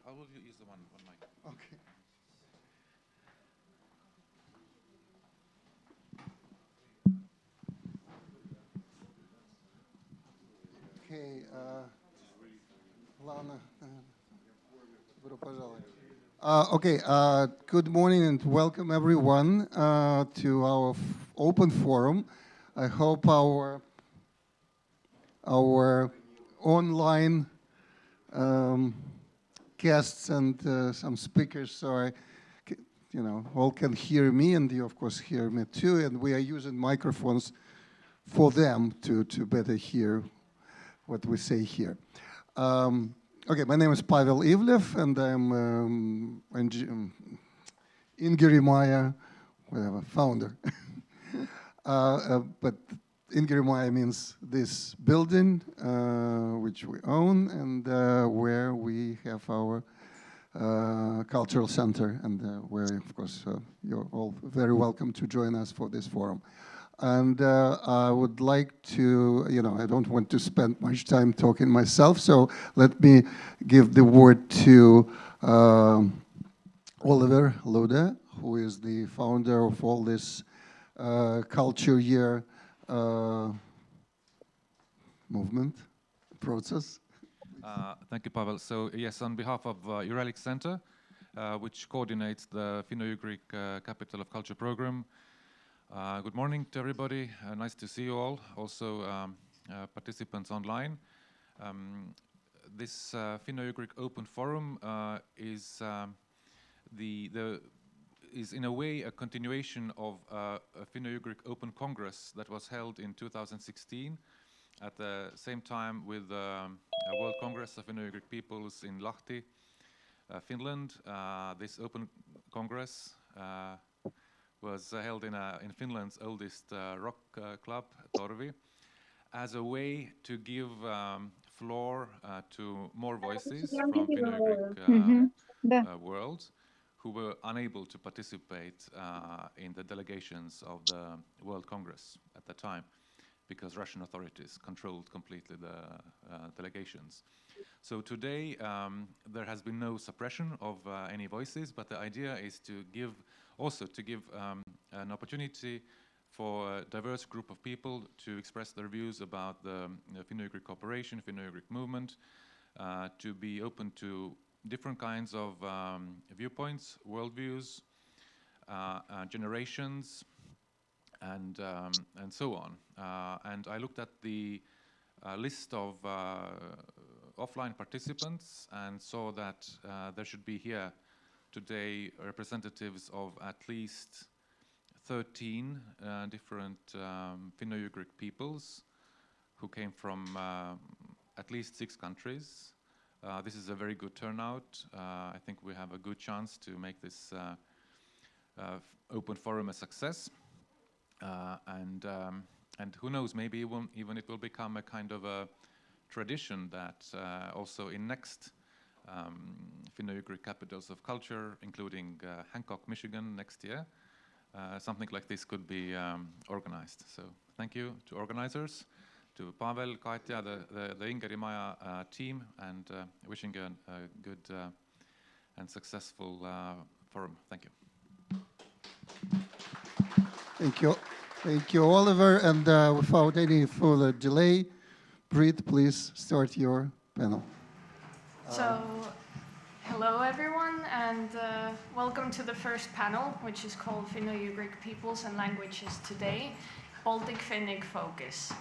I will use the one mic. Okay. Okay, Lana, добро пожаловать. Okay, good morning and welcome everyone to our open forum. I hope our online guests and some speakers all can hear me, and you of course hear me too, and we are using microphones for them to better hear what we say here. Okay, my name is Pavel Ivlev, and I'm Ingria, whatever, founder. But Ingria means this building, which we own, and where we have our cultural center, and where, of course, you're all very welcome to join us for this forum. And I would like to, I don't want to spend much time talking myself, so let me give the word to Oliver Lude, who is the founder of all this culture year movement process. Thank you, Pavel. So yes, on behalf of Ugric Center, which coordinates the Finno-Ugric Capital of Culture program, good morning to everybody. Nice to see you all. Also, participants online. This Finno-Ugric Open Forum is in a way a continuation of a Finno-Ugric Open Congress that was held in 2016 at the same time with a World Congress of Finno-Ugric Peoples in Lahti, Finland. This Open Congress was held in Finland's oldest rock club, Torvi, as a way to give floor to more voices from Finno-Ugric world who were unable to participate in the delegations of the World Congress at the time, because Russian authorities controlled completely the delegations. So today there has been no suppression of any voices, but the idea is to give an opportunity for a diverse group of people to express their views about the Finno-Ugric cooperation, Finno-Ugric movement, to be open to different kinds of viewpoints, worldviews, generations, and so on. And I looked at the list of offline participants and saw that there should be here today representatives of at least 13 different Finno-Ugric peoples who came from at least 6 countries. This is a very good turnout. I think we have a good chance to make this open forum a success. And who knows, maybe even it will become a kind of a tradition that also in next Finno-Ugric Capitals of Culture, including Hancock, Michigan next year, something like this could be organized. So thank you to organizers, to Pavel, Katja, the Ingria team, and wishing you a good and successful forum. Thank you. Thank you. Thank you, Oliver. And without any further delay, Brit, please start your panel. So, hello everyone, and welcome to the first panel, which is called Finno-Ugric Peoples and Languages Today, Baltic-Finnic Focus.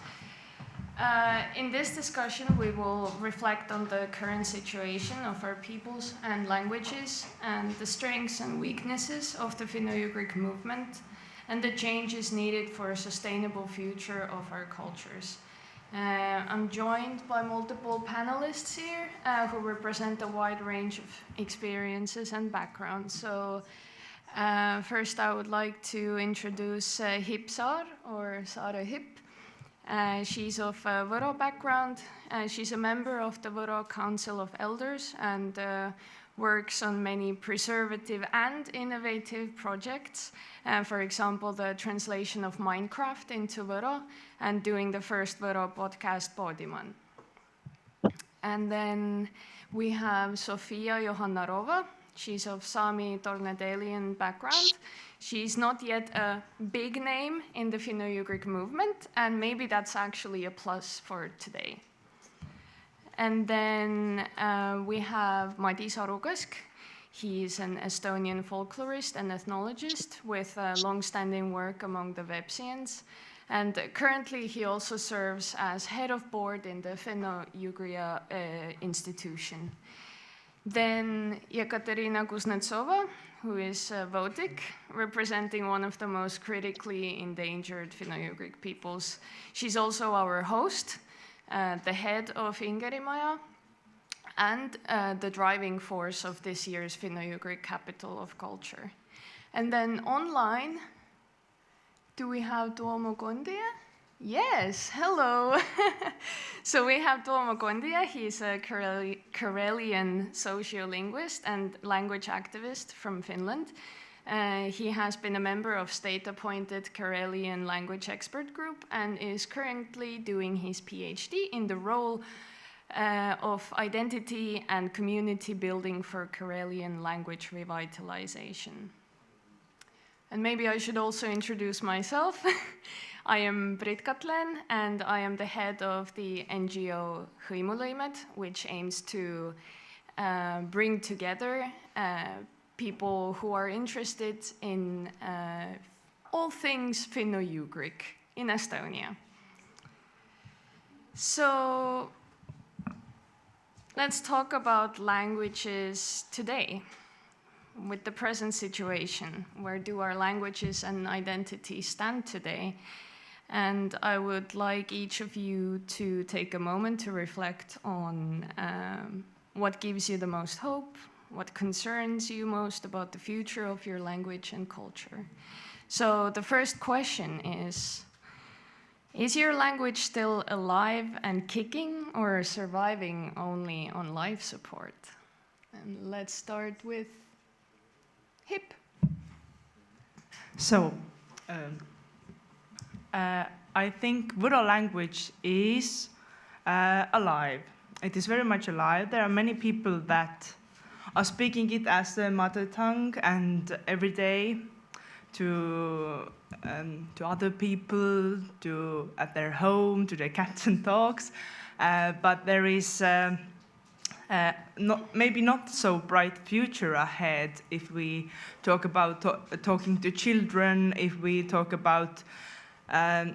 In this discussion, we will reflect on the current situation of our peoples and languages, and the strengths and weaknesses of the Finno-Ugric movement, and the changes needed for a sustainable future of our cultures. I'm joined by multiple panelists here who represent a wide range of experiences and backgrounds. So first I would like to introduce Hip Saar, or Saare Hip. She's of Võro background. She's a member of the Võro Council of Elders and works on many preservative and innovative projects. For example, the translation of Minecraft into Võro and doing the first Võro podcast, Poodiman. And then we have Sofia Johanna Rova. She's of Sami Tornedalian background. She's not yet a big name in the Finno-Ugric movement, and maybe that's actually a plus for today. And then we have Madis Arukask. He's an Estonian folklorist and ethnologist with long-standing work among the Vepsians. And currently he also serves as head of board in the Finno-Ugria institution. Then Ekaterina Kuznetsova, who is Votic, representing one of the most critically endangered Finno-Ugric peoples. She's also our host, the head of Ingria, and the driving force of this year's Finno-Ugric Capital of Culture. And then online, do we have Tuomo Kondia? Yes, hello. So we have Tuomo Kondia. He's a Karelian sociolinguist and language activist from Finland. He has been a member of state-appointed Karelian language expert group and is currently doing his PhD in the role of identity and community building for Karelian language revitalization. And maybe I should also introduce myself. I am Brit Katlen, and I am the head of the NGO Hõimulõimed, which aims to bring together people who are interested in all things Finno-Ugric in Estonia. So let's talk about languages today. With the present situation, where do our languages and identity stand today? And I would like each of you to take a moment to reflect on what gives you the most hope, what concerns you most about the future of your language and culture. So the first question is your language still alive and kicking, or surviving only on life support? And let's start with Hip. So, I think Võro language is alive. It is very much alive. There are many people that are speaking it as their mother tongue, and every day to other people, at their home, to their cats and dogs. But there is maybe not so bright future ahead if we talk about talking to children, if we talk about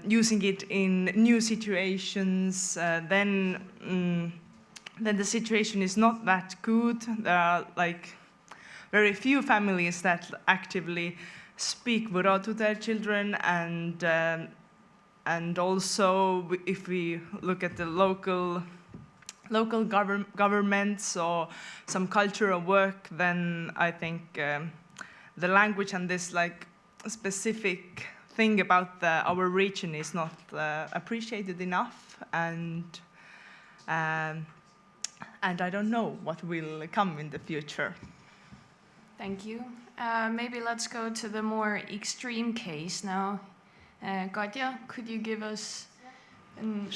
using it in new situations, then the situation is not that good. There are like very few families that actively speak Võro to their children, and also if we look at the local governments or some cultural work, then I think the language and this like specific thing about our region is not appreciated enough, and I don't know what will come in the future. Thank you. Maybe let's go to the more extreme case now. Katja, could you give us an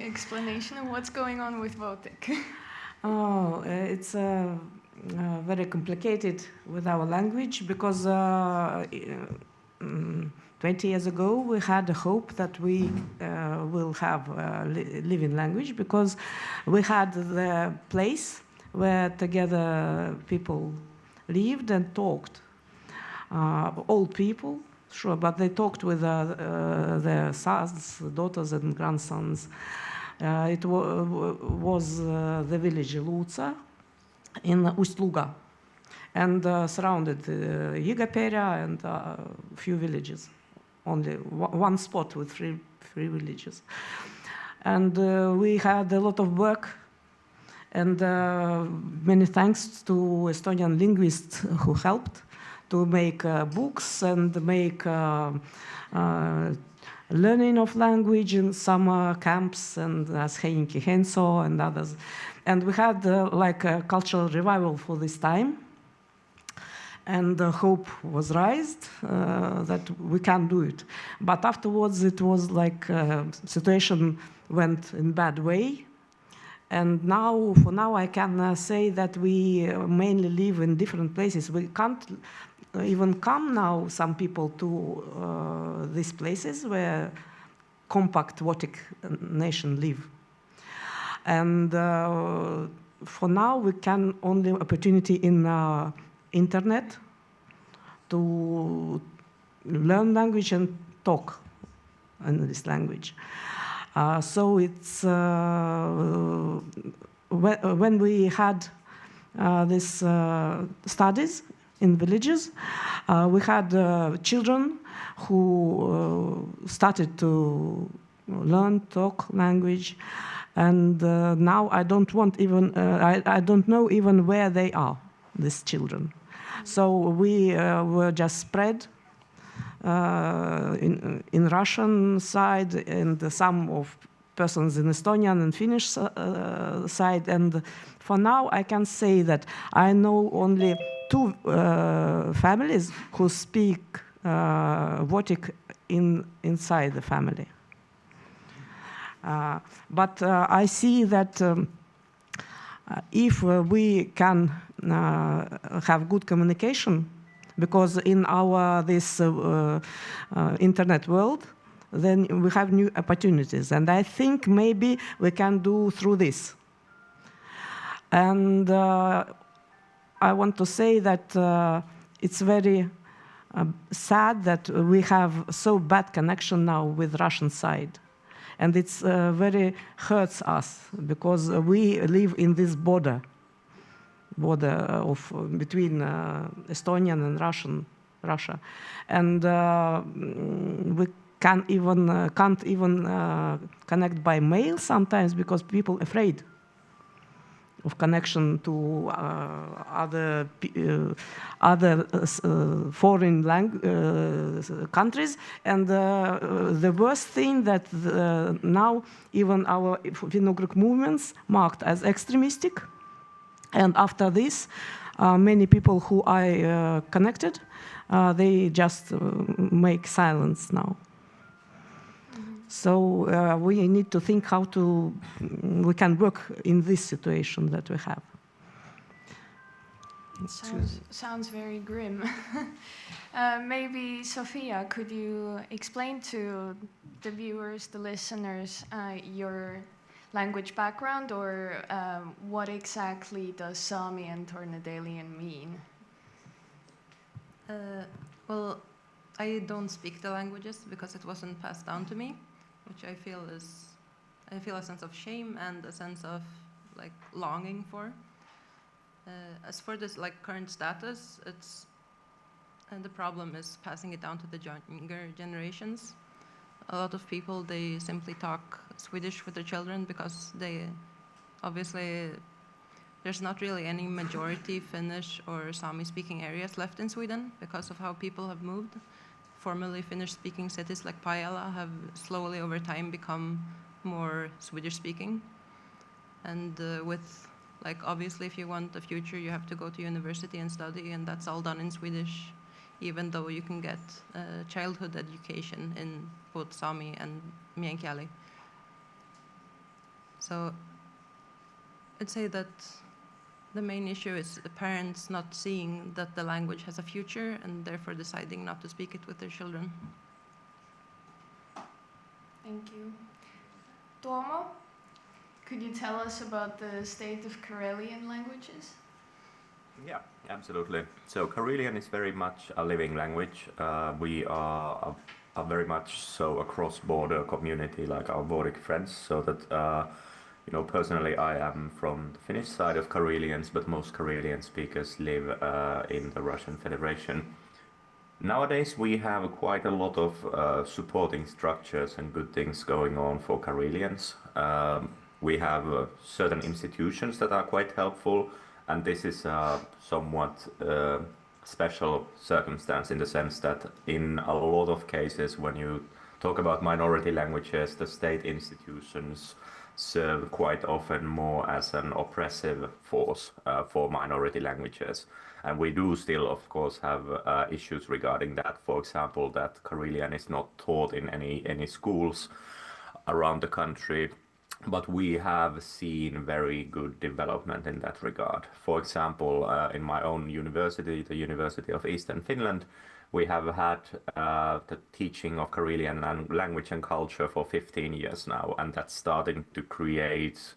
explanation of what's going on with Votic? Oh, it's very complicated with our language, because 20 years ago we had the hope that we will have a living language, because we had the place where together people lived and talked. Old people, sure, but they talked with their sons, daughters, and grandsons. It was the village Luca in Ust-Luga, and surrounded Jõgapere and a few villages. Only one spot with three villages. And we had a lot of work, and many thanks to Estonian linguists who helped to make books and make learning of language in summer camps, and as Heikki Henso and others. And we had like a cultural revival for this time. And the hope was raised that we can do it. But afterwards it was like situation went in bad way. And now, for now, I can say that we mainly live in different places. We can't even come now, some people, to these places where compact Baltic nation live. And for now, we can only opportunity in internet to learn language and talk in this language. So it's when we had these studies in villages, we had children who started to learn, talk language, and now I don't want even I don't know even where they are, these children. So we were just spread in Russian side and some of persons in Estonian and Finnish side. And for now, I can say that I know only 2 families who speak Baltic inside the family. But I see that if we can have good communication, because in our this internet world, then we have new opportunities, and I think maybe we can do through this. And I want to say that it's very sad that we have so bad connection now with Russian side, and it's very hurts us because we live in this border of between Estonian and Russia, and we can't even connect by mail sometimes because people afraid of connection to other foreign countries. And the worst thing that now even our Finno-Ugric movements marked as extremistic. And after this, many people who I connected, they just make silence now. So we need to think how we can work in this situation that we have. Sounds very grim. Maybe, Sofia, could you explain to the viewers, the listeners, your language background, or what exactly does Sami and Tornedalian mean? Well, I don't speak the languages because it wasn't passed down to me, which I feel a sense of shame and a sense of like longing for. As for this like current status, the problem is passing it down to the younger generations. A lot of people, they simply talk Swedish with their children because obviously there's not really any majority Finnish or Sami-speaking areas left in Sweden because of how people have moved. Formerly Finnish-speaking cities like Pajala have slowly over time become more Swedish-speaking. And obviously if you want a future, you have to go to university and study, and that's all done in Swedish, even though you can get childhood education in both Sami and Meänkieli. So I'd say that the main issue is the parents not seeing that the language has a future and therefore deciding not to speak it with their children. Thank you. Tuomo, could you tell us about the state of Karelian languages? Yeah, absolutely. So Karelian is very much a living language. We are a very much so a cross-border community, like our Baltic friends, so that personally I am from the Finnish side of Karelians, but most Karelian speakers live in the Russian Federation. Nowadays we have quite a lot of supporting structures and good things going on for Karelians. We have certain institutions that are quite helpful, and this is a somewhat special circumstance in the sense that in a lot of cases when you talk about minority languages, the state institutions serve quite often more as an oppressive force for minority languages. And we do still, of course, have issues regarding that. For example, that Karelian is not taught in any schools around the country. but we have seen very good development in that regard. For example, in my own university, the University of Eastern Finland, we have had the teaching of Karelian language and culture for 15 years now, and that's starting to create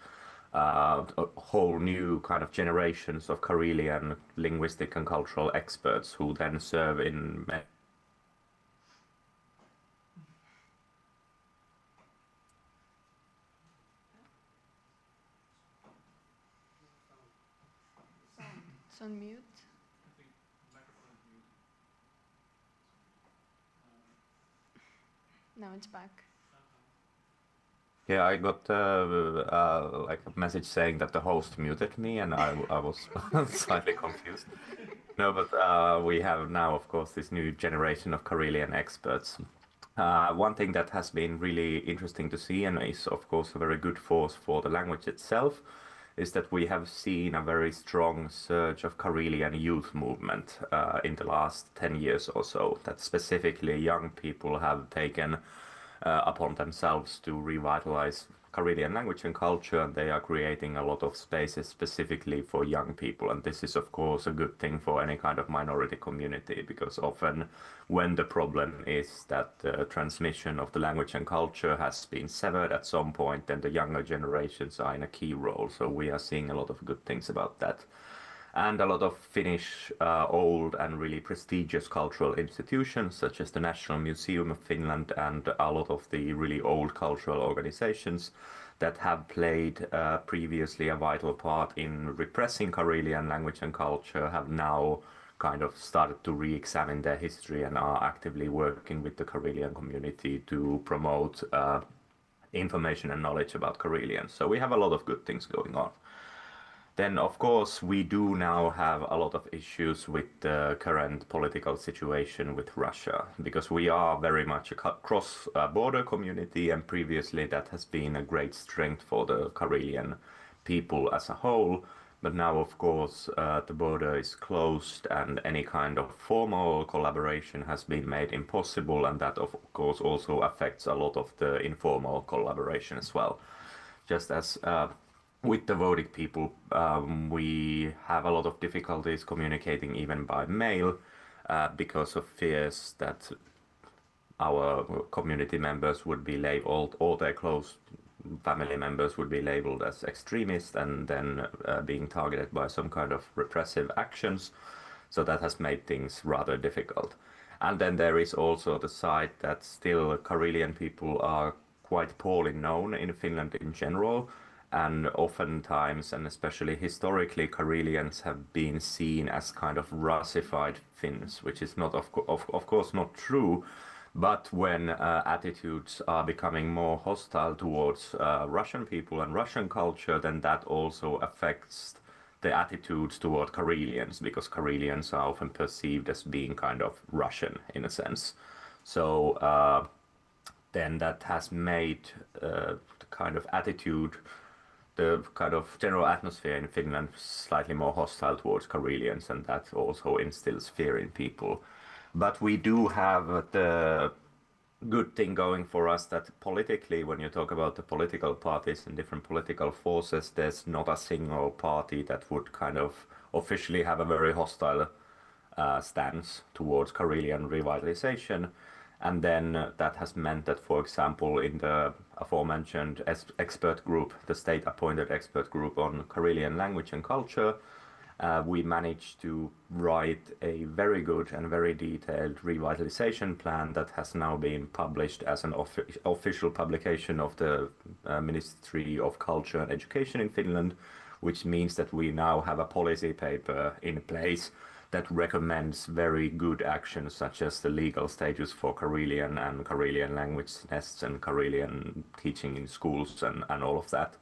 a whole new kind of generations of Karelian linguistic and cultural experts who then serve in It's on mute. Now it's back. Yeah, I got like a message saying that the host muted me, and I was slightly confused. No, but we have now, of course, this new generation of Karelian experts. One thing that has been really interesting to see, and is, of course, a very good force for the language itself, is that we have seen a very strong surge of Karelian youth movement in the last 10 years or so, that specifically young people have taken upon themselves to revitalize Karelian language and culture, and they are creating a lot of spaces specifically for young people. And this is, of course, a good thing for any kind of minority community, because often when the problem is that the transmission of the language and culture has been severed at some point, then the younger generations are in a key role. So we are seeing a lot of good things about that. And a lot of Finnish old and really prestigious cultural institutions, such as the National Museum of Finland and a lot of the really old cultural organizations that have played previously a vital part in repressing Karelian language and culture, have now kind of started to re-examine their history and are actively working with the Karelian community to promote information and knowledge about Karelian. So we have a lot of good things going on. Then, of course, we do now have a lot of issues with the current political situation with Russia, because we are very much a cross-border community, and previously that has been a great strength for the Karelian people as a whole. But now, of course, the border is closed and any kind of formal collaboration has been made impossible, and that, of course, also affects a lot of the informal collaboration as well. Just as with the Vodic people, we have a lot of difficulties communicating even by mail because of fears that our community members would be labeled, or their close family members would be labeled as extremists and then being targeted by some kind of repressive actions. So that has made things rather difficult. And then there is also the side that still Karelian people are quite poorly known in Finland in general. And oftentimes, and especially historically, Karelians have been seen as kind of Russified Finns, which is not, of course, not true. But when attitudes are becoming more hostile towards Russian people and Russian culture, then that also affects the attitudes toward Karelians, because Karelians are often perceived as being kind of Russian in a sense. So then that has made the kind of attitude, the kind of general atmosphere in Finland slightly more hostile towards Karelians, and that also instills fear in people. But we do have the good thing going for us that politically, when you talk about the political parties and different political forces, there's not a single party that would kind of officially have a very hostile stance towards Karelian revitalization. And then that has meant that, for example, in the aforementioned expert group, the state-appointed expert group on Karelian language and culture, we managed to write a very good and very detailed revitalization plan that has now been published as an official publication of the Ministry of Culture and Education in Finland, which means that we now have a policy paper in place that recommends very good actions, such as the legal status for Karelian and Karelian language tests and Karelian teaching in schools and all of that.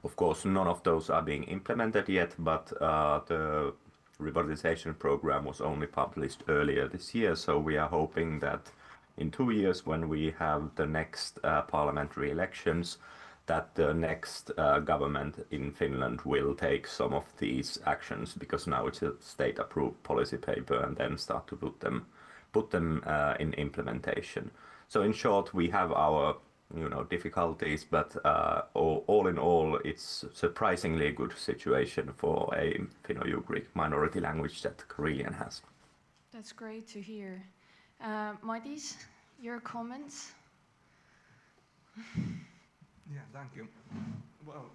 Of course, none of those are being implemented yet, but the revitalization program was only published earlier this year, so we are hoping that in 2 years, when we have the next parliamentary elections, that the next government in Finland will take some of these actions, because now it's a state-approved policy paper, and then start to put them in implementation. So in short, we have our difficulties, but all all in all, it's surprisingly a good situation for a Finno-Ugric minority language that Karelian has. That's great to hear. Madis, your comments? Yeah, thank you. Well,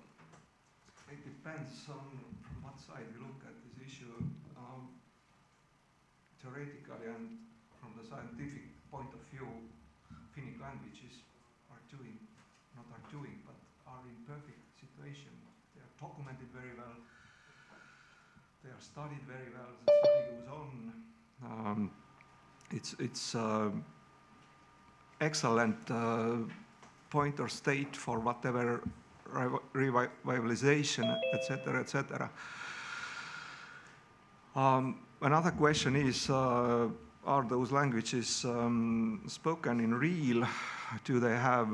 it depends on from what side we look at this issue. Theoretically and from the scientific point of view, Finnic languages are doing but are in perfect situation. They are documented very well. They are studied very well. The study goes on. It's excellent point or state for whatever revitalization, etc., etc. Another question is, are those languages spoken in real? Do they have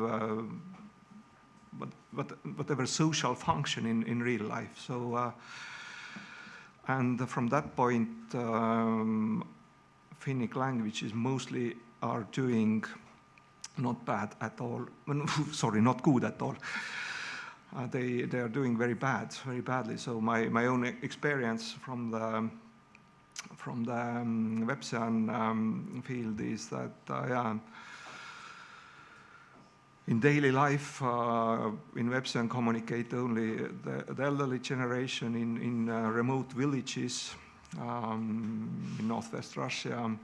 whatever social function in real life? So, and from that point, Finnic languages mostly are doing not bad at all. Sorry, not good at all. They are doing very badly. So my own experience from the Websian field is that in daily life in Websian communicate only the elderly generation in remote villages in northwest Russia.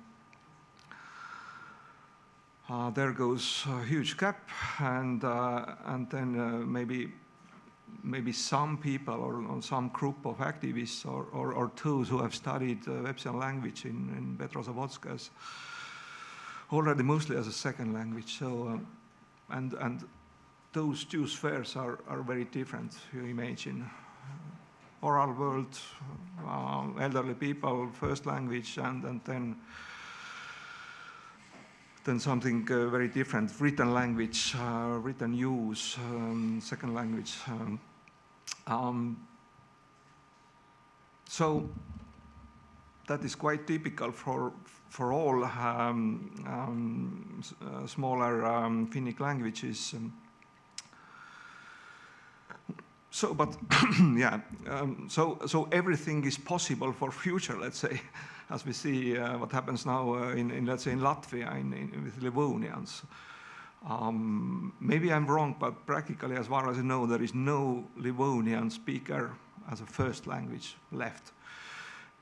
There goes a huge gap, and then maybe some people or some group of activists or those who have studied Websian language in Petrozavodsk already mostly as a second language. So and those two spheres are very different. You imagine oral world, elderly people, first language, and then something very different, written language, written use, second language. So that is quite typical for all smaller Finnic languages. So, but yeah, so everything is possible for future, let's say, as we see what happens now in let's say in Latvia with Livonians. Maybe I'm wrong, but practically, as far as I know, there is no Livonian speaker as a first language left.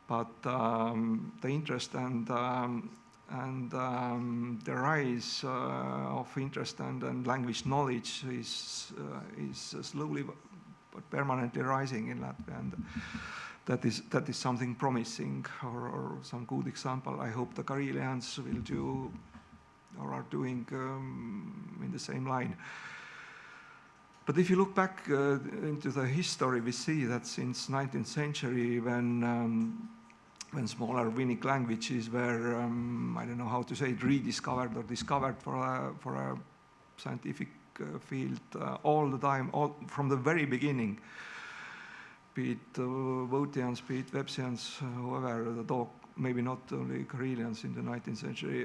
But the interest and the rise of interest and language knowledge is slowly but permanently rising in Latvia, and that is something promising or some good example. I hope the Karelians will do or are doing in the same line. But if you look back into the history, we see that since 19th century, when smaller Finnic languages were, I don't know how to say it, rediscovered or discovered for a scientific field, all the time, from the very beginning, be it Votians, be it Websians, whoever, the talk, maybe not only Karelians in the 19th century,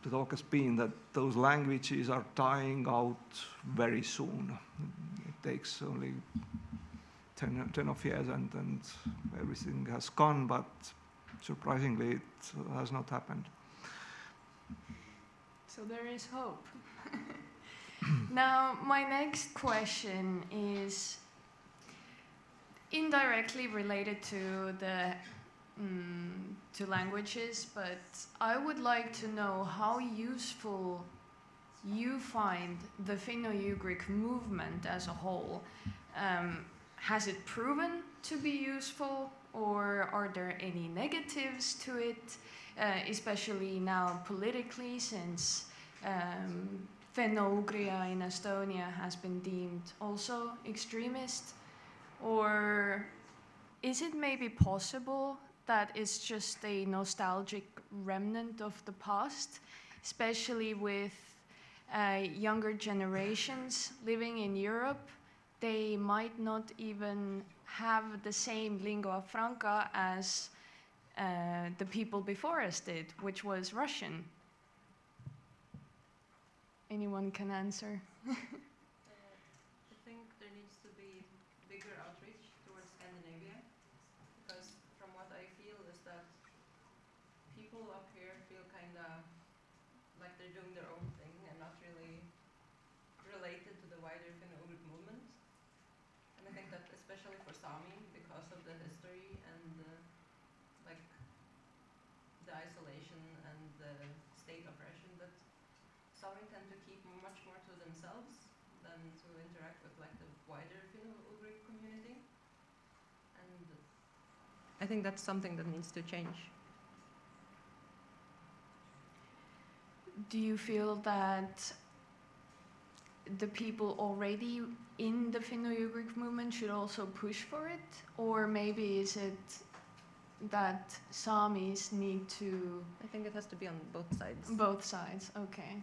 the talk has been that those languages are dying out very soon. It takes only 10 of years and everything has gone, but surprisingly it has not happened. So there is hope. Now, my next question is indirectly related to the to languages, but I would like to know how useful you find the Finno-Ugric movement as a whole. Has it proven to be useful, or are there any negatives to it, especially now politically, since Finno-Ugria in Estonia has been deemed also extremist? Or is it maybe possible that it's just a nostalgic remnant of the past, especially with younger generations living in Europe? They might not even have the same lingua franca as the people before us did, which was Russian. Anyone can answer? The thing needs to be bigger outreach towards Scandinavia, because from what I feel is that people up here feel kind of like they're doing their own thing and not really related to the wider Finno-Ugric movement. And I think that especially for Sami, because of the history and like the isolation and the state oppression, that Sami tend to keep much more to themselves than to interact with like the wider Finno-Ugric community. And I think that's something that needs to change. Do you feel that the people already in the Finno-Ugric movement should also push for it? Or maybe is it that Samis need to... I think it has to be on both sides. Both sides, okay.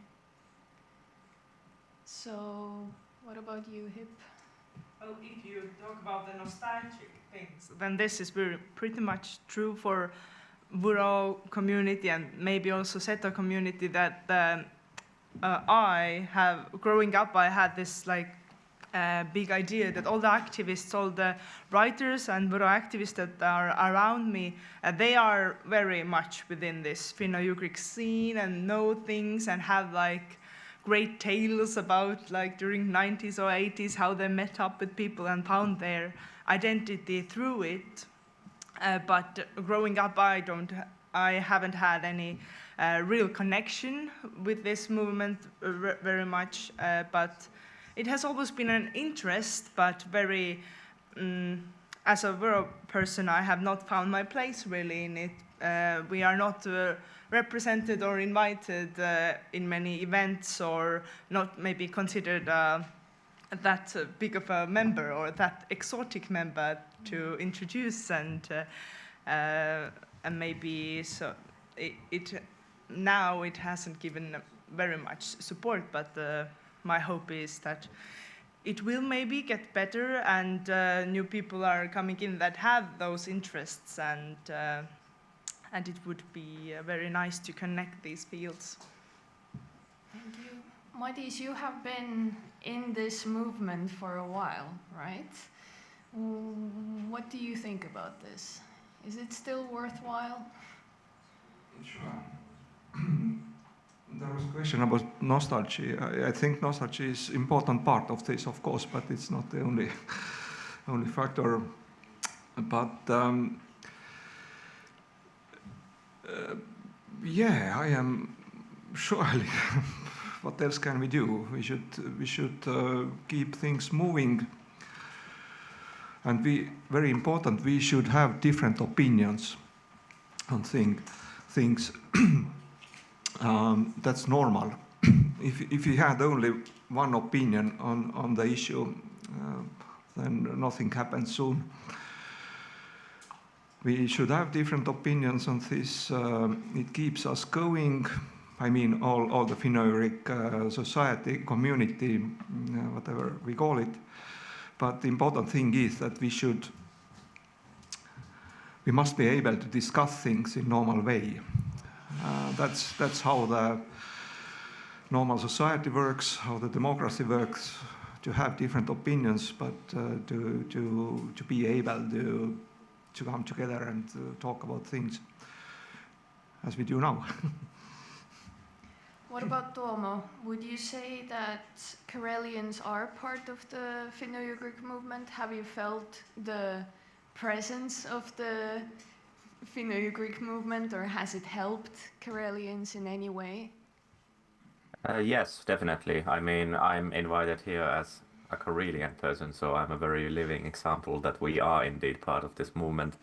So, what about you, Hip? Well, if you talk about the nostalgic things, then this is pretty much true for Vuro community and maybe also Seto community, that growing up, I had this like big idea that all the activists, all the writers and Vuro activists that are around me, they are very much within this Finno-Ugric scene and know things and have like great tales about like during 90s or 80s how they met up with people and found their identity through it. But growing up, I haven't had any real connection with this movement very much. But it has always been an interest, but very, as a Vuro person, I have not found my place really in it. We are not represented or invited in many events, or not maybe considered that big of a member or that exotic member to introduce, and maybe so now it hasn't given very much support, but my hope is that it will maybe get better, and new people are coming in that have those interests, and it would be very nice to connect these fields. Thank you. Maitis, you have been in this movement for a while, right? What do you think about this? Is it still worthwhile? Sure. There was a question about nostalgia. I think nostalgia is an important part of this, of course, but it's not the only factor. But yeah, I am surely. What else can we do? We should keep things moving. And very important, we should have different opinions on things. That's normal. If you had only one opinion on the issue, then nothing happens soon. We should have different opinions on this. It keeps us going. I mean, all the Finno-Ugric society, community, whatever we call it. But the important thing is that we must be able to discuss things in normal way. That's how the normal society works, how the democracy works. To have different opinions, but to be able to come together and talk about things as we do now. What about Tuomo? Would you say that Karelians are part of the Finno-Ugric movement? Have you felt the presence of the Finno-Ugric movement, or has it helped Karelians in any way? Yes, definitely. I mean, I'm invited here as a Karelian person, so I'm a very living example that we are indeed part of this movement.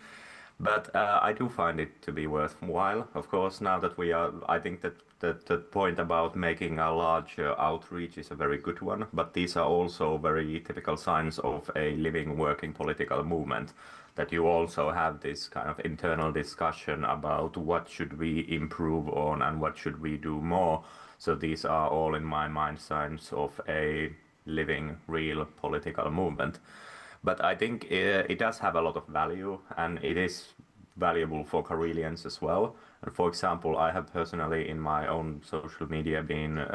But I do find it to be worthwhile, of course, now that we are. I think that the point about making a larger outreach is a very good one, but these are also very typical signs of a living, working political movement, that you also have this kind of internal discussion about what should we improve on and what should we do more. So these are all, in my mind, signs of a living, real political movement. But I think it does have a lot of value, and it is valuable for Karelians as well. And for example, I have personally in my own social media been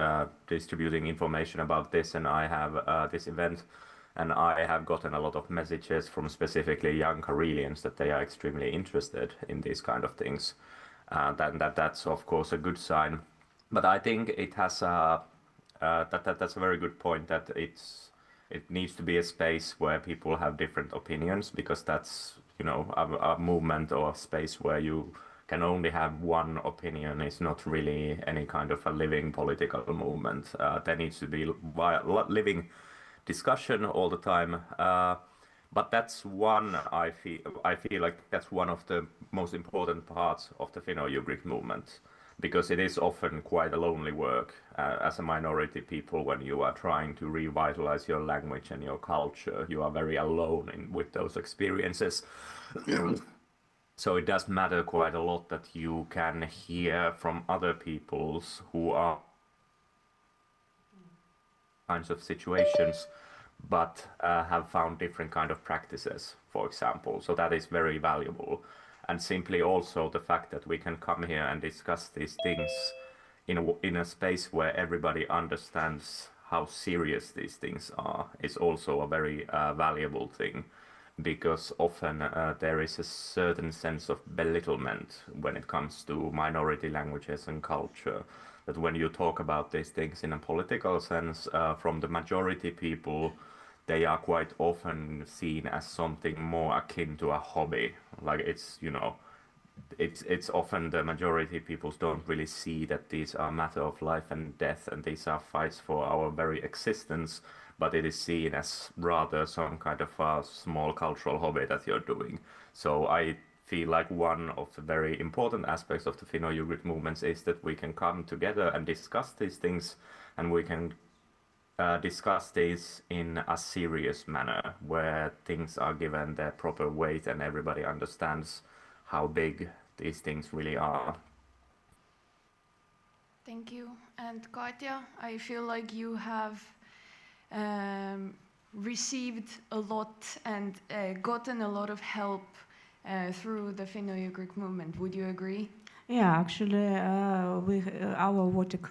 distributing information about this, and I have this event And I have gotten a lot of messages from specifically young Karelians that they are extremely interested in these kind of things. That's of course a good sign. But I think it has that's a very good point, that it needs to be a space where people have different opinions, because that's, you know, a movement or a space where you can only have one opinion is not really any kind of a living political movement. There needs to be living discussion all the time. But that's one, I feel like that's one of the most important parts of the Finno-Ugric movement, because it is often quite a lonely work as a minority people. When you are trying to revitalize your language and your culture, you are very alone with those experiences. So it does matter quite a lot that you can hear from other peoples who are kinds of situations, but have found different kind of practices, for example. So that is very valuable. And simply also the fact that we can come here and discuss these things in a space where everybody understands how serious these things are is also a very valuable thing, because often there is a certain sense of belittlement when it comes to minority languages and culture. That when you talk about these things in a political sense, from the majority people, they are quite often seen as something more akin to a hobby. Like it's, you know, it's often the majority people don't really see that these are matter of life and death, and these are fights for our very existence, but it is seen as rather some kind of a small cultural hobby that you're doing. So I feel like one of the very important aspects of the Finno-Ugric movements is that we can come together and discuss these things, and we can discuss these in a serious manner, where things are given their proper weight and everybody understands how big these things really are. Thank you. And Katja, I feel like you have received a lot and gotten a lot of help through the Finno-Ugric movement. Would you agree? Yeah, actually, our Baltic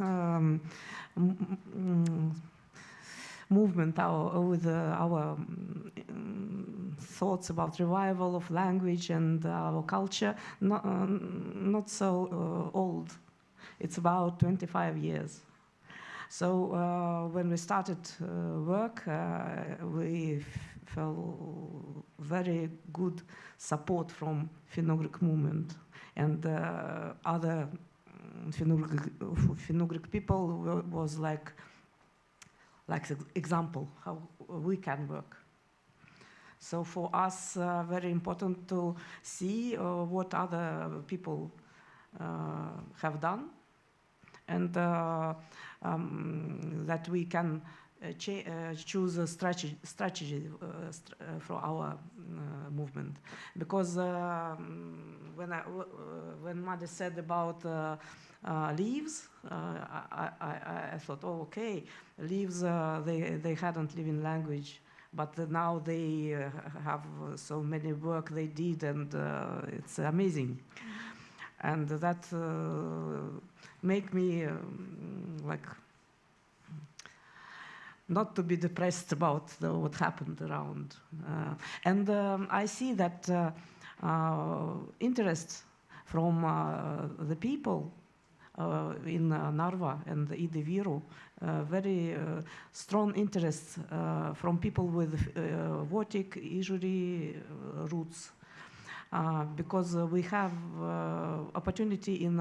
movement, our thoughts about revival of language and our culture, not so old. It's about 25 years. So when we started work, we felt very good support from Finno-Ugric movement, and other Finno-Ugric people was like example how we can work. So for us, very important to see what other people have done, and that we can choose a strategy for our movement. Because when Madi said about leaves, I thought, oh, okay, leaves, they hadn't living language, but now they have so many work they did, and it's amazing. And that make me like not to be depressed about what happened around. And I see that interest from the people in Narva and Idiviru, very strong interest from people with Votic, Ijuri roots. Because we have opportunity in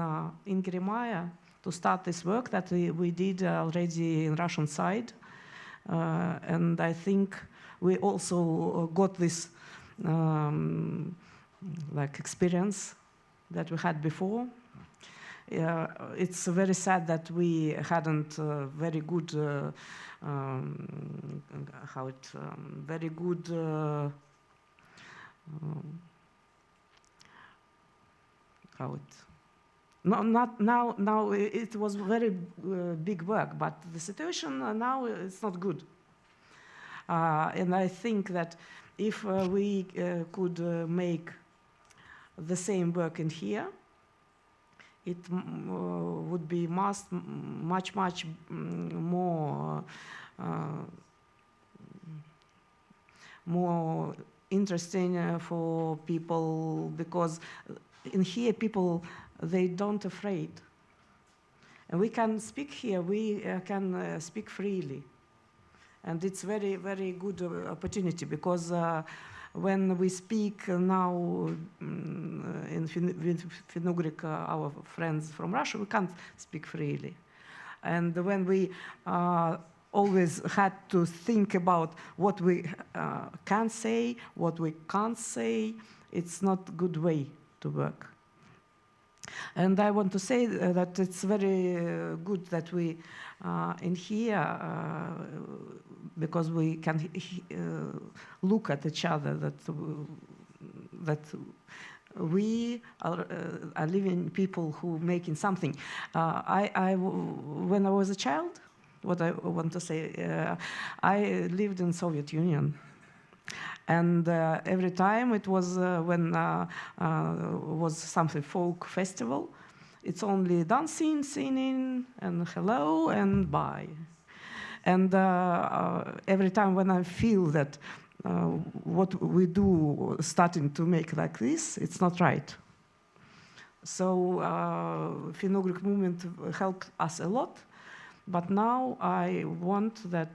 Ingria to start this work that we did already in Russian side. And I think we also got this like experience that we had before. It's very sad that we hadn't very good, very good not now. Now it was very big work, but the situation now is not good. And I think that if we could make the same work in here, it would be much more more interesting for people, because in here people, they don't afraid. And we can speak here, we can speak freely. And it's very, very good opportunity, because when we speak now with Finno-Ugric, our friends from Russia, we can't speak freely. And when we always had to think about what we can say, what we can't say, it's not a good way to work. And I want to say that it's very good that we in here, because we can look at each other, that we are living people who making something. When I was a child, what I want to say, I lived in Soviet Union. And every time it was when was something folk festival, it's only dancing, singing, and hello and bye. And every time when I feel that what we do starting to make like this, it's not right. So Finno-Ugric movement helped us a lot, but now I want that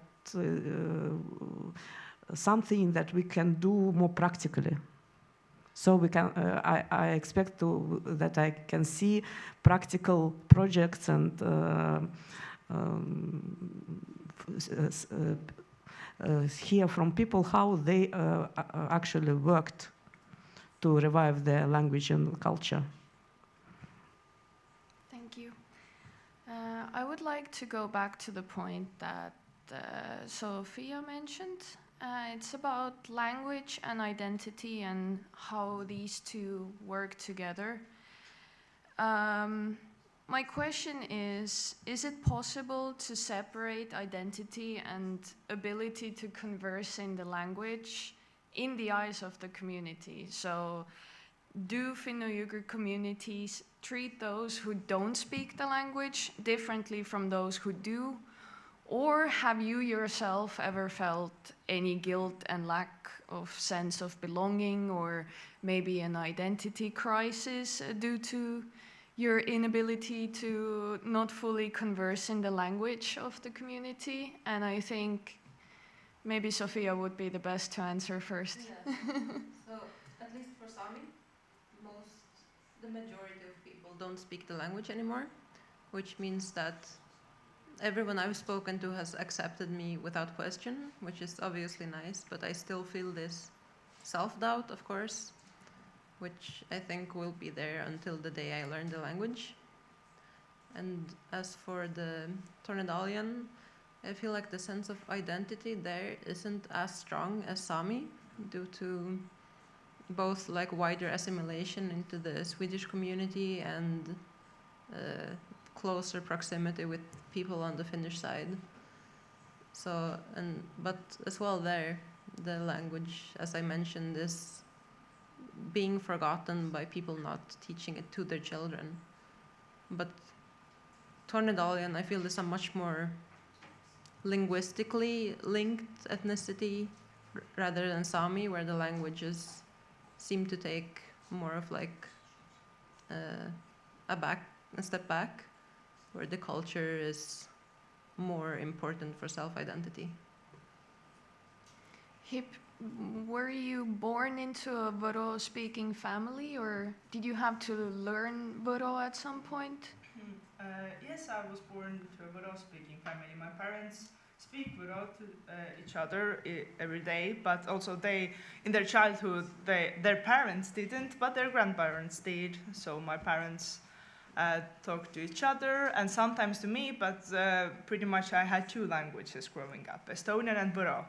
something that we can do more practically. So we can. I expect that I can see practical projects and hear from people how they actually worked to revive their language and culture. Thank you. I would like to go back to the point that Sophia mentioned. It's about language and identity and how these two work together. My question is it possible to separate identity and ability to converse in the language in the eyes of the community? So do Finno-Ugric communities treat those who don't speak the language differently from those who do? Or have you yourself ever felt any guilt and lack of sense of belonging, or maybe an identity crisis due to your inability to not fully converse in the language of the community? And I think maybe Sophia would be the best to answer first. Yeah. So at least for Sami, the majority of people don't speak the language anymore, which means that everyone I've spoken to has accepted me without question, which is obviously nice, but I still feel this self-doubt, of course, which I think will be there until the day I learn the language. And as for the Tornedalian, I feel like the sense of identity there isn't as strong as Sami, due to both like wider assimilation into the Swedish community and closer proximity with people on the Finnish side. So, but as well there, the language, as I mentioned, is being forgotten by people not teaching it to their children. But Tornedalian, I feel, is a much more linguistically linked ethnicity rather than Sami, where the languages seem to take more of like a step back, where the culture is more important for self-identity. Hip, were you born into a Voro-speaking family, or did you have to learn Voro at some point? Yes, I was born to a Voro-speaking family. My parents speak Voro to each other every day, but also in their childhood, their parents didn't, but their grandparents did. So my parents talk to each other and sometimes to me, but pretty much I had two languages growing up, Estonian and Voro.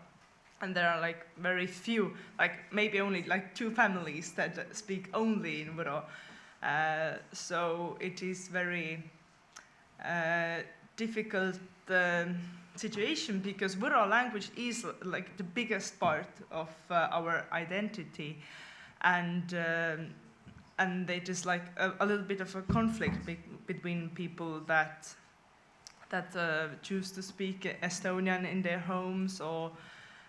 And there are like very few, like maybe only like two families that speak only in Voro. So it is very difficult situation, because Voro language is like the biggest part of our identity, and it is like a little bit of a conflict between people that choose to speak Estonian in their homes, or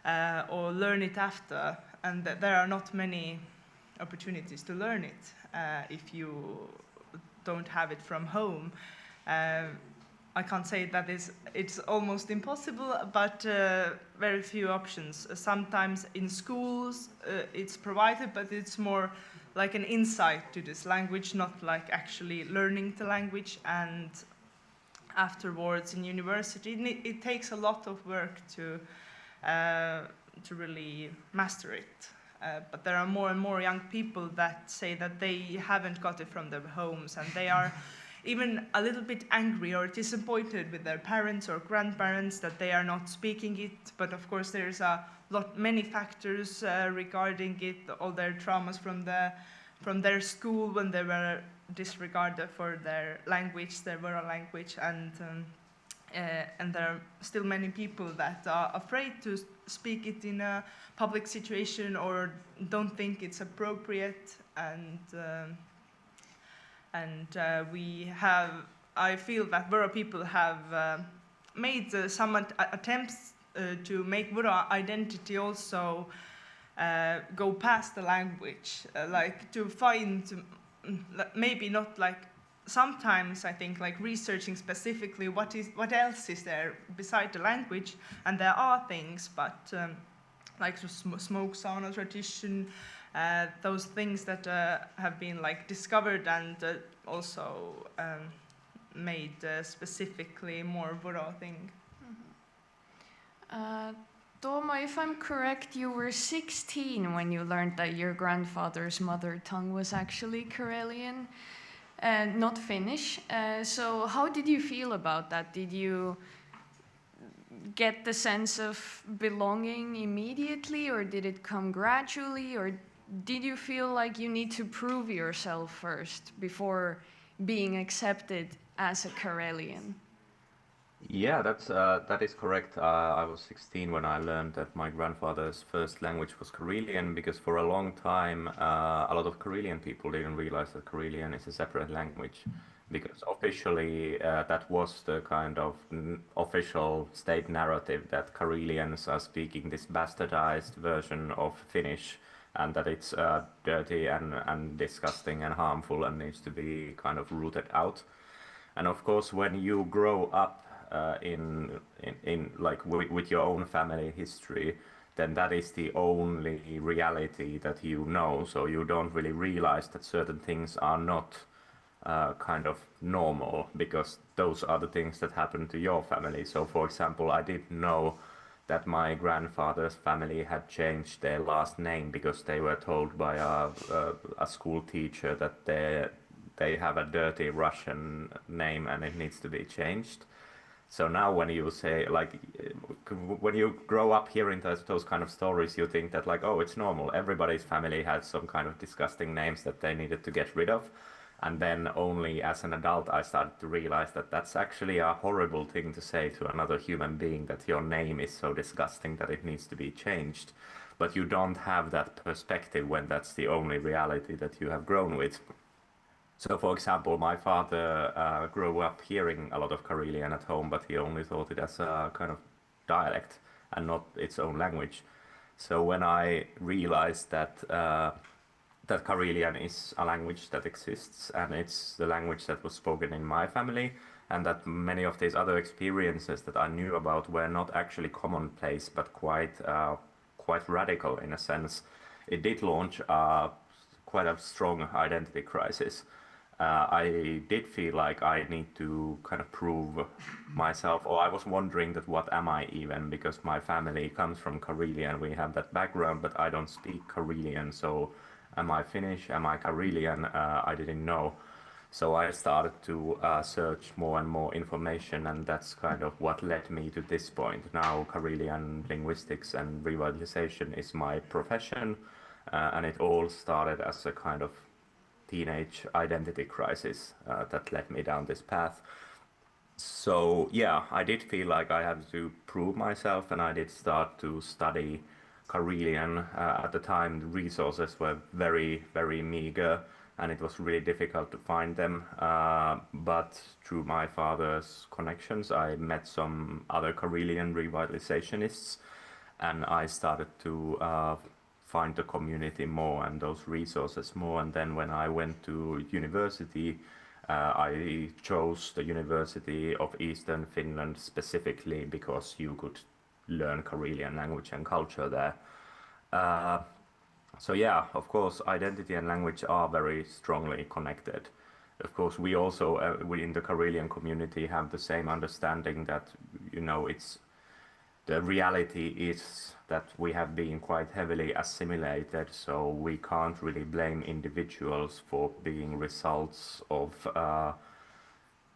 or learn it after, and there are not many opportunities to learn it if you don't have it from home. I can't say that it's almost impossible, but very few options. Sometimes in schools it's provided, but it's more like an insight to this language, not like actually learning the language. And afterwards in university, it takes a lot of work to really master it. But there are more and more young people that say that they haven't got it from their homes, and they are even a little bit angry or disappointed with their parents or grandparents that they are not speaking it. But of course there's many factors regarding it, all their traumas from their school when they were disregarded for their language, their oral language, and there are still many people that are afraid to speak it in a public situation or don't think it's appropriate. I feel that Voro people have made some attempts to make Voro identity also go past the language, like to find maybe not like sometimes I think like researching specifically what else is there beside the language, and there are things, but like smoke sauna tradition, those things that have been like discovered and also made specifically more Voro thing. Tuomo, if I'm correct, you were 16 when you learned that your grandfather's mother tongue was actually Karelian, not Finnish. So how did you feel about that? Did you get the sense of belonging immediately, or did it come gradually, or did you feel like you need to prove yourself first before being accepted as a Karelian? Yeah, that is correct. I was 16 when I learned that my grandfather's first language was Karelian, because for a long time a lot of Karelian people didn't realize that Karelian is a separate language, because officially that was the kind of official state narrative that Karelians are speaking this bastardized version of Finnish, and that it's dirty and disgusting and harmful and needs to be kind of rooted out. And of course, when you grow up in like with your own family history, then that is the only reality that you know. So you don't really realize that certain things are not kind of normal, because those are the things that happen to your family. So for example, I didn't know that my grandfather's family had changed their last name because they were told by a school teacher that they have a dirty Russian name and it needs to be changed. So now when you say, like, when you grow up hearing those kind of stories, you think that like, oh, it's normal. Everybody's family had some kind of disgusting names that they needed to get rid of. And then only as an adult, I started to realize that that's actually a horrible thing to say to another human being, that your name is so disgusting that it needs to be changed. But you don't have that perspective when that's the only reality that you have grown with. So, for example, my father grew up hearing a lot of Karelian at home, but he only thought it as a kind of dialect and not its own language. So when I realized that that Karelian is a language that exists, and it's the language that was spoken in my family, and that many of these other experiences that I knew about were not actually commonplace, but quite radical in a sense, it did launch quite a strong identity crisis. I did feel like I need to kind of prove myself, or I was wondering that what am I even, because my family comes from Karelian, we have that background, but I don't speak Karelian, so am I Finnish, am I Karelian? I didn't know. So I started to search more and more information, and that's kind of what led me to this point. Now Karelian linguistics and revitalization is my profession, and it all started as a kind of teenage identity crisis that led me down this path. So yeah, I did feel like I had to prove myself, and I did start to study Karelian. At the time, the resources were very, very meager, and it was really difficult to find them. But through my father's connections, I met some other Karelian revitalizationists, and I started to find the community more and those resources more. And then when I went to university, I chose the University of Eastern Finland specifically because you could learn Karelian language and culture there. So yeah, of course, identity and language are very strongly connected. Of course, we also, in the Karelian community, have the same understanding that, it's the reality is that we have been quite heavily assimilated, so we can't really blame individuals for being results of kind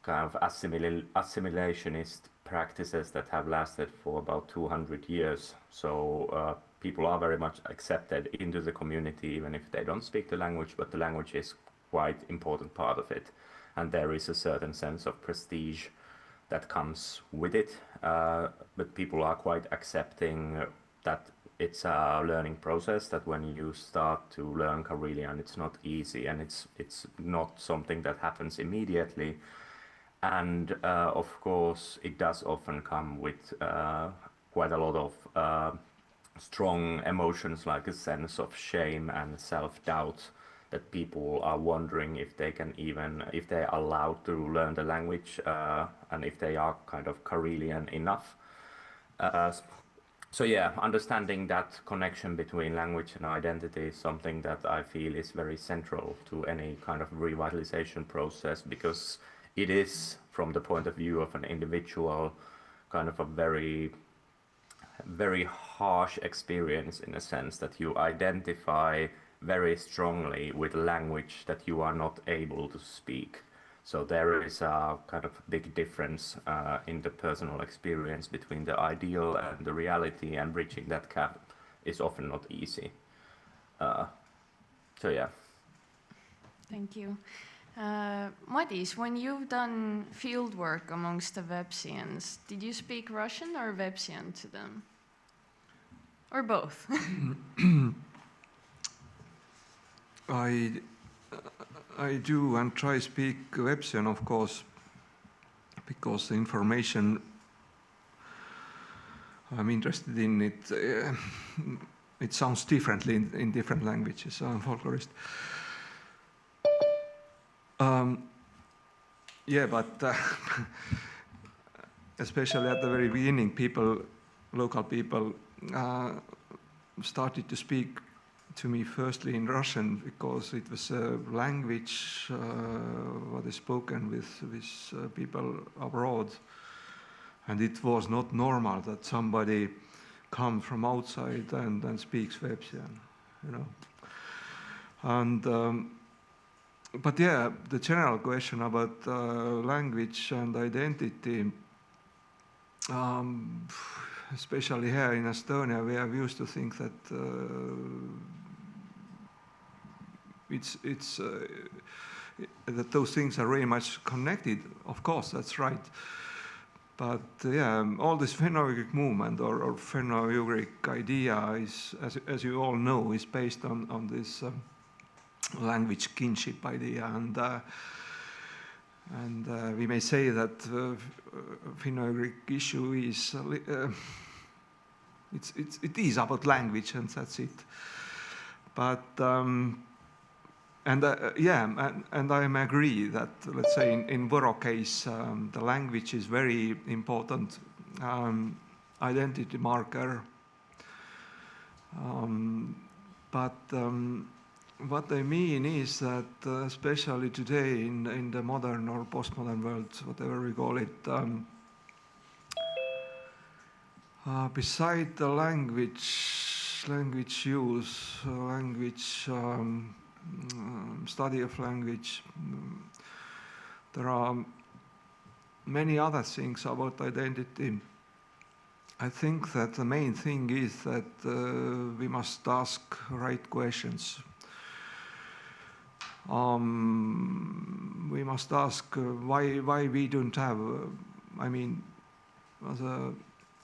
of assimilationist practices that have lasted for about 200 years. So people are very much accepted into the community, even if they don't speak the language, but the language is quite important part of it. And there is a certain sense of prestige that comes with it. But people are quite accepting that it's a learning process, that when you start to learn Karelian, it's not easy, and it's not something that happens immediately. And of course, it does often come with quite a lot of strong emotions, like a sense of shame and self-doubt, that people are wondering if they can if they're allowed to learn the language, and if they are kind of Karelian enough. So yeah, understanding that connection between language and identity is something that I feel is very central to any kind of revitalization process, because it is, from the point of view of an individual, kind of a very, very harsh experience, in a sense that you identify very strongly with language that you are not able to speak. So there is a kind of big difference in the personal experience between the ideal and the reality, and bridging that gap is often not easy. So yeah. Thank you. Madis, when you've done field work amongst the Vepsians, did you speak Russian or Vepsian to them? Or both? I do and try speak Vepsian, of course, because the information I'm interested in it. It sounds differently in different languages. I'm a folklorist. Yeah, but especially at the very beginning, local people, started to speak to me firstly in Russian, because it was a language what is spoken with people abroad, and it was not normal that somebody comes from outside and speaks Vepsian, And but yeah, the general question about language and identity, especially here in Estonia, we have used to think that that those things are very much connected. Of course, that's right. But yeah, all this Finno-Ugric movement or Finno-Ugric idea is, as you all know, is based on this language kinship idea, and we may say that Finno-Ugric issue is it is about language, and that's it. But and I agree that, let's say, in Võro case, the language is very important identity marker. But what I mean is that, especially today in the modern or postmodern world, whatever we call it, beside the language use, study of language, there are many other things about identity. I think that the main thing is that we must ask right questions. We must ask why we don't have, as a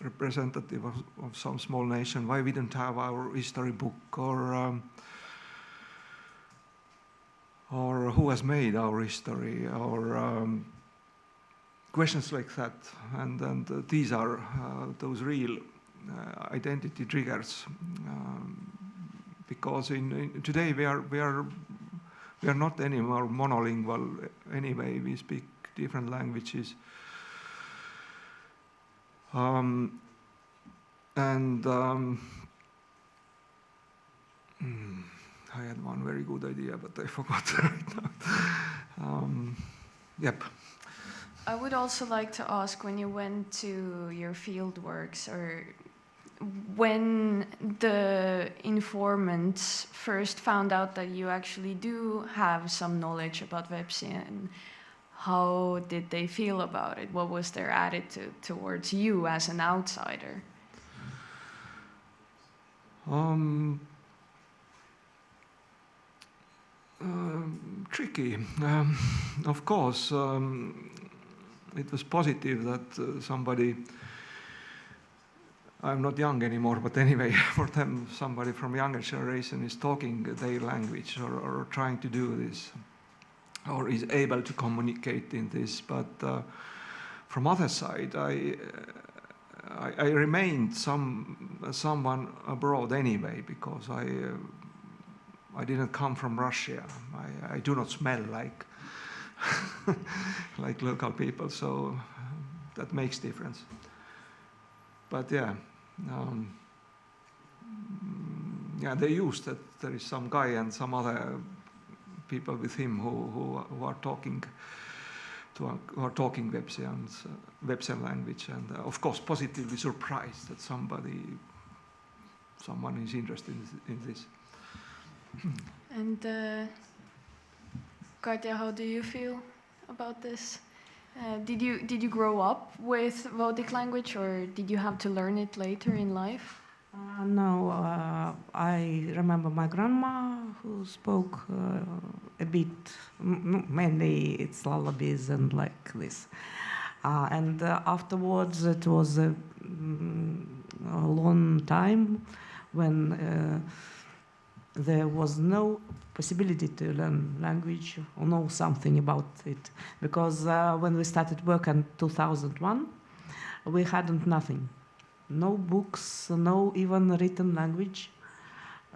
representative of some small nation, why we don't have our history book, or who has made our history, or questions like that. And these are those real identity triggers, because today we are not anymore monolingual anyway. We speak different languages, I had one very good idea, but I forgot right now. Yep. I would also like to ask, when you went to your field works, or when the informants first found out that you actually do have some knowledge about Websien, how did they feel about it? What was their attitude towards you as an outsider? Tricky. Of course, it was positive that somebody, I'm not young anymore, but anyway, for them, somebody from younger generation is talking their language or trying to do this, or is able to communicate in this. But from other side, I remained someone abroad anyway, because I didn't come from Russia. I do not smell like like local people, so that makes difference. But yeah, they used that there is some guy and some other people with him who are talking Websien language, and of course positively surprised that someone is interested in this. And Katja, how do you feel about this? Did you grow up with Baltic language, or did you have to learn it later in life? No, I remember my grandma who spoke a bit, mainly it's lullabies and like this. And afterwards it was a long time when there was no possibility to learn language or know something about it. Because when we started work in 2001, we hadn't nothing. No books, no even written language,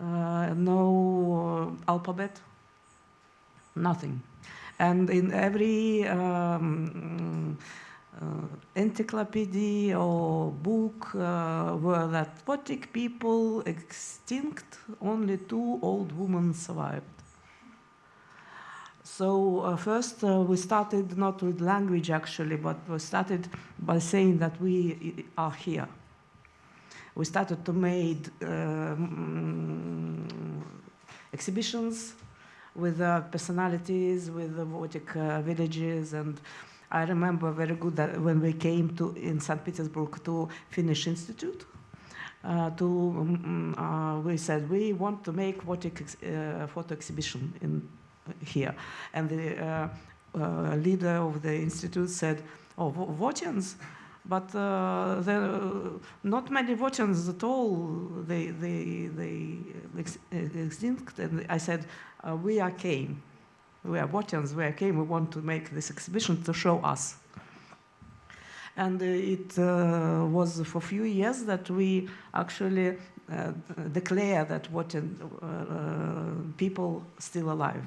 no alphabet, nothing. And in every encyclopedia or book were that Baltic people extinct, only 2 old women survived. So first we started not with language actually, but we started by saying that we are here. We started to make exhibitions with personalities, with the Baltic villages, and I remember very good that when we came in St. Petersburg to Finnish Institute, we said we want to make Baltic photo exhibition here, and the leader of the institute said, "Oh, Wotians, but there are not many Wotians at all. They extinct." And I said, "We are came. We are Wotians. We are came. We want to make this exhibition to show us." And it was for a few years that we actually declare that Wotian people still alive.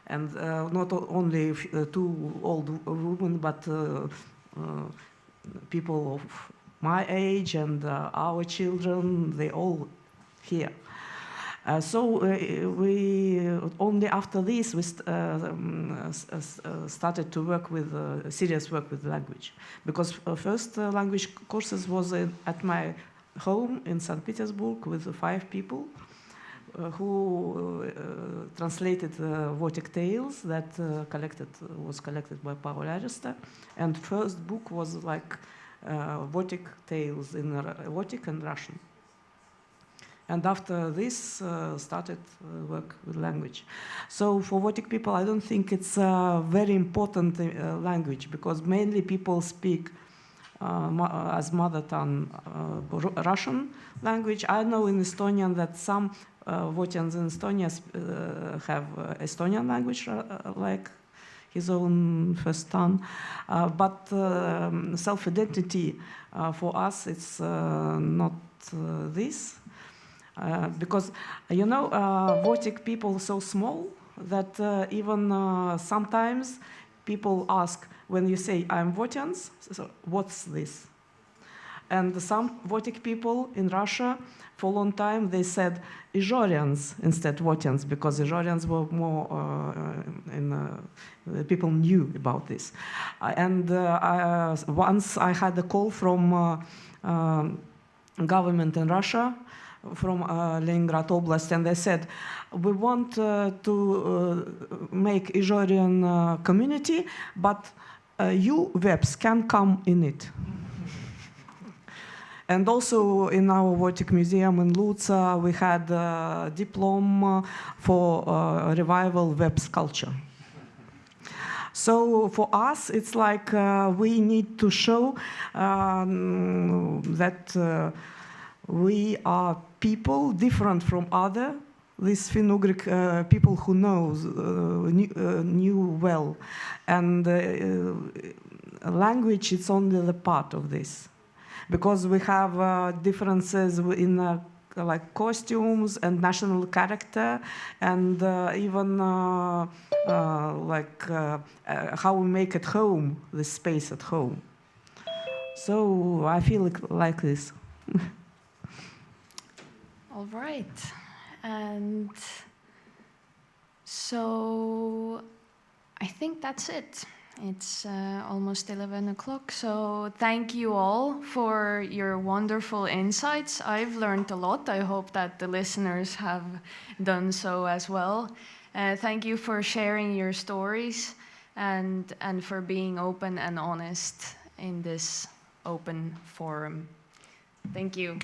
And not only 2 old women, but people of my age and our children, they all here. So we only after this we started to work with serious work with language, because first language courses was at my home in St. Petersburg with 5 people who translated Baltic tales that was collected by Pavel Arista, and first book was like Baltic tales in Baltic and Russian. And after this, started work with language. So for Baltic people, I don't think it's a very important language, because mainly people speak as mother tongue Russian language. I know in Estonian that some Wotians in Estonia have Estonian language like his own first son. But self-identity for us, it's not this. Because, you know, Baltic people are so small that even sometimes people ask, when you say, I'm Votians, so what's this? And some Baltic people in Russia, for a long time, they said Izhorians instead Votians, because Izhorians were more, people knew about this. Once I had a call from government in Russia, from Leningrad Oblast, and they said, we want to make Izhorian community, but you, Webs, can come in it. And also in our Baltic Museum in Luca, we had a diploma for revival web sculpture. So for us, it's like we need to show that we are people different from other, these Finno-Ugric people who knew well. And language is only the part of this. Because we have differences in like costumes and national character, and even how we make at home, the space at home. So I feel like this. All right. And so I think that's it. It's almost 11 o'clock, so thank you all for your wonderful insights. I've learned a lot. I hope that the listeners have done so as well. Thank you for sharing your stories and for being open and honest in this open forum. Thank you.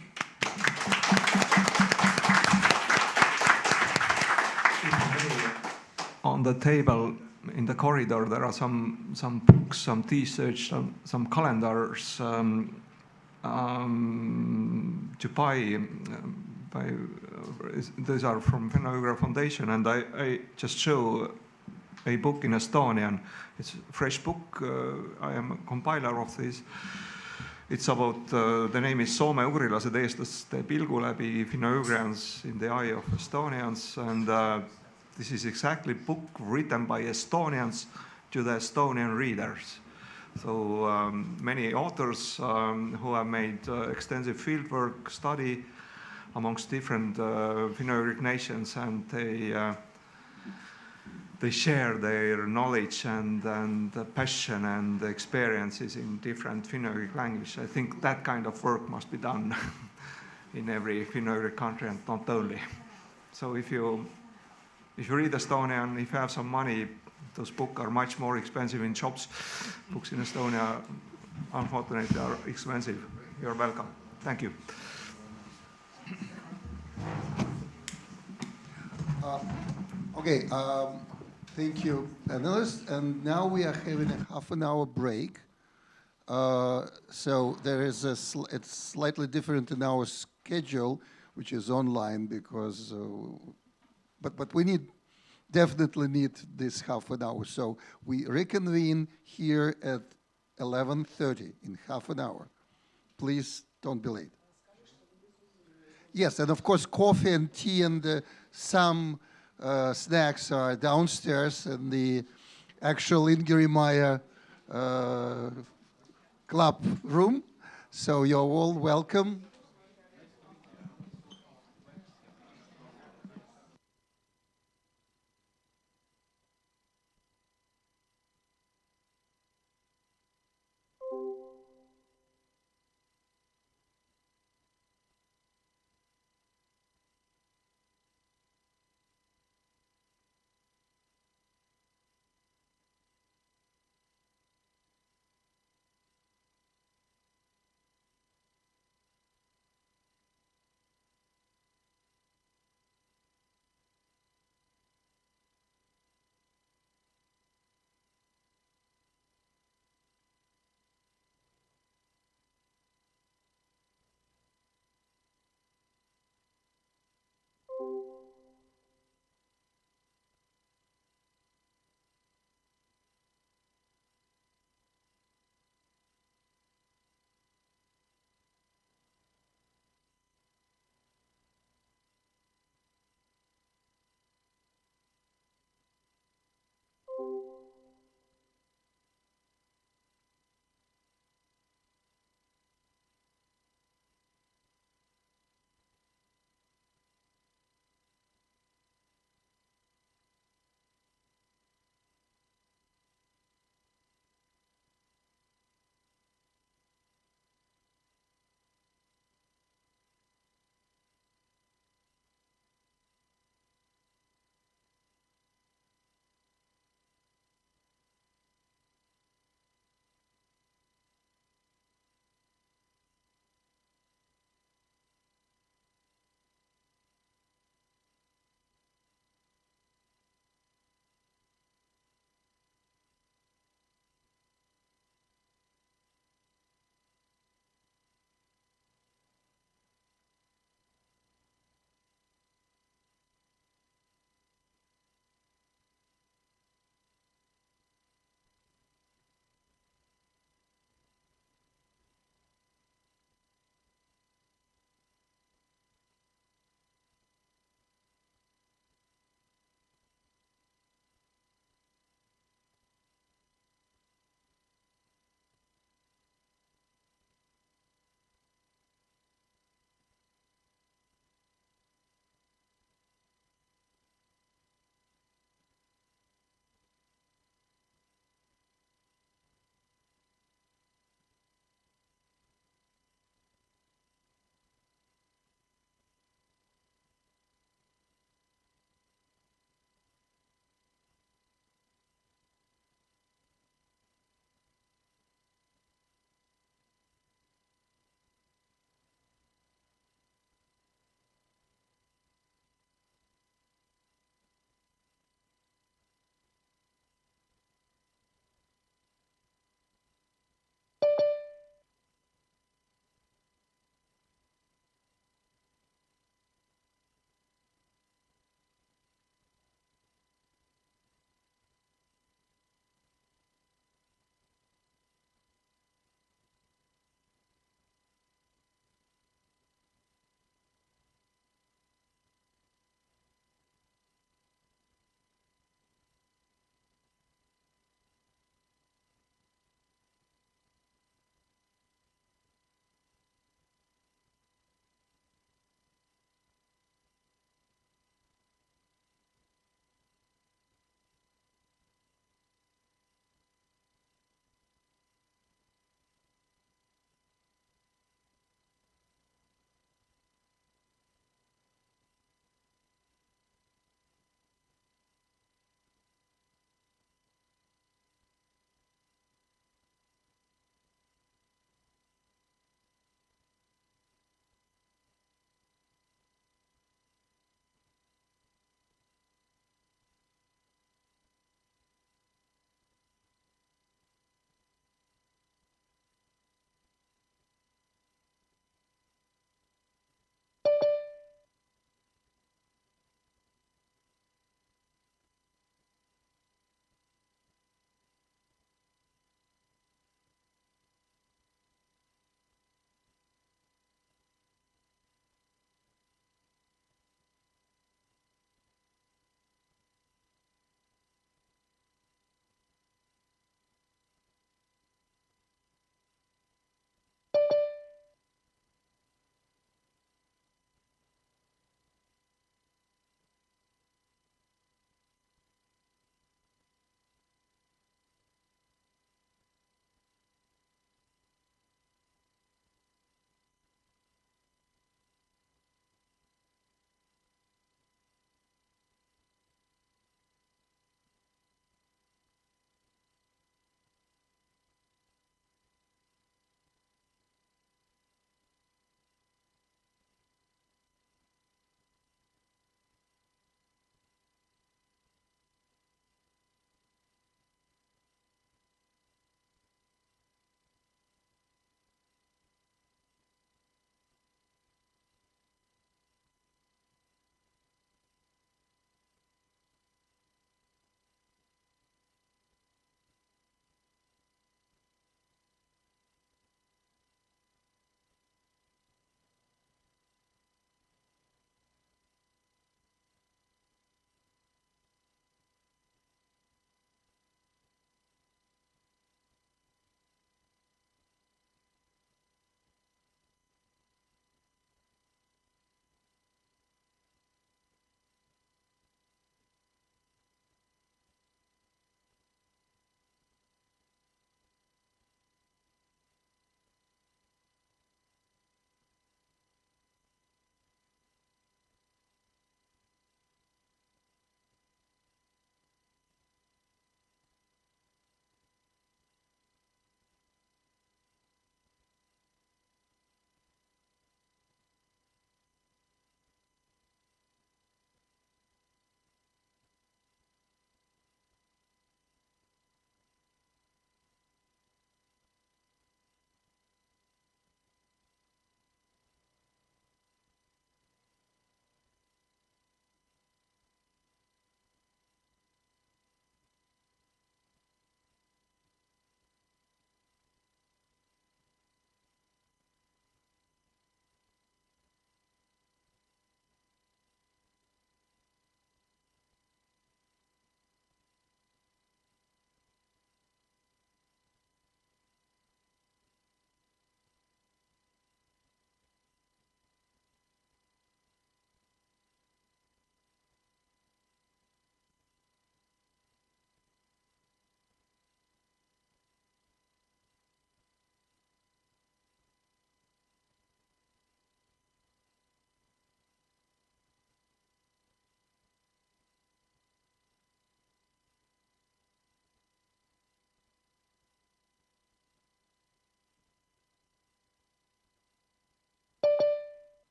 On the table in the corridor, there are some books, some T-shirts, some calendars to buy. These are from Finno-Ugric Foundation, and I just show a book in Estonian. It's a fresh book. I am a compiler of this. It's about, the name is Soome-ugrilased eestlaste pilgu läbi Finno-Ugrians in the eye of Estonians, and this is exactly a book written by Estonians to the Estonian readers. So many authors who have made extensive fieldwork, study amongst different Finno-Ugric nations, and they share their knowledge and passion and experiences in different Finno-Ugric language. I think that kind of work must be done in every Finno-Ugric country, and not only. So if you read Estonian, if you have some money, those books are much more expensive in shops. Books in Estonia, unfortunately, are expensive. You're welcome. Thank you. Okay, thank you, panelists. And now we are having a half-an-hour break. So there is it's slightly different in our schedule, which is online, because but we definitely need this half an hour. So we reconvene here at 11:30 in half an hour. Please don't be late. Yes, and of course coffee and tea and some snacks are downstairs in the actual Ingria club room. So you're all welcome.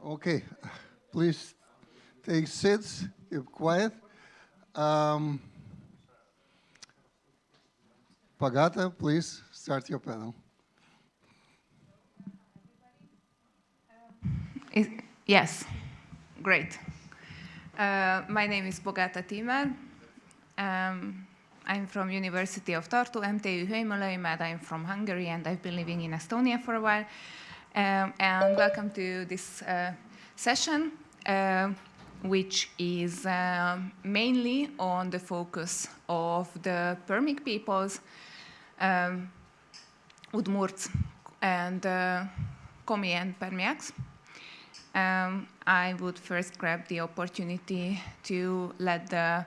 Okay, please take seats, keep quiet. Pagata, please start your panel. Yes, great. My name is Bogata Timar. I'm from University of Tartu, MTU Heimolöimed. I'm from Hungary and I've been living in Estonia for a while. And welcome to this session, which is mainly on the focus of the Permic peoples, Udmurts and Komi and Permiaks. I would first grab the opportunity to let the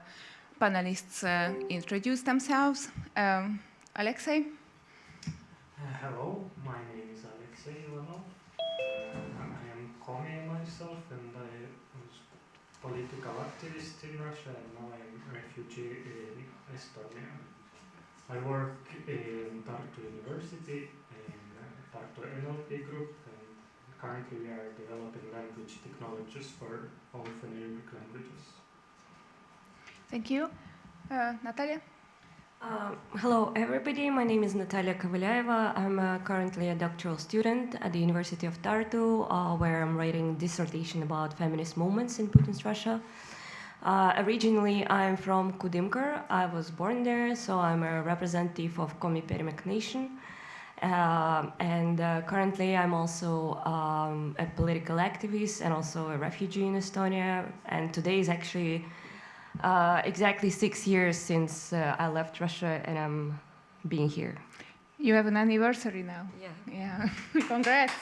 panelists introduce themselves. Alexei? Hello, my name is Alexei Ivanov. I am Komi myself, and I was political activist in Russia, and now I am a refugee in Estonia. I work in Tartu University in Tartu NLP group, and currently we are developing language technologies for all Finno-Ugric languages. Thank you. Natalia? Hello, everybody. My name is Natalia Kovalyeva. I'm currently a doctoral student at the University of Tartu, where I'm writing a dissertation about feminist movements in Putin's Russia. Originally, I'm from Kudymkar. I was born there, so I'm a representative of Komi Permic nation. Currently, I'm also a political activist and also a refugee in Estonia. And today is actually exactly 6 years since I left Russia and I'm being here. You have an anniversary now. Yeah. Congrats.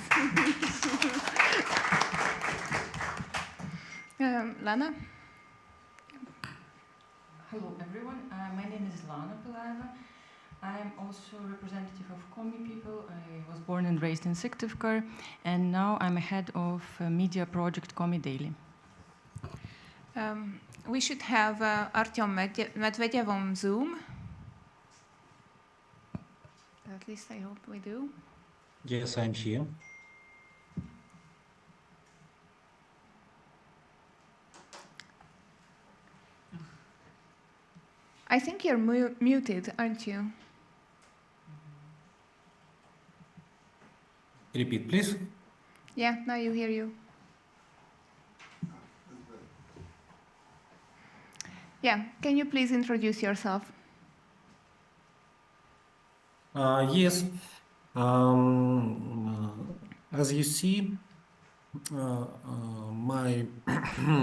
Lana? Hello, everyone. My name is Lana Pelaeva. I am also a representative of Komi people. I was born and raised in Syktyvkar, and now I'm a head of media project Komi Daily. We should have Artyom Medvedev on Zoom. At least I hope we do. Yes, I'm here. I think you're muted, aren't you? Repeat, please. Yeah, now you hear you. Yeah, can you please introduce yourself? Yes. As you see, my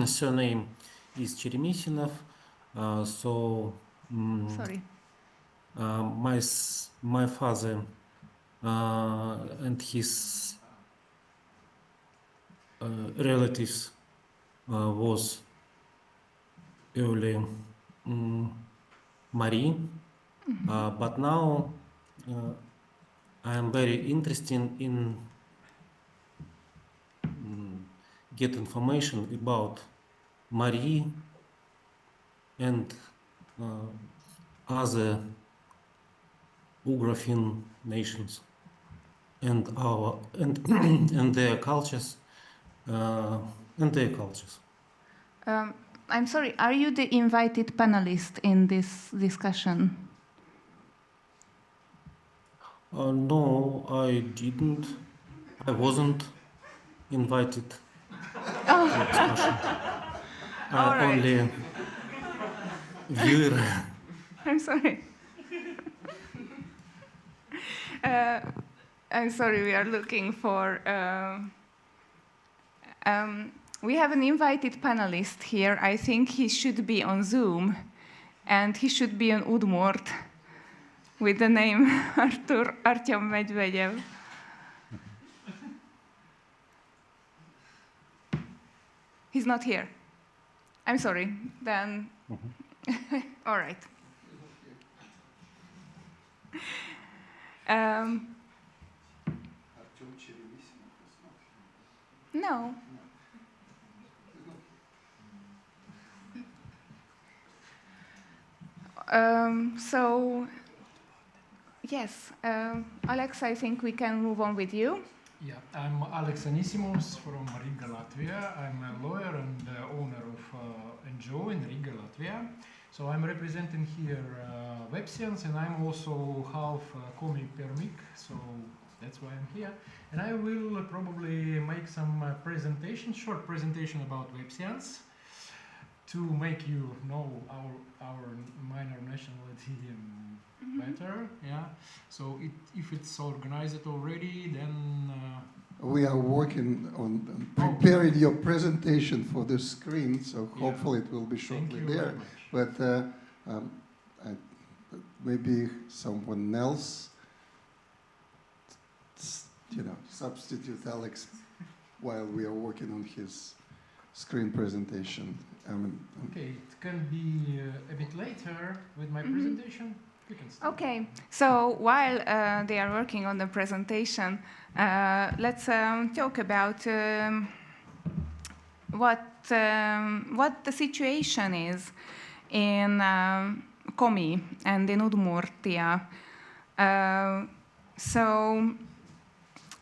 surname is Cheremisinov. Sorry. My father and his relatives was early Marie, but now I am very interested in get information about Marie and other Ugric nations and their cultures I'm sorry, are you the invited panelist in this discussion? No, I didn't. I wasn't invited to the discussion. Right. Only viewer. I'm sorry. I'm sorry, we are looking for... we have an invited panelist here. I think he should be on Zoom, and he should be an Udmurt with the name Artyom Medvedev. He's not here. I'm sorry, then... All right. No. Yes, Alex, I think we can move on with you. Yeah, I'm Alex Anisimos from Riga, Latvia. I'm a lawyer and owner of NGO in Riga, Latvia. So I'm representing here Webscience, and I'm also half Komi Permic, so that's why I'm here. And I will probably make some short presentation about Webscience to make you know our minor nationality better. Yeah. So if it's organized already, then we are working on preparing your presentation for the screen, so hopefully it will be shortly there. But maybe someone else, substitute Alex while we are working on his screen presentation. Okay, it can be a bit later with my presentation. Okay, so while they are working on the presentation, let's talk about what the situation is in Komi and in Udmurtia. So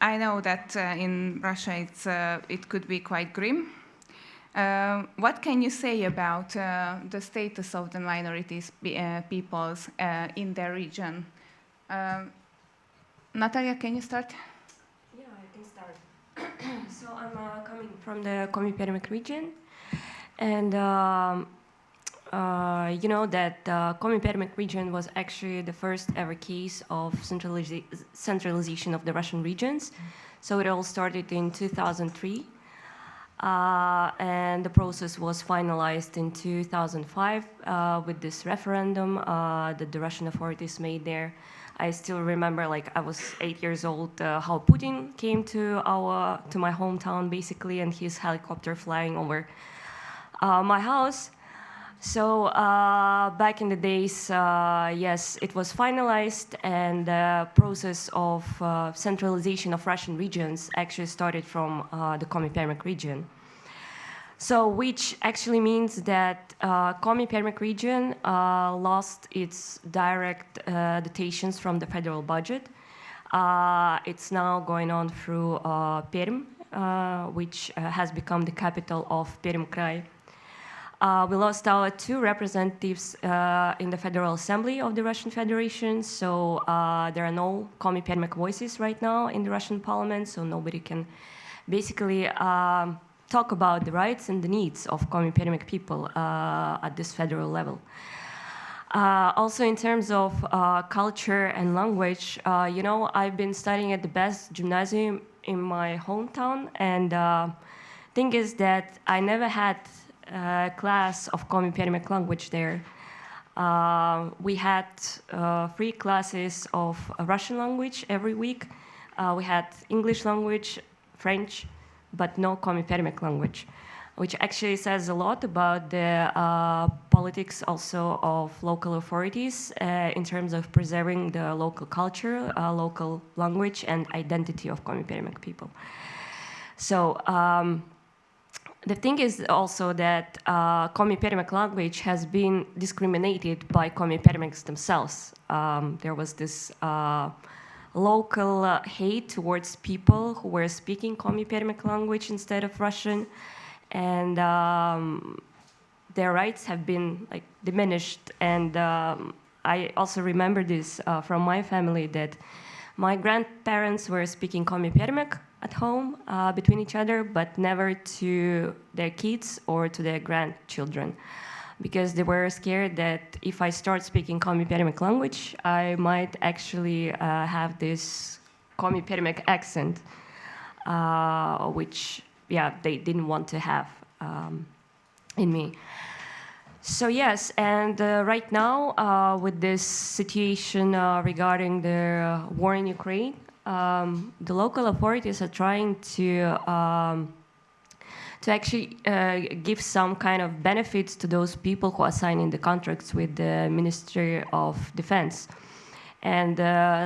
I know that in Russia it could be quite grim. What can you say about the status of the minorities peoples in their region? Natalia, can you start? Yeah, I can start. So I'm coming from the Komi Permic region, and you know that the Komi Permic region was actually the first ever case of centralization of the Russian regions. So it all started in 2003. And the process was finalized in 2005 with this referendum that the Russian authorities made there. I still remember, I was 8 years old, how Putin came to my hometown, basically, and his helicopter flying over my house. So back in the days, yes, it was finalized, and the process of centralization of Russian regions actually started from the Komi Permic region. So which actually means that Komi Permic region lost its direct dotations from the federal budget. It's now going on through Perm, which has become the capital of Perm Krai. We lost our 2 representatives in the Federal Assembly of the Russian Federation, so there are no Komi Permic voices right now in the Russian parliament, so nobody can basically talk about the rights and the needs of Komi Permic people at this federal level. Also in terms of culture and language, I've been studying at the best gymnasium in my hometown, and thing is that I never had class of Komi Permic language there. We had 3 classes of Russian language every week. We had English language, French, but no Komi Permic language, which actually says a lot about the politics also of local authorities in terms of preserving the local culture, local language, and identity of Komi Permic people. So the thing is also that Komi Permic language has been discriminated by Komi Permics themselves. There was this local hate towards people who were speaking Komi Permic language instead of Russian, and their rights have been diminished. And I also remember this from my family, that my grandparents were speaking Komi Permic at home between each other, but never to their kids or to their grandchildren, because they were scared that if I start speaking Komi Permic language, I might actually have this Komi Permic accent, which, they didn't want to have in me. So yes, and right now, with this situation regarding the war in Ukraine, the local authorities are trying to actually give some kind of benefits to those people who are signing the contracts with the Ministry of Defense. And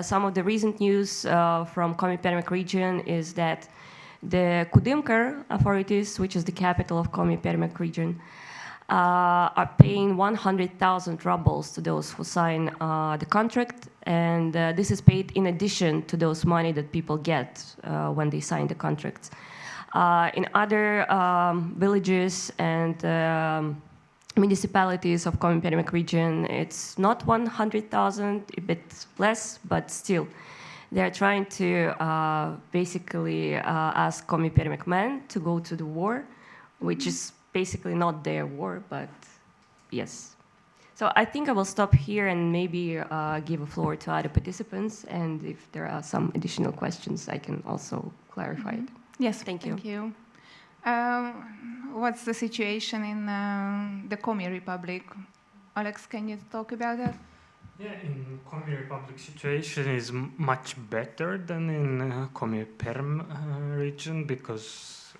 some of the recent news from Komi Permic region is that the Kudymkar authorities, which is the capital of Komi Permic region, are paying 100,000 rubles to those who sign the contract, and this is paid in addition to those money that people get when they sign the contracts. In other villages and municipalities of Permic region, it's not 100,000, a bit less, but still. They're trying to basically ask Permic men to go to the war, which is basically not their war, but yes. So I think I will stop here and maybe give a floor to other participants, and if there are some additional questions, I can also clarify it. Yes, thank you. Thank you. What's the situation in the Komi Republic? Alex, can you talk about that? Yeah, in Komi Republic situation is much better than in Komi Perm region, because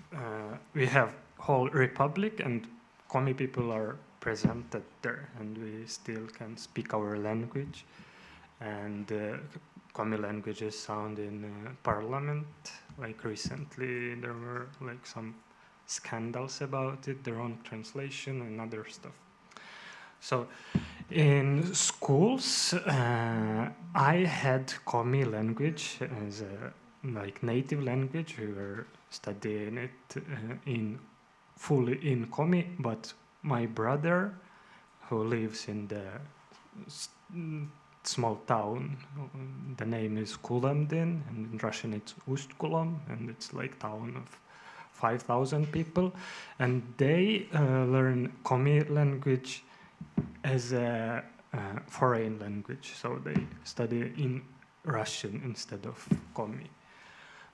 we have whole republic and Komi people are presented there, and we still can speak our language, and Komi language is sound in parliament. Like recently there were like some scandals about it, their own translation and other stuff. So in schools, I had Komi language as a like native language. We were studying it fully in Komi, but my brother, who lives in the small town, the name is Kulamdin, and in Russian it's Ust-Kulam, and it's like town of 5,000 people, and they learn Komi language as a foreign language, so they study in Russian instead of Komi.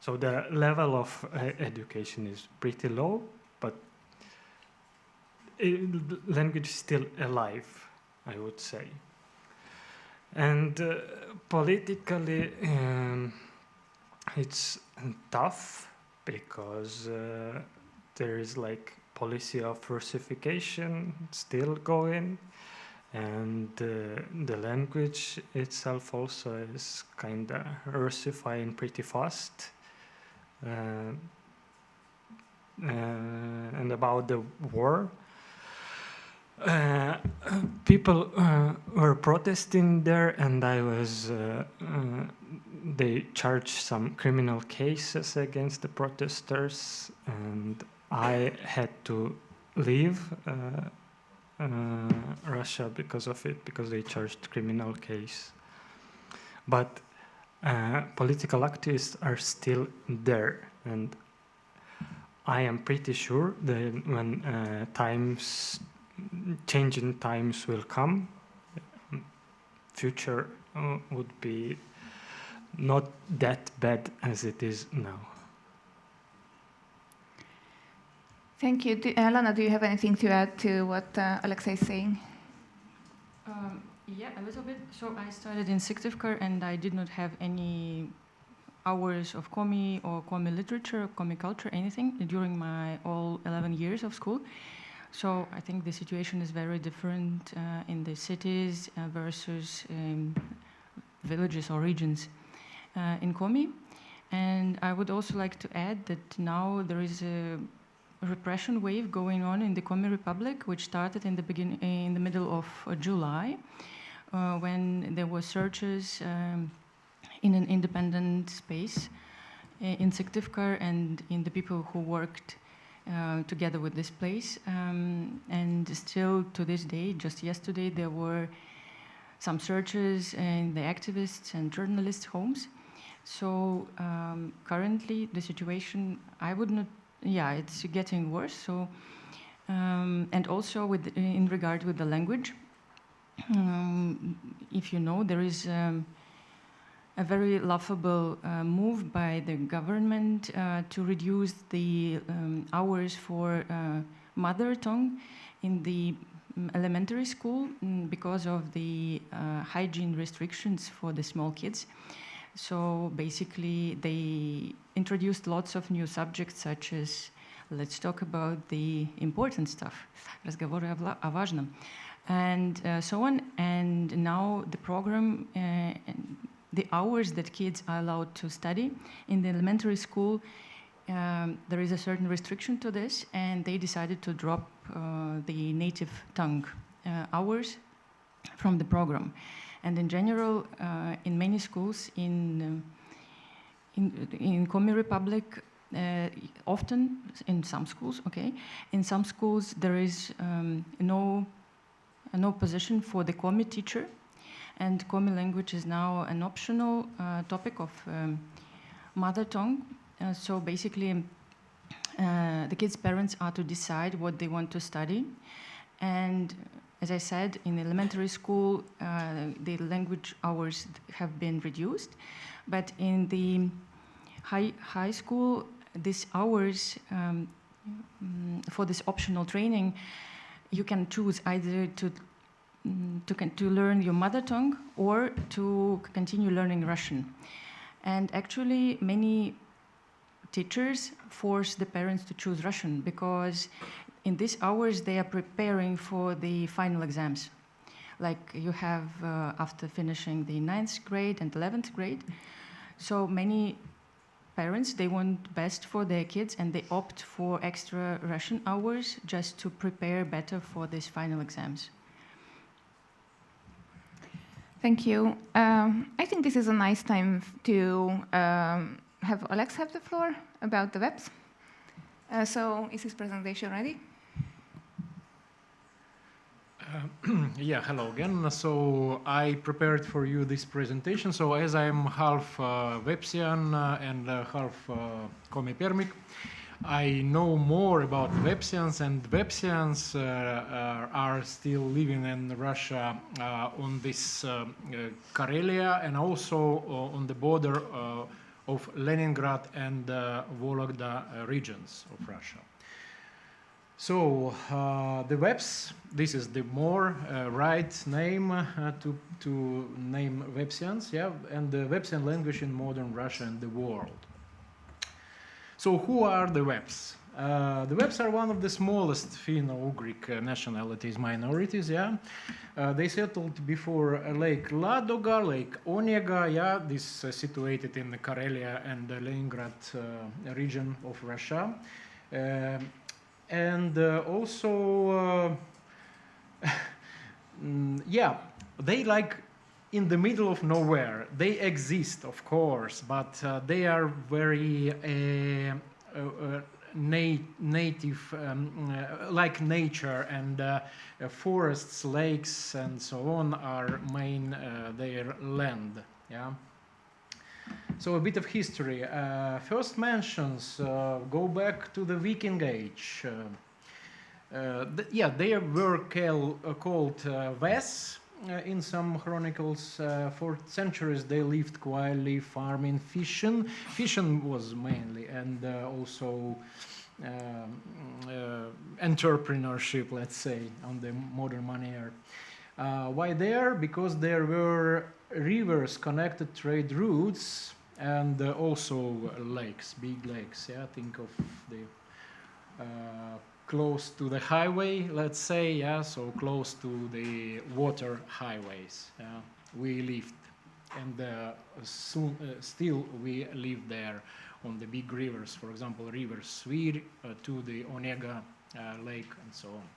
So the level of education is pretty low, but language is still alive, I would say. And politically, it's tough because there is like policy of Russification still going, and the language itself also is kind of Russifying pretty fast. And about the war, people were protesting there, and I was they charged some criminal cases against the protesters, and I had to leave Russia because of it, because they charged criminal case. But political activists are still there, and I am pretty sure that when changing times will come, future would be not that bad as it is now. Thank you. Lana, do you have anything to add to what Alexei is saying? Yeah, a little bit. So I started in Syktyvkar, and I did not have any hours of Komi or Komi literature, Komi culture, anything during my all 11 years of school. So I think the situation is very different in the cities versus villages or regions in Komi. And I would also like to add that now there is a repression wave going on in the Komi Republic, which started in the middle of July, when there were searches in an independent space in Syktyvkar and in the people who worked together with this place. And still to this day, just yesterday, there were some searches in the activists and journalists' homes. So currently the situation, I would not, it's getting worse. So, and also in regard with the language, if you know, there is a very laughable move by the government to reduce the hours for mother tongue in the elementary school because of the hygiene restrictions for the small kids. So basically they introduced lots of new subjects, such as, let's talk about the important stuff, разговоры о важном, and so on. And now the program, the hours that kids are allowed to study in the elementary school there is a certain restriction to this, and they decided to drop the native tongue hours from the program. And in general, in many schools in Komi Republic, often in some schools, in some schools there is no position for the Komi teacher, and Komi language is now an optional topic of mother tongue. So basically, the kids' parents are to decide what they want to study, and as I said, in elementary school, the language hours have been reduced, but in the high school, these hours for this optional training, you can choose either to learn your mother tongue or to continue learning Russian. And actually, many teachers force the parents to choose Russian because in these hours they are preparing for the final exams. Like you have after finishing the 9th grade and 11th grade. So many parents, they want best for their kids and they opt for extra Russian hours just to prepare better for these final exams. Thank you. I think this is a nice time to have Alex have the floor about the webs. So is his presentation ready? Yeah, hello again. So I prepared for you this presentation. So as I am half Websian and half Komi Permic, I know more about Websians, and Websians are still living in Russia on this Karelia and also on the border of Leningrad and Vologda regions of Russia. So the webs, this is the more right name to name Websians, yeah, and the Websian language in modern Russia and the world. So who are the webs? The webs are one of the smallest Finno-Ugric nationalities, minorities, yeah. They settled before Lake Ladoga, Lake Onega, yeah, this situated in the Karelia and the Leningrad region of Russia. And also, yeah, they like in the middle of nowhere. They exist, of course, but they are very native, like nature, and forests, lakes, and so on are main their land. Yeah. So a bit of history. First mentions go back to the Viking Age. Yeah, they were called Ves in some chronicles. For centuries they lived quietly, farming, fishing. Fishing was mainly, and also entrepreneurship, let's say, on the modern manner. Why there? Because there were rivers connected trade routes and also lakes, big lakes. Yeah, think of the close to the highway, let's say. Yeah, so close to the water highways. We lived, and soon still we live there on the big rivers. For example, river Svir to the Onega lake and so on.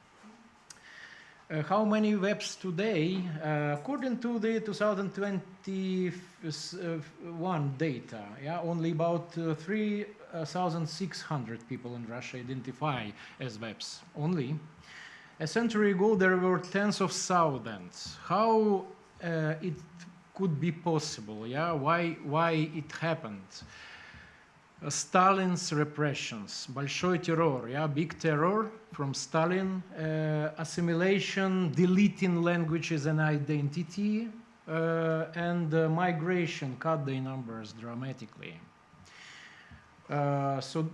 How many webs today? According to the 2021 data, yeah, only about 3,600 people in Russia identify as webs. Only. A century ago, there were tens of thousands. How it could be possible? Yeah, why it happened? Stalin's repressions, Большой terror, yeah, big terror from Stalin, assimilation, deleting languages and identity, and migration cut the numbers dramatically. So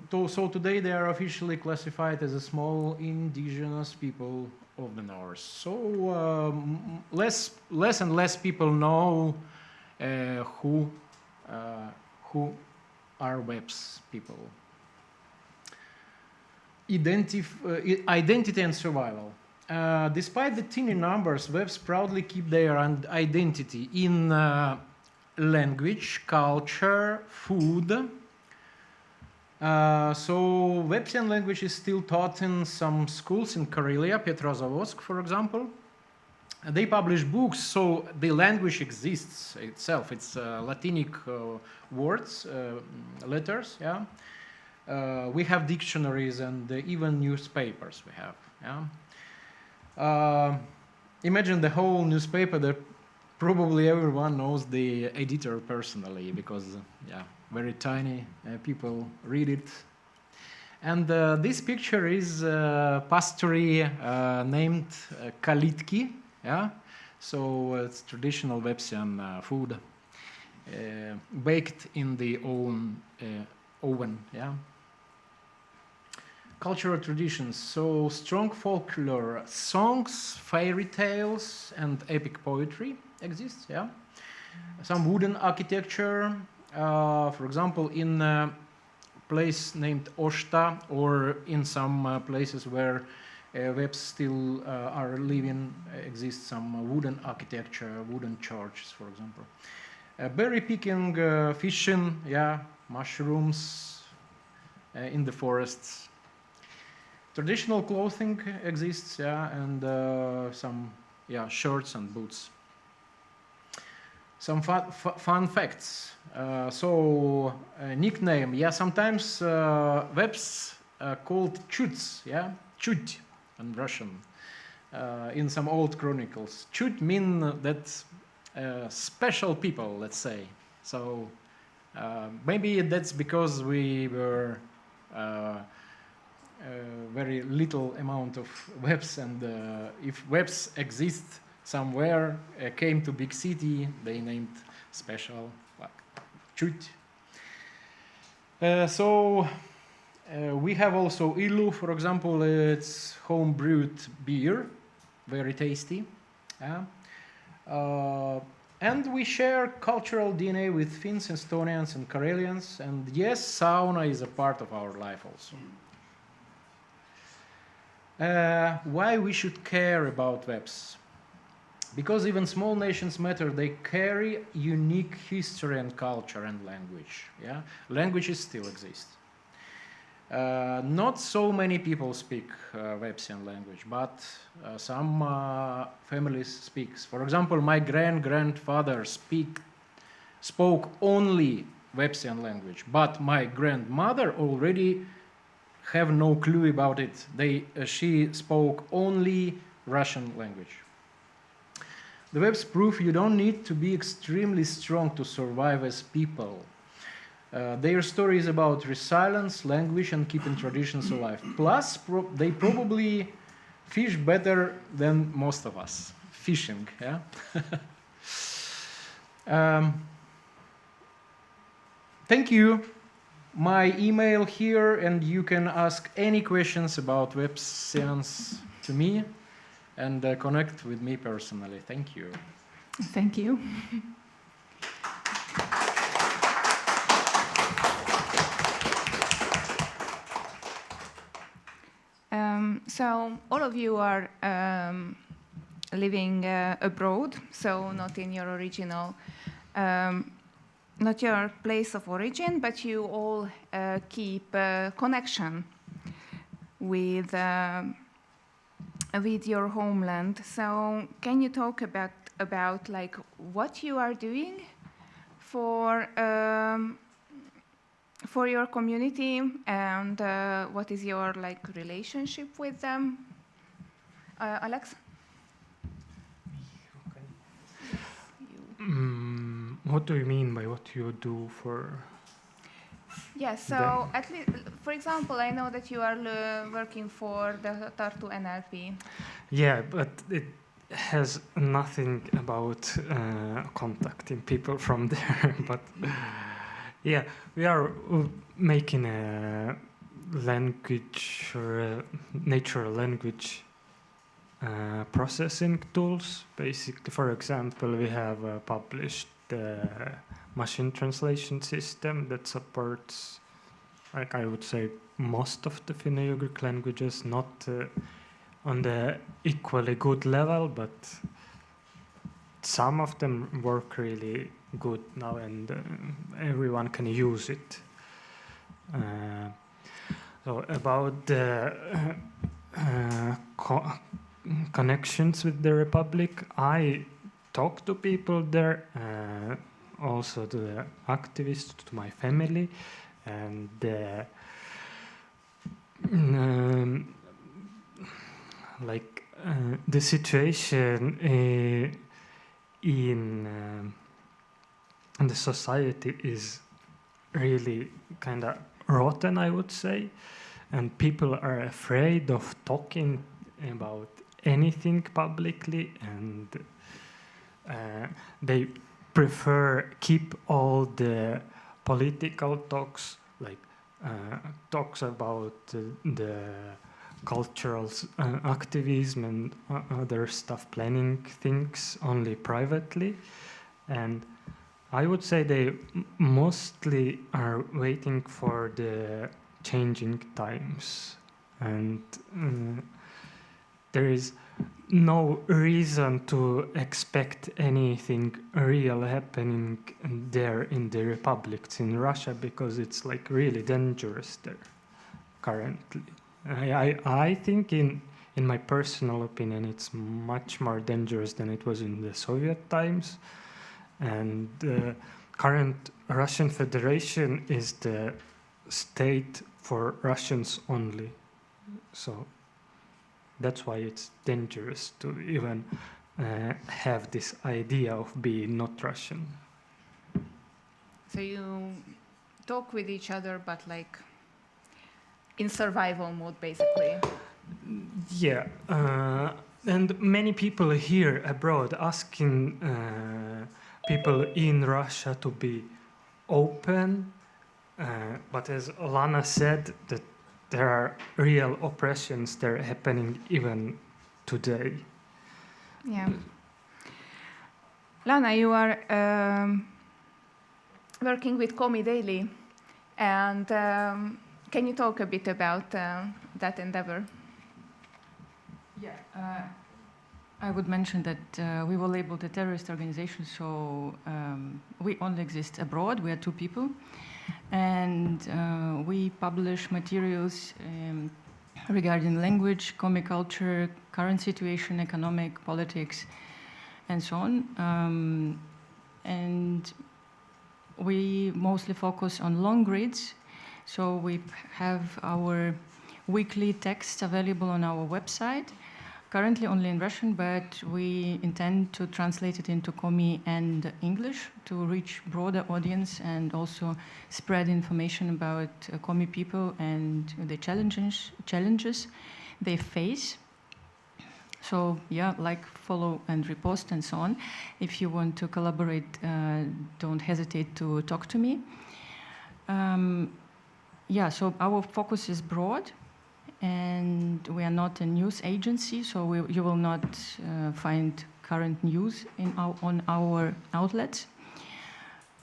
today they are officially classified as a small indigenous people of the North. So less and less people know who are webs people. Identity and survival. Despite the tiny numbers, webs proudly keep their identity in language, culture, food, So Websian language is still taught in some schools in Karelia, Petrozavodsk, for example. They publish books, so the language exists itself. It's Latinic words, letters, yeah. We have dictionaries and even newspapers we have, yeah. Imagine the whole newspaper that probably everyone knows the editor personally because, yeah, very tiny people read it. And this picture is pastry named Kalitki, yeah. So it's traditional Websian food baked in the oven, yeah. Cultural traditions, so strong folklore, songs, fairy tales, and epic poetry exists, yeah. Some wooden architecture, for example, in a place named Oshta, or in some places where Webs still are living, exists some wooden architecture, wooden churches, for example. Berry picking, fishing, yeah, mushrooms in the forests. Traditional clothing exists, yeah, and some, yeah, shirts and boots. Some fun facts. So nickname, yeah, sometimes Webs called Chuts, yeah, Chut in Russian. In some old chronicles, Chut mean that special people, let's say. So maybe that's because we were very little amount of Webs, and if Webs exist somewhere, came to big city, they named special, like Chut. So we have also Ilu, for example, it's home brewed beer, very tasty. Yeah. And we share cultural DNA with Finns, Estonians, and Karelians, and yes, sauna is a part of our life also. Why we should care about Webs? Because even small nations matter. They carry unique history and culture and language. Yeah, languages still exist. Not so many people speak Websian language, but some families speak. For example, my grandfather spoke only Websian language, but my grandmother already have no clue about it. She spoke only Russian language. The Webs prove you don't need to be extremely strong to survive as people. Their story is about resilience, language, and keeping traditions alive. Plus, they probably fish better than most of us. Fishing, yeah? Thank you. My email here, and you can ask any questions about Websians to me and connect with me personally. Thank you. Thank you. So all of you are living abroad, so not in your original, not your place of origin, but you all keep connection with your homeland. So can you talk about like what you are doing for your community, and what is your like relationship with them? Alex? What do you mean by what you do for? Yes, so at least, for example, I know that you are working for the Tartu NLP. Yeah, but it has nothing about contacting people from there. But yeah, we are making a language or a natural language processing tools. Basically, for example, we have published the machine translation system that supports, like I would say, most of the Finno-Ugric languages, not on the equally good level, but some of them work really good now, and everyone can use it. So about the connections with the Republic, I talk to people there, also to the activists, to my family, and the situation in the society is really kind of rotten, I would say, and people are afraid of talking about anything publicly, and they prefer keep all the political talks, like talks about the cultural activism and other stuff, planning things only privately. And I would say they mostly are waiting for the changing times, and there is no reason to expect anything real happening there in the republics in Russia, because it's like really dangerous there currently. I think in my personal opinion it's much more dangerous than it was in the Soviet times, and the current Russian Federation is the state for Russians only, so that's why it's dangerous to even have this idea of being not Russian. So you talk with each other, but like in survival mode, basically. Yeah, and many people here abroad asking people in Russia to be open, but as Lana said, that there are real oppressions that are happening even today. Yeah. Lana, you are working with Komi Daily, and can you talk a bit about that endeavor? Yeah, I would mention that we were labeled a terrorist organization, so we only exist abroad. We are 2 people, and we publish materials regarding language, Komi culture, current situation, economic, politics, and so on. And we mostly focus on long reads, so we have our weekly texts available on our website, currently only in Russian, but we intend to translate it into Komi and English to reach broader audience and also spread information about Komi people and the challenges they face. So yeah, like, follow and repost and so on. If you want to collaborate, don't hesitate to talk to me. Yeah, so our focus is broad, and we are not a news agency, so you will not find current news on our outlets.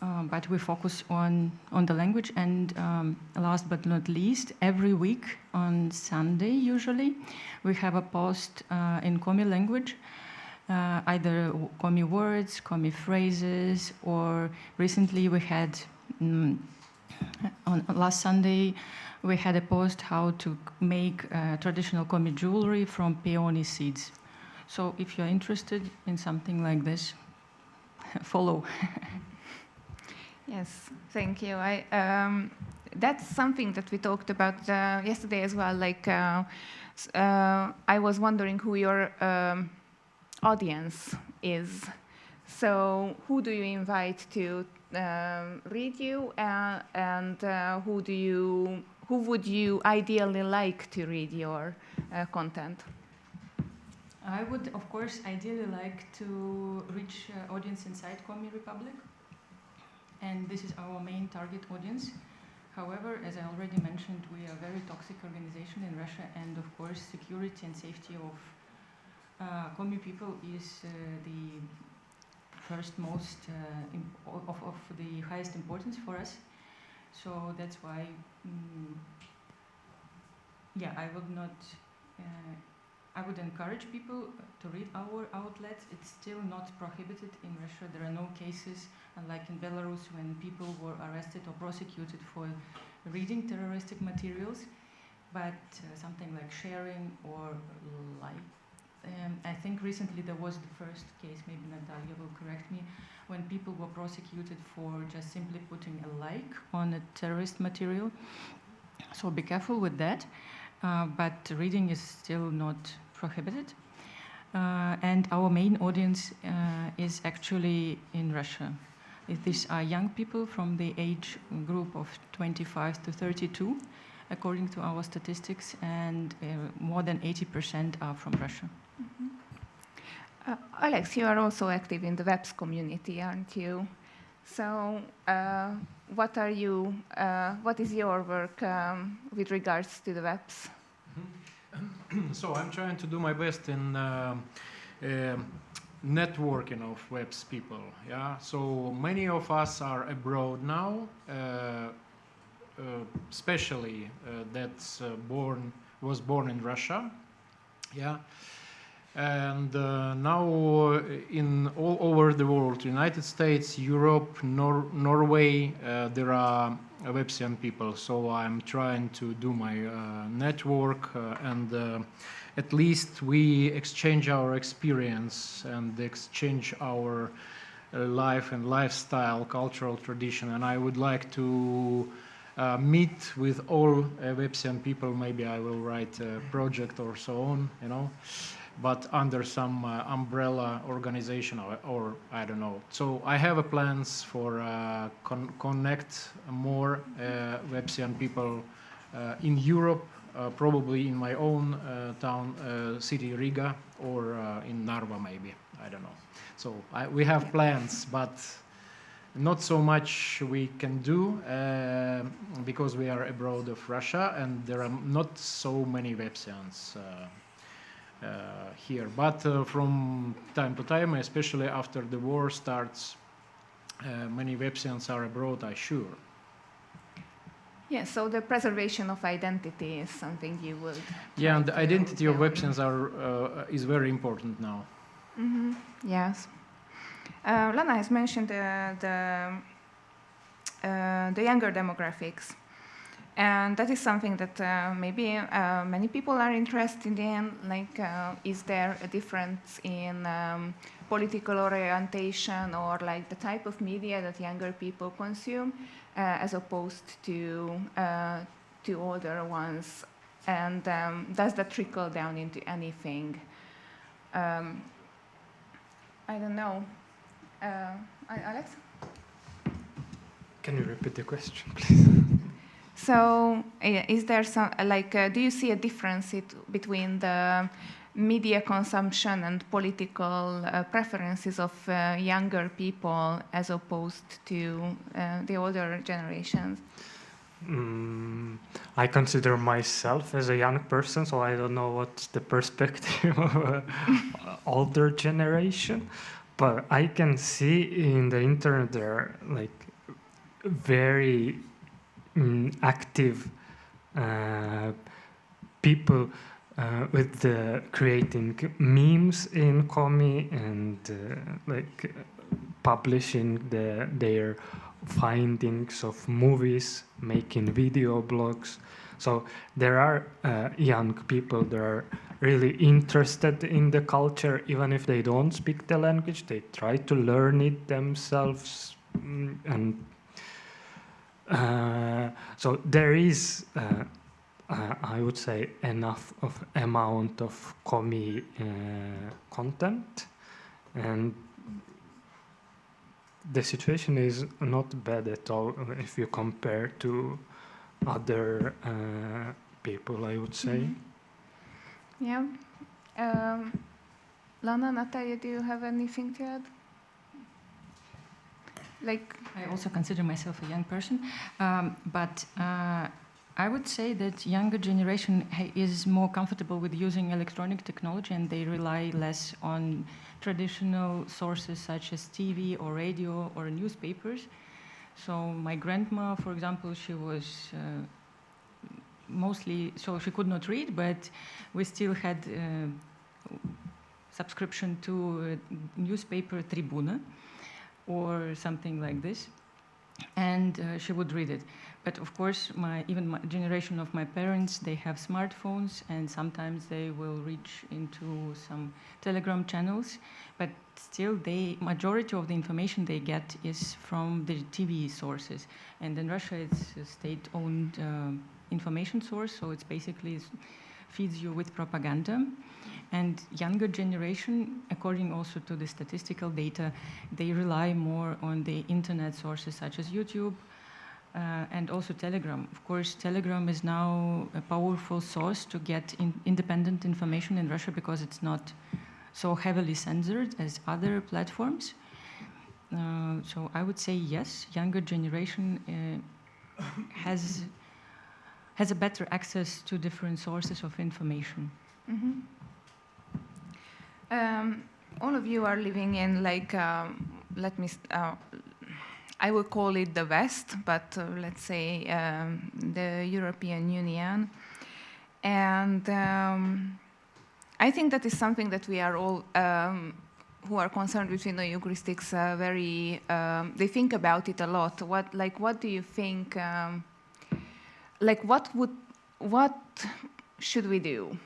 But we focus on the language, and last but not least, every week on Sunday usually, we have a post in Komi language, either Komi words, Komi phrases, or recently we had, on last Sunday, we had a post how to make traditional Komi jewelry from peony seeds. So if you're interested in something like this, follow. Yes, thank you. That's something that we talked about yesterday as well. Like, I was wondering who your audience is. So, who do you invite to read you, and who would you ideally like to read your content? I would, of course, ideally like to reach audience inside Komi Republic. And this is our main target audience. However, as I already mentioned, we are a very toxic organization in Russia, and of course, security and safety of Komi people is the first most of the highest importance for us. So that's why, yeah, I would not I would encourage people to read our outlets. It's still not prohibited in Russia. There are no cases, unlike in Belarus, when people were arrested or prosecuted for reading terroristic materials. But something like sharing or like, I think recently there was the first case, maybe Natalia will correct me, when people were prosecuted for just simply putting a like on a terrorist material. So be careful with that. But reading is still not prohibited. And our main audience is actually in Russia. These are young people from the age group of 25 to 32, according to our statistics, and more than 80% are from Russia. Mm-hmm. Alex, you are also active in the WEBS community, aren't you? So what is your work with regards to the WEBS? So I'm trying to do my best in networking of WEBS people. Yeah. So many of us are abroad now, especially was born in Russia. Yeah. And now in all over the world, United States, Europe, Norway, there are Websian people. So I'm trying to do my network and at least we exchange our experience and exchange our life and lifestyle, cultural tradition. And I would like to meet with all Websian people. Maybe I will write a project or so on, you know, but under some umbrella organization or I don't know. So I have plans for connect more Websian people in Europe, probably in my own town, city Riga, or in Narva maybe, I don't know. So we have plans, but not so much we can do because we are abroad of Russia and there are not so many Websians here, but from time to time, especially after the war starts, many Websians are abroad, I'm sure. Yeah, so the preservation of identity is something you would. Yeah, and the identity of Websians is very important now. Mm-hmm. Yes. Lana has mentioned the younger demographics. And that is something that maybe many people are interested in, like is there a difference in political orientation or like the type of media that younger people consume as opposed to older ones? And does that trickle down into anything? I don't know. Alex? Can you repeat the question, please? So, is there some do you see a difference between the media consumption and political preferences of younger people as opposed to the older generations? I consider myself as a young person, so I don't know what's the perspective of an older generation, but I can see in the internet there are like very active people with creating memes in Komi and publishing their findings of movies, making video blogs. So there are young people that are really interested in the culture, even if they don't speak the language. They try to learn it themselves, and so there is, I would say, enough of amount of Komi content, and the situation is not bad at all if you compare to other people, I would say. Mm-hmm. Yeah. Lana, Natalia, do you have anything to add? I also consider myself a young person, but I would say that younger generation is more comfortable with using electronic technology, and they rely less on traditional sources such as TV or radio or newspapers. So my grandma, for example, she was mostly, so she could not read, but we still had subscription to newspaper Tribuna or something like this, and she would read it. But of course, even my generation of my parents, they have smartphones, and sometimes they will reach into some Telegram channels, but still majority of the information they get is from the TV sources. And in Russia, it's a state-owned information source, so it's basically feeds you with propaganda. And younger generation, according also to the statistical data, they rely more on the internet sources such as YouTube, and also Telegram. Of course, Telegram is now a powerful source to get independent information in Russia because it's not so heavily censored as other platforms. So I would say yes, younger generation has a better access to different sources of information. Mm-hmm. All of you are living in I will call it the West, but let's say the European Union. And I think that is something that we are all, who are concerned with Finno-Ugristics, they think about it a lot. What do you think, what should we do?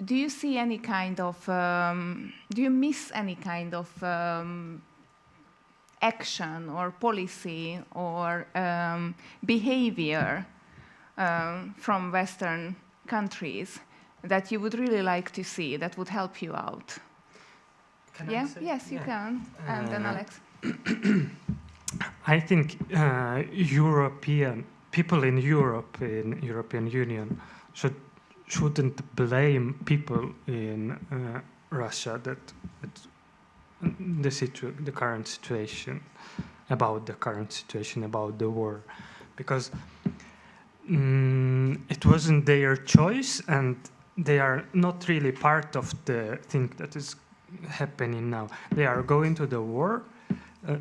Do you see any kind of, do you miss any kind of action or policy or behavior from Western countries that you would really like to see that would help you out? Can yeah? I say? Yes, you can. And then Alex. I think people in Europe, in European Union, shouldn't blame people in Russia that the current situation, about the war, because it wasn't their choice, and they are not really part of the thing that is happening now. They are going to the war.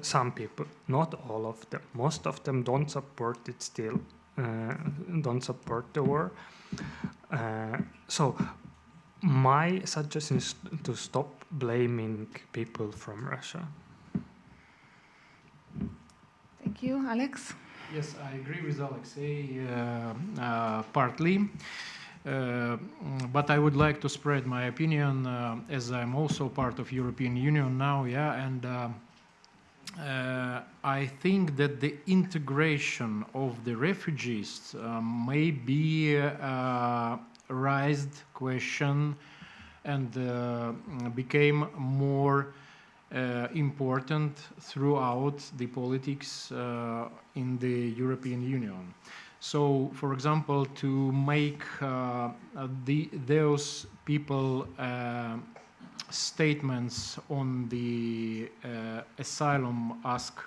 Some people, not all of them, most of them don't support it still, don't support the war. So my suggestion is to stop blaming people from Russia. Thank you. Alex? Yes, I agree with Alexei partly, but I would like to spread my opinion as I'm also part of European Union now, and I think that the integration of the refugees may be a raised question and became more important throughout the politics in the European Union. So, for example, to make those people statements on the asylum ask,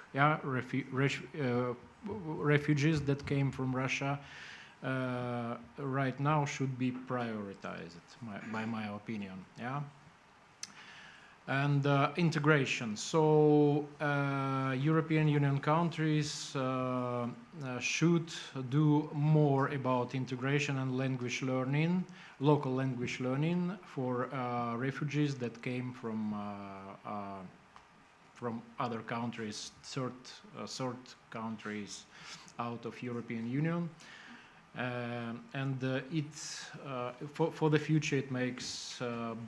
refugees that came from Russia right now should be prioritized, by my opinion. And integration. So European Union countries should do more about integration and language learning, local language learning for refugees that came from other countries, third countries out of European Union. And for the future it makes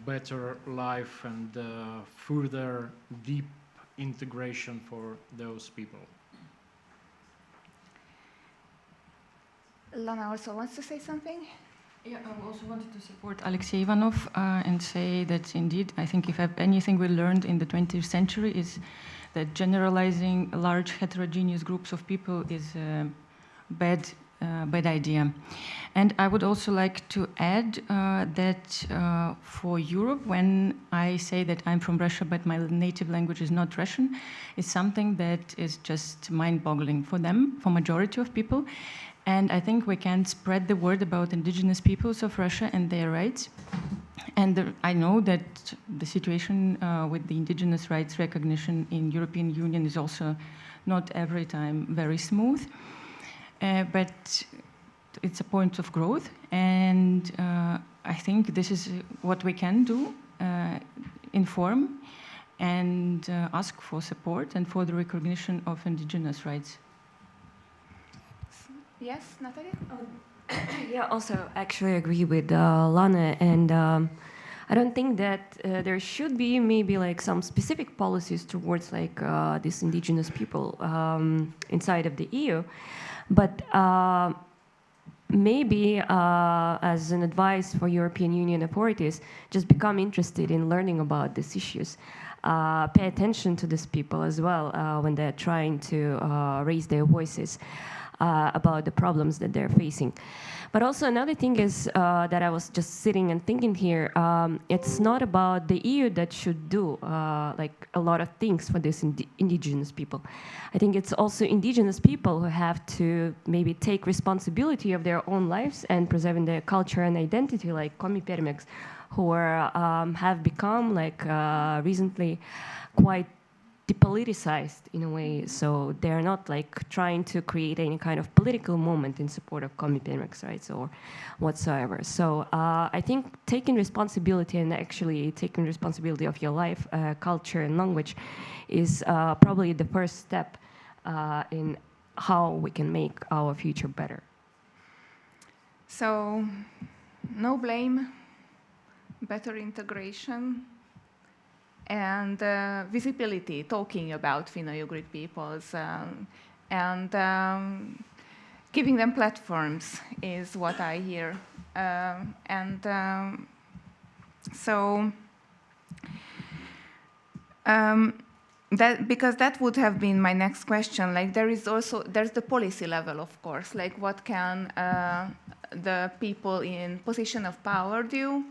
better life and further deep integration for those people. Lana also wants to say something. Yeah, I also wanted to support Alexei Ivanov and say that indeed, I think if anything we learned in the 20th century is that generalizing large heterogeneous groups of people is a bad idea. And I would also like to add that for Europe, when I say that I'm from Russia but my native language is not Russian, is something that is just mind-boggling for them, for majority of people. And I think we can spread the word about indigenous peoples of Russia and their rights. And I know that the situation with the indigenous rights recognition in European Union is also not every time very smooth. But it's a point of growth, and I think this is what we can do: inform and ask for support and for the recognition of indigenous rights. Yes, Natalia? Yeah, also actually agree with Lana, and I don't think that there should be maybe like some specific policies towards like these indigenous people inside of the EU, but maybe as an advice for European Union authorities, just become interested in learning about these issues. Pay attention to these people as well when they're trying to raise their voices about the problems that they're facing. But also another thing is that I was just sitting and thinking here, it's not about the EU that should do like a lot of things for these indigenous people. I think it's also indigenous people who have to maybe take responsibility of their own lives and preserving their culture and identity, like Permics, who are, have become like recently quite depoliticized in a way, so they're not like trying to create any kind of political movement in support of Permics rights or whatsoever. So I think taking responsibility and actually taking responsibility of your life, culture and language is probably the first step in how we can make our future better. So, no blame, better integration, and visibility, talking about Finno-Ugric peoples, and giving them platforms is what I hear. That, because that would have been my next question. Like there's the policy level, of course. Like what can the people in position of power do?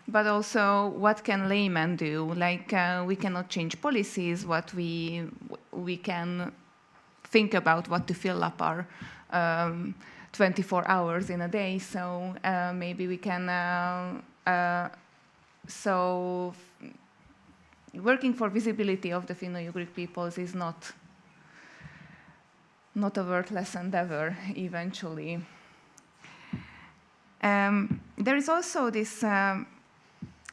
But also, what can laymen do? Like, we cannot change policies. What we can think about what to fill up our 24 hours in a day. So maybe we can. So working for visibility of the Finno-Ugric peoples is not a worthless endeavor. Eventually, there is also this.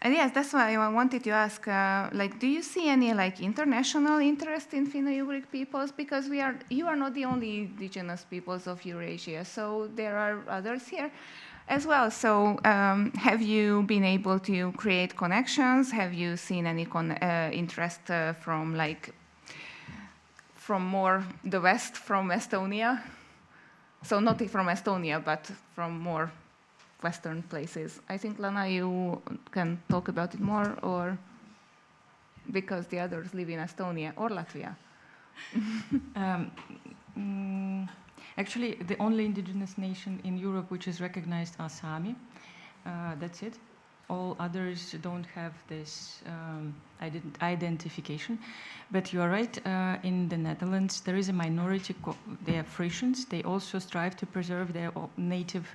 And yes, that's why I wanted to ask, like, do you see any like international interest in Finno-Ugric peoples? Because you are not the only indigenous peoples of Eurasia, so there are others here as well. So have you been able to create connections? Have you seen any interest from more the west, from Estonia? So not from Estonia, but from more Western places. I think, Lana, you can talk about it more, or because the others live in Estonia or Latvia. Actually, the only indigenous nation in Europe which is recognized are Sami. That's it. All others don't have this identification. But you are right, in the Netherlands there is a minority, they are Frisians. They also strive to preserve their native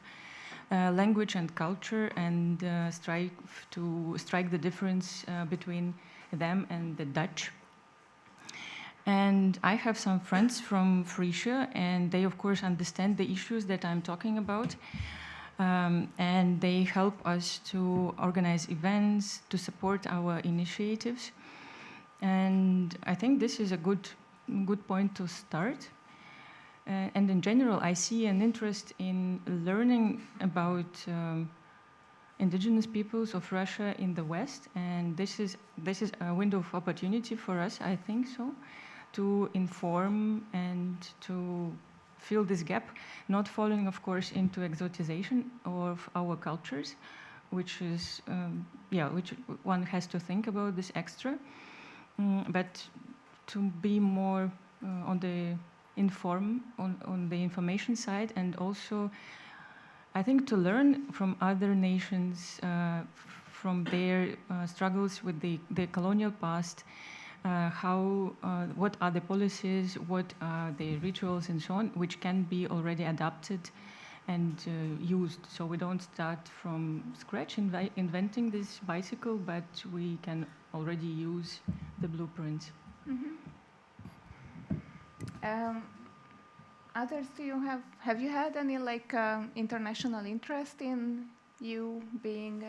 language and culture, and strike the difference between them and the Dutch. And I have some friends from Frisia, and they of course understand the issues that I'm talking about, and they help us to organize events, to support our initiatives. And I think this is a good point to start. And in general, I see an interest in learning about indigenous peoples of Russia in the West, and this is a window of opportunity for us, I think so, to inform and to fill this gap, not falling, of course, into exotization of our cultures, which is which one has to think about this extra, but to be more on the on the information side, and also I think to learn from other nations, from their struggles with the colonial past, what are the policies, what are the rituals and so on, which can be already adapted and used. So we don't start from scratch inventing this bicycle, but we can already use the blueprints. Mm-hmm. others do you have you had any like international interest in you being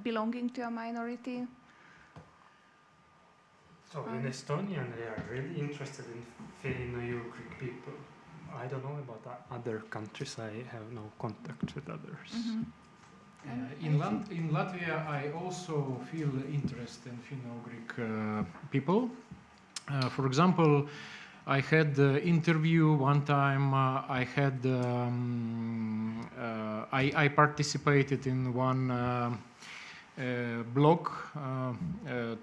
belonging to a minority? So in Estonia, they are really interested in Finno-Ugric people. I don't know about other countries. I have no contact with others. In Latvia, I also feel interest in Finno-Ugric people. For example, I had interview one time. I participated in one blog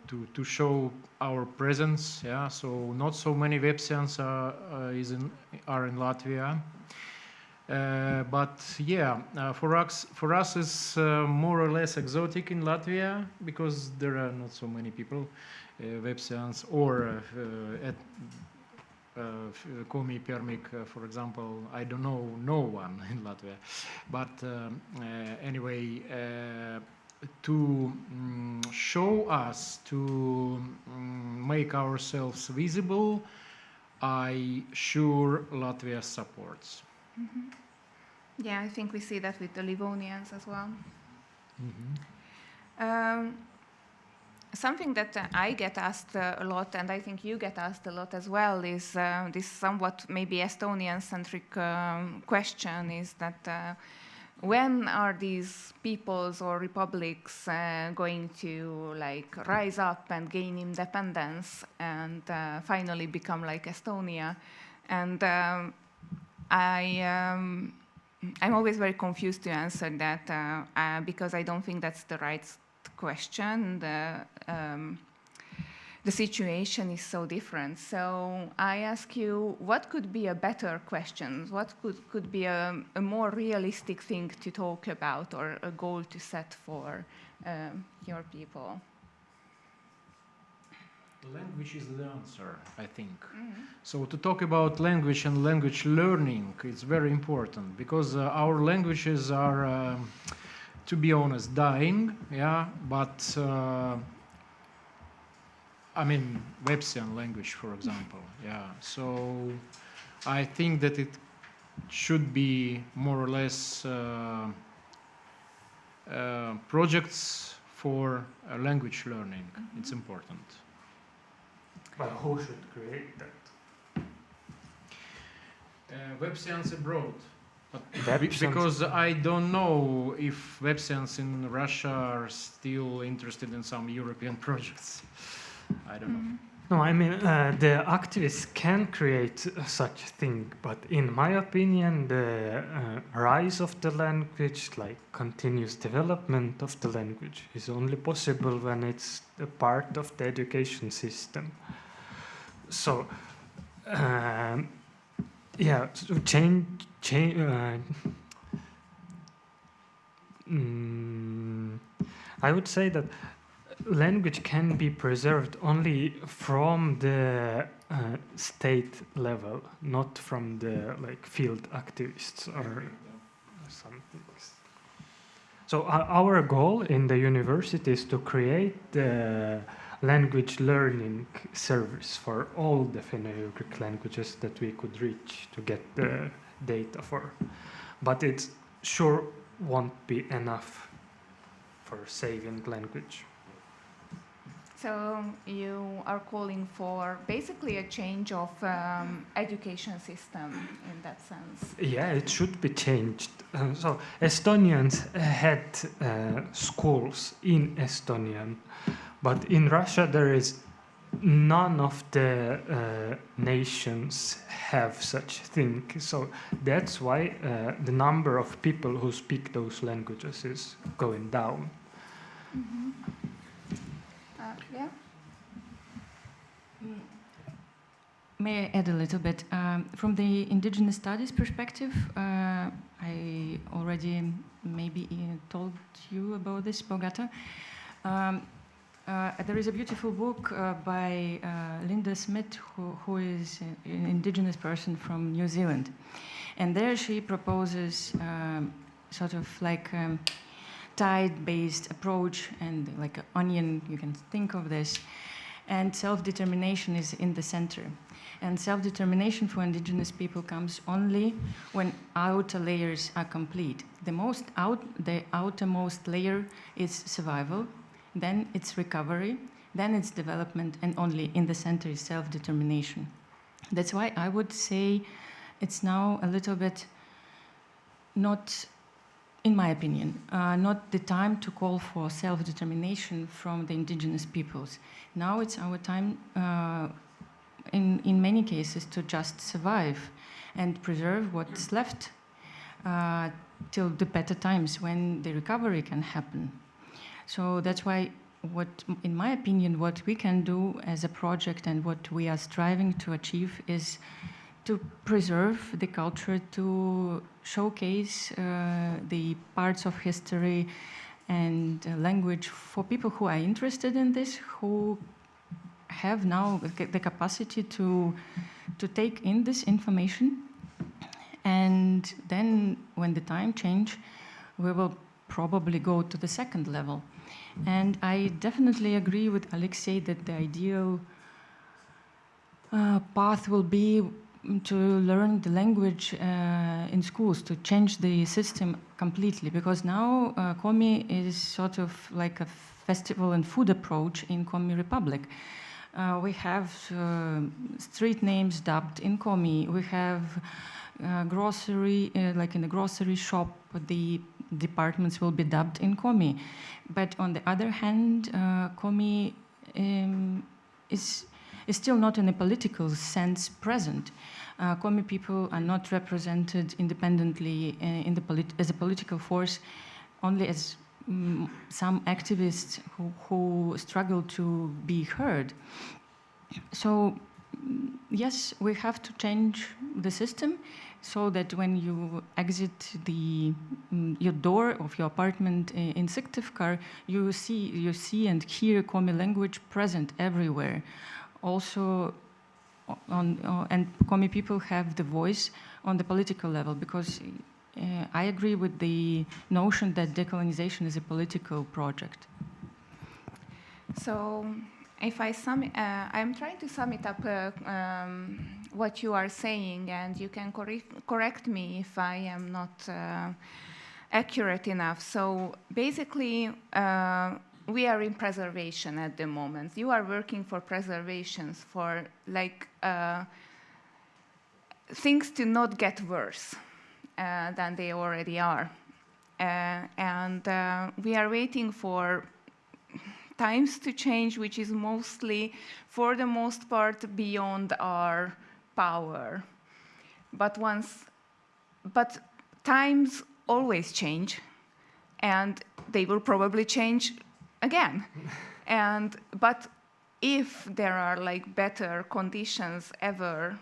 to show our presence. Yeah, so not so many Websians are in Latvia. But yeah, for us it's more or less exotic in Latvia because there are not so many people, Websians or Komi, Permic, for example. I don't know no one in Latvia, but anyway, to show us, to make ourselves visible, I sure Latvia supports. Mm-hmm. Yeah, I think we see that with the Livonians as well. Mm-hmm. Something that I get asked a lot, and I think you get asked a lot as well, is this somewhat maybe Estonian-centric question, is that when are these peoples or republics going to like rise up and gain independence and finally become like Estonia? And I'm always very confused to answer that because I don't think that's the right question. The situation is so different. So I ask you, what could be a better question? What could be a more realistic thing to talk about or a goal to set for your people? Language is the answer, I think. Mm-hmm. So to talk about language and language learning, it's very important because our languages are, to be honest, dying. Yeah, but I mean, Websian language, for example. Yeah, so I think that it should be more or less projects for language learning. Mm-hmm. It's important. But who should create that? Websians abroad. Because I don't know if Websians in Russia are still interested in some European projects. I don't know. No, I mean, the activists can create such a thing, but in my opinion, the rise of the language, like continuous development of the language, is only possible when it's a part of the education system. So, yeah, so I would say that language can be preserved only from the state level, not from the like field activists or something. So our goal in the university is to create the language learning service for all the Finno-Ugric languages that we could reach to get the data for. But it sure won't be enough for saving language. So you are calling for basically a change of education system in that sense? Yeah, it should be changed. So Estonians had schools in Estonian, but in Russia there is none of the nations have such thing. So that's why the number of people who speak those languages is going down. Mm-hmm. Yeah. May I add a little bit? From the indigenous studies perspective, I already maybe told you about this, Bogata. There is a beautiful book by Linda Smith, who is an indigenous person from New Zealand. And there she proposes sort of like tide-based approach, and like an onion, you can think of this, and self-determination is in the center. And self-determination for indigenous people comes only when outer layers are complete. The outermost layer is survival, then it's recovery, then it's development, and only in the center is self-determination. That's why I would say it's now a little bit not, in my opinion, not the time to call for self-determination from the indigenous peoples. Now it's our time, in many cases, to just survive and preserve what's left till the better times when the recovery can happen. So that's why, in my opinion, what we can do as a project and what we are striving to achieve is to preserve the culture, to showcase the parts of history and language for people who are interested in this, who have now the capacity to take in this information. And then when the time change, we will probably go to the second level. And I definitely agree with Alexei that the ideal path will be to learn the language in schools, to change the system completely, because now Komi is sort of like a festival and food approach in Komi Republic. We have street names dubbed in Komi. We have grocery, like in a grocery shop, the departments will be dubbed in Komi. But on the other hand, Komi is still not in a political sense present. Komi people are not represented independently as a political force, only as some activists who struggle to be heard. So yes, we have to change the system so that when you exit your door of your apartment in Syktyvkar, you see and hear Komi language present everywhere. Also, and Komi people have the voice on the political level, because I agree with the notion that decolonization is a political project. So, if I'm trying to sum it up what you are saying, and you can correct me if I am not accurate enough. So basically, we are in preservation at the moment. You are working for preservations, for like things to not get worse than they already are. And we are waiting for times to change, which is mostly, for the most part, beyond our power. But times always change, and they will probably change again. But if there are like better conditions ever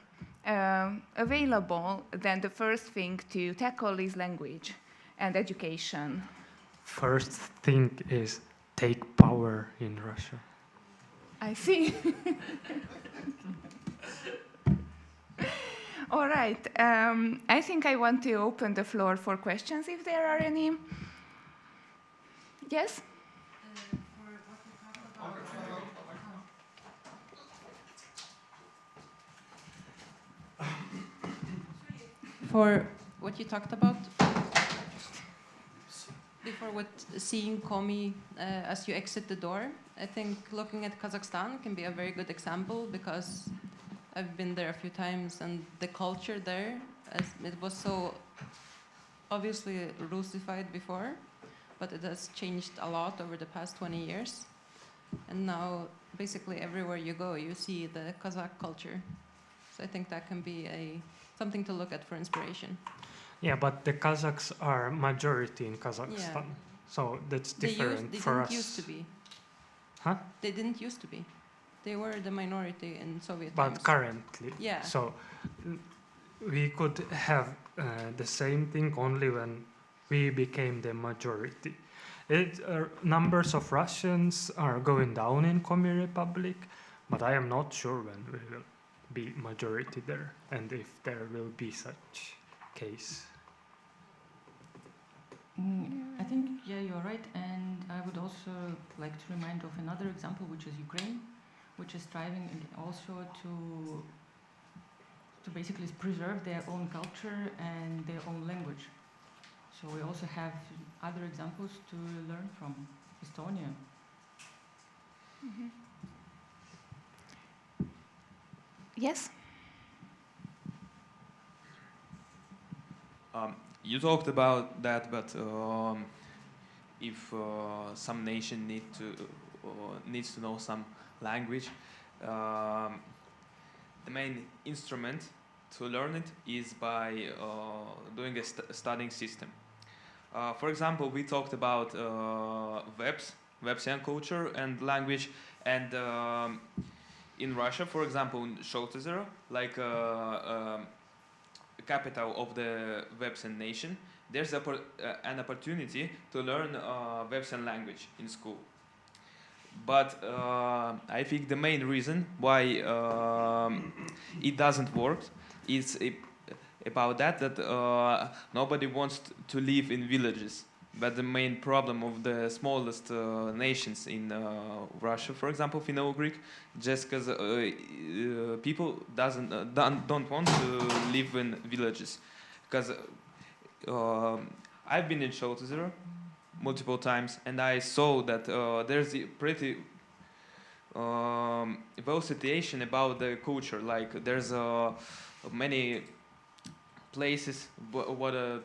available, then the first thing to tackle is language and education. First thing is take power in Russia. I see. All right. I think I want to open the floor for questions, if there are any. Yes? For what you talked about before, with seeing Komi as you exit the door, I think looking at Kazakhstan can be a very good example, because I've been there a few times, and the culture there, it was so obviously Russified before, but it has changed a lot over the past 20 years. And now, basically everywhere you go, you see the Kazakh culture. So I think that can be something to look at for inspiration. Yeah, but the Kazakhs are majority in Kazakhstan, yeah. So that's different for us. They didn't used to be. Huh? They didn't used to be. They were the minority in Soviet times. But currently. Yeah. So we could have the same thing only when we became the majority. Numbers of Russians are going down in Komi Republic, but I am not sure when we will be majority there, and if there will be such case. I think, yeah, you're right, and I would also like to remind of another example, which is Ukraine, which is striving also to to basically preserve their own culture and their own language. So we also have other examples to learn from Estonia. Mm-hmm. Yes? You talked about that, but if some nation needs to know some language, the main instrument to learn it is by doing a studying system. For example, we talked about Websian culture and language, and in Russia, for example, in Shortozero, like capital of the Websian nation, there's an opportunity to learn Websian language in school. But I think the main reason why it doesn't work is about that nobody wants to live in villages. But the main problem of the smallest nations in Russia, for example, Finno-Ugric, just because people don't want to live in villages. Because I've been in Shortozero multiple times, and I saw that there's a pretty well situation about the culture. Like there's many places with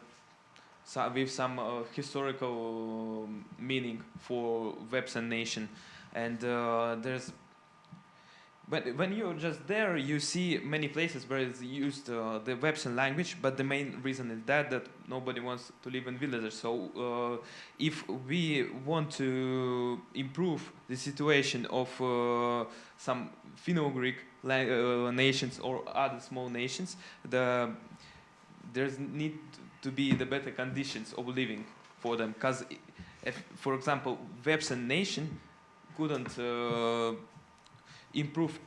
some historical meaning for Websian nation, and but when you're just there, you see many places where it's used the Websian language, but the main reason is that nobody wants to live in villages. So if we want to improve the situation of some Finno-Ugric nations or other small nations, there's need to be the better conditions of living for them. Because, for example, Websian nation couldn't improve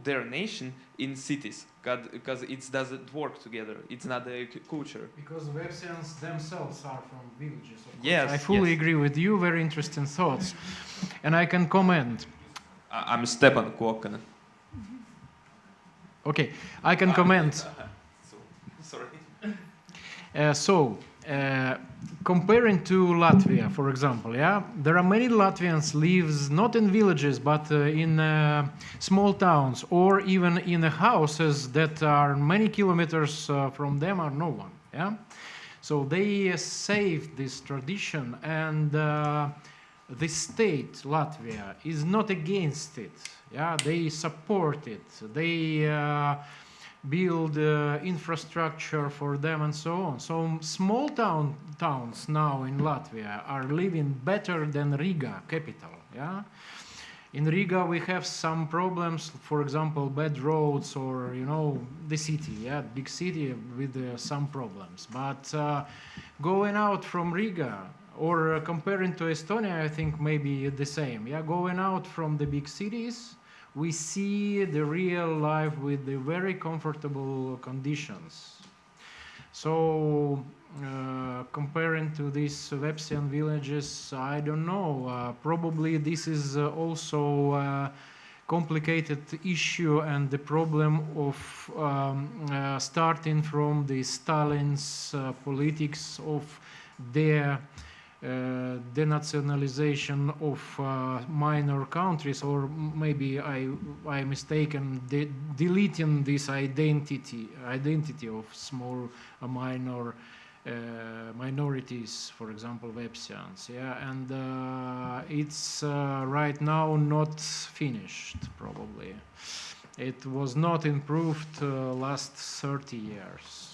their nation in cities, because it doesn't work together. It's not a culture. Because Websians themselves are from villages. Of yes, course. I fully agree with you. Very interesting thoughts, and I can comment. I'm Stepan Kuokkanen. Okay, I can comment. Sorry. Comparing to Latvia, for example, there are many Latvians lives not in villages but in small towns, or even in houses that are many kilometers from them are no one. So they saved this tradition, and the state Latvia is not against it. They support it. They build infrastructure for them and so on. So small towns now in Latvia are living better than Riga capital. In Riga we have some problems, for example, bad roads, or the city, big city with some problems. But going out from Riga, or comparing to Estonia, I think maybe the same. Going out from the big cities, we see the real life with the very comfortable conditions. So comparing to these Websian villages, I don't know. Probably this is also a complicated issue, and the problem of starting from the Stalin's politics of their denationalization of minor countries, or maybe I mistaken, deleting this identity of small minor minorities, for example, Websians. And it's right now not finished. Probably it was not improved last 30 years.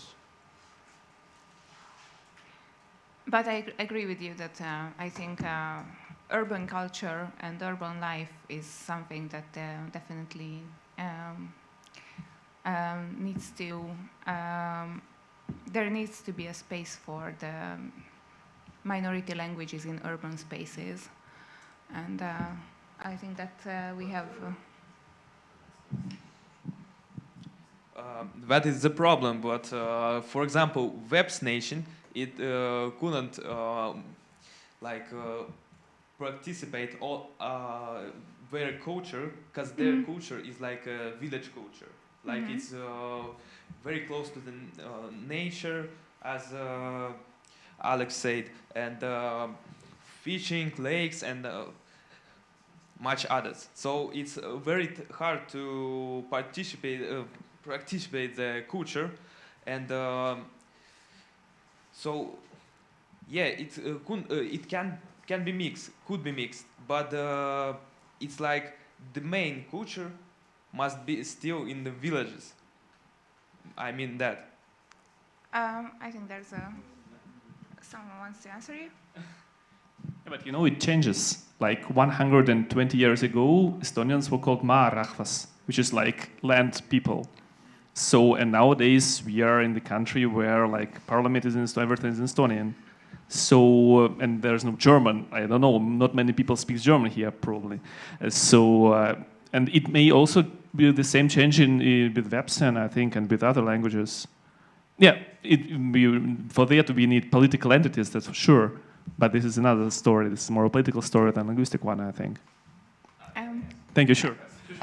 But I agree with you that I think urban culture and urban life is something that definitely needs to, there needs to be a space for the minority languages in urban spaces. And I think that we have... that is the problem, but for example, Webs Nation, it couldn't participate all their culture, because their culture is like a village culture. like Mhm. it's very close to the nature, as Alex said, and fishing, lakes, and much others. So it's very hard to participate the culture, and so yeah, it can be mixed, could be mixed, but it's like the main culture must be still in the villages. I mean that. I think there's someone wants to answer you. Yeah, but you know, it changes. Like 120 years ago, Estonians were called maarahvas, which is like land people. So, and nowadays we are in the country where like parliament is in Estonian, everything is in Estonian. So, and there's no German. I don't know, not many people speak German here, probably. And it may also be the same change with Websen, I think, and with other languages. Yeah, for that we need political entities, that's for sure. But this is another story. This is more a political story than a linguistic one, I think. Thank you, sure.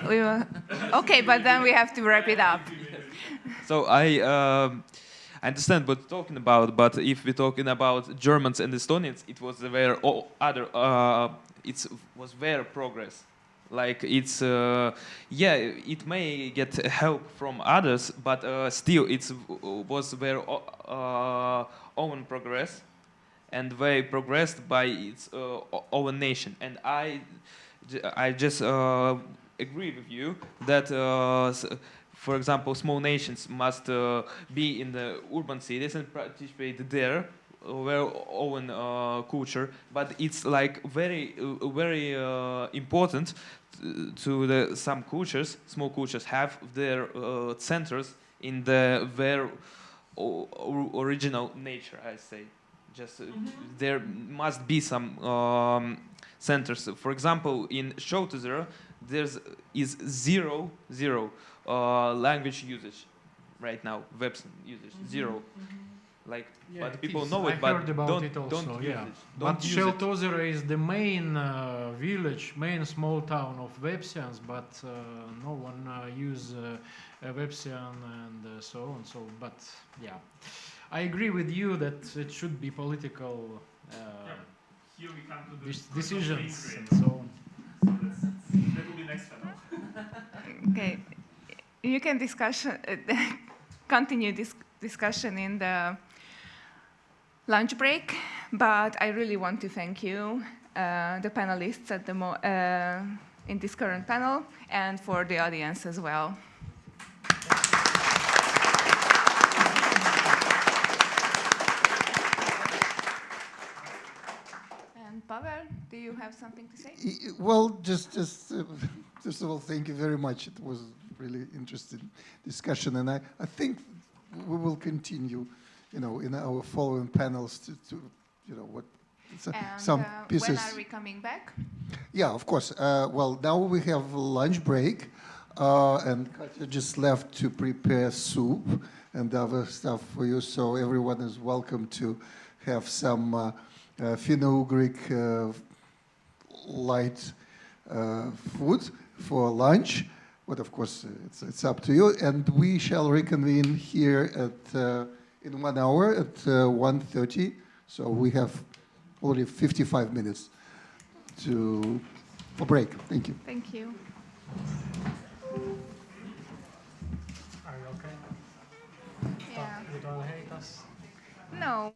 We will. Okay, but then we have to wrap it up. So I understand what you're talking about, but if we're talking about Germans and Estonians, it was their it was their progress. Like it's yeah, it may get help from others, but still it was their own progress, and they progressed by its own nation. And I just agree with you that for example, small nations must be in the urban cities and participate there their own culture, but it's like very important to the some cultures, small cultures have their centers in their original nature, I say. Just there must be some centers. For example, in Shoutazero, there's zero language usage right now. Web usage zero. Like, yeah, but people is. know it, I but heard about don't it also, don't yeah. use it. But Don't use it. Sheltozero is the main village, main small town of Websians, but no one use Websian and so on. So, but yeah, I agree with you that it should be political Here we come to the decisions and so on. That will be next panel. Okay, you can continue this discussion in the lunch break, but I really want to thank you, the panelists at in this current panel, and for the audience as well. And Pavel, do you have something to say? Well, just first of all, thank you very much. It was really interesting discussion, and I think we will continue, in our following panels to what some pieces. When are we coming back? Yeah, of course. Well, now we have lunch break, and Katya just left to prepare soup and other stuff for you. So everyone is welcome to have some Finno-Ugric light food for lunch. But of course, it's up to you. And we shall reconvene here in 1 hour at 1:30. So we have already 55 minutes for break. Thank you. Thank you. Are you okay? Yeah. You don't hate us? No.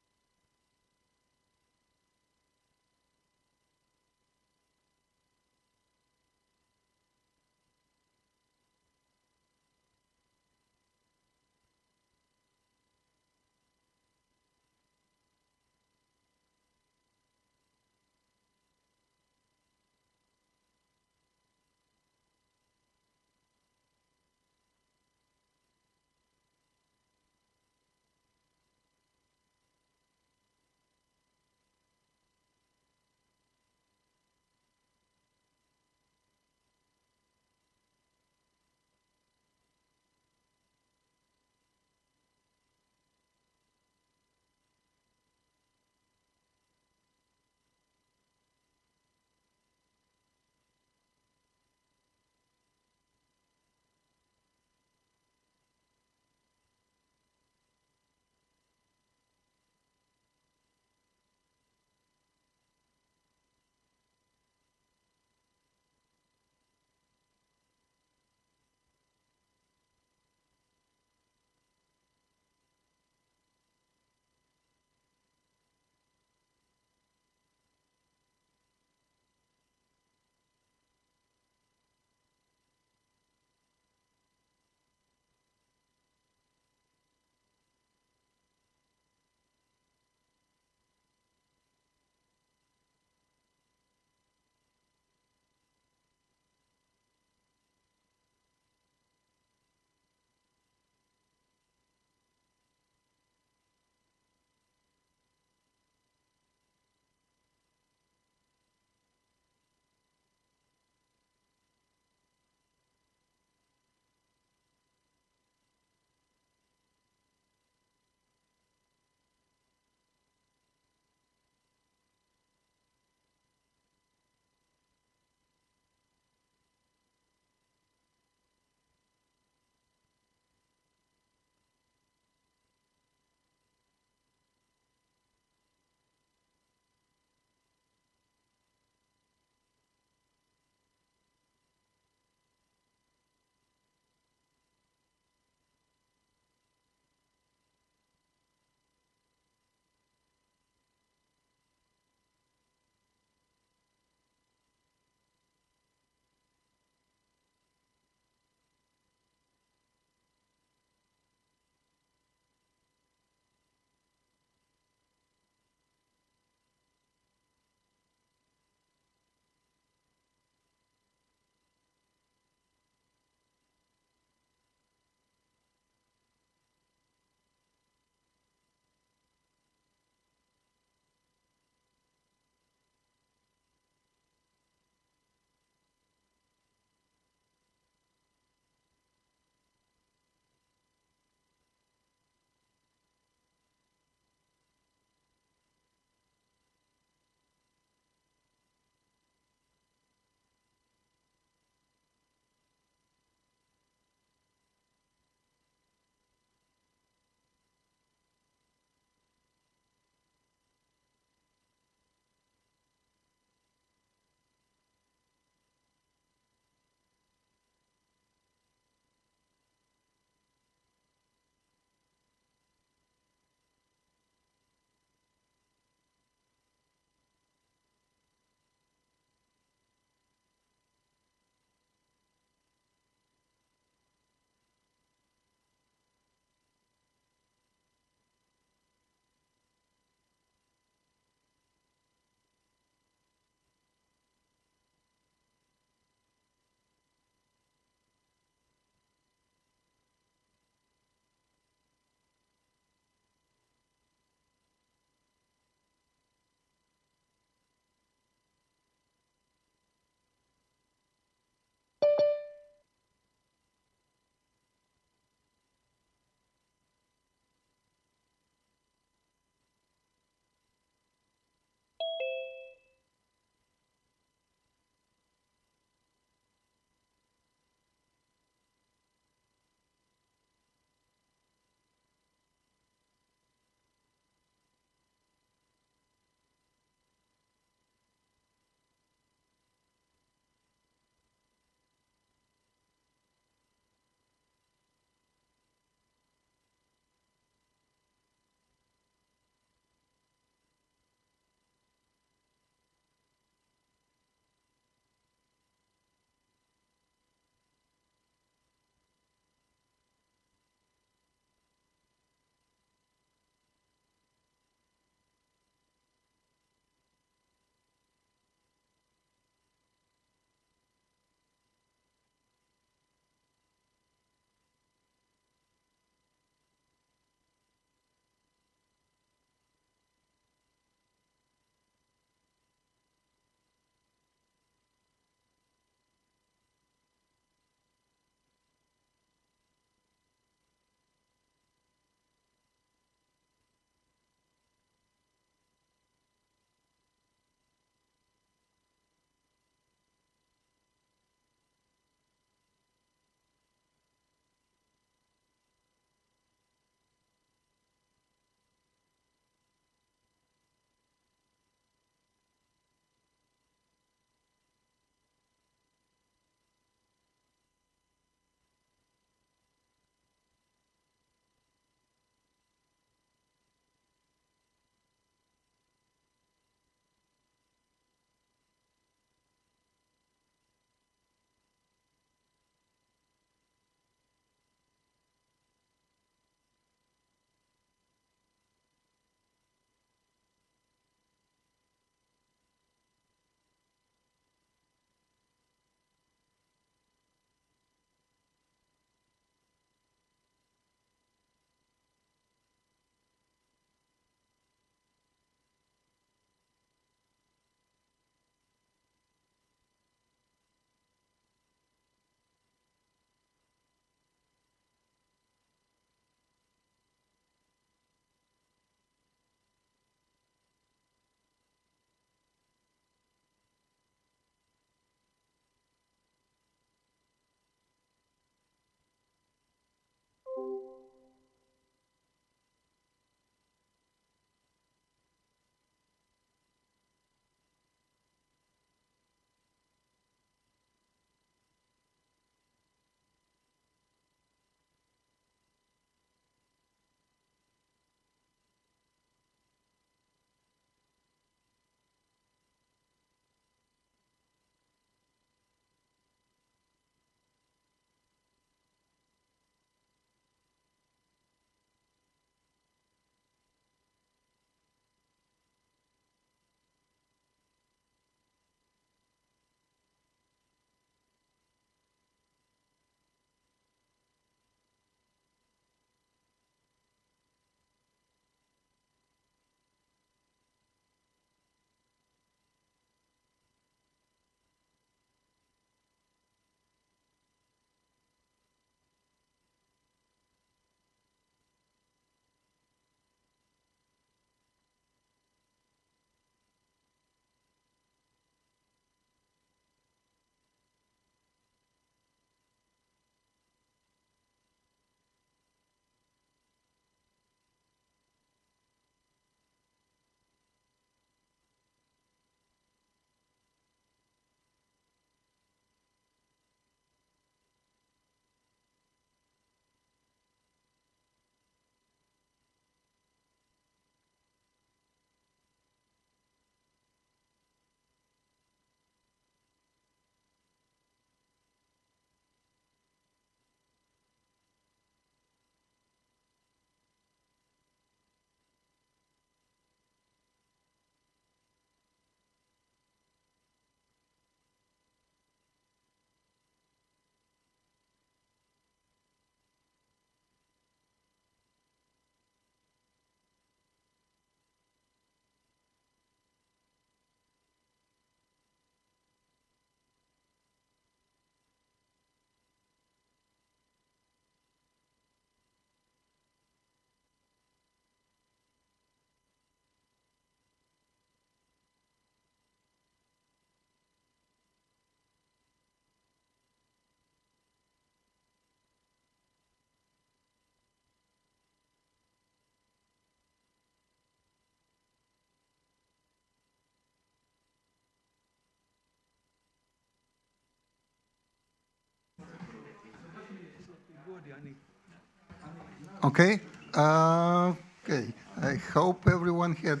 Okay. Okay. I hope everyone had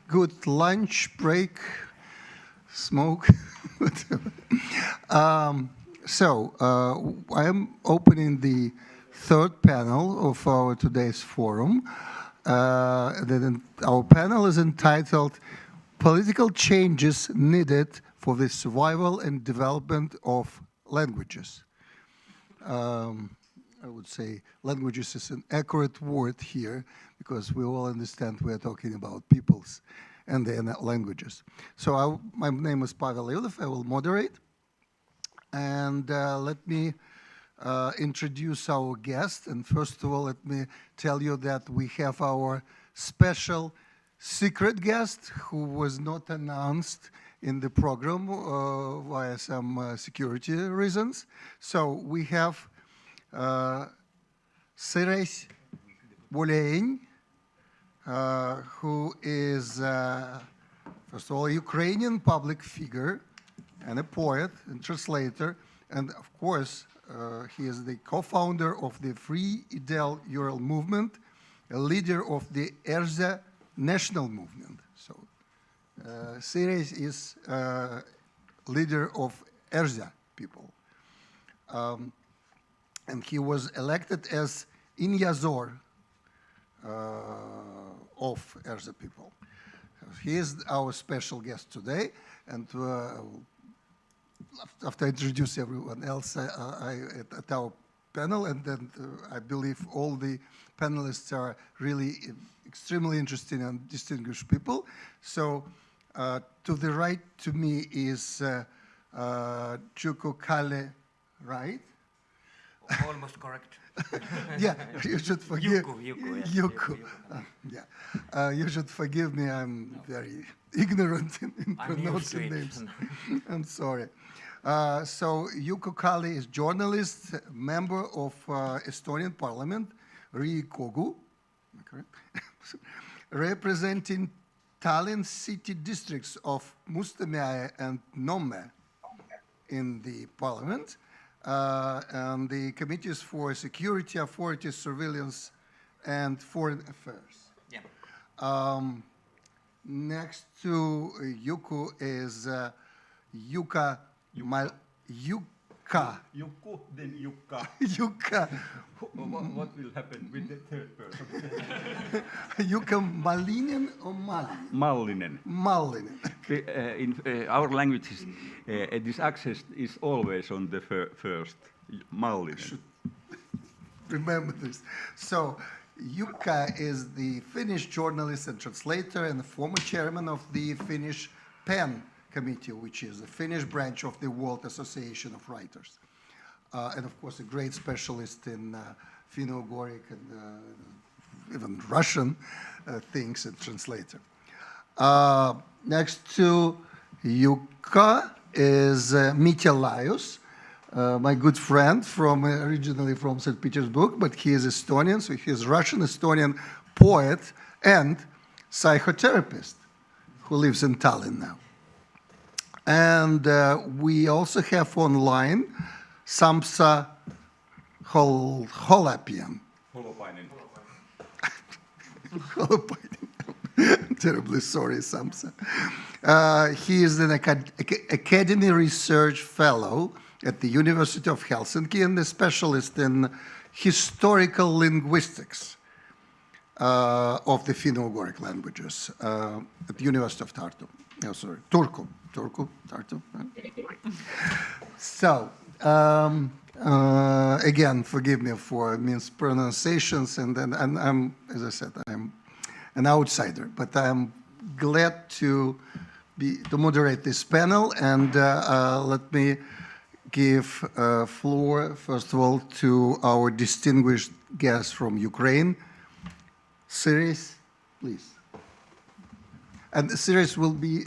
good lunch, break, smoke, whatever. I am opening the third panel of our today's forum. Our panel is entitled Political Changes Needed for the Survival and Development of Languages. I would say languages is an accurate word here because we all understand we are talking about peoples and their languages. So my name is Pavel Ivlev. I will moderate. And let me introduce our guest. And first of all, let me tell you that we have our special secret guest who was not announced in the program via some security reasons. So we have Sires Boleyn, who is, first of all, a Ukrainian public figure and a poet and translator. And of course, he is the co-founder of the Free Idel Ural movement, a leader of the Erza national movement. So Sires is leader of Erza people. And he was elected as Inyazor of Erza people. He is our special guest today, and after I introduce everyone else at our panel, and then I believe all the panelists are really extremely interesting and distinguished people. So to the right to me is Juko Kale, right? Almost correct. Yeah, you should forgive. Yuku. Yeah, you should forgive me. I'm very ignorant in pronouncing names. I'm sorry. So Juko Kale is journalist, member of Estonian Parliament, Riigikogu, representing Tallinn city districts of Mustamäe and Nõmme in the Parliament. And the committees for security, authorities, surveillance, and foreign affairs. Yeah. Next to Yuku is Yuka. Yuka. Yuku, then Yuka. Yuka. What will happen with the third person? Yuka Malinen or Malinen? Mallinen. Mallinen. In our languages, this accent is always on the first, Mallinen. Remember this. So Yuka is the Finnish journalist and translator and the former chairman of the Finnish PEN Committee, which is the Finnish branch of the World Association of Writers. And of course, a great specialist in Finno-Ugric and even Russian things and translator. Next to Yuka is Mitya Lajus, my good friend from originally from St. Petersburg, but he is Estonian, so he is Russian-Estonian poet and psychotherapist who lives in Tallinn now. And we also have online Samsa Holopainen. Terribly sorry, Samsa. He is an Academy Research Fellow at the University of Helsinki and a specialist in historical linguistics of the Finno-Ugric languages at the University of Tartu. Oh, sorry, Turku, Tartu. Right? So, again, forgive me for mispronunciations, and I'm, as I said, I'm an outsider, but I'm glad to moderate this panel, and let me give floor, first of all, to our distinguished guest from Ukraine, Sires, please. And Sires will be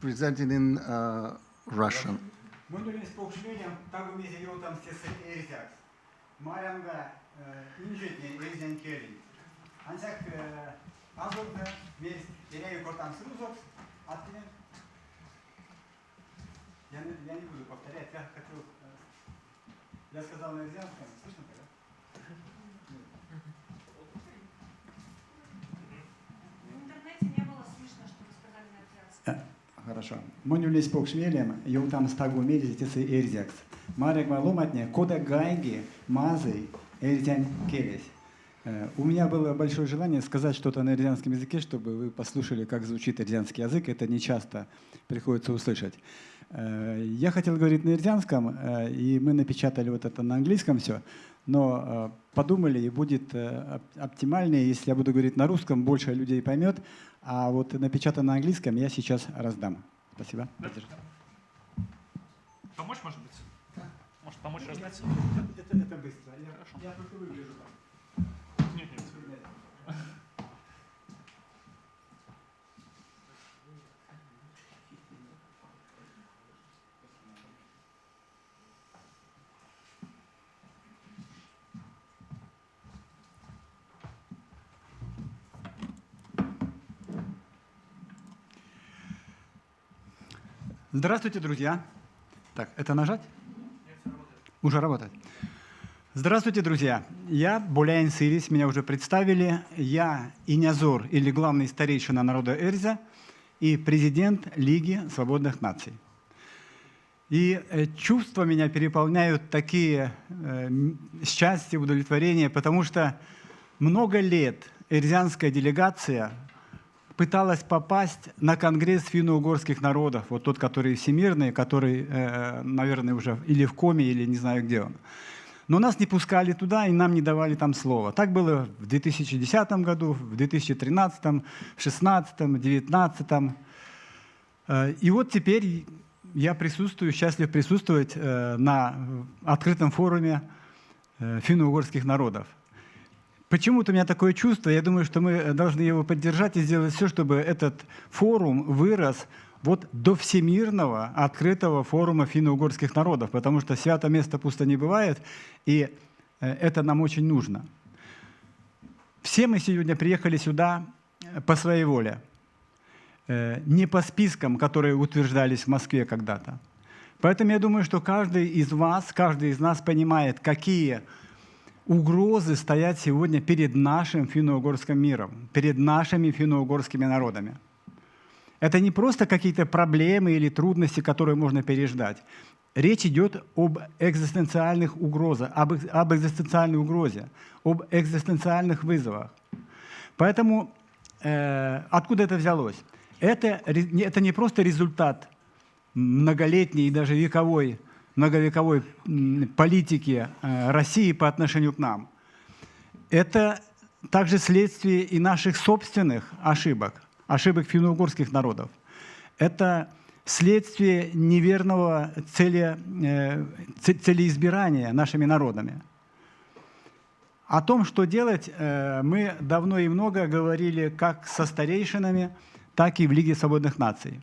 presenting in Russian. Я не буду повторять, я хочу... Я сказал на слышно тогда? Хорошо. Monjulis paukšmėlėm jau tam stagu mėlysi tiesai erzeks. Marek Маломатне, кода гайги, мазы, эрзян келес. У меня было большое желание сказать что-то на эрзянском языке, чтобы вы послушали, как звучит эрзянский язык. Это не часто приходится услышать. Я хотел говорить на эрзянском, и мы напечатали вот это на английском все. Но подумали, и будет оптимальнее, если я буду говорить на русском, больше людей поймет, а вот напечатано на английском я сейчас раздам. Спасибо. Помочь, может быть? Может, помочь раздать? Это быстро. Хорошо. Я только выгляжу так. Нет, нет. Здравствуйте, друзья. Так, это нажать? Уже работает. Здравствуйте, друзья. Я Боляин Сирис, меня уже представили. Я Инязор, или главный старейшина народа Эрзя, и президент Лиги свободных наций. И чувства меня переполняют такие счастье, удовлетворение, потому что много лет эрзянская делегация пыталась попасть на Конгресс финно-угорских народов, вот тот, который всемирный, который, наверное, уже или в коме, или не знаю, где он. Но нас не пускали туда, и нам не давали там слова. Так было в 2010 году, в 2013, в 2016, в 2019. И вот теперь я присутствую, счастлив присутствовать на открытом форуме финно-угорских народов. Почему-то у меня такое чувство, я думаю, что мы должны его поддержать и сделать все, чтобы этот форум вырос вот до всемирного открытого форума финно-угорских народов, потому что свято место пусто не бывает, и это нам очень нужно. Все мы сегодня приехали сюда по своей воле, не по спискам, которые утверждались в Москве когда-то. Поэтому я думаю, что каждый из вас, каждый из нас понимает, какие угрозы стоят сегодня перед нашим финно-угорским миром, перед нашими финно-угорскими народами. Это не просто какие-то проблемы или трудности, которые можно переждать. Речь идет об экзистенциальных угрозах, об экзистенциальной угрозе, об экзистенциальных вызовах. Поэтому откуда это взялось? Это не просто результат многолетней и даже многовековой политики России по отношению к нам. Это также следствие и наших собственных ошибок финно-угорских народов. Это следствие неверного целеизбирания нашими народами. О том, что делать, мы давно и много говорили как со старейшинами, так и в Лиге свободных наций.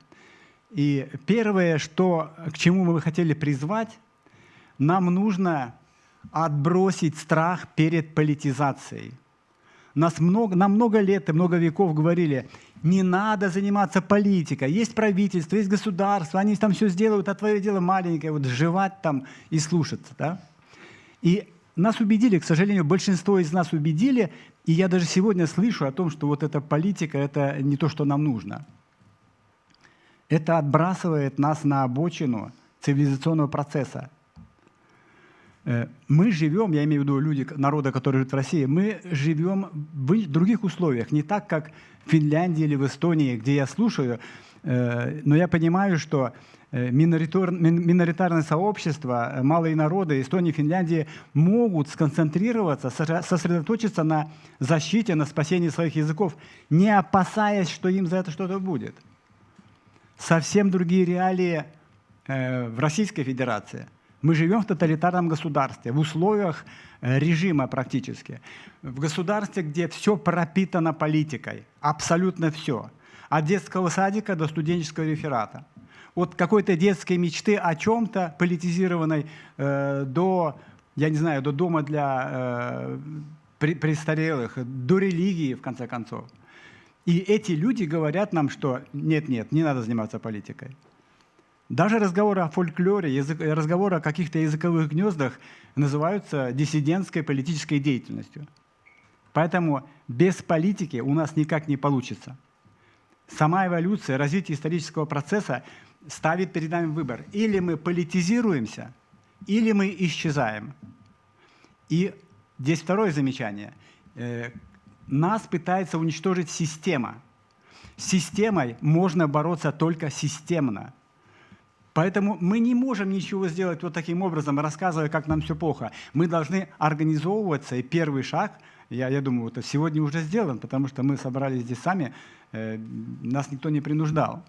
И первое, к чему мы бы хотели призвать, нам нужно отбросить страх перед политизацией. Нам много лет и много веков говорили, не надо заниматься политикой, есть правительство, есть государство, они там все сделают, а твое дело маленькое, вот жевать там и слушаться. Да? И нас убедили, к сожалению, большинство из нас убедили, и я даже сегодня слышу о том, что вот эта политика, это не то, что нам нужно. Это отбрасывает нас на обочину цивилизационного процесса. Мы живем, я имею в виду народы, которые живут в России, мы живем в других условиях, не так, как в Финляндии или в Эстонии, где я слушаю, но я понимаю, что миноритарное сообщество, малые народы Эстонии и Финляндии могут сконцентрироваться, сосредоточиться на защите, на спасении своих языков, не опасаясь, что им за это что-то будет. Совсем другие реалии в Российской Федерации. Мы живем в тоталитарном государстве, в условиях режима практически. В государстве, где все пропитано политикой, абсолютно все. От детского садика до студенческого реферата. От какой-то детской мечты о чем-то политизированной до, я не знаю, до дома для престарелых, до религии, в конце концов. И эти люди говорят нам, что нет, не надо заниматься политикой. Даже разговоры о фольклоре, разговоры о каких-то языковых гнездах называются диссидентской политической деятельностью. Поэтому без политики у нас никак не получится. Сама эволюция, развитие исторического процесса ставит перед нами выбор. Или мы политизируемся, или мы исчезаем. И здесь второе замечание. Нас пытается уничтожить система. С системой можно бороться только системно. Поэтому мы не можем ничего сделать вот таким образом, рассказывая, как нам все плохо. Мы должны организовываться, и первый шаг, я думаю, это сегодня уже сделан, потому что мы собрались здесь сами, нас никто не принуждал.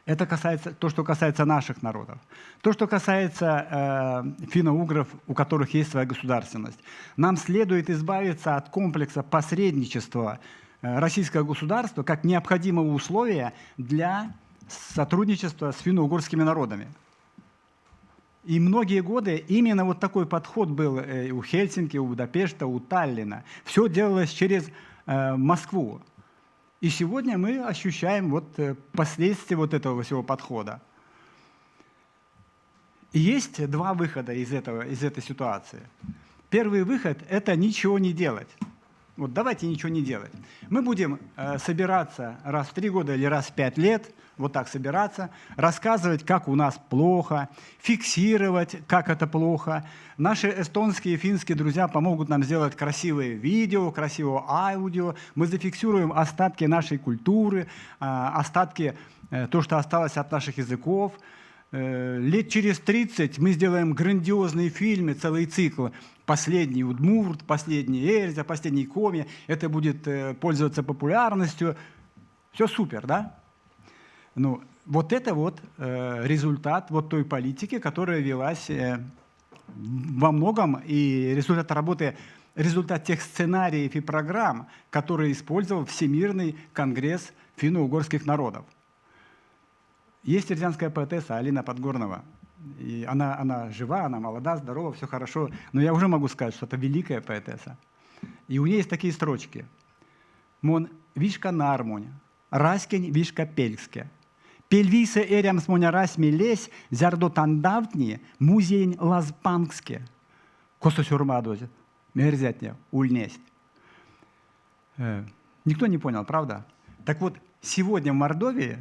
Это касается, то, что касается наших народов. То, что касается финно-угров, у которых есть своя государственность. Нам следует избавиться от комплекса посредничества российского государства как необходимого условия для сотрудничества с финно-угорскими народами. И многие годы именно вот такой подход был у Хельсинки, у Будапешта, у Таллина. Все делалось через Москву. И сегодня мы ощущаем вот последствия вот этого всего подхода. И есть два выхода из этой ситуации. Первый выход – это ничего не делать. Вот давайте ничего не делать. Мы будем собираться раз в 3 года или раз в 5 лет, вот так собираться, рассказывать, как у нас плохо, фиксировать, как это плохо. Наши эстонские и финские друзья помогут нам сделать красивые видео, красивое аудио. Мы зафиксируем остатки нашей культуры, остатки, то, что осталось от наших языков. Лет через 30 мы сделаем грандиозные фильмы, целый цикл. Последний Удмурт, последний Эльза, последний Коми. Это будет пользоваться популярностью. Все супер, да? Ну, вот это вот результат вот той политики, которая велась во многом, и результат работы, результат тех сценариев и программ, которые использовал Всемирный конгресс финно-угорских народов. Есть рязанская поэтесса Алина Подгорнова. И она жива, она молода, здорова, все хорошо. Но я уже могу сказать, что это великая поэтесса. И у нее есть такие строчки. «Мон вишка нармонь, раскень вишка пельске. Пельвисе эрям смоня расми лесь, зярдо тандавтни, музейн лазпанкске. Кососюрмадозе, мерзятня, ульнесть». Никто не понял, правда? Так вот, сегодня в Мордовии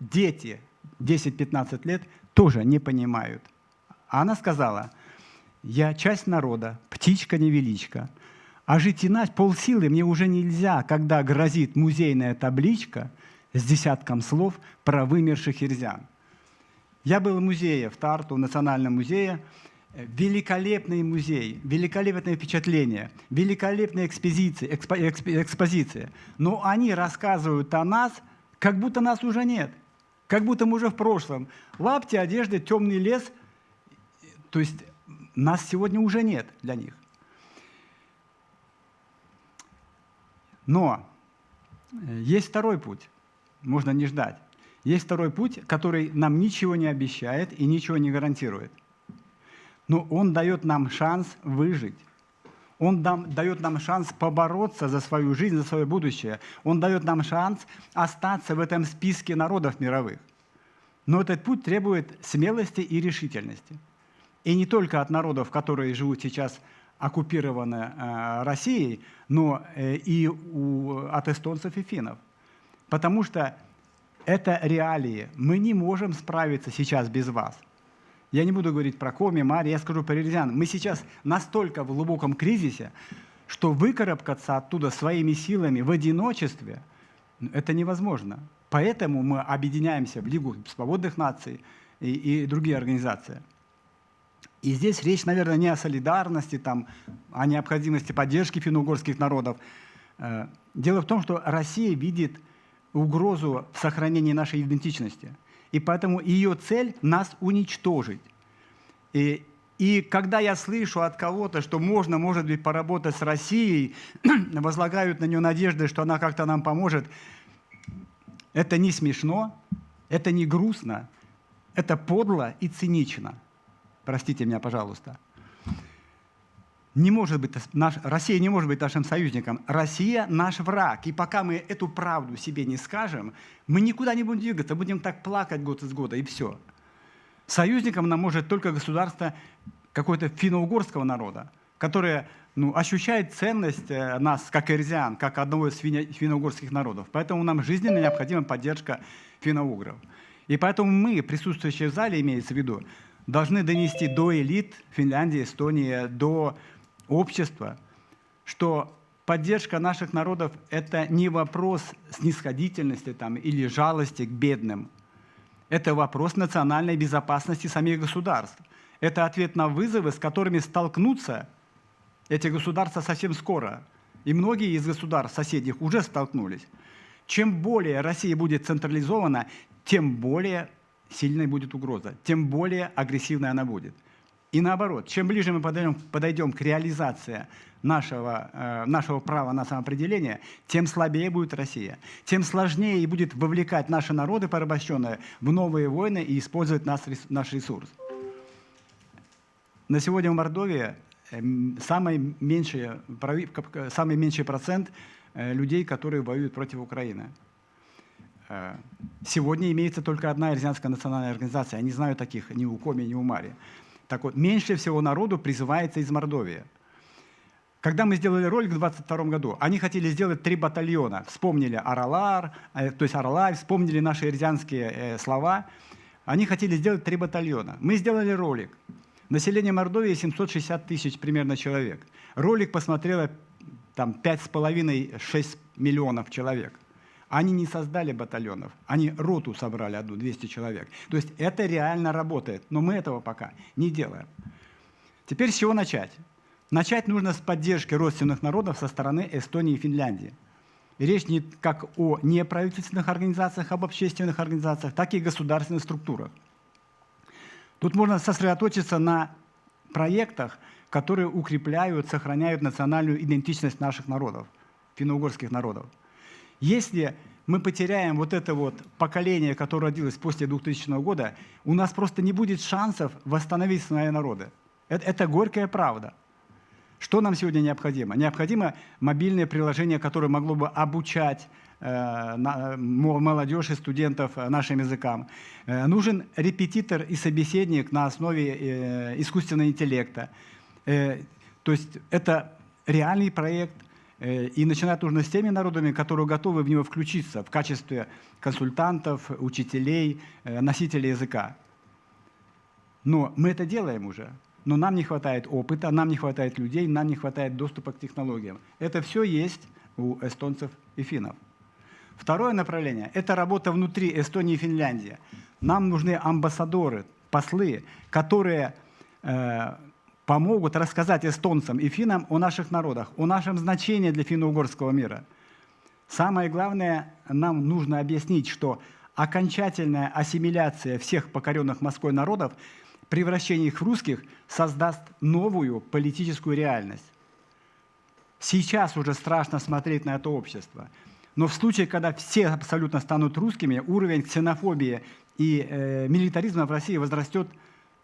дети 10-15 лет тоже не понимают. А она сказала: «Я часть народа, птичка-невеличка, а жить иначе полсилы мне уже нельзя, когда грозит музейная табличка с десятком слов про вымерших ирзян». Я был в музее, в Тарту, в Национальном музее. Великолепный музей, великолепное впечатление, великолепные экспозиции. Но они рассказывают о нас, как будто нас уже нет. Как будто мы уже в прошлом. Лапти, одежда, темный лес. То есть нас сегодня уже нет для них. Но есть второй путь. Можно не ждать. Есть второй путь, который нам ничего не обещает и ничего не гарантирует. Но он дает нам шанс выжить. Он дает нам шанс побороться за свою жизнь, за свое будущее. Он дает нам шанс остаться в этом списке народов мировых. Но этот путь требует смелости и решительности. И не только от народов, которые живут сейчас оккупированы Россией, но и от эстонцев и финнов. Потому что это реалии. Мы не можем справиться сейчас без вас. Я не буду говорить про Коми, Мари, я скажу про рязан. Мы сейчас настолько в глубоком кризисе, что выкарабкаться оттуда своими силами в одиночестве – это невозможно. Поэтому мы объединяемся в Лигу свободных наций и другие организации. И здесь речь, наверное, не о солидарности, там, о необходимости поддержки финно-угорских народов. Дело в том, что Россия видит угрозу в сохранении нашей идентичности. И поэтому ее цель – нас уничтожить. И когда я слышу от кого-то, что можно, может быть, поработать с Россией, возлагают на нее надежды, что она как-то нам поможет, это не смешно, это не грустно, это подло и цинично. Простите меня, пожалуйста. Россия не может быть нашим союзником. Россия – наш враг. И пока мы эту правду себе не скажем, мы никуда не будем двигаться, будем так плакать год из года, и все. Союзником нам может только государство какого-то финно-угорского народа, которые ощущают ценность нас, как ирзян, как одного из финно-угорских народов. Поэтому нам жизненно необходима поддержка финно-угров. И поэтому мы, присутствующие в зале, имеется в виду, должны донести до элит Финляндии, Эстонии, до общества, что поддержка наших народов – это не вопрос снисходительности или жалости к бедным. Это вопрос национальной безопасности самих государств. Это ответ на вызовы, с которыми столкнутся эти государства совсем скоро. И многие из государств соседних уже столкнулись. Чем более Россия будет централизована, тем более сильной будет угроза, тем более агрессивной она будет. И наоборот, чем ближе мы подойдем к реализации нашего права на самоопределение, тем слабее будет Россия, тем сложнее будет вовлекать наши народы порабощенные в новые войны и использовать наш ресурс. На сегодня в Мордовии самый меньший процент людей, которые воюют против Украины. Сегодня имеется только одна эрзянская национальная организация. Я не знаю таких ни у Коми, ни у Мари. Так вот, меньше всего народу призывается из Мордовии. Когда мы сделали ролик в 2022 году, они хотели сделать 3 батальона. Вспомнили Аралар, то есть Аралай, вспомнили наши эрзянские слова. Они хотели сделать 3 батальона. Мы сделали ролик. Население Мордовии 760 тысяч примерно человек. Ролик посмотрело 5,5-6 миллионов человек. Они не создали батальонов, они роту собрали одну, 200 человек. То есть это реально работает, но мы этого пока не делаем. Теперь с чего начать? Начать нужно с поддержки родственных народов со стороны Эстонии и Финляндии. И речь не как о неправительственных организациях, об общественных организациях, так и государственных структурах. Тут можно сосредоточиться на проектах, которые укрепляют, сохраняют национальную идентичность наших народов, финно-угорских народов. Если мы потеряем вот это поколение, которое родилось после 2000 года, у нас просто не будет шансов восстановить свои народы. Это горькая правда. Что нам сегодня необходимо? Необходимо мобильное приложение, которое могло бы обучать молодежь и студентов нашим языкам. Нужен репетитор и собеседник на основе искусственного интеллекта. То есть это реальный проект. И начинать нужно с теми народами, которые готовы в него включиться в качестве консультантов, учителей, носителей языка. Но мы это делаем уже. Но нам не хватает опыта, нам не хватает людей, нам не хватает доступа к технологиям. Это все есть у эстонцев и финнов. Второе направление – это работа внутри Эстонии и Финляндии. Нам нужны амбассадоры, послы, которые помогут рассказать эстонцам и финнам о наших народах, о нашем значении для финно-угорского мира. Самое главное, нам нужно объяснить, что окончательная ассимиляция всех покоренных Москвой народов, превращение их в русских, создаст новую политическую реальность. Сейчас уже страшно смотреть на это общество. Но в случае, когда все абсолютно станут русскими, уровень ксенофобии и милитаризма в России возрастет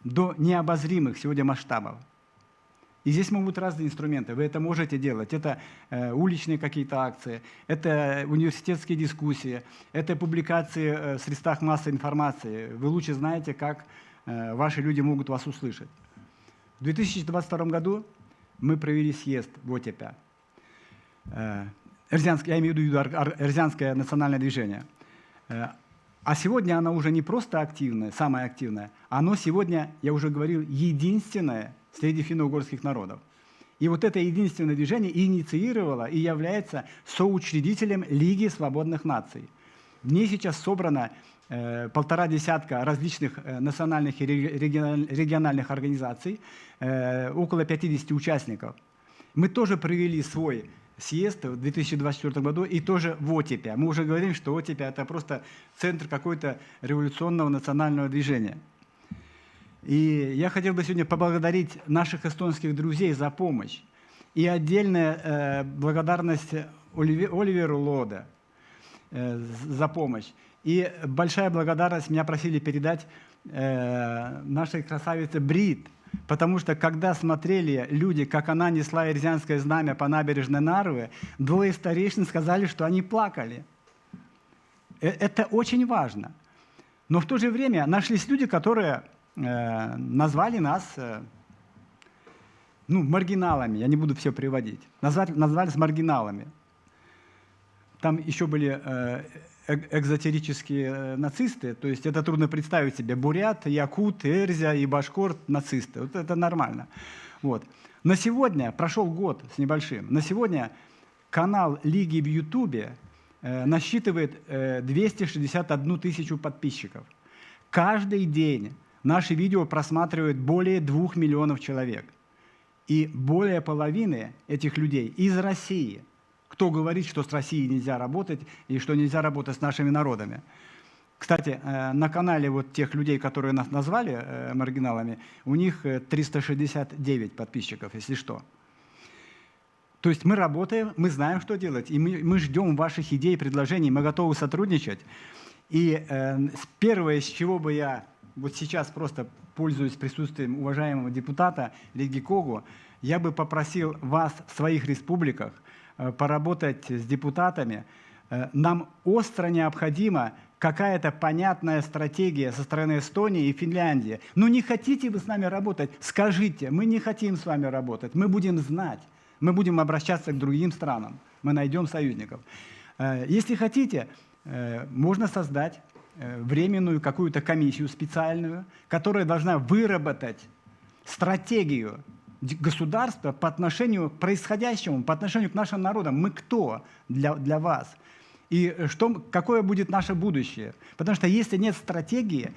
до необозримых сегодня масштабов. И здесь могут быть разные инструменты. Вы это можете делать. Это уличные какие-то акции, это университетские дискуссии, это публикации в средствах массовой информации. Вы лучше знаете, как ваши люди могут вас услышать. В 2022 году мы провели съезд в Отепе. Я имею в виду эрзянское национальное движение. А сегодня оно уже не просто активное, самое активное, оно сегодня, я уже говорил, единственное среди финно-угорских народов. И вот это единственное движение инициировало и является соучредителем Лиги свободных наций. В ней сейчас собрано 1,5 десятка различных национальных и региональных организаций, около 50 участников. Мы тоже провели свой съезд в 2024 году и тоже в Отепе. Мы уже говорим, что Отепе – это просто центр какой-то революционного национального движения. И я хотел бы сегодня поблагодарить наших эстонских друзей за помощь. И отдельная благодарность Оливеру Лоде за помощь. И большая благодарность меня просили передать нашей красавице Брит, потому что когда смотрели люди, как она несла эрзянское знамя по набережной Нарвы, 2 старейшин сказали, что они плакали. Это очень важно. Но в то же время нашлись люди, которые назвали нас ну, маргиналами, я не буду все приводить, назвались маргиналами. Там еще были экзотерические нацисты, то есть это трудно представить себе. Бурят, якут, эрзя и башкорт нацисты. Вот это нормально. Вот. На сегодня, прошел год с небольшим, на сегодня канал Лиги в Ютубе насчитывает 261 тысячу подписчиков. Каждый день наши видео просматривают более 2 миллионов человек. И более половины этих людей из России. Кто говорит, что с Россией нельзя работать и что нельзя работать с нашими народами. Кстати, на канале вот тех людей, которые нас назвали маргиналами, у них 369 подписчиков, если что. То есть мы работаем, мы знаем, что делать, и мы ждем ваших идей, предложений, мы готовы сотрудничать. И первое, с чего бы я вот сейчас просто пользуюсь присутствием уважаемого депутата Лиги Когу, я бы попросил вас в своих республиках поработать с депутатами. Нам остро необходима какая-то понятная стратегия со стороны Эстонии и Финляндии. Ну не хотите вы с нами работать? Скажите, мы не хотим с вами работать. Мы будем знать, мы будем обращаться к другим странам, мы найдем союзников. Если хотите, можно создать временную какую-то комиссию специальную, которая должна выработать стратегию государства по отношению к происходящему, по отношению к нашим народам. Мы кто для вас? И какое будет наше будущее? Потому что если нет стратегии,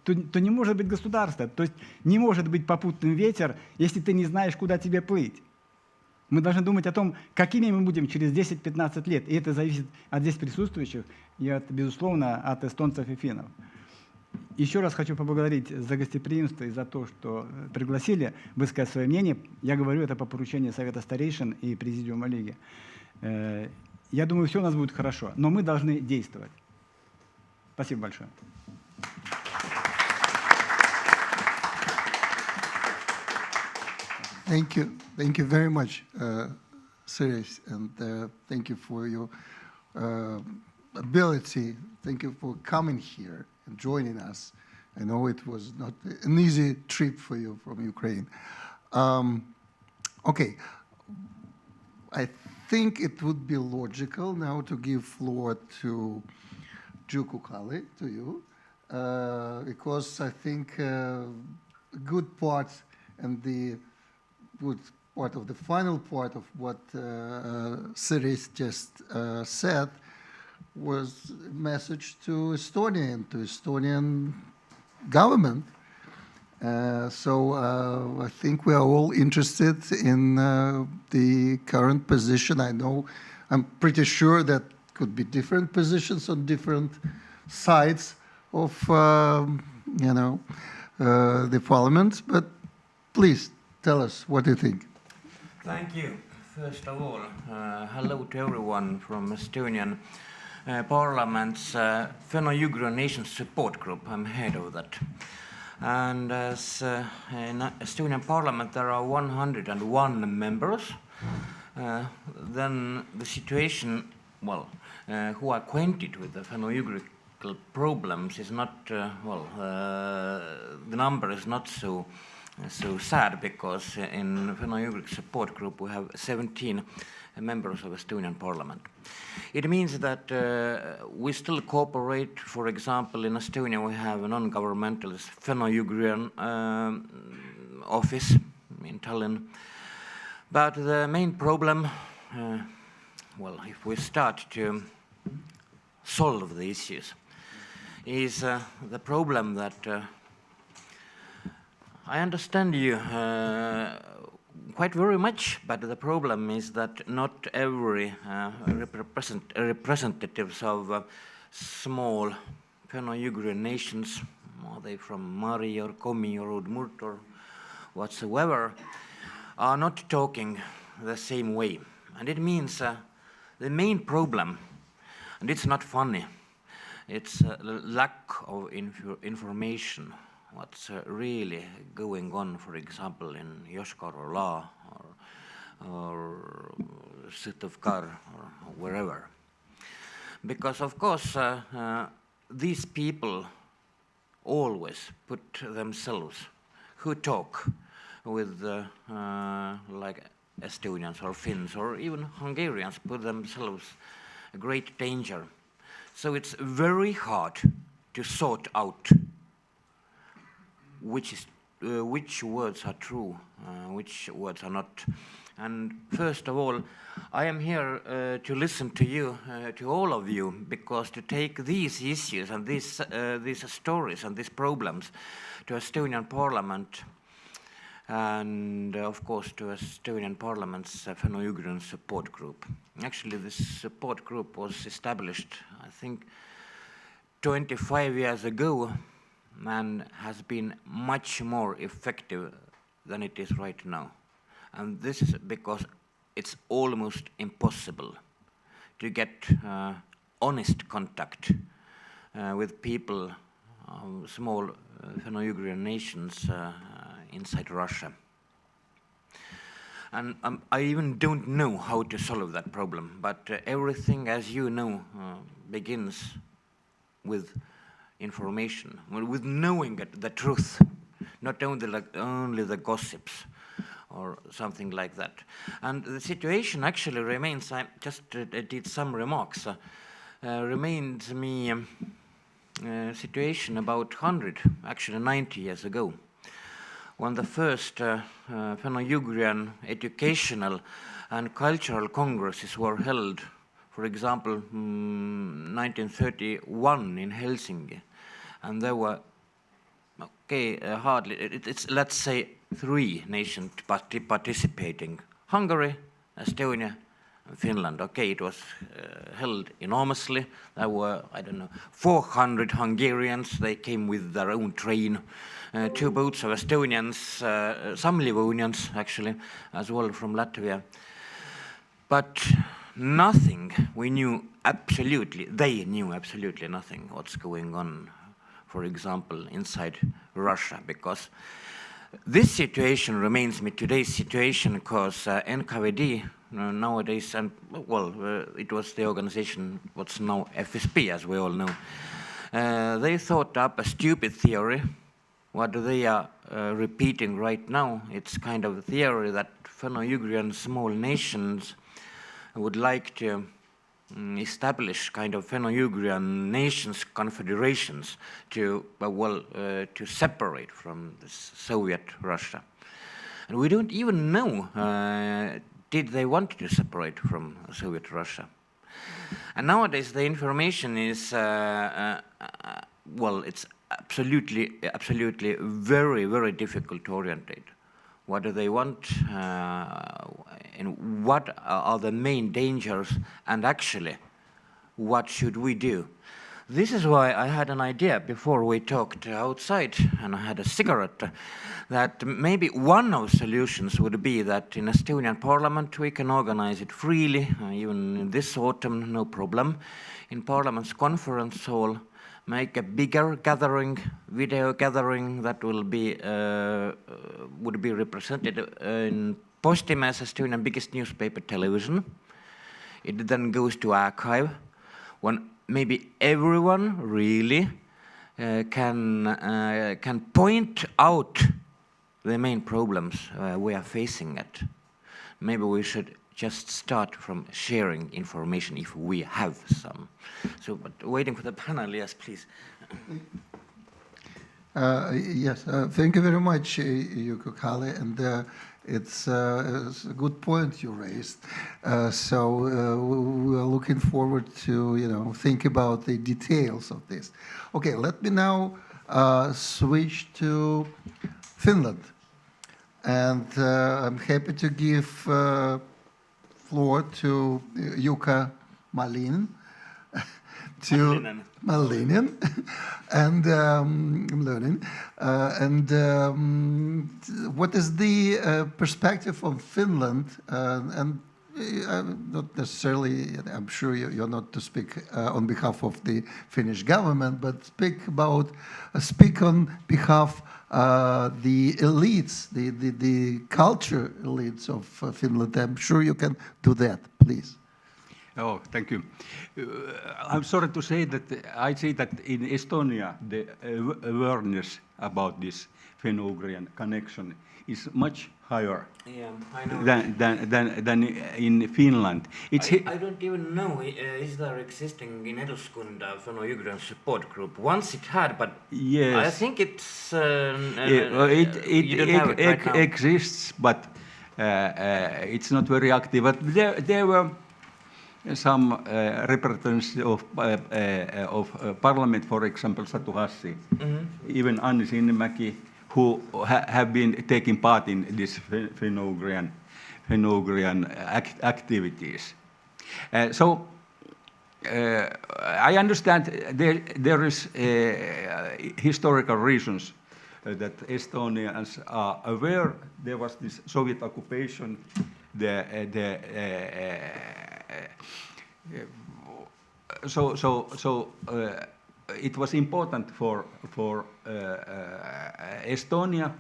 то не может быть государства. То есть не может быть попутный ветер, если ты не знаешь, куда тебе плыть. Мы должны думать о том, какими мы будем через 10-15 лет. И это зависит от здесь присутствующих и, безусловно, от эстонцев и финнов. Еще раз хочу поблагодарить за гостеприимство и за то, что пригласили высказать свое мнение. Я говорю это по поручению Совета старейшин и Президиума Лиги. Я думаю, все у нас будет хорошо, но мы должны действовать. Спасибо большое. Thank you very much, Siris, and thank you for your ability. Thank you for coming here and joining us. I know it was not an easy trip for you from Ukraine. Okay, I think it would be logical now to give floor to Juku Kali, to you, because I think a good part and the good part of the final part of what Siris just said was a message to Estonia and to Estonian government. So I think we are all interested in the current position. I'm pretty sure that could be different positions on different sides of the parliament. But please tell us what you think. Thank you. First of all, hello to everyone from Estonian Parliament's Finno-Ugric Nation Support Group. I'm head of that. And as in Estonian Parliament there are 101 members, then the situation, well, who are acquainted with the Finno-Ugric problems is not, the number is not so sad, because in Finno-Ugric Support Group we have 17 members of Estonian Parliament. It means that we still cooperate. For example, in Estonia we have a non-governmental Finno-Ugrian office in Tallinn. But the main problem, if we start to solve the issues, is the problem that I understand you quite very much, but the problem is that not every representatives of small Finno-Ugric nations, are they from Mari or Komi or Udmurt or whatsoever, are not talking the same way. And it means the main problem, and it's not funny, it's lack of information. What's really going on, for example, in Yoshkar-Ola or Sitavkar or wherever. Because, of course, these people always put themselves, who talk, with like Estonians or Finns or even Hungarians put themselves in great danger. So it's very hard to sort out which words are true, which words are not. And first of all, I am here to listen to you, to all of you, because to take these issues and these stories and these problems to Estonian Parliament, and of course to Estonian Parliament's Finno-Ugric support group. Actually, this support group was established, I think, 25 years ago, and has been much more effective than it is right now. And this is because it's almost impossible to get honest contact with people, small Finno-Ugric nations inside Russia. And I even don't know how to solve that problem, but everything, as you know, begins with information, with knowing the truth, not only the gossips or something like that. And the situation actually remains, I just did some remarks, remains me situation about 100, actually 90 years ago, when the first Finno-Ugric educational and cultural congresses were held, for example, 1931 in Helsinki, and there were, hardly, it's let's say 3 nations participating: Hungary, Estonia, and Finland. Okay, it was held enormously. There were, I don't know, 400 Hungarians. They came with their own train. 2 boats of Estonians, some Livonians actually, as well from Latvia. But nothing, we knew absolutely, they knew absolutely nothing what's going on, for example, inside Russia, because this situation remains me today's situation because NKVD nowadays, and well, it was the organization what's now FSB, as we all know, they thought up a stupid theory. What they are repeating right now, it's kind of a theory that Finno-Ugric small nations would like to establish kind of Finno-Ugric nations confederations to, to separate from this Soviet Russia. And we don't even know, did they want to separate from Soviet Russia? And nowadays the information is, it's absolutely very, very difficult to orientate. What do they want, and what are the main dangers, and actually, what should we do? This is why I had an idea before we talked outside, and I had a cigarette, that maybe one of the solutions would be that in Estonian Parliament we can organize it freely, even this autumn, no problem, in Parliament's conference hall, make a bigger gathering, video gathering that will be would be represented in Postimees, Estonian biggest newspaper, television. It then goes to archive, when maybe everyone really can point out the main problems we are facing at. Maybe we should just start from sharing information if we have some. So, but waiting for the panel, yes, please. Yes, thank you very much, Yuko Kali, and it's a good point you raised. So we are looking forward to think about the details of this. Okay, let me now switch to Finland, and I'm happy to give floor to Jukka Malinen. Malinen, and I'm learning. What is the perspective of Finland? And not necessarily, I'm sure you're not to speak on behalf of the Finnish government, but speak on behalf the elites, the culture elites of Finland. I'm sure you can do that, please. Oh, thank you. I'm sorry to say that I see that in Estonia the awareness about this Finno-Ugrian connection is much higher I know. than in Finland. I don't even know, is there existing in Eduskunta Finno-Ugrian support group? Once it had, but yes. I think it's... it exists, but it's not very active. But there were some representatives of parliament, for example, Satu Hassi, even Anni Sinnemäki, who have been taking part in this Finno-Ugrian activities. So I understand there is historical reasons that Estonians are aware there was this Soviet occupation. It was important for Estonia.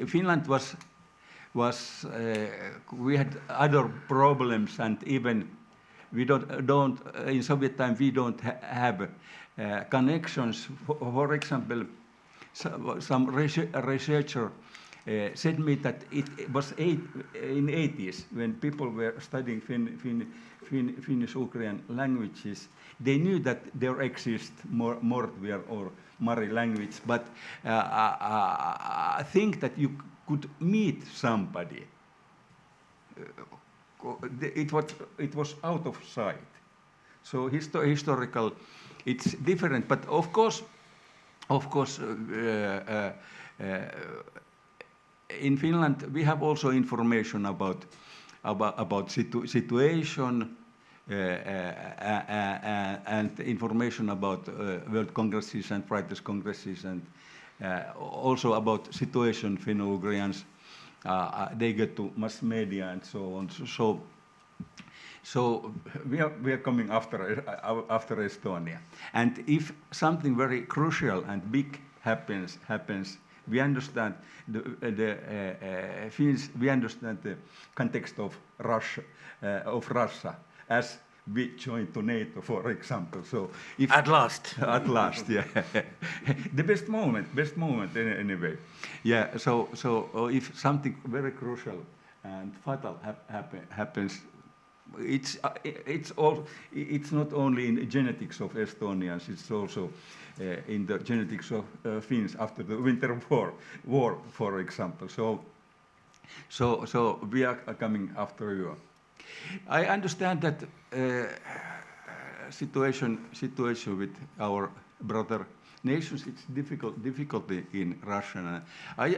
Finland was we had other problems, and even we don't in Soviet time we don't have connections. For example, some researcher said me that it was in 80s when people were studying Finnish-Ugrian languages. They knew that there exists Mordvia or Mari language, but I think that you could meet somebody. It was out of sight. So historical, it's different. But of course, in Finland we have also information about situation. And information about World Congresses and Writers' Congresses, and also about situation Finno-Ugrians. They get to mass media and so on. So we are coming after Estonia. And if something very crucial and big happens, we understand the Finns. We understand the context of Russia. As we joined to NATO, for example. So if at last, yeah, the best moment anyway. Yeah. So if something very crucial and fatal happens, it's not only in the genetics of Estonians, it's also in the genetics of Finns after the Winter War, for example. So we are coming after you. I understand that situation with our brother nations. It's difficulty in Russia. I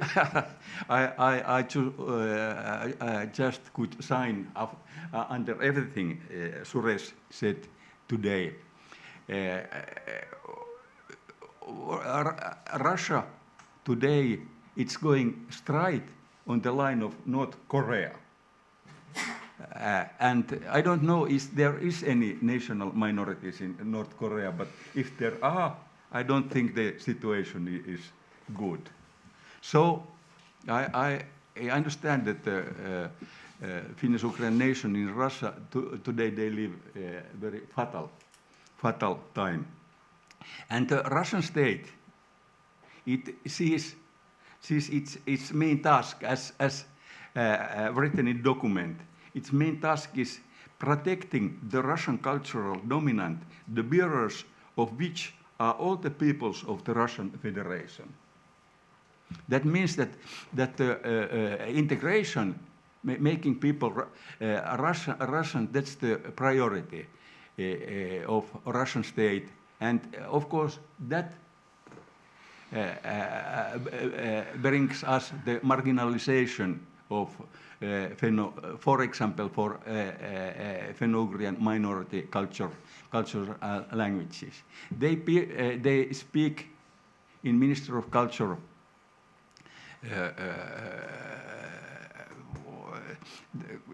just could sign up under everything Suresh said today. Russia today, it's going straight on the line of North Korea. And I don't know if there is any national minorities in North Korea, but if there are, I don't think the situation is good. So I understand that the Finnish-Ugric nation in Russia today they live a very fatal time. And the Russian state, it sees its main task as written in document. Its main task is protecting the Russian cultural dominant, the bearers of which are all the peoples of the Russian Federation. That means that integration, making people Russian, that's the priority of Russian state. And of course, that brings us the marginalization of for example, for Finno-Ugrian minority cultural languages. They speak in Ministry of Culture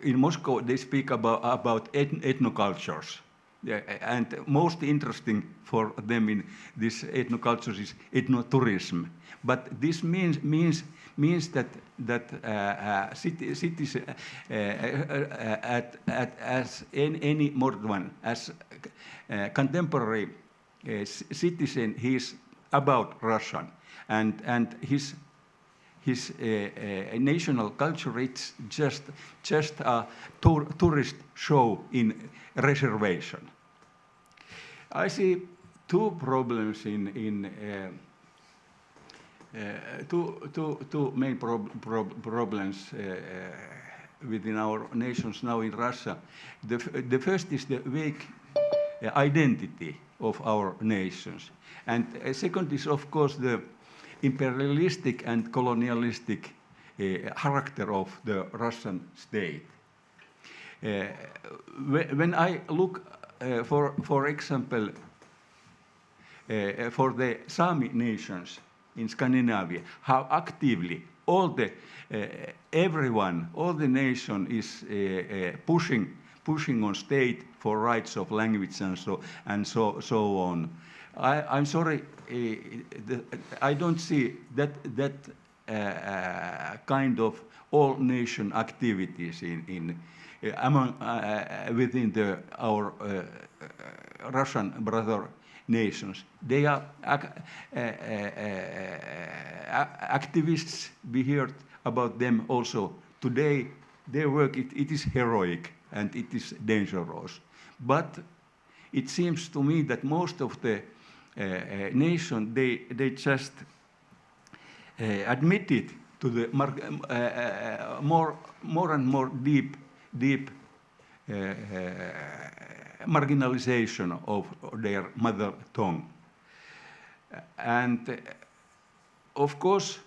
in Moscow. They speak about ethnocultures. And most interesting for them in this ethnocultures is ethnotourism. But this means that cities as any modern one, as contemporary citizen, he is about Russian, and his national culture, it's just a tourist show in reservation. I see two problems two main problems within our nations now in Russia. The first is the vague identity of our nations, and second is, of course, the imperialistic and colonialistic character of the Russian state. When I look, for example, for the Sami nations in Scandinavia, how actively all the nation is pushing on state for rights of language and so on. I'm sorry, I don't see that kind of all nation activities within our Russian brother nations. They are activists. We heard about them also today. Their work, it is heroic and it is dangerous. But it seems to me that most of the nation, they just admitted to the more and more deep marginalization of their mother tongue. And of course,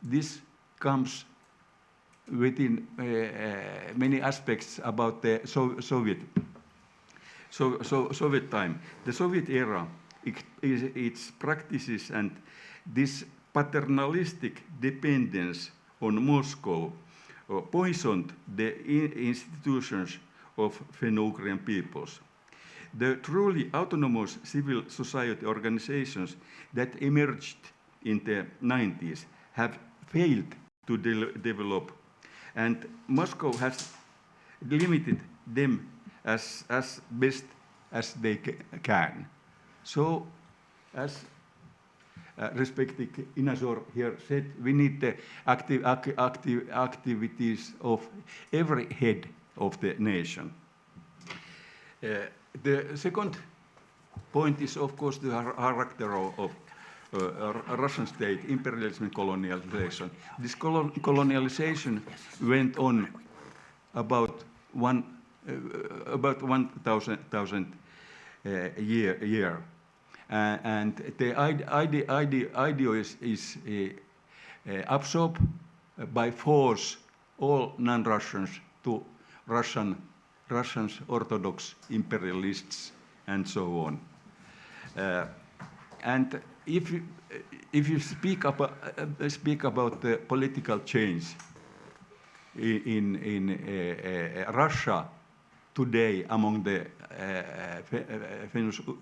this comes within many aspects about the Soviet time. The Soviet era, its practices and this paternalistic dependence on Moscow poisoned the institutions of Finno-Ugrian peoples. The truly autonomous civil society organizations that emerged in the 90s have failed to develop, and Moscow has limited them as best as they can. So, as respected Inazor here said, we need the activities of every head of the nation. The second point is, of course, the character of Russian state, imperialism and colonialization. This colonialization went on about 1,000 year. And the idea is absorbed by force all non-Russians to Russians, Orthodox imperialists, and so on. And if you speak about the political change in Russia today among the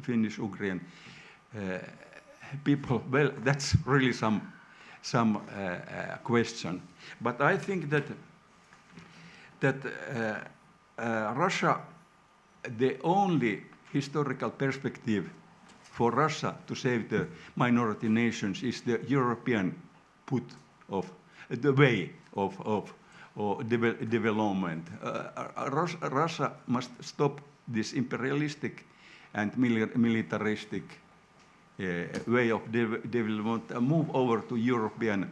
Finnish-Ugrian people, well, that's really some question. But I think that Russia, the only historical perspective for Russia to save the minority nations is the European the way of development. Russia must stop this imperialistic and militaristic way of development and move over to European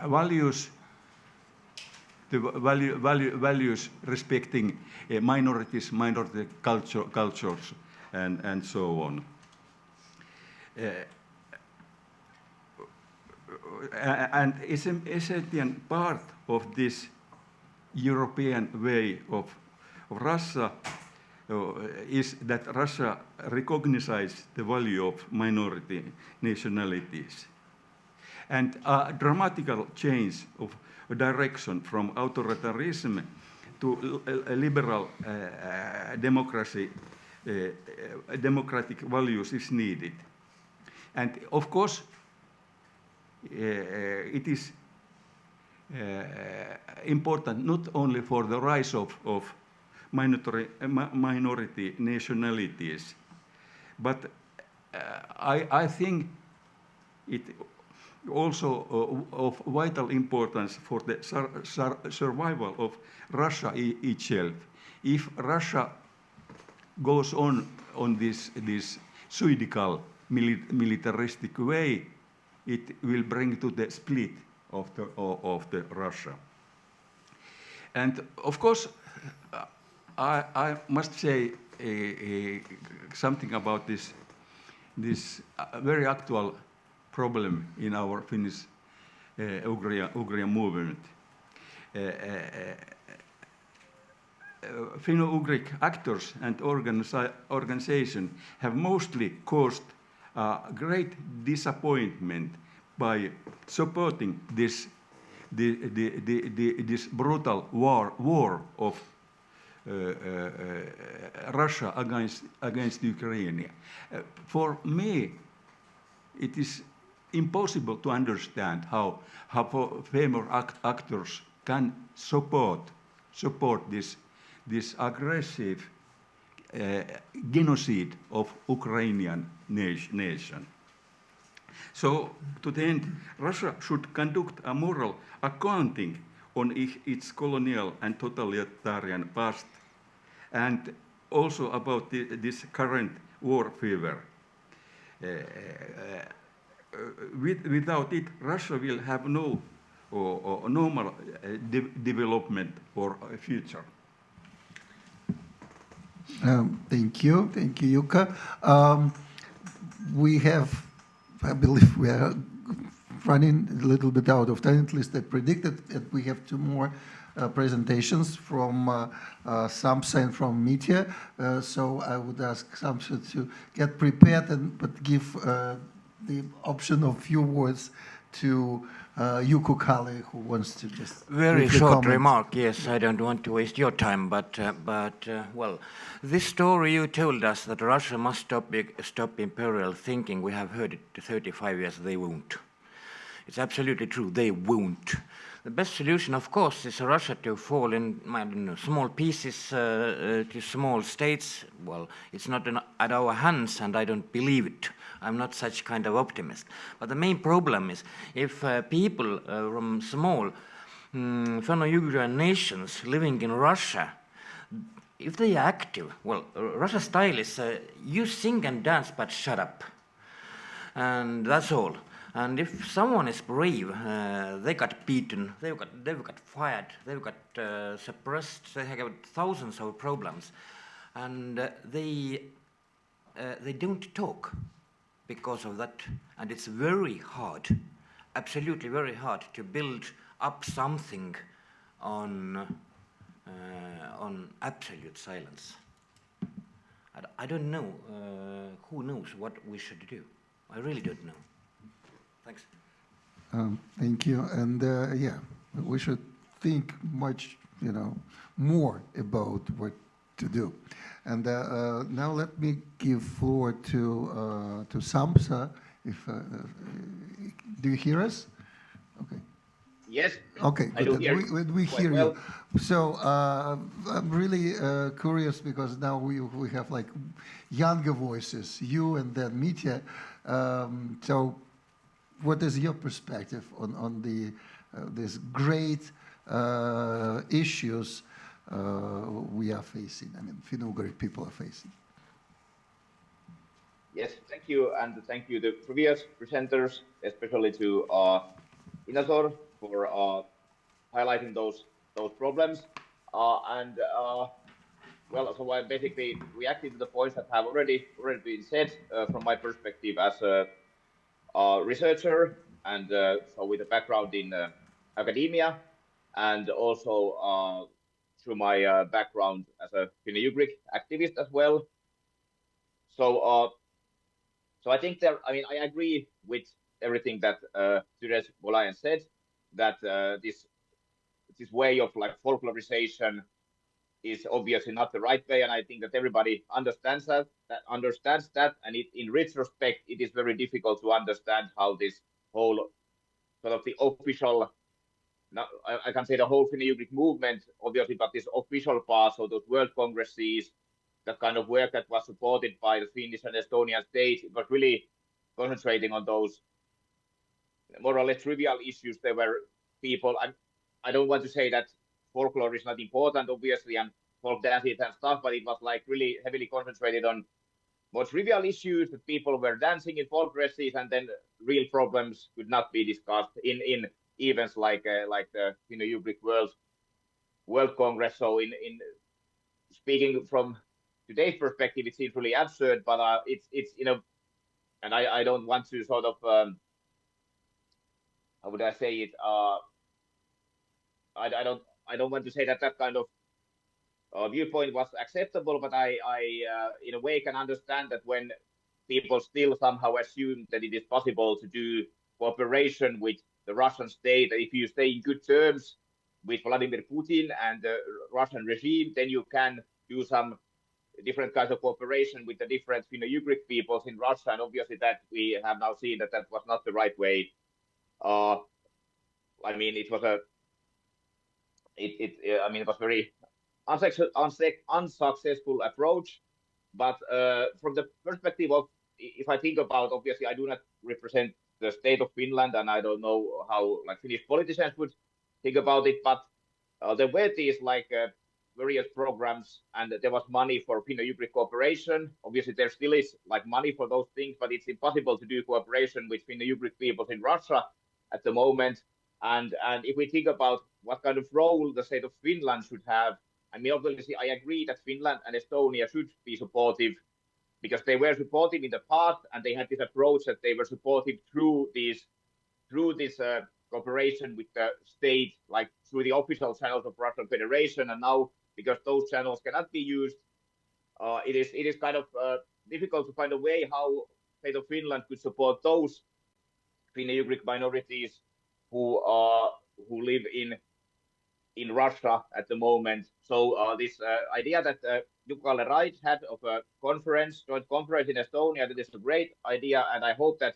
values, the values respecting minorities, minority cultures, and so on. And essential part of this European way of Russia is that Russia recognizes the value of minority nationalities. And a dramatical change of direction from authoritarianism to liberal democracy, democratic values is needed. And of course, it is important not only for the rise of minority nationalities. But I think it also of vital importance for the survival of Russia itself. If Russia goes on this pseudical militaristic way, it will bring to the split of the Russia. And of course, I must say something about this very actual problem in our Finnish Ugrian movement. Finno-Ugric actors and organizations have mostly caused great disappointment by supporting this brutal war of Russia against Ukraine. For me, it is impossible to understand how famous actors can support this aggressive genocide of Ukrainian nation. So, to the end, Russia should conduct a moral accounting on its colonial and totalitarian past, and also about this current war fever. Without it, Russia will have no normal development or future. Thank you, Jukka. I believe we are running a little bit out of time. At least I predicted that we have two more presentations from Samsa and from Mitya. So I would ask Samsa to get prepared but give the option of few words to Jukka Kali, who wants to just very short remark. Yes, I don't want to waste your time, but well, this story you told us that Russia must stop imperial thinking. We have heard it 35 years. They won't. It's absolutely true. They won't. The best solution, of course, is Russia to fall in, I don't know, small pieces to small states. Well, it's not at our hands, and I don't believe it. I'm not such kind of optimist. But the main problem is if people from small Finno-Ugrian nations living in Russia, if they are active, well, Russia's style is you sing and dance, but shut up. And that's all. And if someone is brave, they got beaten, they've got fired, they've got suppressed, they have got thousands of problems, and they don't talk because of that. And it's very hard, absolutely very hard, to build up something on absolute silence. I don't know. Who knows what we should do? I really don't know. Thanks. Thank you. And yeah, we should think much, more about what to do. And now let me give floor to Samsa. Do you hear us? Okay. Yes. Okay, good. We hear you. So I'm really curious because now we have like younger voices, you and then Mitya. So what is your perspective on these great issues we are facing? I mean, Finno-Ugric people are facing. Yes, thank you, and thank you the previous presenters, especially to Inazor for highlighting those problems. Well, so I basically reacted to the points that have already been said from my perspective as a researcher, and so with a background in academia, and also through my background as a Finno-Ugric activist as well. So I think I agree with everything that Therese Bolayan said, that this way of like folklorization is obviously not the right way, and I think that everybody understands that, and in retrospect, it is very difficult to understand how this whole sort of the official now I can say the whole Finno-Ugric movement, obviously, but this official part, so those world congresses, that kind of work that was supported by the Finnish and Estonian states, it was really concentrating on those more or less trivial issues. There were people, I don't want to say that folklore is not important, obviously, and folk dances and stuff, but it was like really heavily concentrated on more trivial issues that people were dancing in folk dresses, and then real problems could not be discussed in events like the Finno-Ugric World Congress. So in speaking from today's perspective, it seems really absurd, but it's and I don't want to sort of how would I say it? I don't want to say that that kind of viewpoint was acceptable, but I in a way can understand that when people still somehow assume that it is possible to do cooperation with the Russian state, that if you stay in good terms with Vladimir Putin and the Russian regime, then you can do some different kinds of cooperation with the different Finno-Ugric peoples in Russia, and obviously that we have now seen that that was not the right way. I mean, it was it was very unsuccessful approach. But from the perspective of, if I think about, obviously I do not represent the state of Finland, and I don't know how like Finnish politicians would think about it, but there were these like various programs, and there was money for Finno-Ugric cooperation. Obviously, there still is like money for those things, but it's impossible to do cooperation with Finno-Ugric peoples in Russia at the moment. And if we think about what kind of role the state of Finland should have, I mean, obviously, I agree that Finland and Estonia should be supportive because they were supportive in the past, and they had this approach that they were supportive through this cooperation with the state, like through the official channels of Russian Federation. And now, because those channels cannot be used, it is kind of difficult to find a way how state of Finland could support those Finno-Ugric minorities who live in Russia at the moment. So this idea that Jukka Rait had of a joint conference in Estonia, that is a great idea, and I hope that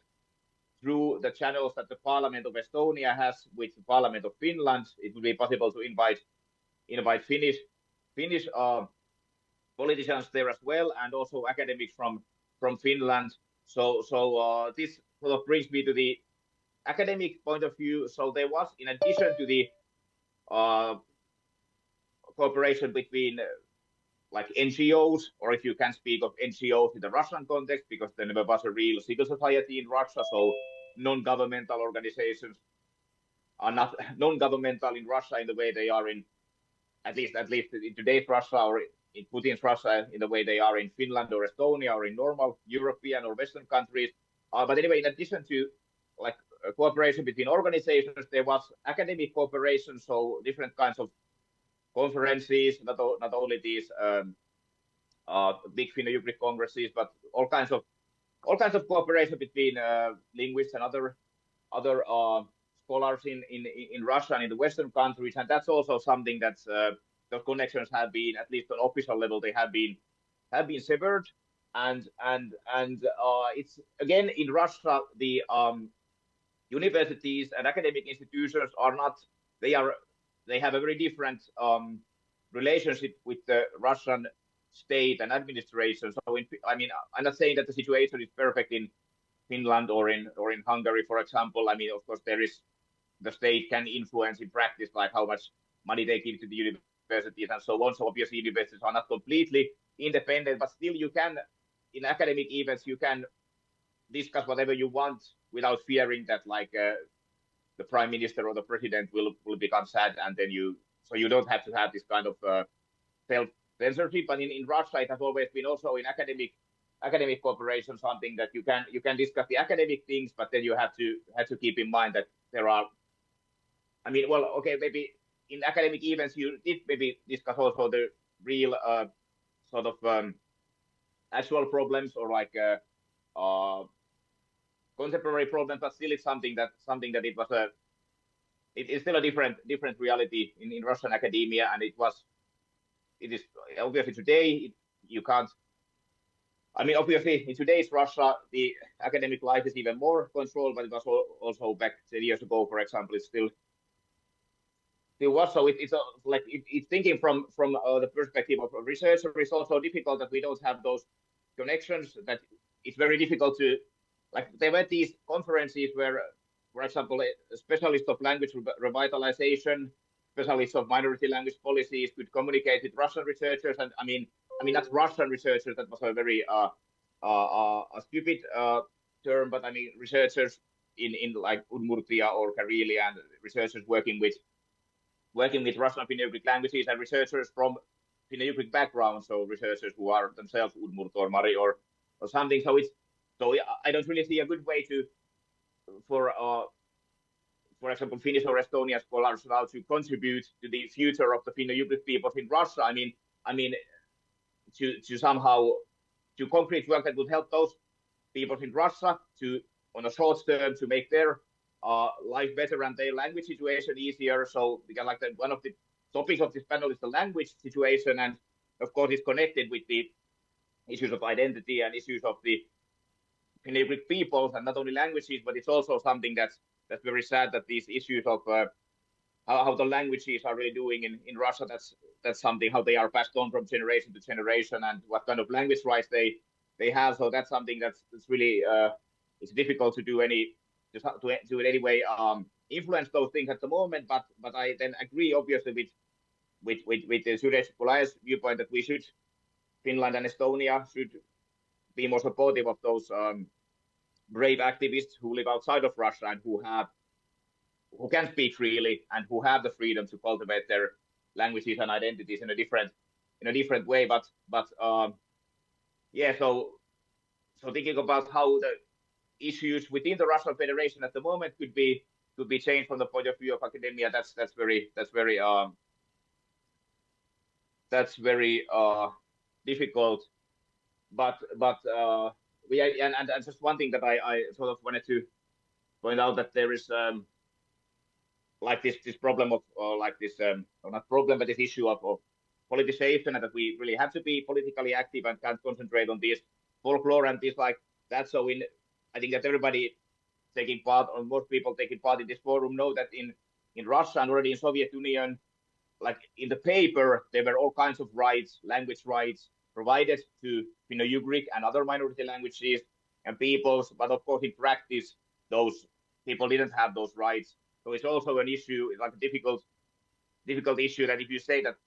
through the channels that the Parliament of Estonia has with the Parliament of Finland, it will be possible to invite Finnish politicians there as well, and also academics from Finland. So this sort of brings me to the academic point of view. So there was, in addition to the cooperation between like NGOs, or if you can speak of NGOs in the Russian context, because there never was a real civil society in Russia, so non-governmental organizations are not non-governmental in Russia in the way they are in at least in today's Russia, or in Putin's Russia in the way they are in Finland or Estonia or in normal European or Western countries. But anyway, in addition to like cooperation between organizations, there was academic cooperation, so different kinds of conferences, not only these big Finno-Ugric congresses, but all kinds of cooperation between linguists and other scholars in Russia and in the Western countries, and that's also something that the connections have been, at least on official level, they have been severed, and it's again in Russia the universities and academic institutions are not, they have a very different relationship with the Russian state and administration. So I mean, I'm not saying that the situation is perfect in Finland or in Hungary, for example. I mean, of course, the state can influence in practice, like how much money they give to the universities and so on. So obviously, universities are not completely independent, but still, you can, in academic events, you can discuss whatever you want without fearing that, like, the prime minister or the president will become sad, and then you don't have to have this kind of self-censorship. But in Russia, it has always been also in academic cooperation something that you can discuss the academic things, but then you have to keep in mind that there are, I mean, well, okay, maybe in academic events you did maybe discuss also the real sort of actual problems, or like contemporary problems, but still it's something that it is still a different reality in Russian academia, and it is obviously today you can't. I mean, obviously in today's Russia, the academic life is even more controlled, but it was also back 10 years ago, for example. It's still what. So it's like it's thinking from the perspective of a researcher. It's also difficult that we don't have those connections. That it's very difficult to, like, there were these conferences where, for example, a specialist of language revitalization, specialists of minority language policies could communicate with Russian researchers, and I mean that's Russian researchers. That was a very a stupid term, but I mean researchers in like Udmurtia or Karelia, and researchers working with Russian Finno-Ugric languages, and researchers from Finno-Ugric background, so researchers who are themselves Udmurt or Mari or something. So I don't really see a good way to for example, Finnish or Estonian scholars now to contribute to the future of the Finno-Ugric peoples in Russia. I mean, to somehow to concrete work that would help those peoples in Russia to, on a short term, to make their life better and their language situation easier. So because like one of the topics of this panel is the language situation, and of course it's connected with the issues of identity and issues of the Finno-Ugric peoples, and not only languages, but it's also something that's very sad that these issues of how the languages are really doing in Russia, that's something, how they are passed on from generation to generation, and what kind of language rights they have. So that's something that's really it's difficult to do in any way influence those things at the moment. But I then agree obviously with the Suresh Pulaya's viewpoint that Finland and Estonia should be more supportive of those brave activists who live outside of Russia and who can speak freely and who have the freedom to cultivate their languages and identities in a different way. But yeah, so thinking about how the issues within the Russian Federation at the moment could be changed from the point of view of academia, that's very difficult. But and just one thing that I sort of wanted to point out, that there is like this problem of like this not problem, but this issue of politicization, and that we really have to be politically active and can't concentrate on this folklore and this like that. So I think that everybody taking part, or most people taking part in this forum, know that in Russia and already in Soviet Union, like in the paper, there were all kinds of rights, language rights provided to Finno-Ugric and other minority languages and peoples, but of course in practice, those people didn't have those rights. So it's also an issue, like a difficult issue, that if you say that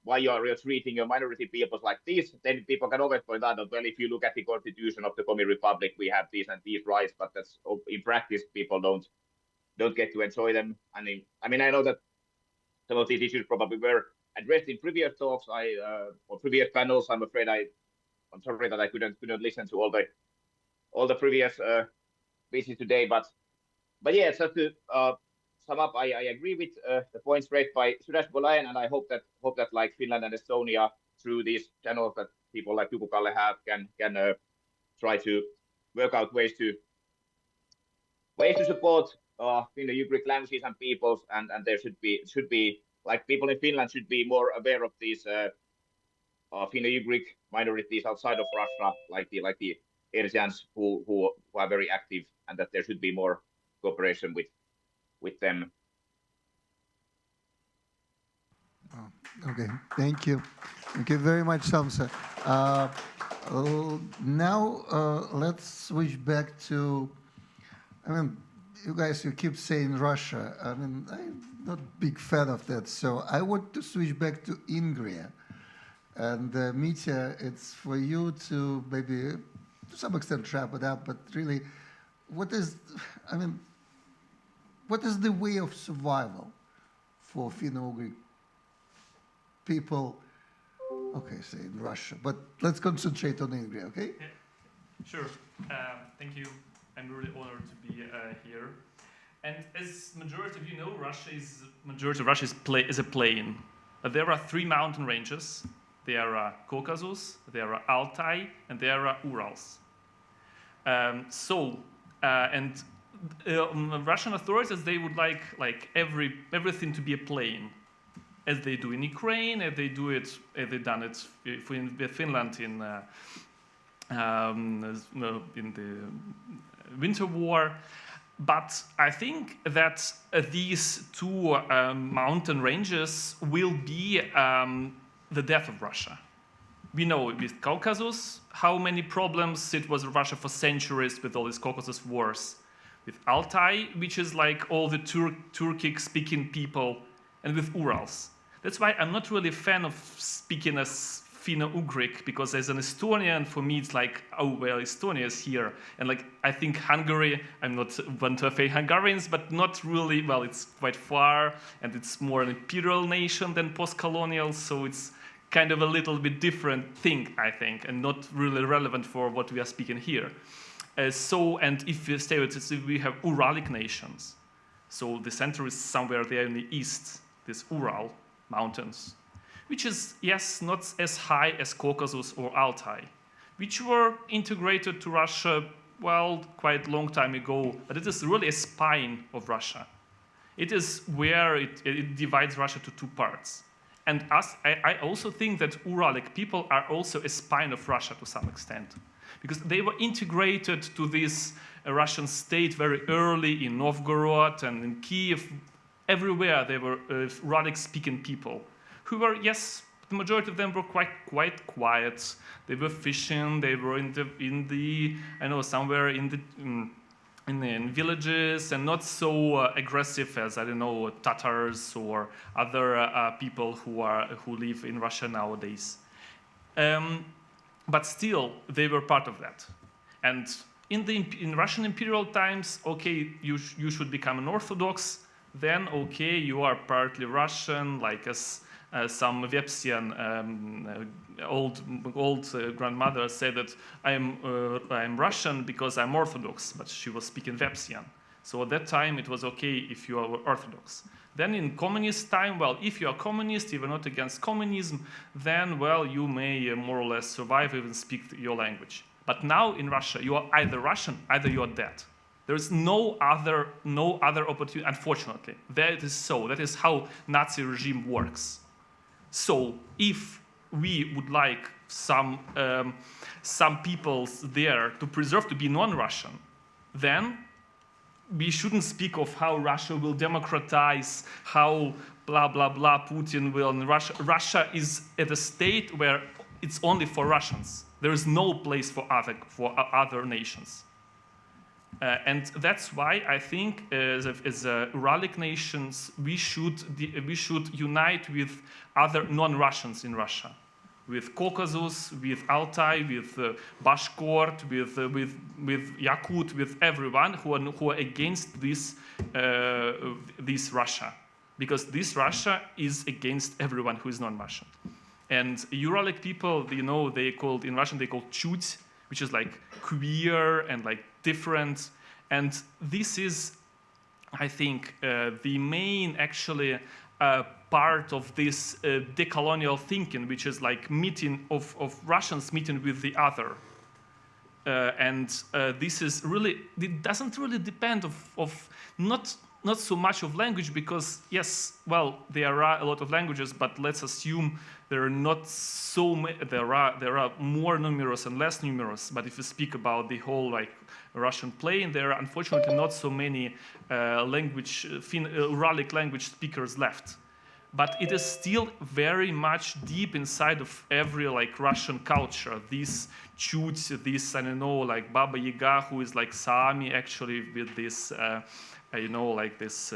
why you are treating your minority peoples like this, then people can always point out that, well, if you look at the constitution of the Komi Republic, we have these and these rights, but that's in practice people don't get to enjoy them. I mean, I know that some of these issues probably were addressed in previous talks, or previous panels. I'm sorry that I couldn't listen to all the previous pieces today, but yeah, just to sum up, I agree with the points raised by Suresh Pulaya, and I hope that like Finland and Estonia, through these channels that people like Juku-Kalle have, can try to work out ways to support Finno-Ugric languages and peoples, and there should be like people in Finland should be more aware of these Finno-Ugric minorities outside of Russia, like the Ersians who are very active, and that there should be more cooperation with them. Okay, thank you very much, Samsa. Now let's switch back to, I mean, you guys, you keep saying Russia. I mean, I'm not a big fan of that, so I want to switch back to Ingria. And Mitya, it's for you to maybe to some extent wrap it up, but really, what is the way of survival for Finno-Ugric people? Okay, say in Russia, but let's concentrate on Ingria, okay? Yeah, sure. Thank you. I'm really honored to be here. And as majority of you know, majority of Russia is a plain. There are 3 mountain ranges. There are Caucasus, there are Altai, and there are Urals. Russian authorities, they would like everything to be a plain, as they do in Ukraine, as they've done it in Finland in the Winter War. But I think that these two mountain ranges will be the death of Russia. We know with Caucasus how many problems it was Russia for centuries with all these Caucasus wars. With Altai, which is like all the Turkic-speaking people, and with Urals. That's why I'm not really a fan of speaking as Finno-Ugric, because as an Estonian, for me it's like, oh, well, Estonia is here. And like, I think Hungary, I'm not one to offend Hungarians, but not really, well, it's quite far, and it's more an imperial nation than post-colonial, so it's kind of a little bit different thing, I think, and not really relevant for what we are speaking here. And if you stay with it, we have Uralic nations. So the center is somewhere there in the east, this Ural mountains, which is, yes, not as high as Caucasus or Altai, which were integrated to Russia, well, quite a long time ago, but it is really a spine of Russia. It is where it divides Russia to two parts. And I also think that Uralic people are also a spine of Russia to some extent, because they were integrated to this Russian state very early in Novgorod and in Kiev. Everywhere there were Uralic-speaking people who were, yes, the majority of them were quite quiet. They were fishing. They were in the I know, somewhere in villages, and not so aggressive as, I don't know, Tatars or other people who live in Russia nowadays. But still, they were part of that. And in Russian imperial times, okay, you should become an Orthodox. Then, okay, you are partly Russian, like as some Vepsian old grandmother said that I'm Russian because I'm Orthodox, but she was speaking Vepsian. So at that time, it was okay if you are Orthodox. Then in communist time, well, if you are communist, if you're not against communism, then, well, you may more or less survive, even speak your language. But now in Russia, you are either Russian, either you are dead. There is no other opportunity, unfortunately. That is so. That is how Nazi regime works. So if we would like some peoples there to preserve to be non-Russian, then we shouldn't speak of how Russia will democratize, how blah, blah, blah, Putin will. And Russia is at a state where it's only for Russians. There is no place for other nations. And that's why I think as Uralic nations, we should unite with other non-Russians in Russia, with Caucasus, with Altai, with Bashkort, with Yakut, with everyone who are against this Russia, because this Russia is against everyone who is non-Russian. And Uralic people, you know, in Russian they call chut, which is like queer and like different. And this is, I think, the main actually part of this decolonial thinking, which is like meeting of Russians meeting with the other. And this is really, it doesn't really depend of not so much of language, because yes, well, there are a lot of languages, but let's assume there are not so many, there are more numerous and less numerous. But if you speak about the whole like Russian plain, there are unfortunately not so many Uralic language speakers left. But it is still very much deep inside of every like Russian culture. These chuts, this, I don't know, like Baba Yaga, who is like Sami actually, with this, you know, like this,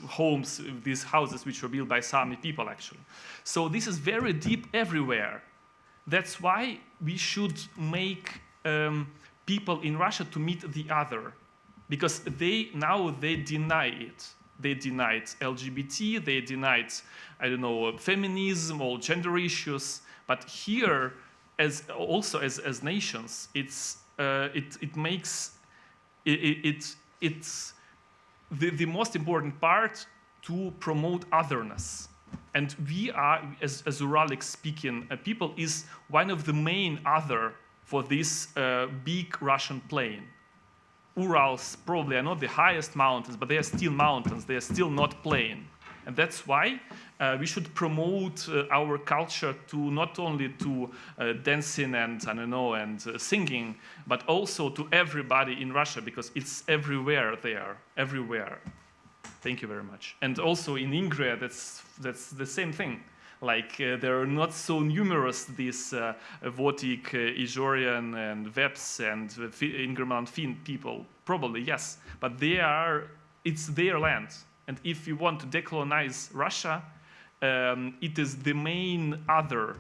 homes, these houses which were built by Sami people actually. So this is very deep everywhere. That's why we should make people in Russia to meet the other, because they deny it. They denied LGBT, they denied, I don't know, feminism or gender issues. But here, as nations, it's the most important part to promote otherness. And we are, as Uralic speaking people, is one of the main other for this big Russian plain. Urals probably are not the highest mountains, but they are still mountains. They are still not plain. And that's why we should promote our culture to not only to dancing and I don't know and singing, but also to everybody in Russia, because it's everywhere there, everywhere. Thank you very much. And also in Ingria, that's the same thing. Like there are not so numerous these Baltic, Ijorian and Veps and Ingrian Finn people. Probably yes, but it's their land. And if you want to decolonize Russia, it is the main other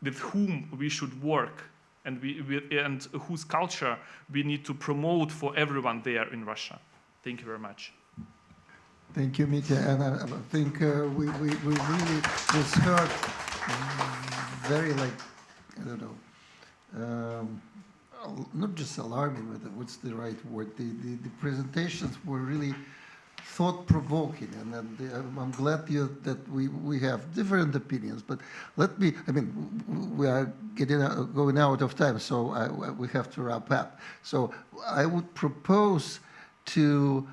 with whom we should work and and whose culture we need to promote for everyone there in Russia. Thank you very much. Thank you, Mitya. And I think we really was heard very, like, I don't know, not just alarming, but what's the right word? The presentations were really thought-provoking, and I'm glad that we have different opinions. But we are going out of time, so we have to wrap up. So I would propose to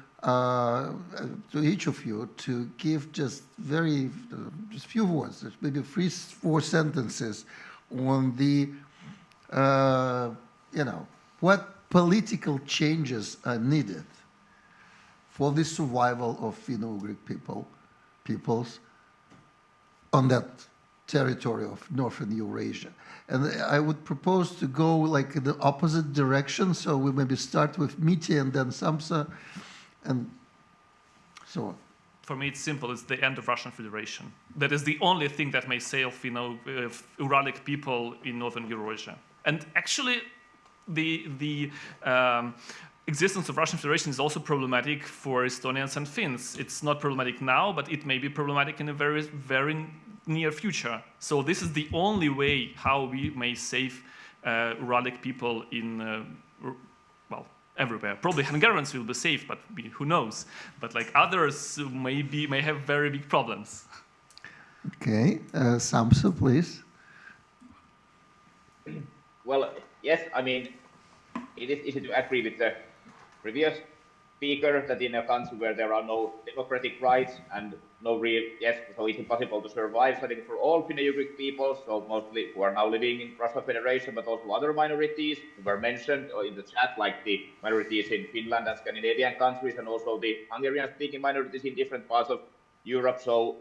each of you to give just few words, maybe 3-4 sentences on the, what political changes are needed for the survival of Finno-Ugric peoples on that territory of Northern Eurasia. And I would propose to go like in the opposite direction, so we maybe start with Mitya and then Samsa, and so on. For me, it's simple. It's the end of Russian Federation. That is the only thing that may save Uralic people in Northern Eurasia. And actually, the existence of Russian Federation is also problematic for Estonians and Finns. It's not problematic now, but it may be problematic in a very, very near future. So this is the only way how we may save Uralic people in, everywhere. Probably Hungarians will be safe, but who knows? But like others may have very big problems. Okay, Samsa, please. Well, yes, I mean, it is easy to agree with the previous speaker that in a country where there are no democratic rights and no real, so it's impossible to survive. So I think for all Finno-Ugric people, so mostly who are now living in Russian Federation, but also other minorities who were mentioned in the chat, like the minorities in Finland and Scandinavian countries, and also the Hungarian-speaking minorities in different parts of Europe. So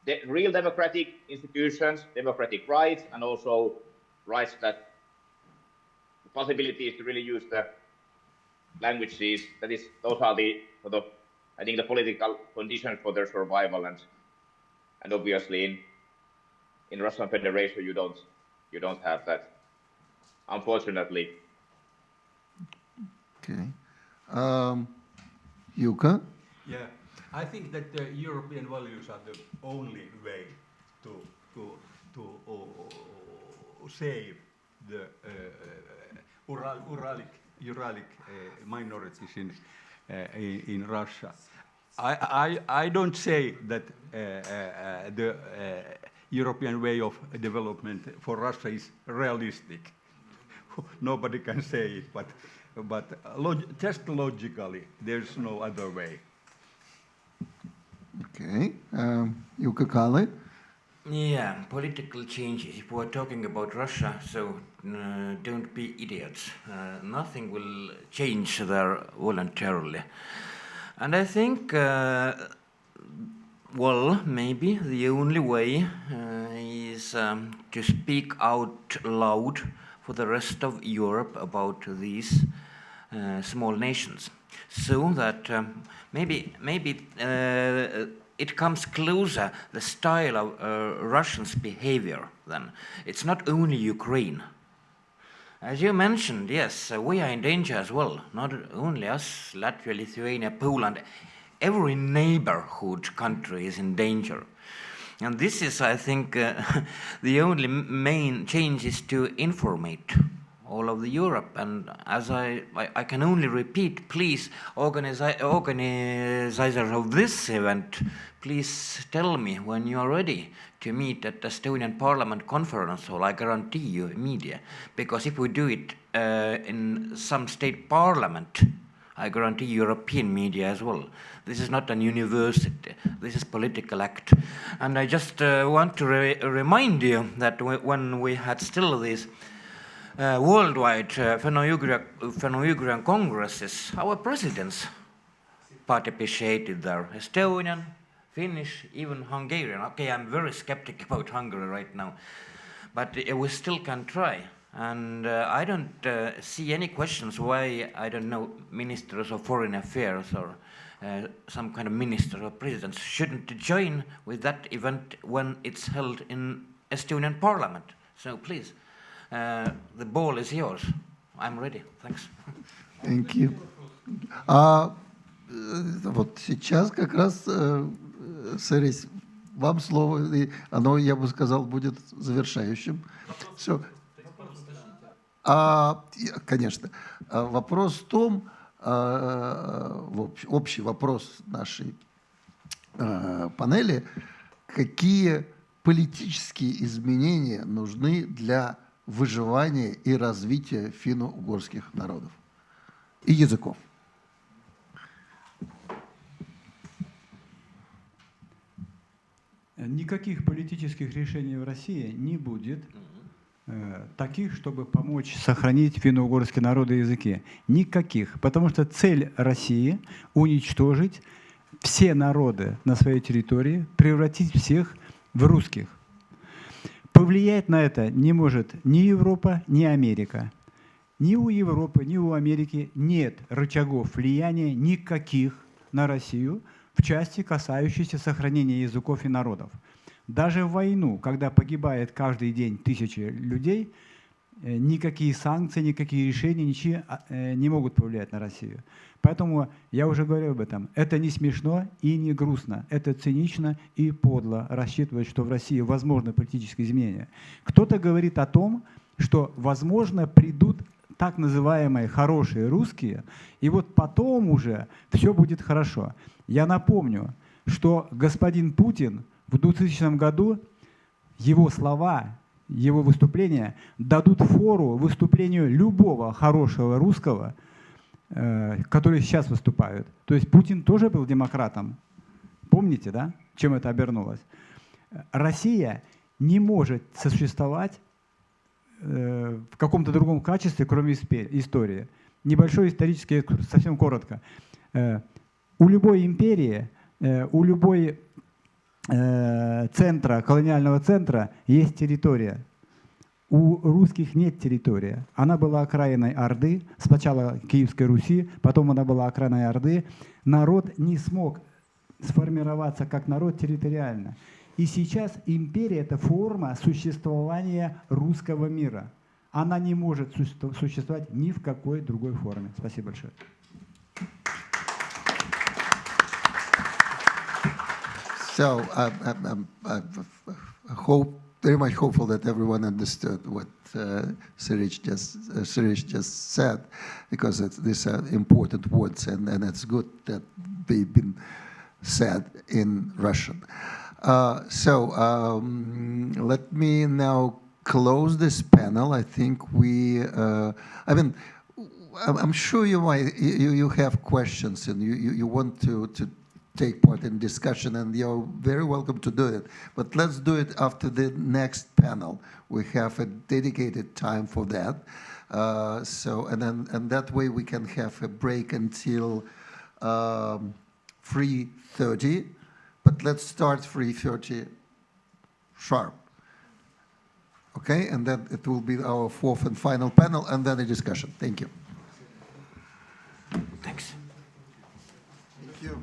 the real democratic institutions, democratic rights, and also rights that possibilities to really use the languages. Those are the sort of, I think, the political conditions for their survival, and obviously in Russian Federation you don't have that, unfortunately. Okay, Jukka. Yeah, I think that the European values are the only way to save the Uralic minorities in Russia. I don't say that the European way of development for Russia is realistic. Nobody can say it, but just logically, there's no other way. Okay, Jukka Kalle. Yeah, political changes. If we're talking about Russia, so don't be idiots. Nothing will change there voluntarily. And I think, maybe the only way is to speak out loud for the rest of Europe about these small nations, so that maybe it comes closer, the style of Russians' behavior then. It's not only Ukraine. As you mentioned, yes, we are in danger as well. Not only us, Latvia, Lithuania, Poland, every neighborhood country is in danger. And this is, I think, the only main change is to informate all of the Europe. And as I can only repeat, please, organizers of this event, please tell me when you are ready to meet at the Estonian Parliament Conference Hall. I guarantee you media, because if we do it in some state parliament, I guarantee European media as well. This is not an university, this is political act. And I just want to remind you that when we had still these worldwide Finno-Ugric congresses, our presidents participated there. Estonian, Finnish, even Hungarian. Okay, I'm very skeptic about Hungary right now, but we still can try. And I don't see any questions why, I don't know, ministers of foreign affairs or some kind of minister or presidents shouldn't join with that event when it's held in Estonian parliament. So please, the ball is yours. I'm ready. Thanks. Thank you. Вот сейчас как раз, Сэрис, вам слово, и оно, я бы сказал, будет завершающим. Все. Конечно. Вопрос в том, общий вопрос нашей панели, какие политические изменения нужны для выживания и развития финно-угорских народов и языков. Никаких политических решений в России не будет таких, чтобы помочь сохранить финно-угорские народы и языки. Никаких. Потому что цель России — уничтожить все народы на своей территории, превратить всех в русских. Повлиять на это не может ни Европа, ни Америка. Ни у Европы, ни у Америки нет рычагов влияния никаких на Россию в части, касающейся сохранения языков и народов. Даже в войну, когда погибает каждый день тысячи людей, никакие санкции, никакие решения ничьи не могут повлиять на Россию. Поэтому я уже говорил об этом. Это не смешно и не грустно. Это цинично и подло рассчитывать, что в России возможны политические изменения. Кто-то говорит о том, что, возможно, придут так называемые хорошие русские, и вот потом уже все будет хорошо. Я напомню, что господин Путин в 2000 году, его слова, его выступления дадут фору выступлению любого хорошего русского, который сейчас выступает. То есть Путин тоже был демократом. Помните, да, чем это обернулось? Россия не может существовать в каком-то другом качестве, кроме истории. Небольшой исторический экскурс, совсем коротко. У любой империи, у любой центра, колониального центра есть территория. У русских нет территории. Она была окраиной Орды, сначала Киевской Руси, потом она была окраиной Орды. Народ не смог сформироваться как народ территориально. И сейчас империя — это форма существования русского мира. Она не может существовать ни в какой другой форме. Спасибо большое. So I'm very much hopeful that everyone understood what Sirish just said, because these are important words, and it's good that they've been said in Russian. Let me now close this panel. I think I'm sure you have questions and you want to take part in discussion, and you're very welcome to do it. But let's do it after the next panel. We have a dedicated time for that. And that way we can have a break until 3:30. But let's start 3:30 sharp. Okay, and then it will be our fourth and final panel, and then a discussion. Thank you. Thanks. Thank you.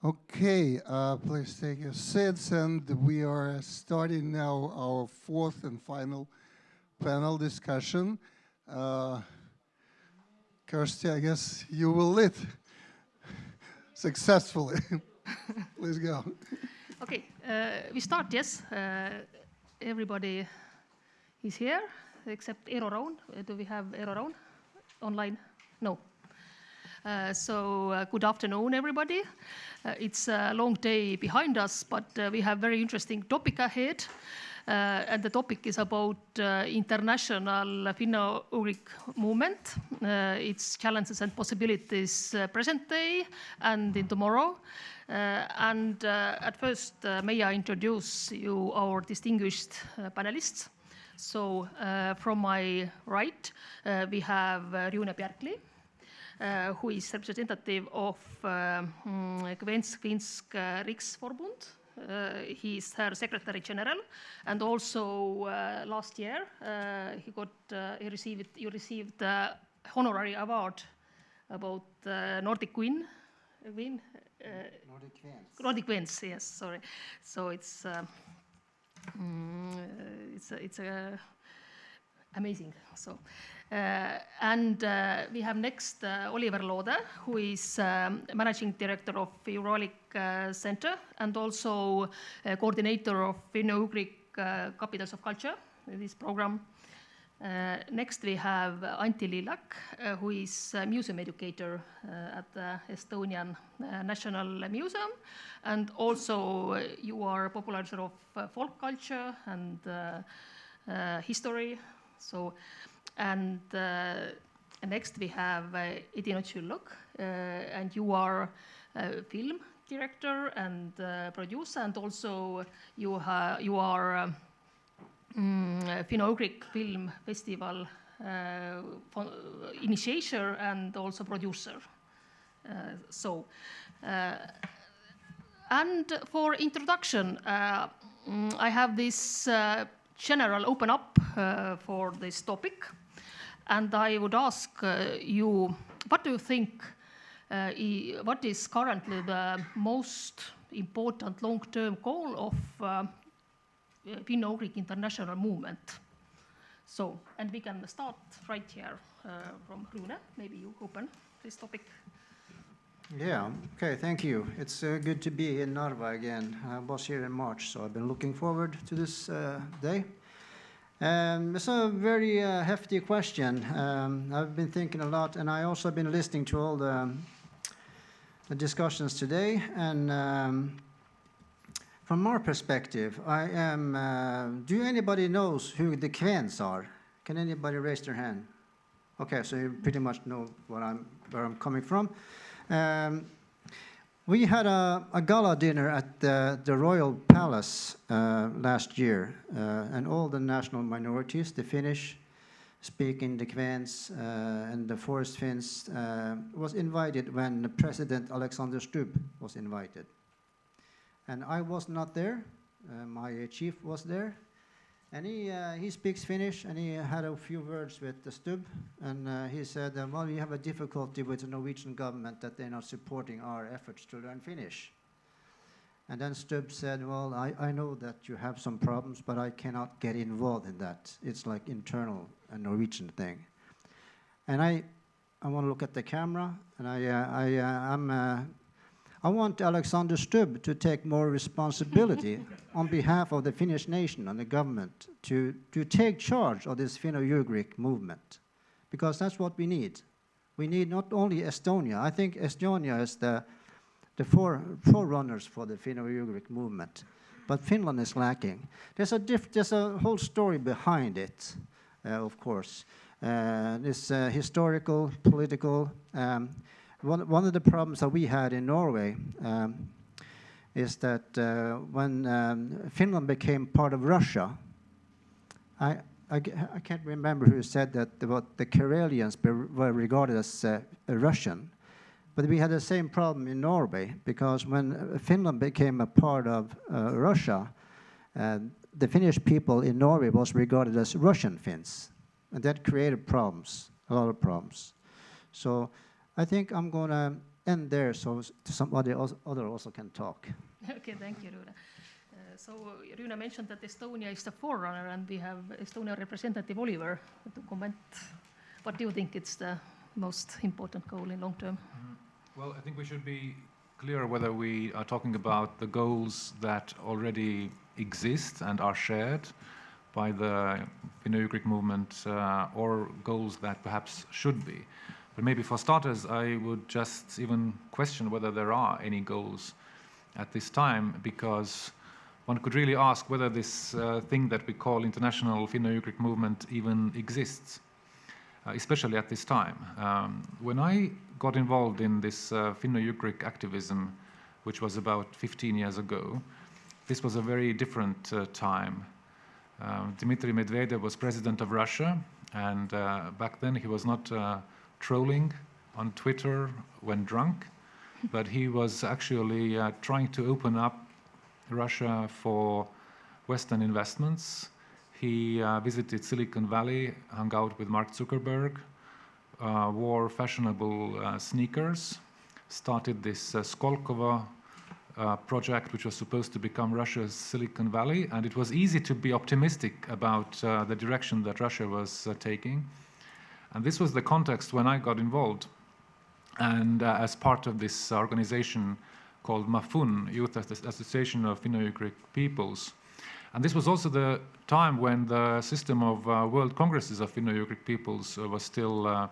Okay, please take your seats, and we are starting now our fourth and final panel discussion. Kirsty, I guess you will lead successfully. Please go. Okay, we start, yes. Everybody is here, except Eero Raun. Do we have Eero Raun online? No. Good afternoon, everybody. It's a long day behind us, but we have very interesting topic ahead. And the topic is about international Finno-Ugric movement, its challenges and possibilities present day and in tomorrow. At first, may I introduce you our distinguished panelists. So from my right, we have Rune Bjerkli, who is representative of Svensk Riksförbund. He is her Secretary General, and also last year he received the honorary award about Nordic Queen. Nordic Queens, yes, sorry. So it's amazing. So, we have next Oliver Lode, who is Managing Director of Finno-Ugric Center and also coordinator of Finno-Ugric Capitals of Culture, this program. Next we have Antti Lillak, who is a museum educator at the Estonian National Museum, and also you are a popularizer of folk culture and history. So, and next we have Edino Tšullok, and you are a film director and producer, and also you are Finno-Ugric Film Festival initiator and also producer. And for introduction, I have this general open up for this topic, and I would ask you, what do you think, what is currently the most important long-term goal of Finno-Ugric international movement? So, and we can start right here from Rune. Maybe you open this topic. Yeah, okay, thank you. It's good to be in Narva again. I was here in March, so I've been looking forward to this day. It's a very hefty question. I've been thinking a lot, and I also been listening to all the discussions today. And from our perspective, I am. Do anybody knows who the Kvens are? Can anybody raise their hand? Okay, so you pretty much know where I'm coming from. We had a gala dinner at the Royal Palace last year, and all the national minorities, the Finnish speaking, the Kvens and the Forest Finns, was invited when President Alexander Stubb was invited. And I was not there. My chief was there. And he speaks Finnish, and he had a few words with the Stubb, and he said, well, we have a difficulty with the Norwegian government that they're not supporting our efforts to learn Finnish. And then Stubb said, well, I know that you have some problems, but I cannot get involved in that. It's like internal a Norwegian thing. And I want to look at the camera, and I want Alexander Stubb to take more responsibility on behalf of the Finnish nation and the government to take charge of this Finno-Ugric movement, because that's what we need. We need not only Estonia. I think Estonia is the forerunners for the Finno-Ugric movement, but Finland is lacking. There's a whole story behind it, of course. This historical, political. One of the problems that we had in Norway is that when Finland became part of Russia, I can't remember who said that about the Karelians were regarded as Russian, but we had the same problem in Norway, because when Finland became a part of Russia, the Finnish people in Norway was regarded as Russian Finns, and that created problems, a lot of problems. So I think I'm going to end there so somebody other also can talk. Okay, thank you, Rune. So Rune mentioned that Estonia is the forerunner, and we have Estonia representative Oliver to comment. What do you think it's the most important goal in long term? Well, I think we should be clear whether we are talking about the goals that already exist and are shared by the Finno-Ugric movement or goals that perhaps should be. But maybe for starters, I would just even question whether there are any goals at this time, because one could really ask whether this thing that we call international Finno-Ugric movement even exists, especially at this time. When I got involved in this Finno-Ugric activism, which was about 15 years ago, this was a very different time. Dmitry Medvedev was president of Russia, and back then he was not trolling on Twitter when drunk, but he was actually trying to open up Russia for Western investments. He visited Silicon Valley, hung out with Mark Zuckerberg, wore fashionable sneakers, started this Skolkovo project, which was supposed to become Russia's Silicon Valley, and it was easy to be optimistic about the direction that Russia was taking. And this was the context when I got involved, and as part of this organization called MAFUN, Youth Association of Finno-Ugric Peoples. And this was also the time when the system of World Congresses of Finno-Ugric Peoples was still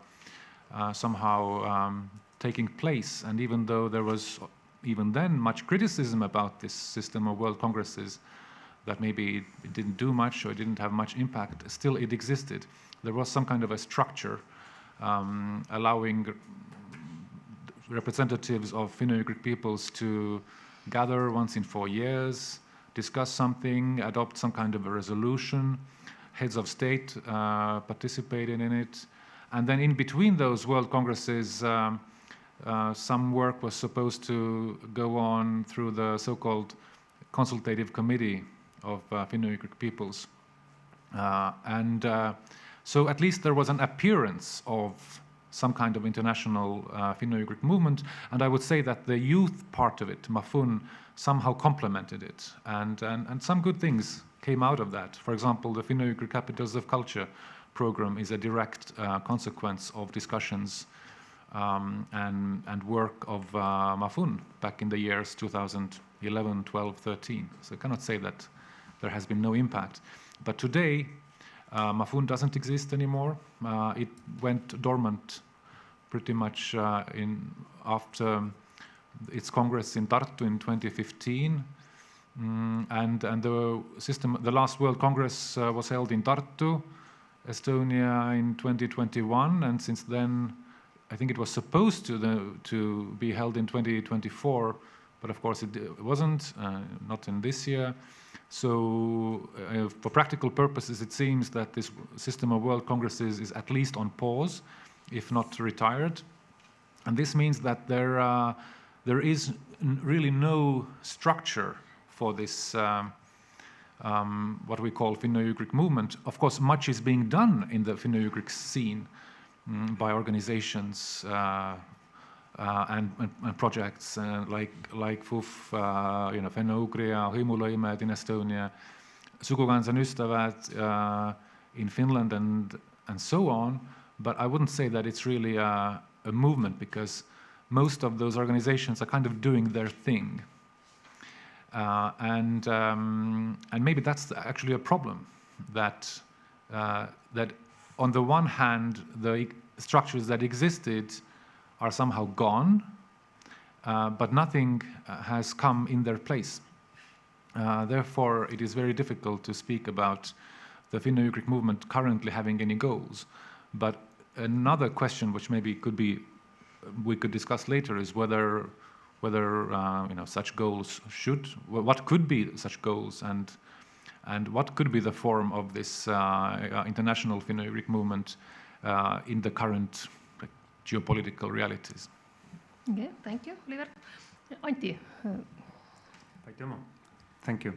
somehow taking place. And even though there was even then much criticism about this system of World Congresses, that maybe it didn't do much or it didn't have much impact, still it existed. There was some kind of a structure allowing representatives of Finno-Ugric peoples to gather once in 4 years, discuss something, adopt some kind of a resolution. Heads of state participated in it. And then in between those World Congresses, some work was supposed to go on through the so-called consultative committee of Finno-Ugric peoples. So at least there was an appearance of some kind of international Finno-Ugric movement, and I would say that the youth part of it, MAFUN, somehow complemented it, and some good things came out of that. For example, the Finno-Ugric Capitals of Culture program is a direct consequence of discussions and work of MAFUN back in the years 2011, 12, 13. So I cannot say that there has been no impact. But today, MAFUN doesn't exist anymore. It went dormant pretty much after its congress in Tartu in 2015. And the last World Congress was held in Tartu, Estonia in 2021, and since then I think it was supposed to be held in 2024, but of course it wasn't, not in this year. So for practical purposes, it seems that this system of World Congresses is at least on pause, if not retired. And this means that there is really no structure for this what we call Finno-Ugric movement. Of course, much is being done in the Finno-Ugric scene by organizations and projects like FUF, Finno-Ugria, Hõimulõimed in Estonia, Sugukansan Ystävät in Finland, and so on. But I wouldn't say that it's really a movement, because most of those organizations are kind of doing their thing. And maybe that's actually a problem, that on the one hand, the structures that existed are somehow gone, but nothing has come in their place. Therefore, it is very difficult to speak about the Finno-Ugric movement currently having any goals. But another question, which maybe we could discuss later, is whether such goals what could be such goals, and what could be the form of this international Finno-Ugric movement in the current geopolitical realities. Okay, thank you, Oliver. Antti. Thank you.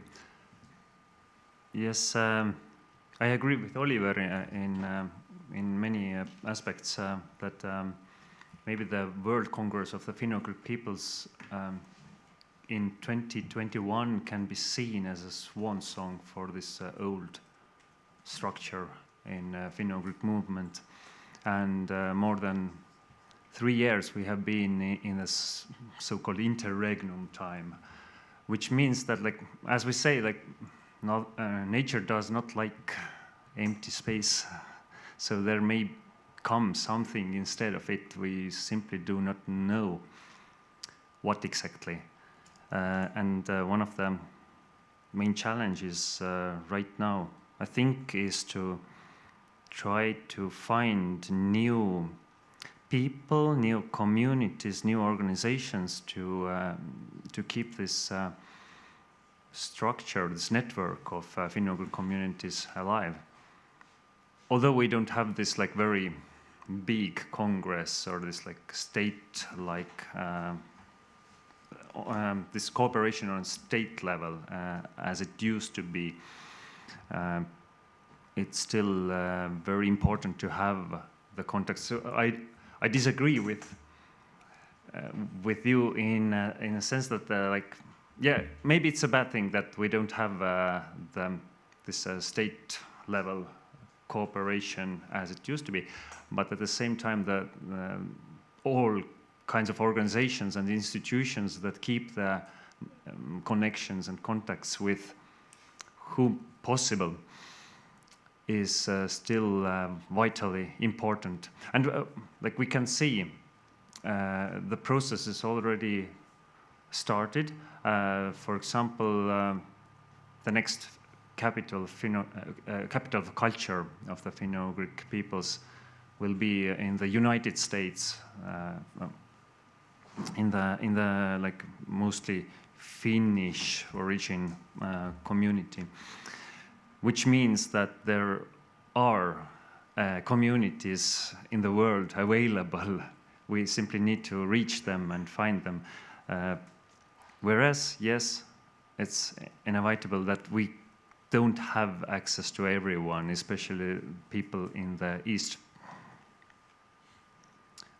Yes, I agree with Oliver in many aspects that maybe the World Congress of the Finno-Ugric peoples in 2021 can be seen as a swan song for this old structure in Finno-Ugric movement. And more than 3 years we have been in this so-called interregnum time, which means that, like, as we say, like, nature does not like empty space. So there may come something instead of it. We simply do not know what exactly. And one of the main challenges right now, I think, is to try to find new people, new communities, new organizations to keep this structure, this network of Finno-Ugric communities alive. Although we don't have this like very big congress or this like state-like this cooperation on state level as it used to be, it's still very important to have the context. So I disagree with you in a sense that like, yeah, maybe it's a bad thing that we don't have this state level cooperation as it used to be, but at the same time the all kinds of organizations and institutions that keep the connections and contacts with whom possible is still vitally important. And like we can see, the process is already started. For example, the next capital of culture of the Finno-Ugric peoples will be in the United States, in the like mostly Finnish origin community, which means that there are communities in the world available. We simply need to reach them and find them. Whereas, yes, it's inevitable that we don't have access to everyone, especially people in the East.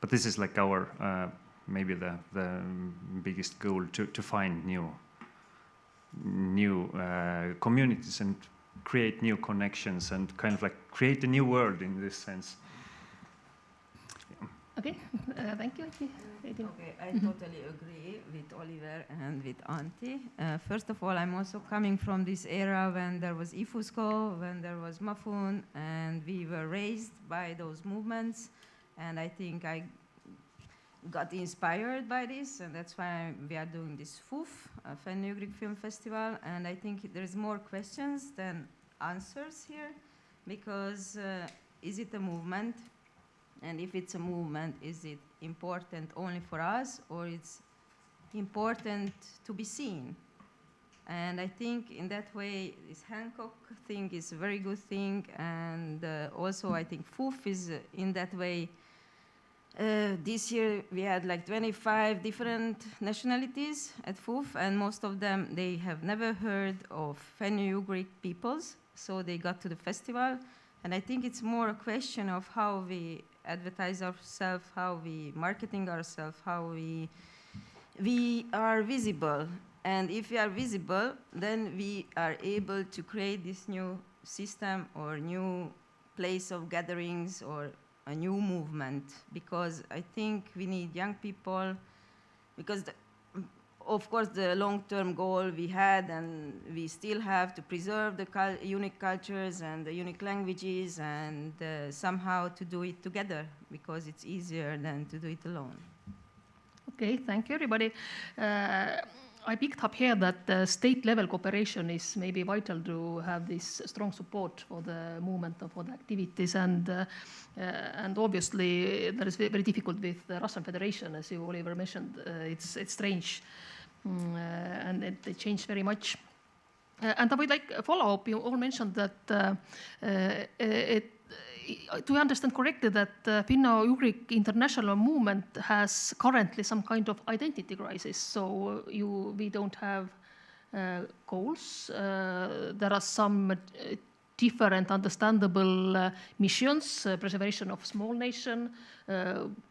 But this is like our, maybe the biggest goal, to find new communities and create new connections and kind of like create a new world in this sense. Okay, thank you. Okay, I totally agree with Oliver and with Antti. First of all, I'm also coming from this era when there was Ifusko, when there was Mafun, and we were raised by those movements. And I think I got inspired by this, and that's why we are doing this FUF, Finno-Ugric Film Festival. And I think there's more questions than answers here, because is it a movement? And if it's a movement, is it important only for us, or it's important to be seen? And I think in that way, this Hancock thing is a very good thing. And also I think FUF is in that way. This year we had like 25 different nationalities at FUF, and most of them, they have never heard of Finno-Ugric peoples, so they got to the festival. And I think it's more a question of how we advertise ourselves, how we marketing ourselves, how we are visible. And if we are visible, then we are able to create this new system or new place of gatherings or a new movement, because I think we need young people, because of course the long-term goal we had and we still have to preserve the unique cultures and the unique languages, and somehow to do it together, because it's easier than to do it alone. Okay, thank you, everybody. I picked up here that state-level cooperation is maybe vital to have this strong support for the movement and for the activities, and obviously that is very difficult with the Russian Federation, as you, Oliver, mentioned. It's strange, and it changed very much. And I would like a follow-up. You all mentioned that do I understand correctly that Finno-Ugric international movement has currently some kind of identity crisis? So we don't have goals. There are some different understandable missions, preservation of small nation,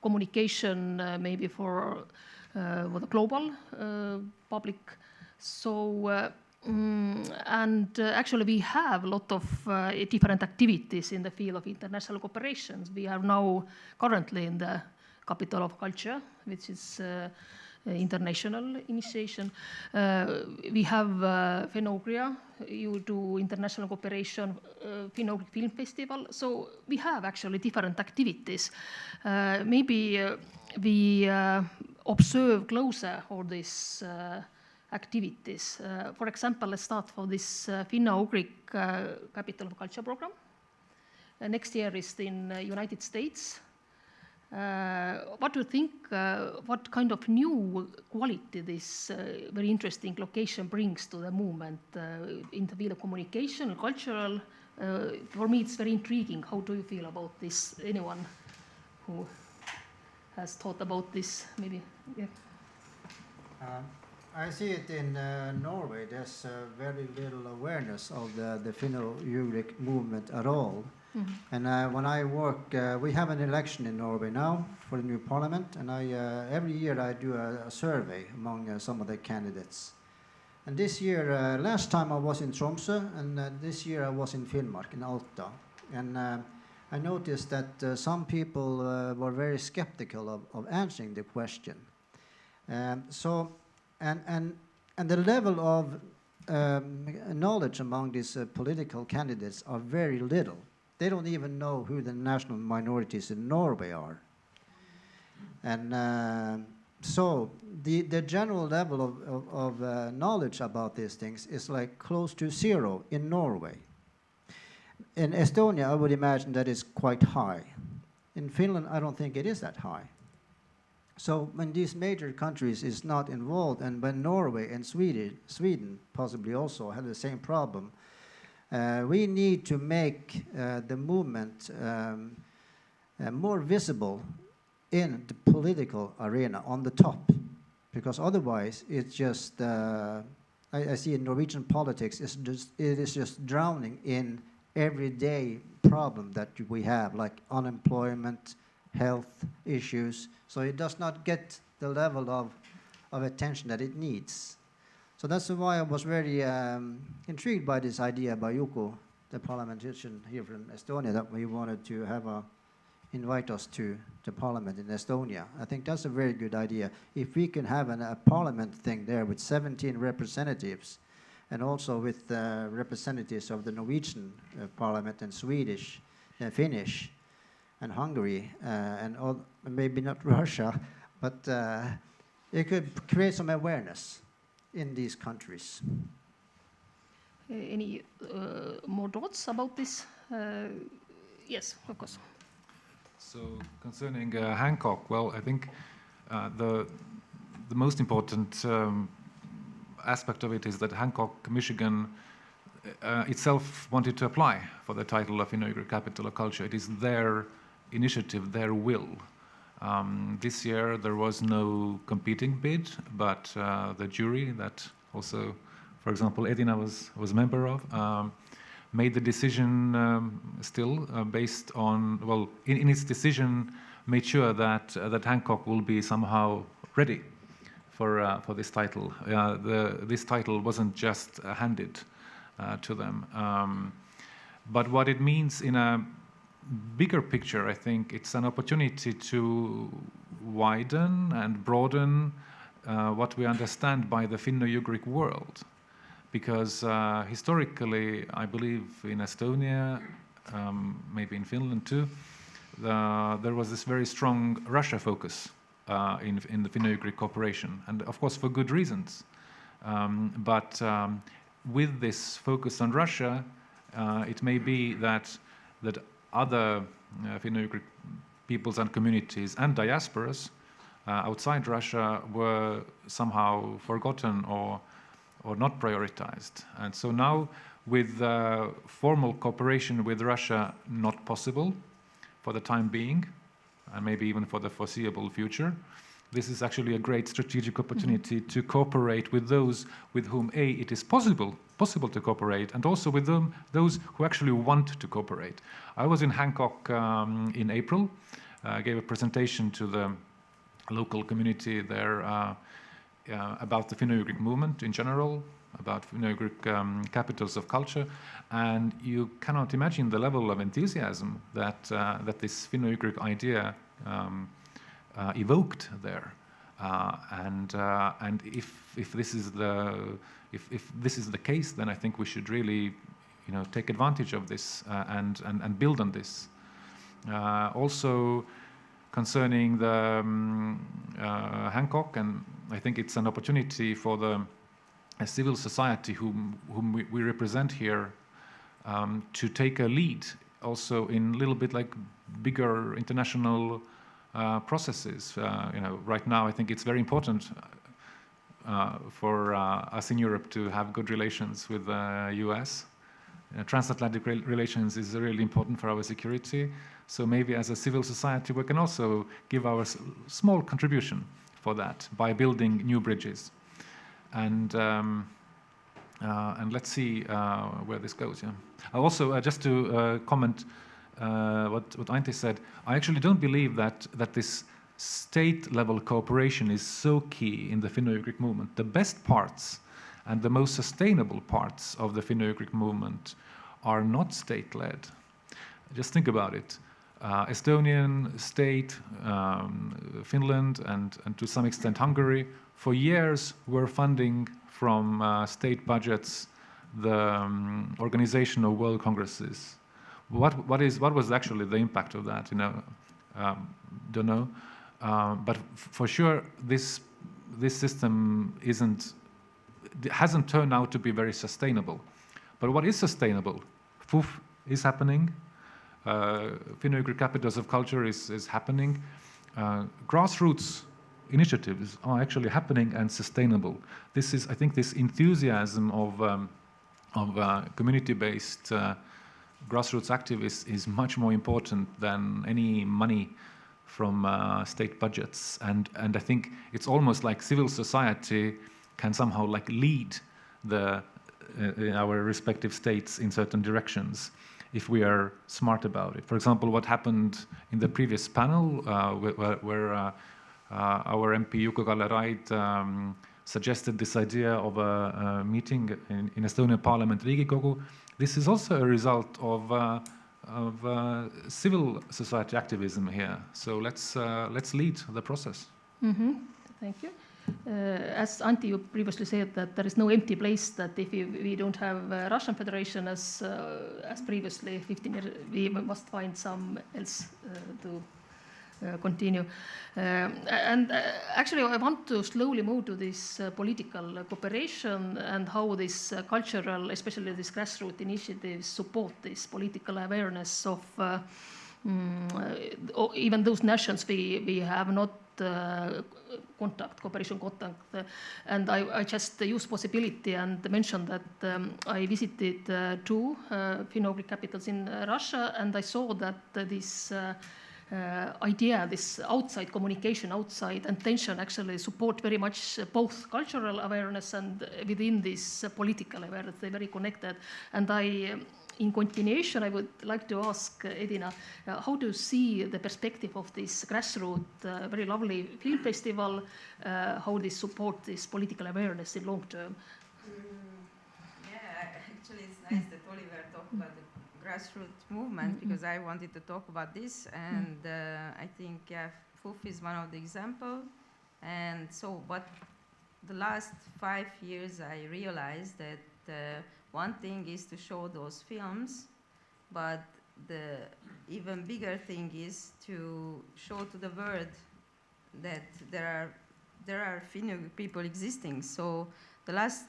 communication maybe for the global public. So, and actually we have a lot of different activities in the field of international cooperations. We are now currently in the Capital of Culture, which is international initiation. We have Finno-Ugria, you do international cooperation, Finno-Ugric Film Festival. So we have actually different activities. Maybe we observe closer all these activities. For example, let's start for this Finno-Ugric Capital of Culture program. Next year is in United States. What do you think, what kind of new quality this very interesting location brings to the movement in the field of communication, cultural? For me, it's very intriguing. How do you feel about this? Anyone who has thought about this, maybe? Yeah. I see it in Norway. There's very little awareness of the Finno-Ugric movement at all. Mm-hmm. And when I work, we have an election in Norway now for the new parliament, and every year I do a survey among some of the candidates. And this year, last time I was in Tromsø, and this year I was in Finnmark, in Alta. And I noticed that some people were very skeptical of answering the question. And the level of knowledge among these political candidates are very little. They don't even know who the national minorities in Norway are. And so the general level of knowledge about these things is like close to zero in Norway. In Estonia, I would imagine that is quite high. In Finland, I don't think it is that high. So when these major countries is not involved, and when Norway and Sweden possibly also have the same problem, we need to make the movement more visible in the political arena on the top, because otherwise it's just I see in Norwegian politics it is just drowning in everyday problem that we have, like unemployment, health issues. So it does not get the level of attention that it needs. So that's why I was very intrigued by this idea by Juko, the parliamentarian here from Estonia, that we wanted to have invite us to the parliament in Estonia. I think that's a very good idea. If we can have a parliament thing there with 17 representatives, and also with representatives of the Norwegian parliament and Swedish, Finnish, and Hungary, and maybe not Russia, but it could create some awareness in these countries. Any more thoughts about this? Yes, of course. So concerning Hancock, well, I think the most important aspect of it is that Hancock, Michigan, itself wanted to apply for the title of Finno-Ugric Capital of Culture. It is their initiative, their will. This year there was no competing bid, but the jury that also, for example, Edina was a member of, made the decision still based on, well, in its decision made sure that Hancock will be somehow ready for this title. This title wasn't just handed to them. But what it means in a bigger picture, I think it's an opportunity to widen and broaden what we understand by the Finno-Ugric world. Because historically, I believe in Estonia, maybe in Finland too, there was this very strong Russia focus in the Finno-Ugric cooperation, and of course for good reasons. But with this focus on Russia, it may be that other Finno-Ugric peoples and communities and diasporas outside Russia were somehow forgotten or not prioritized. And so now, with formal cooperation with Russia not possible for the time being, and maybe even for the foreseeable future, this is actually a great strategic opportunity to cooperate with those with whom, A, it is possible possible to cooperate, and also with those who actually want to cooperate. I was in Hancock in April. I gave a presentation to the local community there about the Finno-Ugric movement in general, about Finno-Ugric capitals of culture, and you cannot imagine the level of enthusiasm that this Finno-Ugric idea evoked there. And if this is the case, then I think we should really, take advantage of this and build on this. Also, concerning the Hancock, and I think it's an opportunity for the civil society whom we represent here to take a lead also in a little bit like bigger international processes. Right now I think it's very important for us in Europe to have good relations with the US. Transatlantic relations is really important for our security. So maybe as a civil society we can also give our small contribution for that by building new bridges. And let's see where this goes. Yeah. Also, just to comment what Antti said, I actually don't believe that this state-level cooperation is so key in the Finno-Ugric movement. The best parts and the most sustainable parts of the Finno-Ugric movement are not state-led. Just think about it. Estonian state, Finland, and to some extent Hungary, for years were funding from state budgets the organization of world congresses. What was actually the impact of that? Don't know. But for sure, this system hasn't turned out to be very sustainable. But what is sustainable? FUF is happening. Finno-Ugric Capitals of Culture is happening. Grassroots initiatives are actually happening and sustainable. This is, I think, this enthusiasm of community-based grassroots activists is much more important than any money from state budgets. And I think it's almost like civil society can somehow lead our respective states in certain directions if we are smart about it. For example, what happened in the previous panel where our MP Juku-Kalle Raid suggested this idea of a meeting in Estonian Parliament, Riigikogu. This is also a result of civil society activism here. So let's lead the process. Mm-hmm. Thank you. As Antti, you previously said that there is no empty place, that if we don't have Russian Federation as previously 15 years, we must find some else to continue. And actually I want to slowly move to this political cooperation and how this cultural, especially these grassroots initiatives, support this political awareness of even those nations we have not cooperation contact. And I just use possibility and mention that I visited 2 Finno-Ugric capitals in Russia, and I saw that this idea, this outside communication, outside intention actually support very much both cultural awareness and within this political awareness. They're very connected. And in continuation, I would like to ask Edina, how do you see the perspective of this grassroots, very lovely film festival, how this support this political awareness in long term? Yeah, actually it's nice that Oliver talked about the grassroots movement, because I wanted to talk about this, and I think FUF is one of the examples. And so what the last 5 years I realized that one thing is to show those films, but the even bigger thing is to show to the world that there are Finno people existing. So the last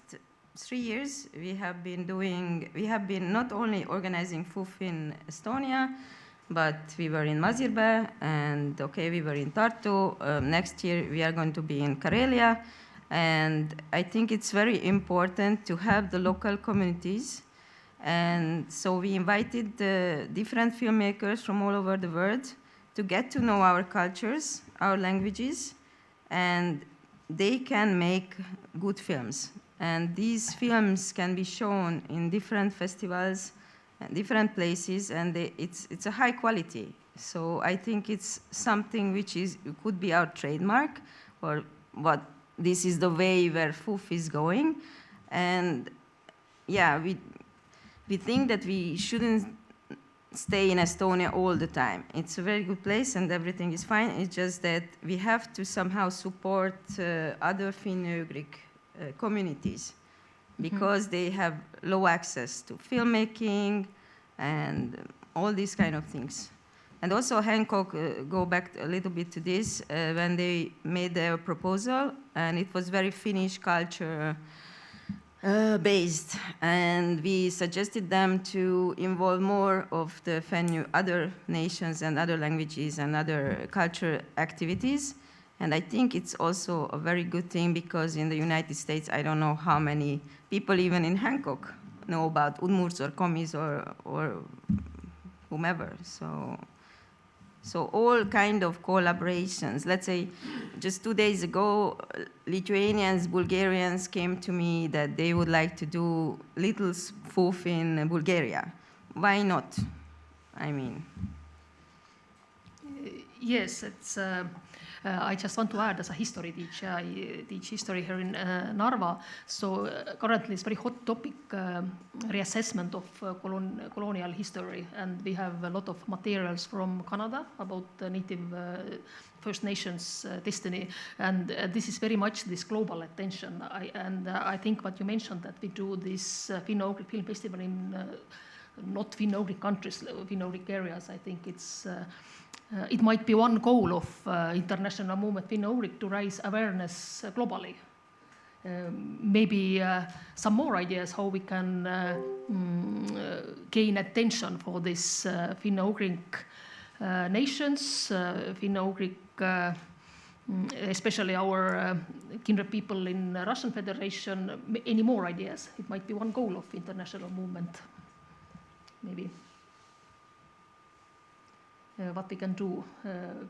3 years we have been not only organizing FUF in Estonia, but we were in Mazirbe, and we were in Tartu. Next year we are going to be in Karelia. And I think it's very important to have the local communities. And so we invited the different filmmakers from all over the world to get to know our cultures, our languages, and they can make good films. And these films can be shown in different festivals, different places, and it's a high quality. So I think it's something which could be our trademark, or what this is the way where FUF is going. And yeah, we think that we shouldn't stay in Estonia all the time. It's a very good place and everything is fine. It's just that we have to somehow support other Finno-Ugric communities, because they have low access to filmmaking and all these kind of things. And also Hancock, go back a little bit to this, when they made their proposal, and it was very Finnish culture based, and we suggested them to involve more of the other nations and other languages and other culture activities. And I think it's also a very good thing, because in the United States, I don't know how many people even in Hancock know about Udmurts or Komis or whomever. So all kind of collaborations. Let's say just 2 days ago, Lithuanians, Bulgarians came to me that they would like to do little FUF in Bulgaria. Why not? I mean. Yes, it's. I just want to add, as a history teacher, I teach history here in Narva. So currently it's very hot topic, reassessment of colonial history. And we have a lot of materials from Canada about the native First Nations destiny. And this is very much this global attention. I think what you mentioned, that we do this Finno-Ugric Film Festival in not Finno-Ugric countries, Finno-Ugric areas, I think it's it might be one goal of international movement Finno-Ugric to raise awareness globally. Maybe some more ideas how we can gain attention for this Finno-Ugric nations, Finno-Ugric, especially our kindred people in Russian Federation. Any more ideas? It might be one goal of international movement, maybe. What we can do.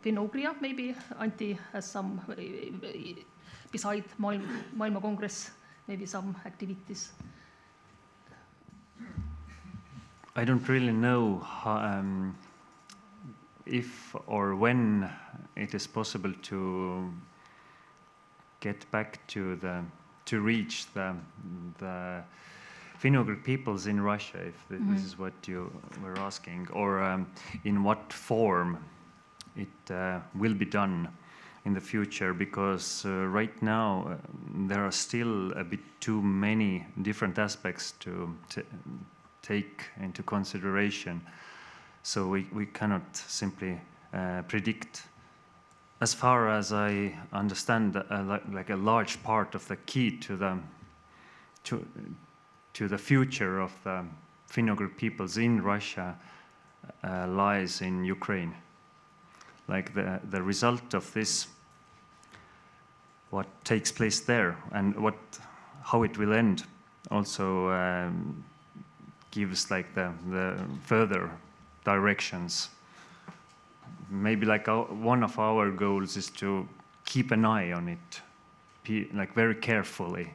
Finno-Ugria, maybe Antti has some, beside Maailma Congress, maybe some activities. I don't really know how, if or when it is possible to get back to reach the Finno-Ugric peoples in Russia, if this is what you were asking, or in what form it will be done in the future, because right now there are still a bit too many different aspects to take into consideration. So we cannot simply predict. As far as I understand, like a large part of the key to the future of the Finno-Ugric peoples in Russia lies in Ukraine. Like the result of this, what takes place there and how it will end, also gives like the further directions. Maybe like one of our goals is to keep an eye on it, like very carefully,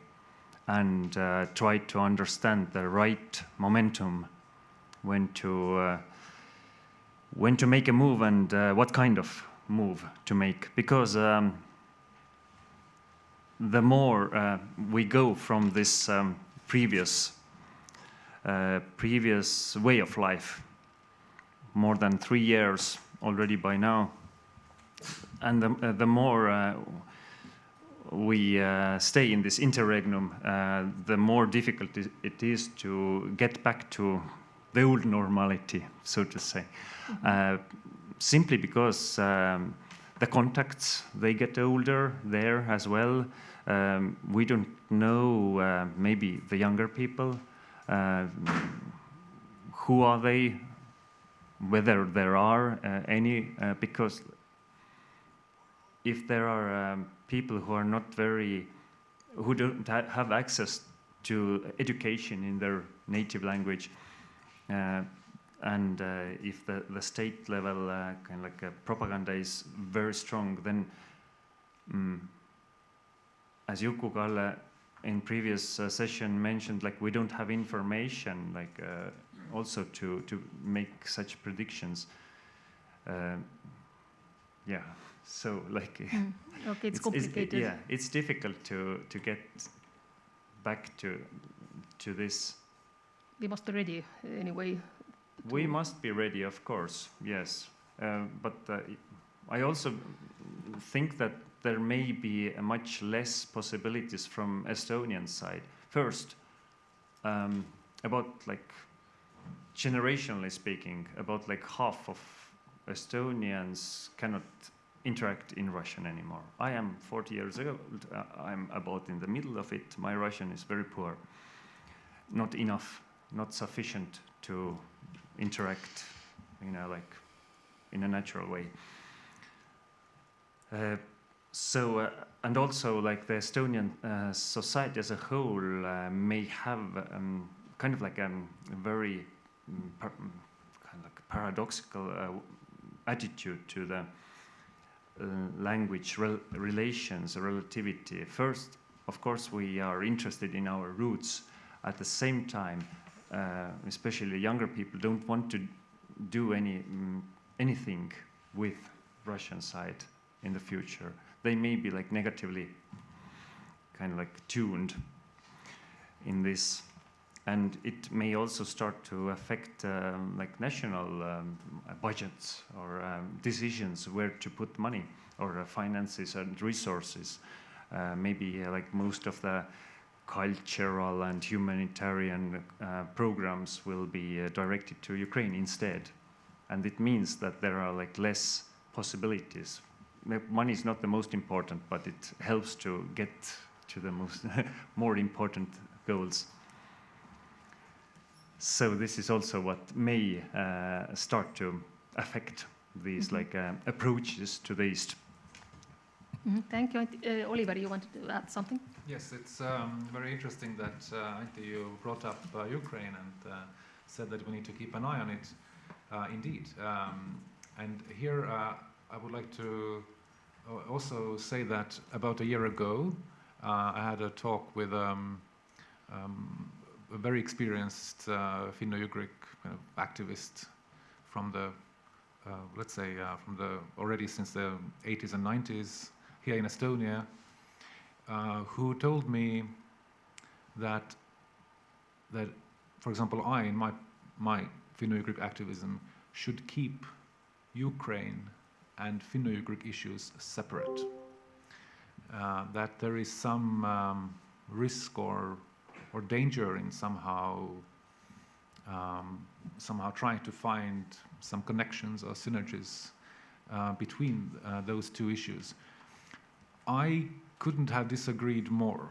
and try to understand the right momentum, when to make a move and what kind of move to make. Because the more we go from this previous way of life, more than 3 years already by now, and the more we stay in this interregnum, the more difficult it is to get back to the old normality, so to say. Simply because the contacts, they get older there as well. We don't know, maybe the younger people, who are they, whether there are any, because if there are people who are not who don't have access to education in their native language, and if the state level kind of like propaganda is very strong, then as Juku-Kalle in previous session mentioned, like we don't have information, like also to make such predictions. Yeah, so like okay, it's complicated. yeah, it's difficult to get back to this. We must be ready anyway. We must be ready, of course, yes. But I also think that there may be much less possibilities from Estonian side. First, about like generationally speaking, about like half of Estonians cannot interact in Russian anymore. I am 40 years old. I'm about in the middle of it. My Russian is very poor. Not enough, not sufficient to interact, you know, like in a natural way. And also like the Estonian society as a whole may have kind of like a very kind of like paradoxical attitude to the language relations, relativity. First, of course, we are interested in our roots. At the same time, especially younger people don't want to do anything with Russian side in the future. They may be like negatively kind of like tuned in this, and it may also start to affect like national budgets or decisions where to put money or finances and resources. Maybe like most of the cultural and humanitarian programs will be directed to Ukraine instead, and it means that there are like less possibilities. Money is not the most important, but it helps to get to the most more important goals. So this is also what may start to affect these like approaches to the East. Thank you. Oliver, you wanted to add something? Yes, it's very interesting that Antti, you brought up Ukraine and said that we need to keep an eye on it. Indeed. And here I would like to also say that about a year ago, I had a talk with a very experienced Finno-Ugric kind of activist from the, let's say, from the already since the 80s and 90s here in Estonia, who told me that, for example, I, in my Finno-Ugric activism, should keep Ukraine and Finno-Ugric issues separate. That there is some risk or danger in somehow trying to find some connections or synergies between those two issues. I couldn't have disagreed more,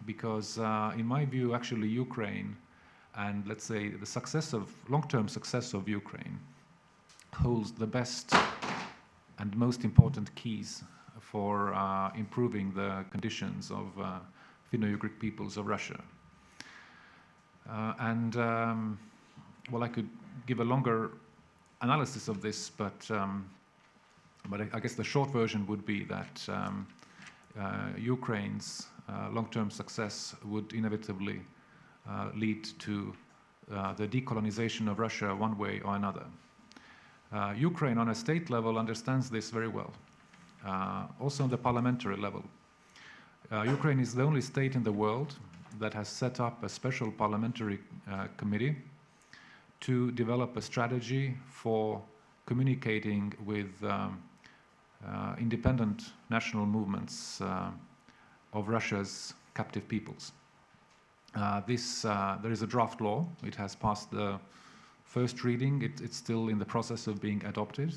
because in my view, actually, Ukraine and, let's say, the long-term success of Ukraine holds the best and most important keys for improving the conditions of Finno-Ugric peoples of Russia. Well, I could give a longer analysis of this, but I guess the short version would be that Ukraine's long-term success would inevitably lead to the decolonization of Russia one way or another. Ukraine on a state level understands this very well, also on the parliamentary level. Ukraine is the only state in the world that has set up a special parliamentary committee to develop a strategy for communicating with independent national movements of Russia's captive peoples. There is a draft law. It has passed the first reading. It's still in the process of being adopted,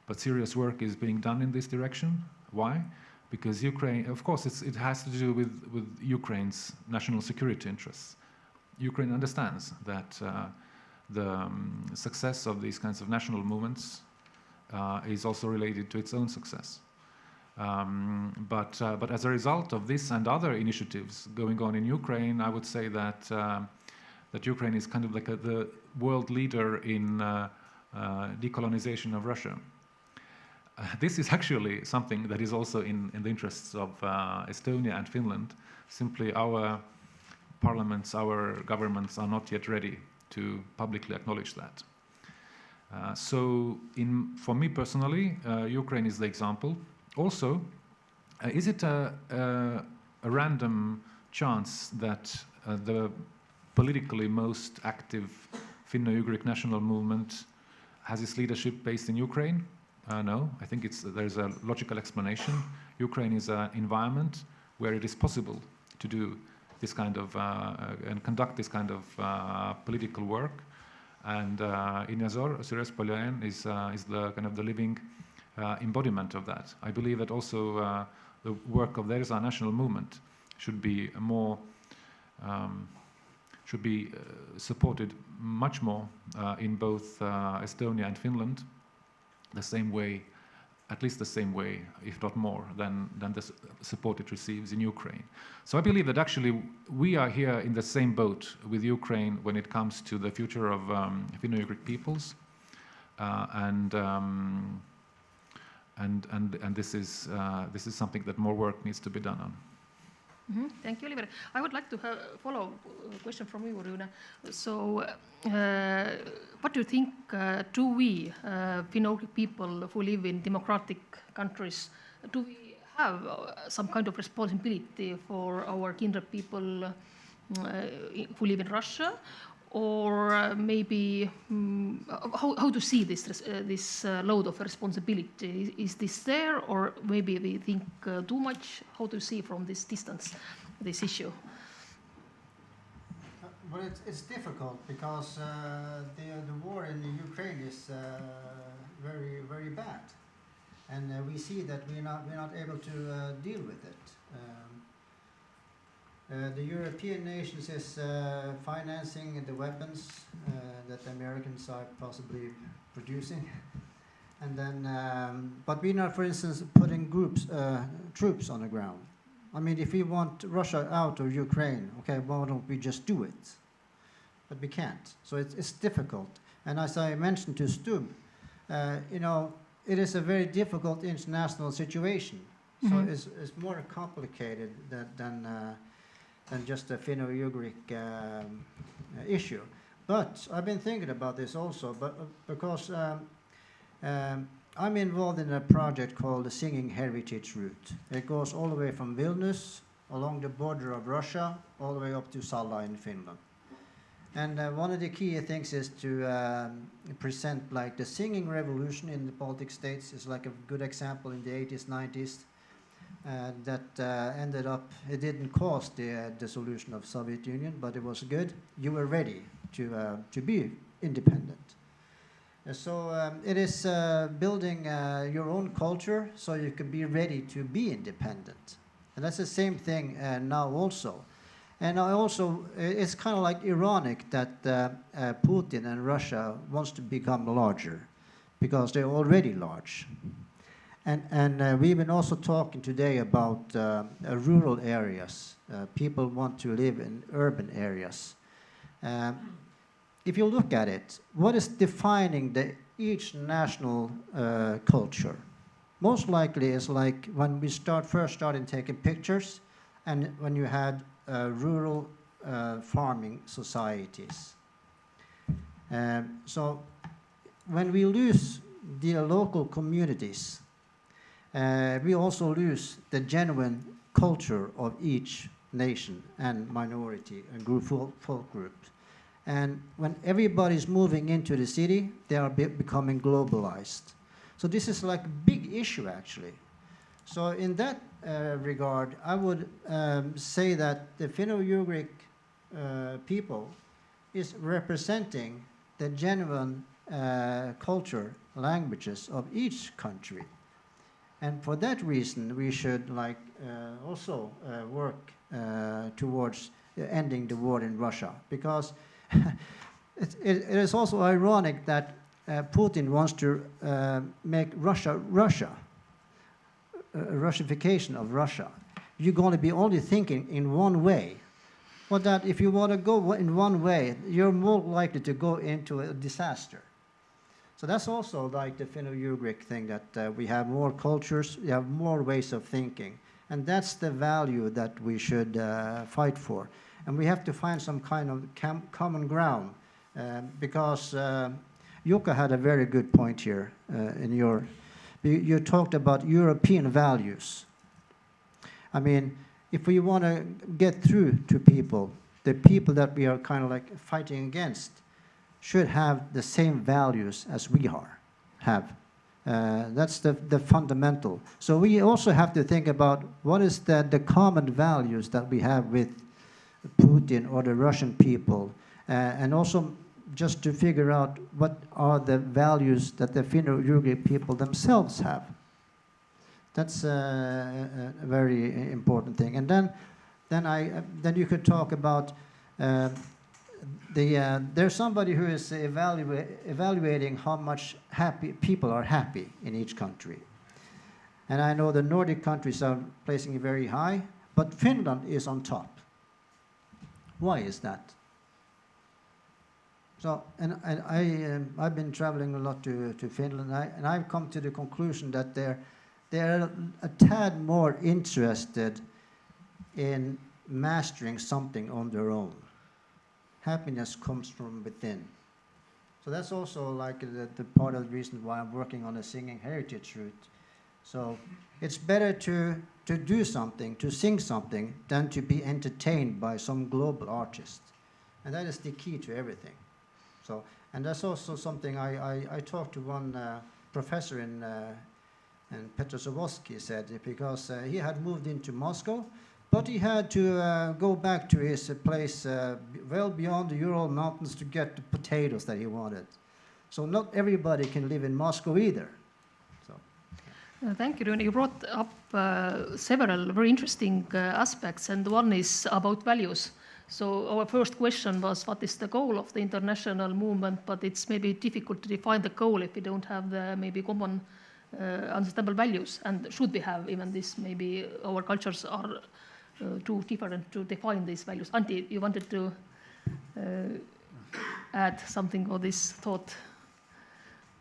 but serious work is being done in this direction. Why? Because Ukraine, of course, it has to do with Ukraine's national security interests. Ukraine understands that the success of these kinds of national movements is also related to its own success. But as a result of this and other initiatives going on in Ukraine, I would say that that Ukraine is kind of like the world leader in decolonization of Russia. this is actually something that is also in the interests of Estonia and Finland. Simply our parliaments, our governments are not yet ready to publicly acknowledge that. So for me personally, Ukraine is the example. Also, is it a random chance that the politically most active Finno-Ugric national movement has its leadership based in Ukraine? No, I think there's a logical explanation. Ukraine is an environment where it is possible to do this kind of and conduct this kind of political work. And Inazor Sires-Poljain is the kind of the living embodiment of that. I believe that also the work of Verza national movement should be more supported much more in both Estonia and Finland, the same way, at least the same way, if not more, than the support it receives in Ukraine. So I believe that actually we are here in the same boat with Ukraine when it comes to the future of Finno-Ugric peoples, and this is something that more work needs to be done on. Thank you, Oliver. I would like to have a follow-up question from you, Rune. So, what do you think, do we, Finno-Ugric people who live in democratic countries, do we have some kind of responsibility for our kindred people who live in Russia? Or maybe how to see this load of responsibility? Is this there, or maybe we think too much? How to see from this distance this issue? Well, it's difficult because the war in Ukraine is very, very bad, and we see that we're not able to deal with it. The European nations is financing the weapons that the Americans are possibly producing, and then, but we're not, for instance, putting troops on the ground. I mean, if we want Russia out of Ukraine, okay, why don't we just do it? But we can't. So it's difficult. And as I mentioned to Stub, you know, it is a very difficult international situation. So it's more complicated than just a Finno-Ugric issue. But I've been thinking about this also, because I'm involved in a project called the Singing Heritage Route. It goes all the way from Vilnius, along the border of Russia, all the way up to Salla in Finland. And one of the key things is to present like the singing revolution in the Baltic states is like a good example in the 80s, 90s. That ended up, it didn't cause the dissolution of Soviet Union, but it was good. You were ready to be independent. So it is building your own culture so you can be ready to be independent. And that's the same thing now also. And it's kind of like ironic that Putin and Russia wants to become larger because they're already large. And we've been also talking today about rural areas. People want to live in urban areas. If you look at it, what is defining each national culture? Most likely is like when we first started taking pictures and when you had rural farming societies. So when we lose the local communities, we also lose the genuine culture of each nation and minority and folk groups. And when everybody's moving into the city, they are becoming globalized. So this is like a big issue, actually. So in that regard, I would say that the Finno-Ugric people is representing the genuine culture, languages of each country. And for that reason, we should also work towards ending the war in Russia, because it is also ironic that Putin wants to make Russia Russia, a Russification of Russia. You're going to be only thinking in one way. But that if you want to go in one way, you're more likely to go into a disaster. So that's also like the Finno-Ugric thing, that we have more cultures, we have more ways of thinking. And that's the value that we should fight for. And we have to find some kind of common ground, because Jukka had a very good point here you talked about European values. I mean, if we want to get through to people, the people that we are kind of like fighting against should have the same values as we have. That's the fundamental. So we also have to think about what is the common values that we have with Putin or the Russian people, and also just to figure out what are the values that the Finno-Ugric people themselves have. That's a very important thing. And then you could talk about there's somebody who is evaluating how much people are happy in each country. And I know the Nordic countries are placing it very high, but Finland is on top. Why is that? So, and I've been traveling a lot to Finland, and I've come to the conclusion that they're a tad more interested in mastering something on their own. Happiness comes from within. So that's also like the part of the reason why I'm working on the singing heritage route. So it's better to do something, to sing something, than to be entertained by some global artist. And that is the key to everything. So, and that's also something I talked to one professor in Petrozavodsk, said, because he had moved into Moscow, but he had to go back to his place well beyond the Ural Mountains to get the potatoes that he wanted. So not everybody can live in Moscow either. So. Thank you, Rune. You brought up several very interesting aspects, and one is about values. So our first question was, what is the goal of the international movement? But it's maybe difficult to define the goal if we don't have the maybe common understandable values. And should we have even this? Maybe our cultures are too different to define these values. Antti, you wanted to add something on this thought?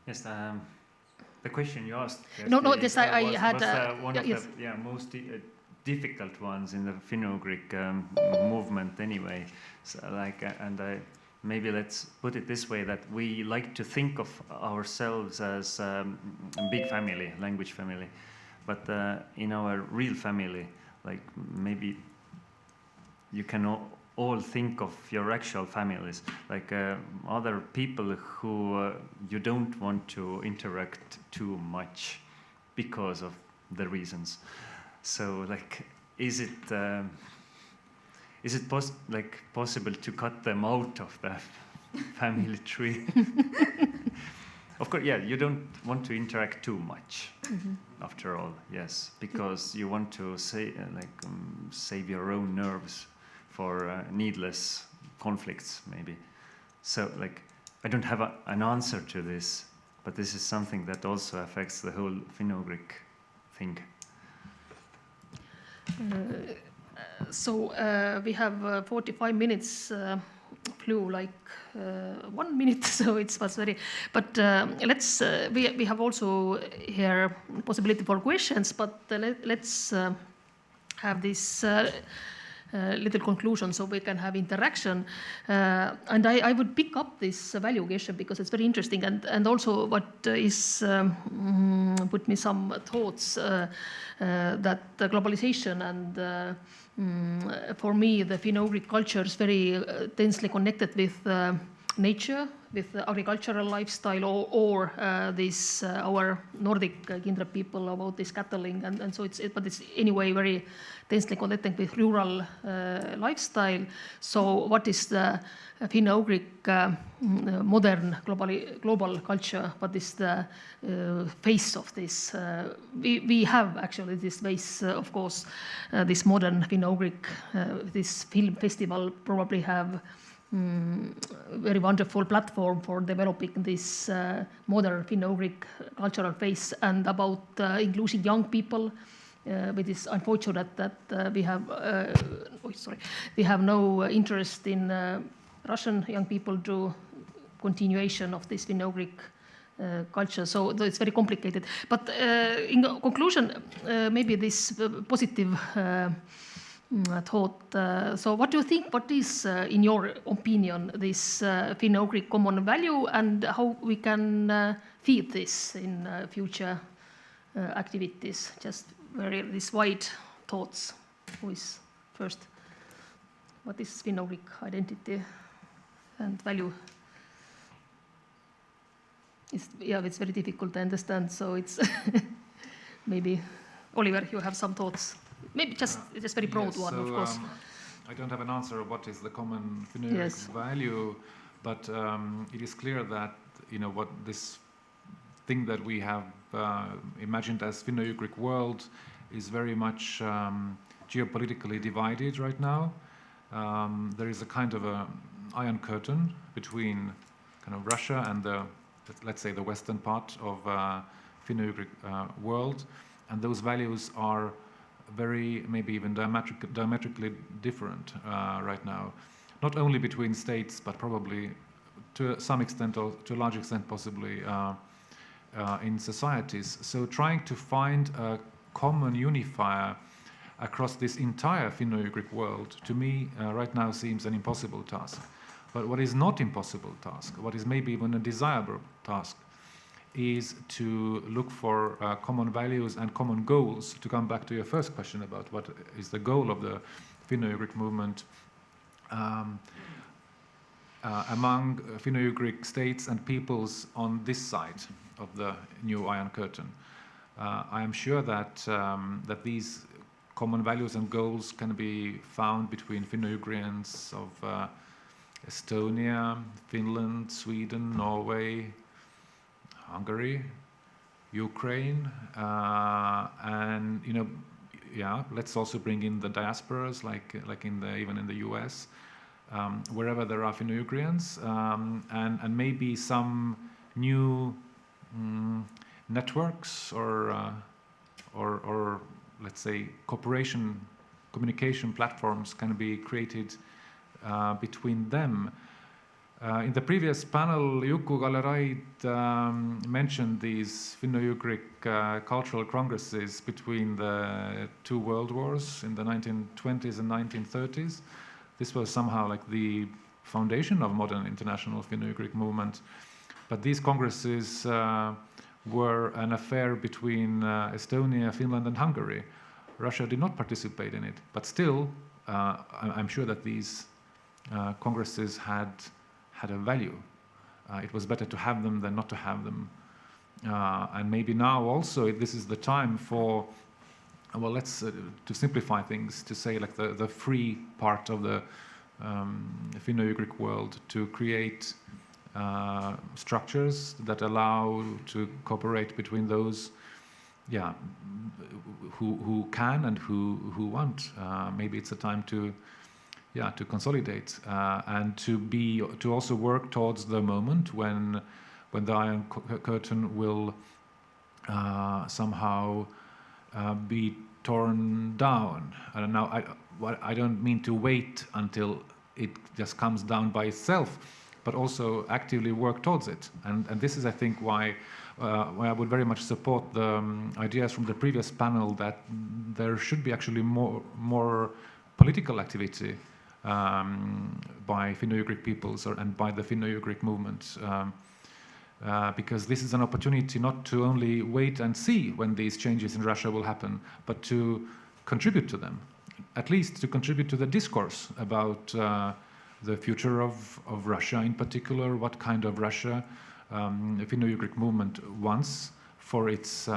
Yes, the question you asked. No, this I had one of the most difficult ones in the Finno-Ugric movement anyway. So maybe let's put it this way, that we like to think of ourselves as a big family, language family, but in our real family, like maybe you can all think of your actual families, like other people who you don't want to interact too much because of the reasons. So, like, is it possible to cut them out of the family tree? Of course, yeah. You don't want to interact too much, after all. Yes, because you want to save your own nerves for needless conflicts, maybe. So, like, I don't have an answer to this, but this is something that also affects the whole Finno-Ugric thing. So we have 45 minutes, flew like 1 minute, so it was very. But let's. We have also here possibility for questions, but let's have this little conclusion so we can have interaction. And I would pick up this value question because it's very interesting, and also what is put me some thoughts that the globalization and for me the Finno-Ugric culture is very densely connected with nature, with the agricultural lifestyle, or this our Nordic kindred people about this cattling, and so but it's anyway very densely connected with rural lifestyle. So what is the Finno-Ugric modern global culture? What is the face of this? We have actually this face, of course, this modern Finno-Ugric, this film festival probably have very wonderful platform for developing this modern Finno-Ugric cultural face, and about including young people. It is unfortunate that we have no interest in Russian young people to continuation of this Finno-Ugric culture. So it's very complicated. But in conclusion, maybe this positive thought. So what do you think, what is, in your opinion, this Finno-Ugric common value, and how we can feed this in future activities? Just very these wide thoughts. Who is first? What is Finno-Ugric identity and value? It's very difficult to understand, so it's maybe, Oliver, you have some thoughts. Maybe just very broad one, of course. I don't have an answer of what is the common Finno-Ugric value, but it is clear that what this thing that we have imagined as Finno-Ugric world is very much geopolitically divided right now. There is a kind of a iron curtain between kind of Russia and let's say the western part of Finno-Ugric world, and those values are very, maybe even diametrically different right now. Not only between states, but probably to some extent, or to a large extent possibly, in societies. So trying to find a common unifier across this entire Finno-Ugric world, to me, right now seems an impossible task. But what is not impossible task, what is maybe even a desirable task, is to look for common values and common goals. To come back to your first question about what is the goal of the Finno-Ugric movement, among Finno-Ugric states and peoples on this side of the new Iron Curtain. I am sure that, that these common values and goals can be found between Finno-Ugrians of Estonia, Finland, Sweden, Norway, Hungary, Ukraine, and let's also bring in the diasporas, like even in the US, wherever there are Finno-Ugrians, and maybe some new networks or let's say cooperation, communication platforms can be created between them. In the previous panel, Juku Galeraid mentioned these Finno-Ugric cultural congresses between the two world wars in the 1920s and 1930s. This was somehow like the foundation of modern international Finno-Ugric movement. But these congresses were an affair between Estonia, Finland, and Hungary. Russia did not participate in it, but still, I'm sure that these congresses had a value. It was better to have them than not to have them. And maybe now also this is the time for, well, let's, to simplify things, to say like the free part of the Finno-Ugric world, to create structures that allow to cooperate between those who can and who want. Maybe it's a time to consolidate and to also work towards the moment when the Iron Curtain will somehow be torn down. And now I don't mean to wait until it just comes down by itself, but also actively work towards it. And this is, I think, why I would very much support the ideas from the previous panel that there should be actually more political activity by Finno-Ugric peoples and by the Finno-Ugric movement, because this is an opportunity not to only wait and see when these changes in Russia will happen, but to contribute to them, at least to contribute to the discourse about the future of Russia in particular, what kind of Russia the Finno-Ugric movement wants for its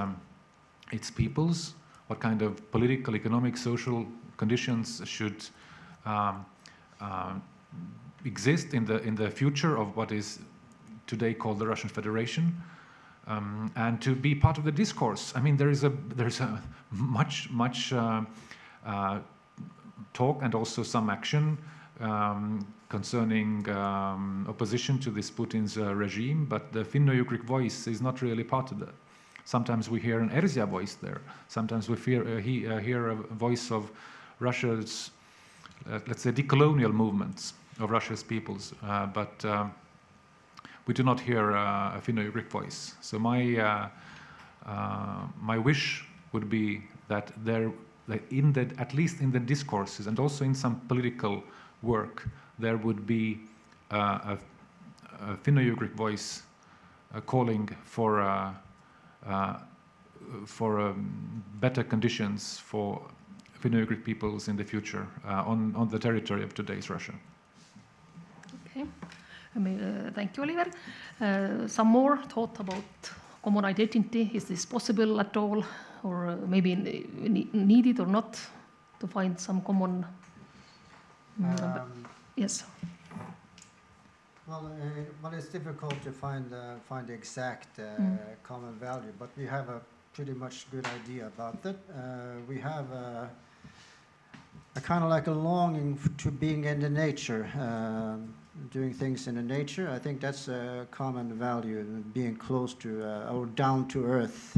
peoples, what kind of political, economic, social conditions should exist in the future of what is today called the Russian Federation, and to be part of the discourse. I mean, there is a much talk and also some action concerning opposition to this Putin's regime, but the Finno-Ugric voice is not really part of that. Sometimes we hear an Erzia voice there. Sometimes we hear a voice of Russia's, let's say, decolonial movements of Russia's peoples. But we do not hear a Finno-Ugric voice. So my wish would be that at least in the discourses and also in some political work, there would be a Finno-Ugric voice calling for better conditions for Finno-Ugric peoples in the future on the territory of today's Russia. Okay. Thank you, Oliver. Some more thought about common identity. Is this possible at all, or maybe needed or not, to find some common? Yes. Well, it's difficult to find the exact common value, but we have a pretty much good idea about that. We have a kind of like a longing to being in the nature, doing things in the nature. I think that's a common value, being close to or down to earth,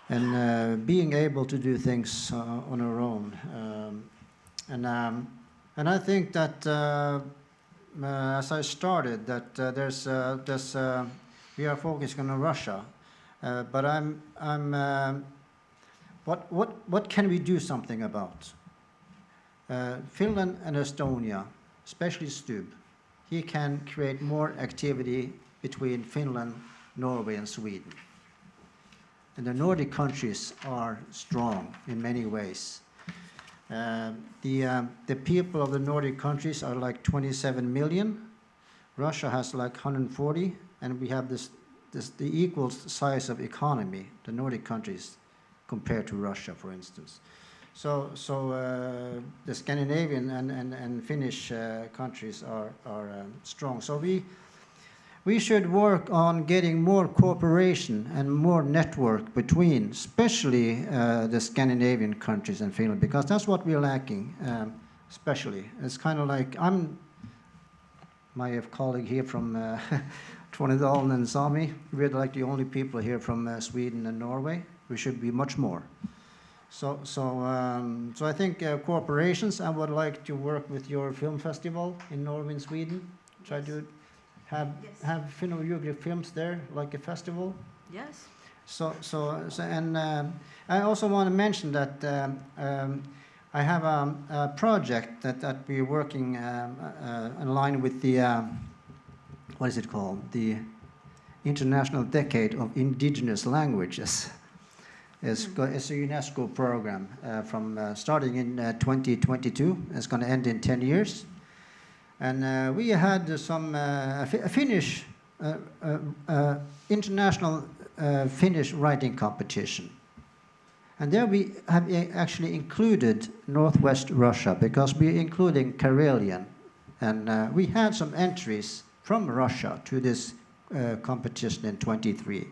and being able to do things on our own. And I think that as I started, that we are focusing on Russia, but what can we do something about? Finland and Estonia, especially Stubb, he can create more activity between Finland, Norway, and Sweden. And the Nordic countries are strong in many ways. The people of the Nordic countries are like 27 million. Russia has like 140, and we have the equal size of economy, the Nordic countries, compared to Russia, for instance. So the Scandinavian and Finnish countries are strong. So we should work on getting more cooperation and more network between, especially the Scandinavian countries and Finland, because that's what we're lacking, especially. It's kind of like, my colleague here from Tornedalen and Sami, we're like the only people here from Sweden and Norway. We should be much more. So I think cooperations, I would like to work with your film festival in Norway and Sweden, try to have Finno-Ugric films there, like a festival. Yes. And I also want to mention that I have a project that we're working in line with the what is it called? The International Decade of Indigenous Languages. It's a UNESCO program from starting in 2022. It's going to end in 10 years. And we had some Finnish international Finnish writing competition. And there we have actually included Northwest Russia, because we're including Karelian. And we had some entries from Russia to this competition in 23.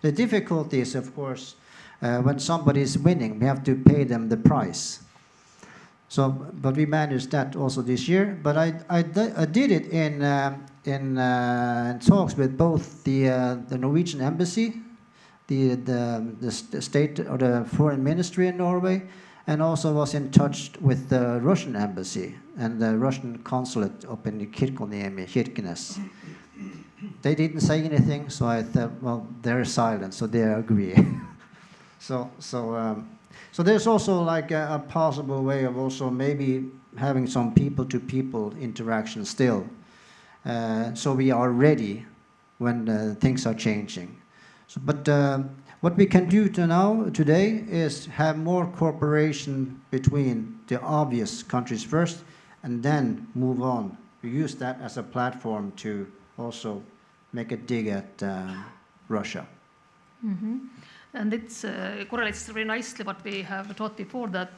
The difficulty is, of course, when somebody is winning, we have to pay them the prize. So, but we managed that also this year. But I did it in talks with both the Norwegian embassy, the state or the foreign ministry in Norway, and also was in touch with the Russian embassy and the Russian consulate up in Kirkoniemi, Kirkenes. They didn't say anything, so I thought, well, they're silent, so they agree. So there's also like a possible way of also maybe having some people-to-people interaction still, so we are ready when things are changing. So, but what we can do today is have more cooperation between the obvious countries first, and then move on. We use that as a platform to also make a dig at Russia. Mm-hmm. And it correlates very nicely what we have taught before, that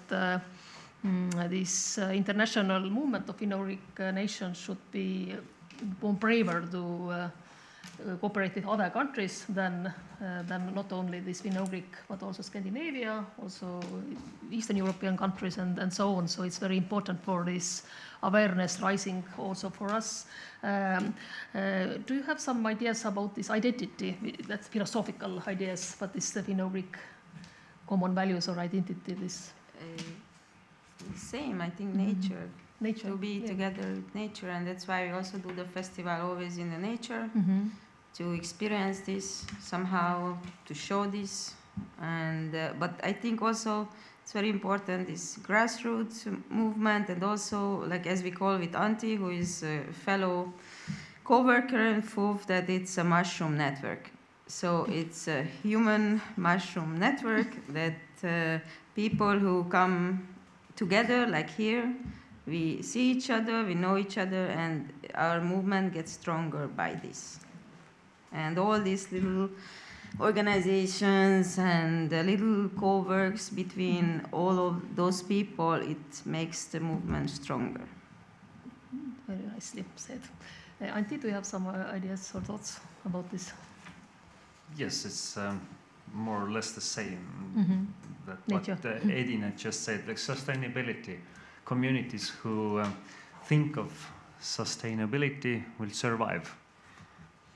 this international movement of Finno-Ugric nations should be more braver to cooperate with other countries than not only this Finno-Ugric, but also Scandinavia, also Eastern European countries, and so on. So it's very important for this awareness rising also for us. Do you have some ideas about this identity? That's philosophical ideas, but this the Finno-Ugric common values or identity? This. same, I think, Mhm. nature. To be together with nature, and that's why we also do the festival always in the nature, to experience this somehow, to show this. And but I think also it's very important this grassroots movement, and also, like as we call it, Antti, who is a fellow co-worker in FUF, that it's a mushroom network. So it's a human mushroom network that people who come together, like here, we see each other, we know each other, and our movement gets stronger by this. And all these little organizations and little co-works between all of those people, it makes the movement stronger. Very nicely said. Antti, do you have some ideas or thoughts about this? Yes, it's more or less the same. That Nature. what Edina just said, like sustainability. Communities who think of sustainability will survive.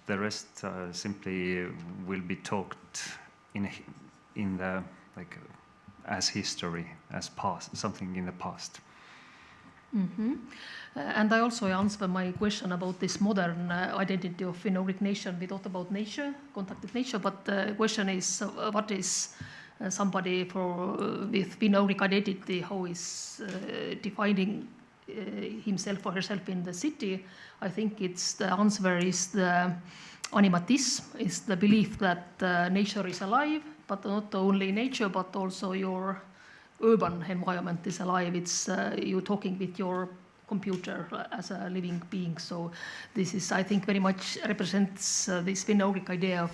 The rest simply will be talked in the like as history, as past, something in the past. And I also answered my question about this modern identity of Finno-Ugric nation. We thought about nature, contact with nature, but the question is, what is somebody with Finno-Ugric identity, how is defining himself or herself in the city? I think the answer is the animatism, is the belief that nature is alive, but not only nature, but also your urban environment is alive. It's you talking with your computer as a living being. So this is, I think, very much represents this Finno-Ugric idea of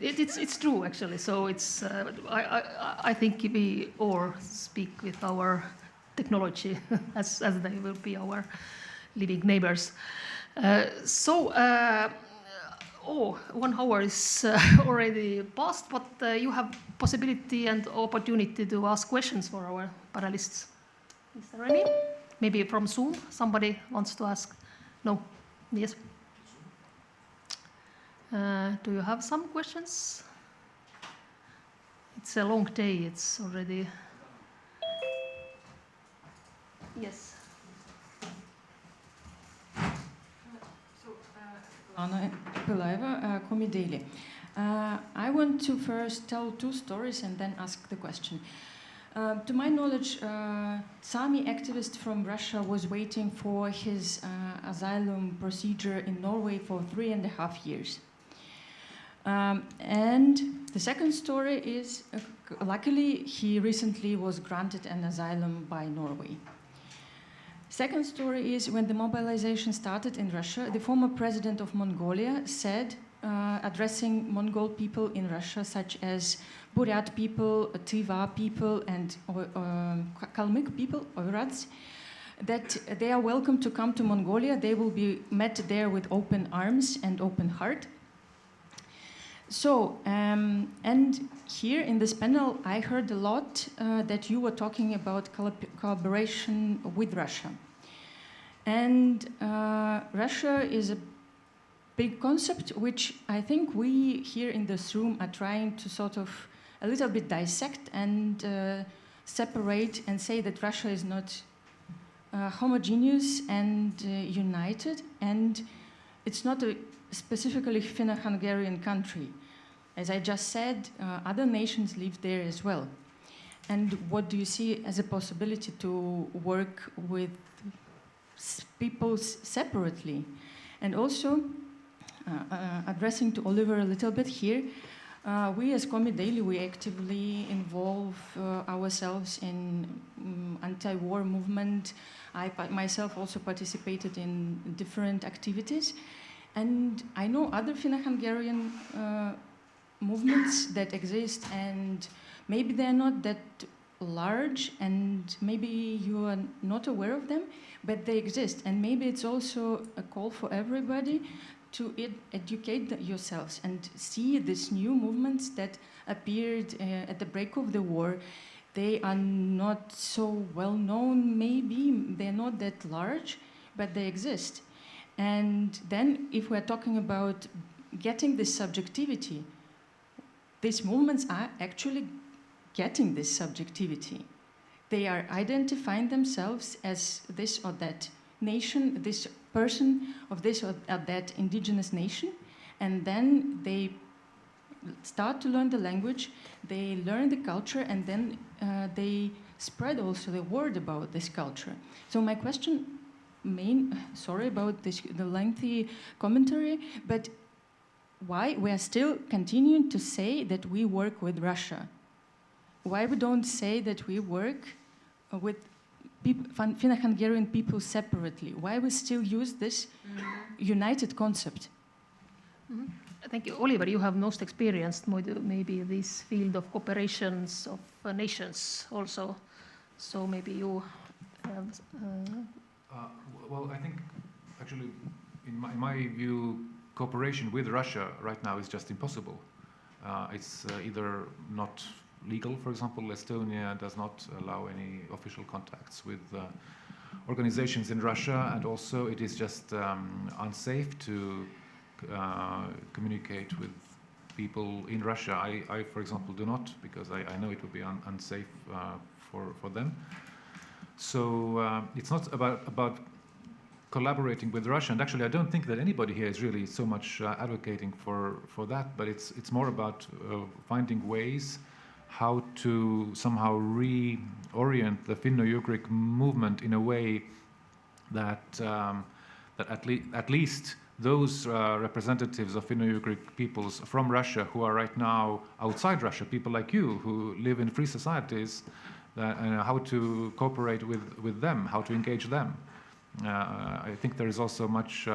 it's true actually. So it's I think we all speak with our technology as they will be our living neighbors. 1 hour is already passed, but you have possibility and opportunity to ask questions for our panelists. Is there any? Maybe from Zoom, somebody wants to ask? No? Yes? Do you have some questions? It's a long day, it's already... Yes. Anna Pelaeva, Komi Daily. I want to first tell 2 stories and then ask the question. To my knowledge, Sami activist from Russia was waiting for his asylum procedure in Norway for 3.5 years. And the second story is, luckily, he recently was granted an asylum by Norway. Second story is, when the mobilization started in Russia, the former president of Mongolia said, addressing Mongol people in Russia, such as Buryat people, Tiva people, and Kalmyk people, Oirats, that they are welcome to come to Mongolia. They will be met there with open arms and open heart. So, and here in this panel, I heard a lot that you were talking about collaboration with Russia. And Russia is a big concept, which I think we here in this room are trying to sort of a little bit dissect and separate and say that Russia is not homogeneous and united, and it's not a specifically Finno-Hungarian country. As I just said, other nations live there as well. And what do you see as a possibility to work with people separately? And also, addressing to Oliver a little bit here, we as Komi Daily, we actively involve ourselves in anti-war movement. I myself also participated in different activities. And I know other Finno-Hungarian movements that exist, and maybe they're not that large, and maybe you are not aware of them, but they exist. And maybe it's also a call for everybody to educate yourselves and see these new movements that appeared at the break of the war. They are not so well known, maybe they're not that large, but they exist. And then if we're talking about getting this subjectivity, these movements are actually getting this subjectivity. they are identifying themselves as this or that nation, this person of this or that indigenous nation, and then they start to learn the language, they learn the culture, and then they spread also the word about this culture. So my question, sorry about this, the lengthy commentary, but why we are still continuing to say that we work with Russia? Why we don't say that we work with Finno-Hungarian people separately? Why we still use this united concept? Thank you. Oliver, you have most experienced maybe this field of cooperations of nations also. So maybe you have... Well, I think actually, in my view, cooperation with Russia right now is just impossible. It's either not legal, for example, Estonia does not allow any official contacts with organizations in Russia, and also it is just unsafe to communicate with people in Russia. I, for example, do not, because I know it would be unsafe for them. So it's not about collaborating with Russia, and actually I don't think that anybody here is really so much advocating for that, but it's more about finding ways how to somehow reorient the Finno-Ugric movement in a way that at least those representatives of Finno-Ugric peoples from Russia who are right now outside Russia, people like you who live in free societies, how to cooperate with them, how to engage them. I think there is also much,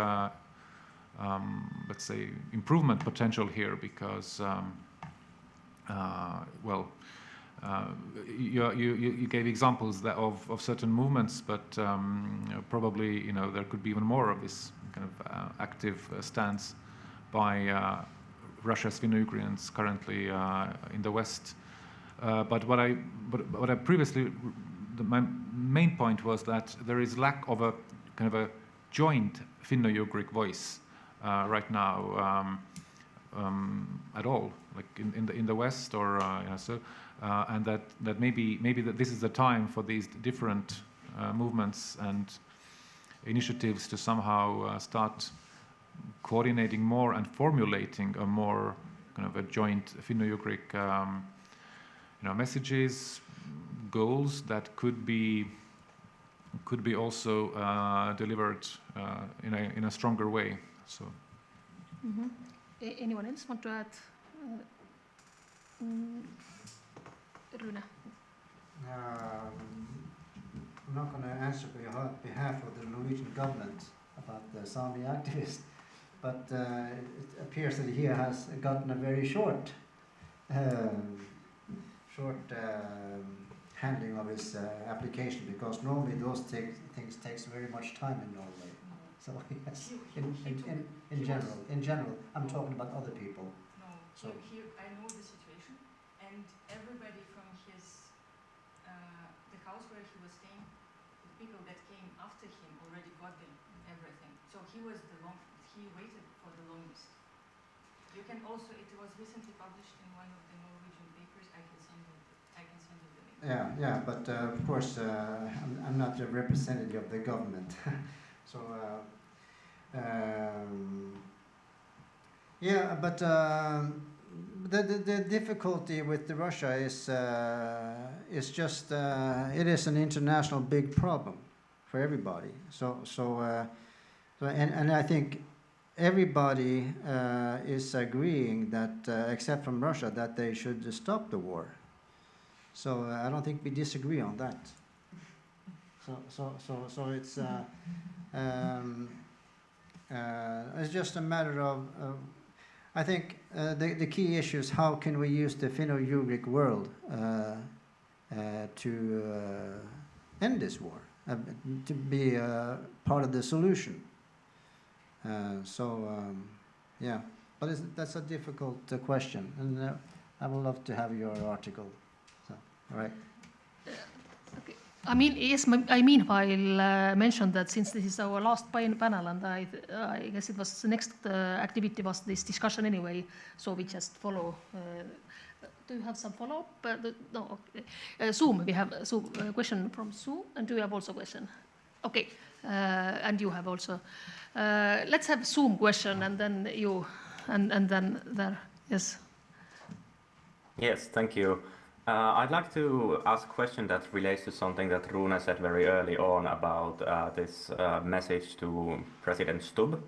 let's say, improvement potential here because, you gave examples of certain movements, but probably there could be even more of this kind of active stance by Russia's Finno-Ugrians currently in the West. But what I previously, my main point was that there is lack of a kind of a joint Finno-Ugric voice right now at all, like in the West or and that maybe that this is the time for these different movements and initiatives to somehow start coordinating more and formulating a more kind of a joint Finno-Ugric messages, goals that could be also delivered in a stronger way. So. Anyone else want to add? Rune. I'm not going to answer on behalf of the Norwegian government about the Sami activist, but it appears that he has gotten a very short handling of his application, because normally those things takes very much time in Norway. So yes, in general, I'm talking about other people. No, so here I know the situation, and everybody from his the house where he was staying, the people that came after him already got everything. So he waited for the longest. You can also, it was recently published in one of the Norwegian papers. I can send you the link. Yeah, but of course I'm not a representative of the government. So yeah, but the difficulty with Russia is just it is an international big problem for everybody. And I think everybody is agreeing that except from Russia that they should stop the war. So I don't think we disagree on that. So it's just a matter of I think the key issue is how can we use the Finno-Ugric world to end this war, to be part of the solution. Yeah, but that's a difficult question, and I would love to have your article. So, all right. Okay. I mean, yes, I meanwhile mentioned that since this is our last panel, and I guess it was the next activity was this discussion anyway, so we just follow Do you have some follow-up? No, okay. Zoom, we have a question from Zoom, and do you have also a question? Okay, and you have also. Let's have Zoom question, and then you, and then there, yes. Yes, thank you. I'd like to ask a question that relates to something that Rune said very early on about this message to President Stubb.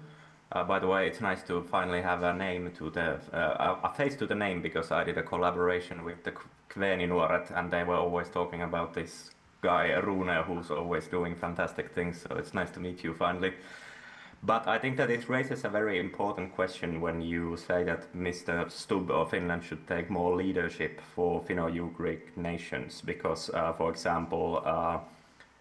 By the way, it's nice to finally have a name to the a face to the name, because I did a collaboration with the Kveeninuoret, and they were always talking about this guy Rune, who's always doing fantastic things. So it's nice to meet you finally. But I think that it raises a very important question when you say that Mr. Stubb of Finland should take more leadership for Finno-Ugric nations, because, for example,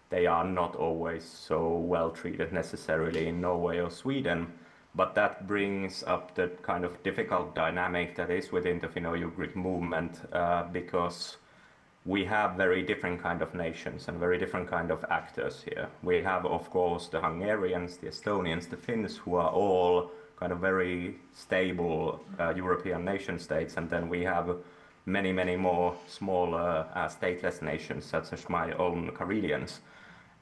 they are not always so well treated necessarily in Norway or Sweden. But that brings up the kind of difficult dynamic that is within the Finno-Ugric movement, because we have very different kind of nations and very different kind of actors here. We have, of course, the Hungarians, the Estonians, the Finns, who are all kind of very stable European nation states, and then we have many, many more smaller stateless nations, such as my own Karelians.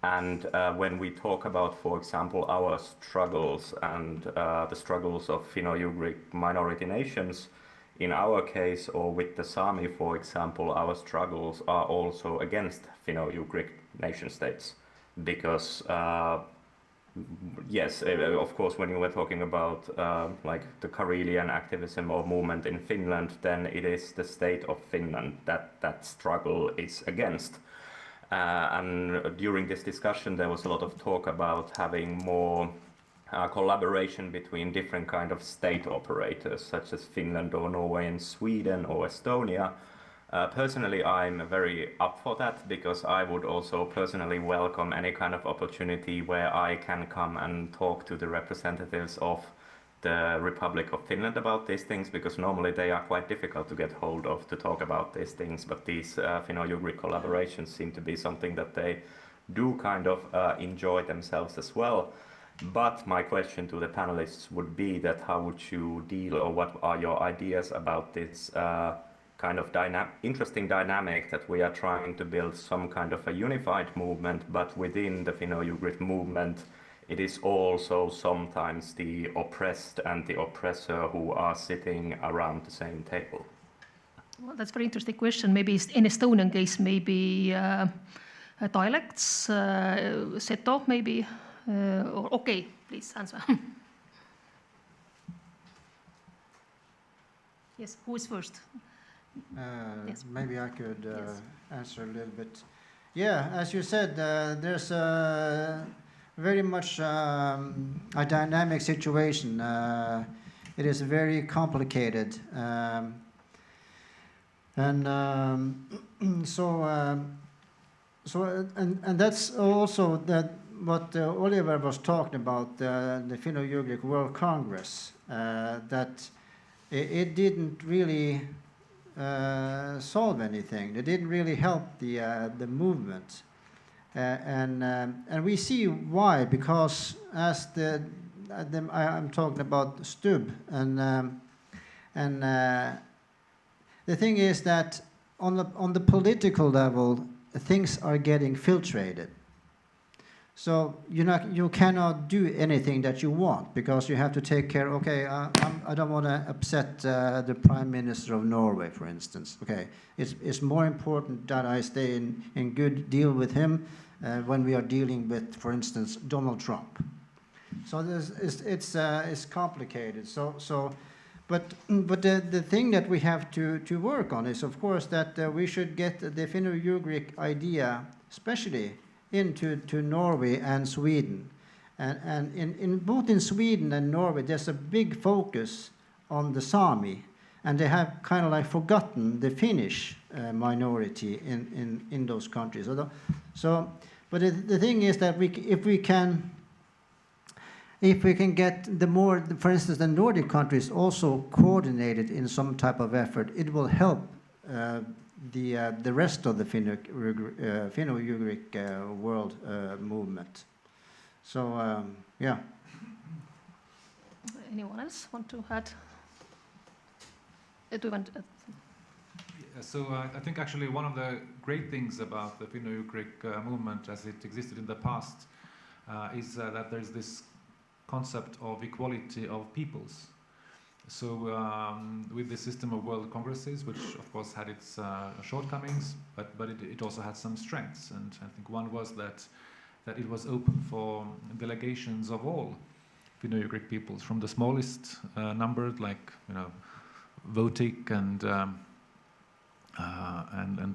And when we talk about, for example, our struggles and the struggles of Finno-Ugric minority nations, in our case, or with the Sami, for example, our struggles are also against Finno-Ugric nation states. Because, yes, of course, when you were talking about like the Karelian activism or movement in Finland, then it is the state of Finland that struggle is against. And during this discussion, there was a lot of talk about having more collaboration between different kind of state operators, such as Finland or Norway and Sweden or Estonia. Personally, I'm very up for that, because I would also personally welcome any kind of opportunity where I can come and talk to the representatives of the Republic of Finland about these things, because normally they are quite difficult to get hold of to talk about these things, but these Finno-Ugric collaborations seem to be something that they do kind of enjoy themselves as well. But my question to the panelists would be that how would you deal, or what are your ideas about this kind of interesting dynamic that we are trying to build some kind of a unified movement, but within the Finno-Ugric movement it is also sometimes the oppressed and the oppressor who are sitting around the same table? Well, that's a very interesting question. Maybe in Estonian case, maybe dialects, Seto, maybe. Okay, please answer. Yes, who is first? Yes. Maybe I could Yes. answer a little bit. Yeah, as you said, there's very much a dynamic situation. It is very complicated, and that's also that what Oliver was talking about, the Finno-Ugric World Congress, that it didn't really solve anything. It didn't really help the movement. And we see why, because as I'm talking about Stubb, and the thing is that on the political level, things are getting filtrated. So you cannot do anything that you want, because you have to take care. Okay, I don't want to upset the Prime Minister of Norway, for instance. Okay, it's more important that I stay in good deal with him when we are dealing with, for instance, Donald Trump. So it's complicated. But the thing that we have to work on is, of course, that we should get the Finno-Ugric idea, especially into Norway and Sweden, and in both in Sweden and Norway, there's a big focus on the Sami, and they have kind of like forgotten the Finnish minority in those countries. But the thing is that if we can get for instance, the Nordic countries also coordinated in some type of effort, it will help the rest of the Finno-Ugric world movement. So, yeah. Anyone else want to add? Do you want? So I think actually one of the great things about the Finno-Ugric movement as it existed in the past is that there's this concept of equality of peoples. So with the system of world congresses, which of course had its shortcomings, but it also had some strengths, and I think one was that it was open for delegations of all Finno-Ugric peoples, from the smallest numbered, like Votic and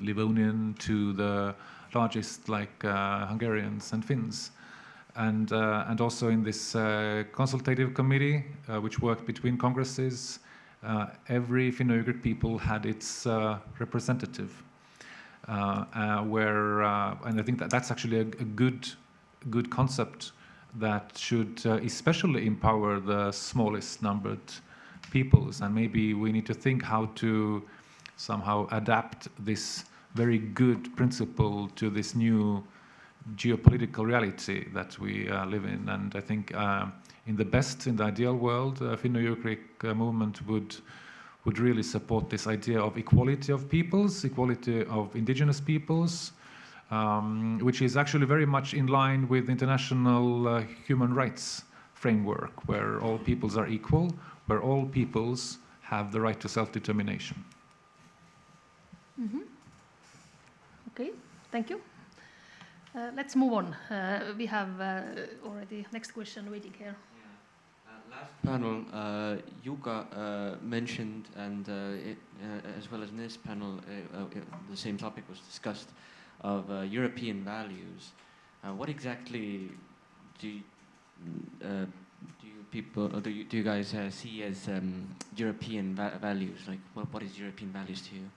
Livonian, to the largest, like Hungarians and Finns. And also in this consultative committee, which worked between congresses, every Finno-Ugric people had its representative. And I think that's actually a good concept that should especially empower the smallest numbered peoples. And maybe we need to think how to somehow adapt this very good principle to this new geopolitical reality that we live in. And I think in the ideal world, Finno-Ugric movement would really support this idea of equality of peoples, equality of indigenous peoples, which is actually very much in line with international human rights framework, where all peoples are equal, where all peoples have the right to self-determination. Mm-hmm. Okay, thank you. Let's move on. We have already next question waiting here. Last panel, Jukka mentioned, and as well as in this panel, the same topic was discussed, of European values. What exactly do you guys see as European values? Like, what is European values to you?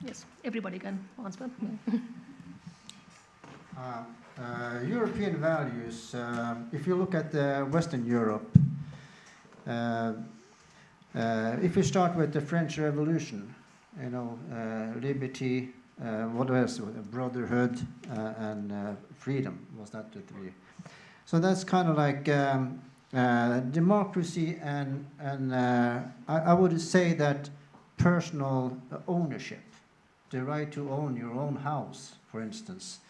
Yes, everybody can answer. European values, if you look at Western Europe, if you start with the French Revolution, liberty, what else? Brotherhood and freedom, was that the three? So that's kind of like democracy and I would say that personal ownership, the right to own your own house, for instance.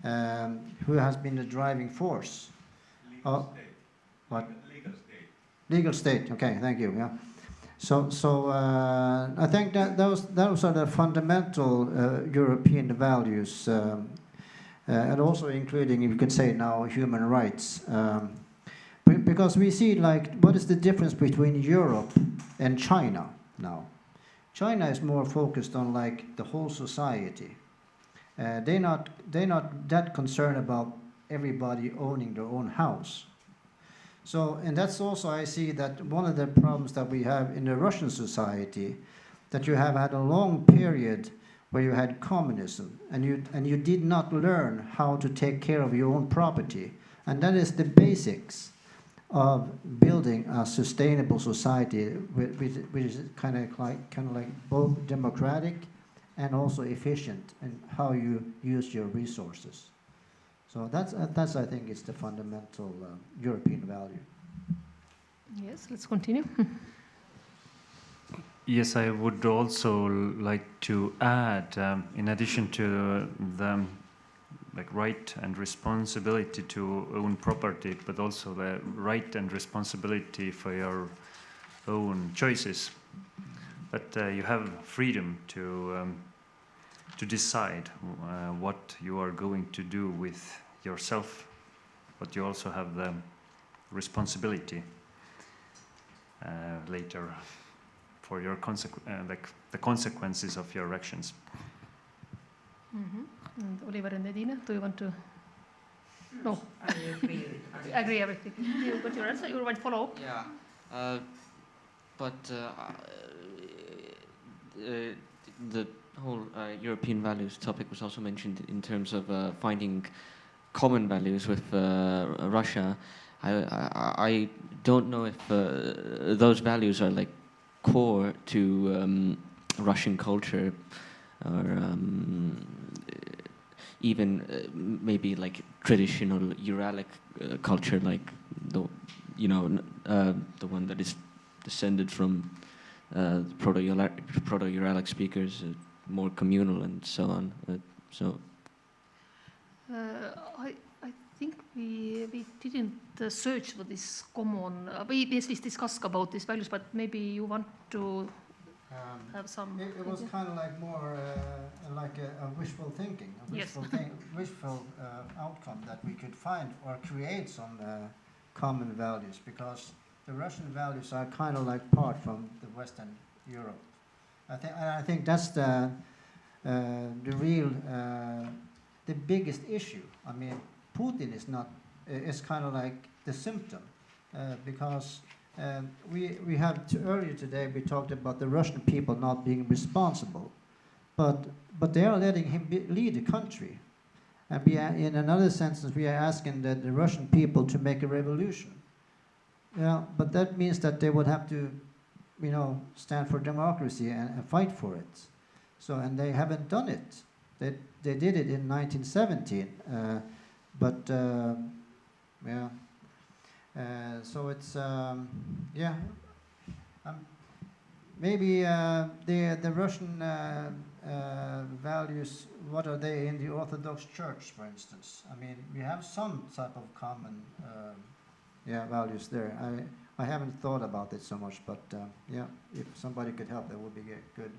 Who has been the driving force? Legal state. What? Legal state. Legal state. Okay, thank you. Yeah. So I think that those are the fundamental European values, and also including, you could say now, human rights. Because we see, like, what is the difference between Europe and China now? China is more focused on like the whole society. They're not that concerned about everybody owning their own house. So, and that's also, I see that one of the problems that we have in the Russian society, that you have had a long period where you had communism, and you did not learn how to take care of your own property, and that is the basics of building a sustainable society, which is kind of like both democratic and also efficient in how you use your resources. So that's I think is the fundamental European value. Yes, let's continue. Yes, I would also like to add, in addition to the right and responsibility to own property, but also the right and responsibility for your own choices. But you have freedom to decide what you are going to do with yourself, but you also have the responsibility later for your the consequences of your actions. Mm-hmm. And Oliver and Edina, do you want to? No. I agree. Agree everything. You got your answer. You want to follow? Yeah. But the whole European values topic was also mentioned in terms of finding common values with Russia. I don't know if those values are like core to Russian culture, or even maybe like traditional Uralic culture, like the one that is descended from Proto-Uralic speakers, more communal and so on. I think we didn't search for this common. We discussed about these values, but maybe you want to have some. It was kind of like more like a wishful thinking, wishful outcome that we could find or create some common values, because the Russian values are kind of like part from the Western Europe. I think that's the real, the biggest issue. I mean, Putin is not, is kind of like the symptom, because we have earlier today we talked about the Russian people not being responsible, but they are letting him lead the country, and in another sense we are asking the Russian people to make a revolution. Yeah, but that means that they would have to, you know, stand for democracy and fight for it. So, and they haven't done it. They did it in 1917, yeah. So it's yeah. Maybe the Russian values. What are they in the Orthodox Church, for instance? I mean, we have some type of common values there. I haven't thought about it so much, but yeah, if somebody could help, that would be good.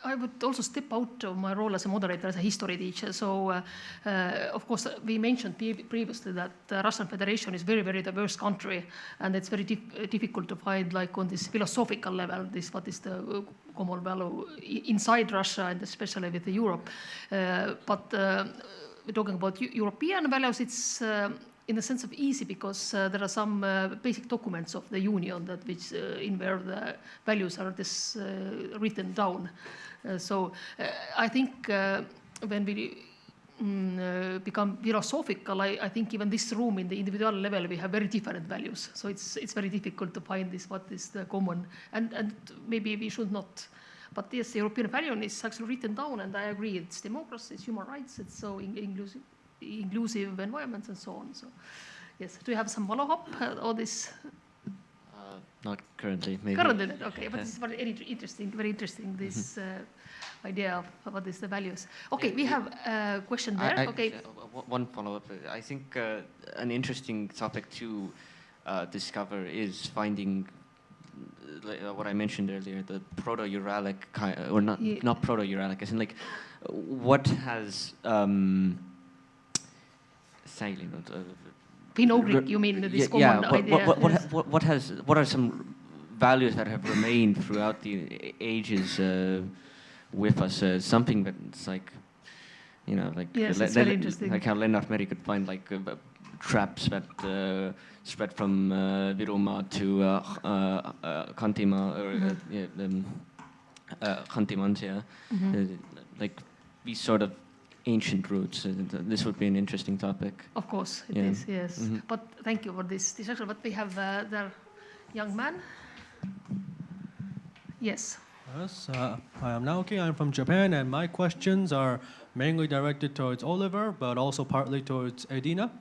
I would also step out of my role as a moderator, as a history teacher. So, of course, we mentioned previously that the Russian Federation is very, very diverse country, and it's very difficult to find, like, on this philosophical level, what is the common value inside Russia, and especially with Europe. But we're talking about European values. It's in the sense of easy, because there are some basic documents of the Union that in where the values are written down. So I think when we become philosophical, I think even this room in the individual level we have very different values. So it's very difficult to find what is the common, and maybe we should not. But yes, the European value is actually written down, and I agree. It's democracy, it's human rights, it's so inclusive environments and so on. So, yes. Do you have some follow-up on this? Not currently, maybe. Currently, okay. But this is very interesting. This idea of what is the values. Okay, we have a question there. Okay. One follow-up. I think an interesting topic to discover is finding what I mentioned earlier, the Proto-Uralic or not Proto-Uralic. As in, like, what has Finno-Ugric, you mean this common idea? What are some values that have remained throughout the ages with us? Something that's like, you know, like it's very interesting. Like how Lennart Meri could find like traps that spread from Virumaa to Kantimaa or Khantimansia, like these sort of ancient roots. This would be an interesting topic. Of course, it is, yes. But thank you for this discussion. But we have the young man. Yes. Yes, hi, I'm Naoki. I'm from Japan, and my questions are mainly directed towards Oliver, but also partly towards Edina.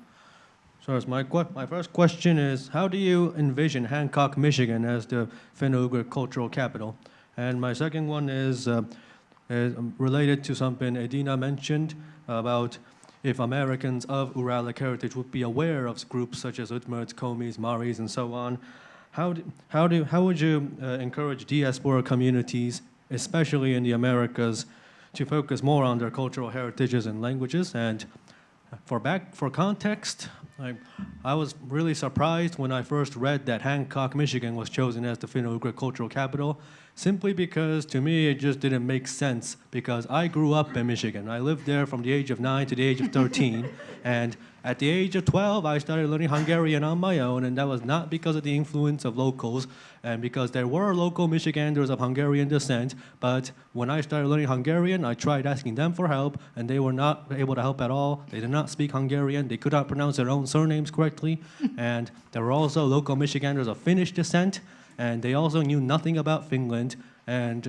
So my first question is, how do you envision Hancock, Michigan as the Finno-Ugric cultural capital? And my second one is related to something Edina mentioned about if Americans of Uralic heritage would be aware of groups such as Udmurts, Komis, Maris, and so on. How would you encourage diaspora communities, especially in the Americas, to focus more on their cultural heritages and languages? And for context, I was really surprised when I first read that Hancock, Michigan was chosen as the Finno-Ugric cultural capital, simply because to me it just didn't make sense, because I grew up in Michigan. I lived there from the age of 9 to the age of 13, and at the age of 12 I started learning Hungarian on my own, and that was not because of the influence of locals and because there were local Michiganders of Hungarian descent, but when I started learning Hungarian I tried asking them for help and they were not able to help at all. They did not speak Hungarian, they could not pronounce their own surnames correctly, and there were also local Michiganders of Finnish descent, and they also knew nothing about Finland. And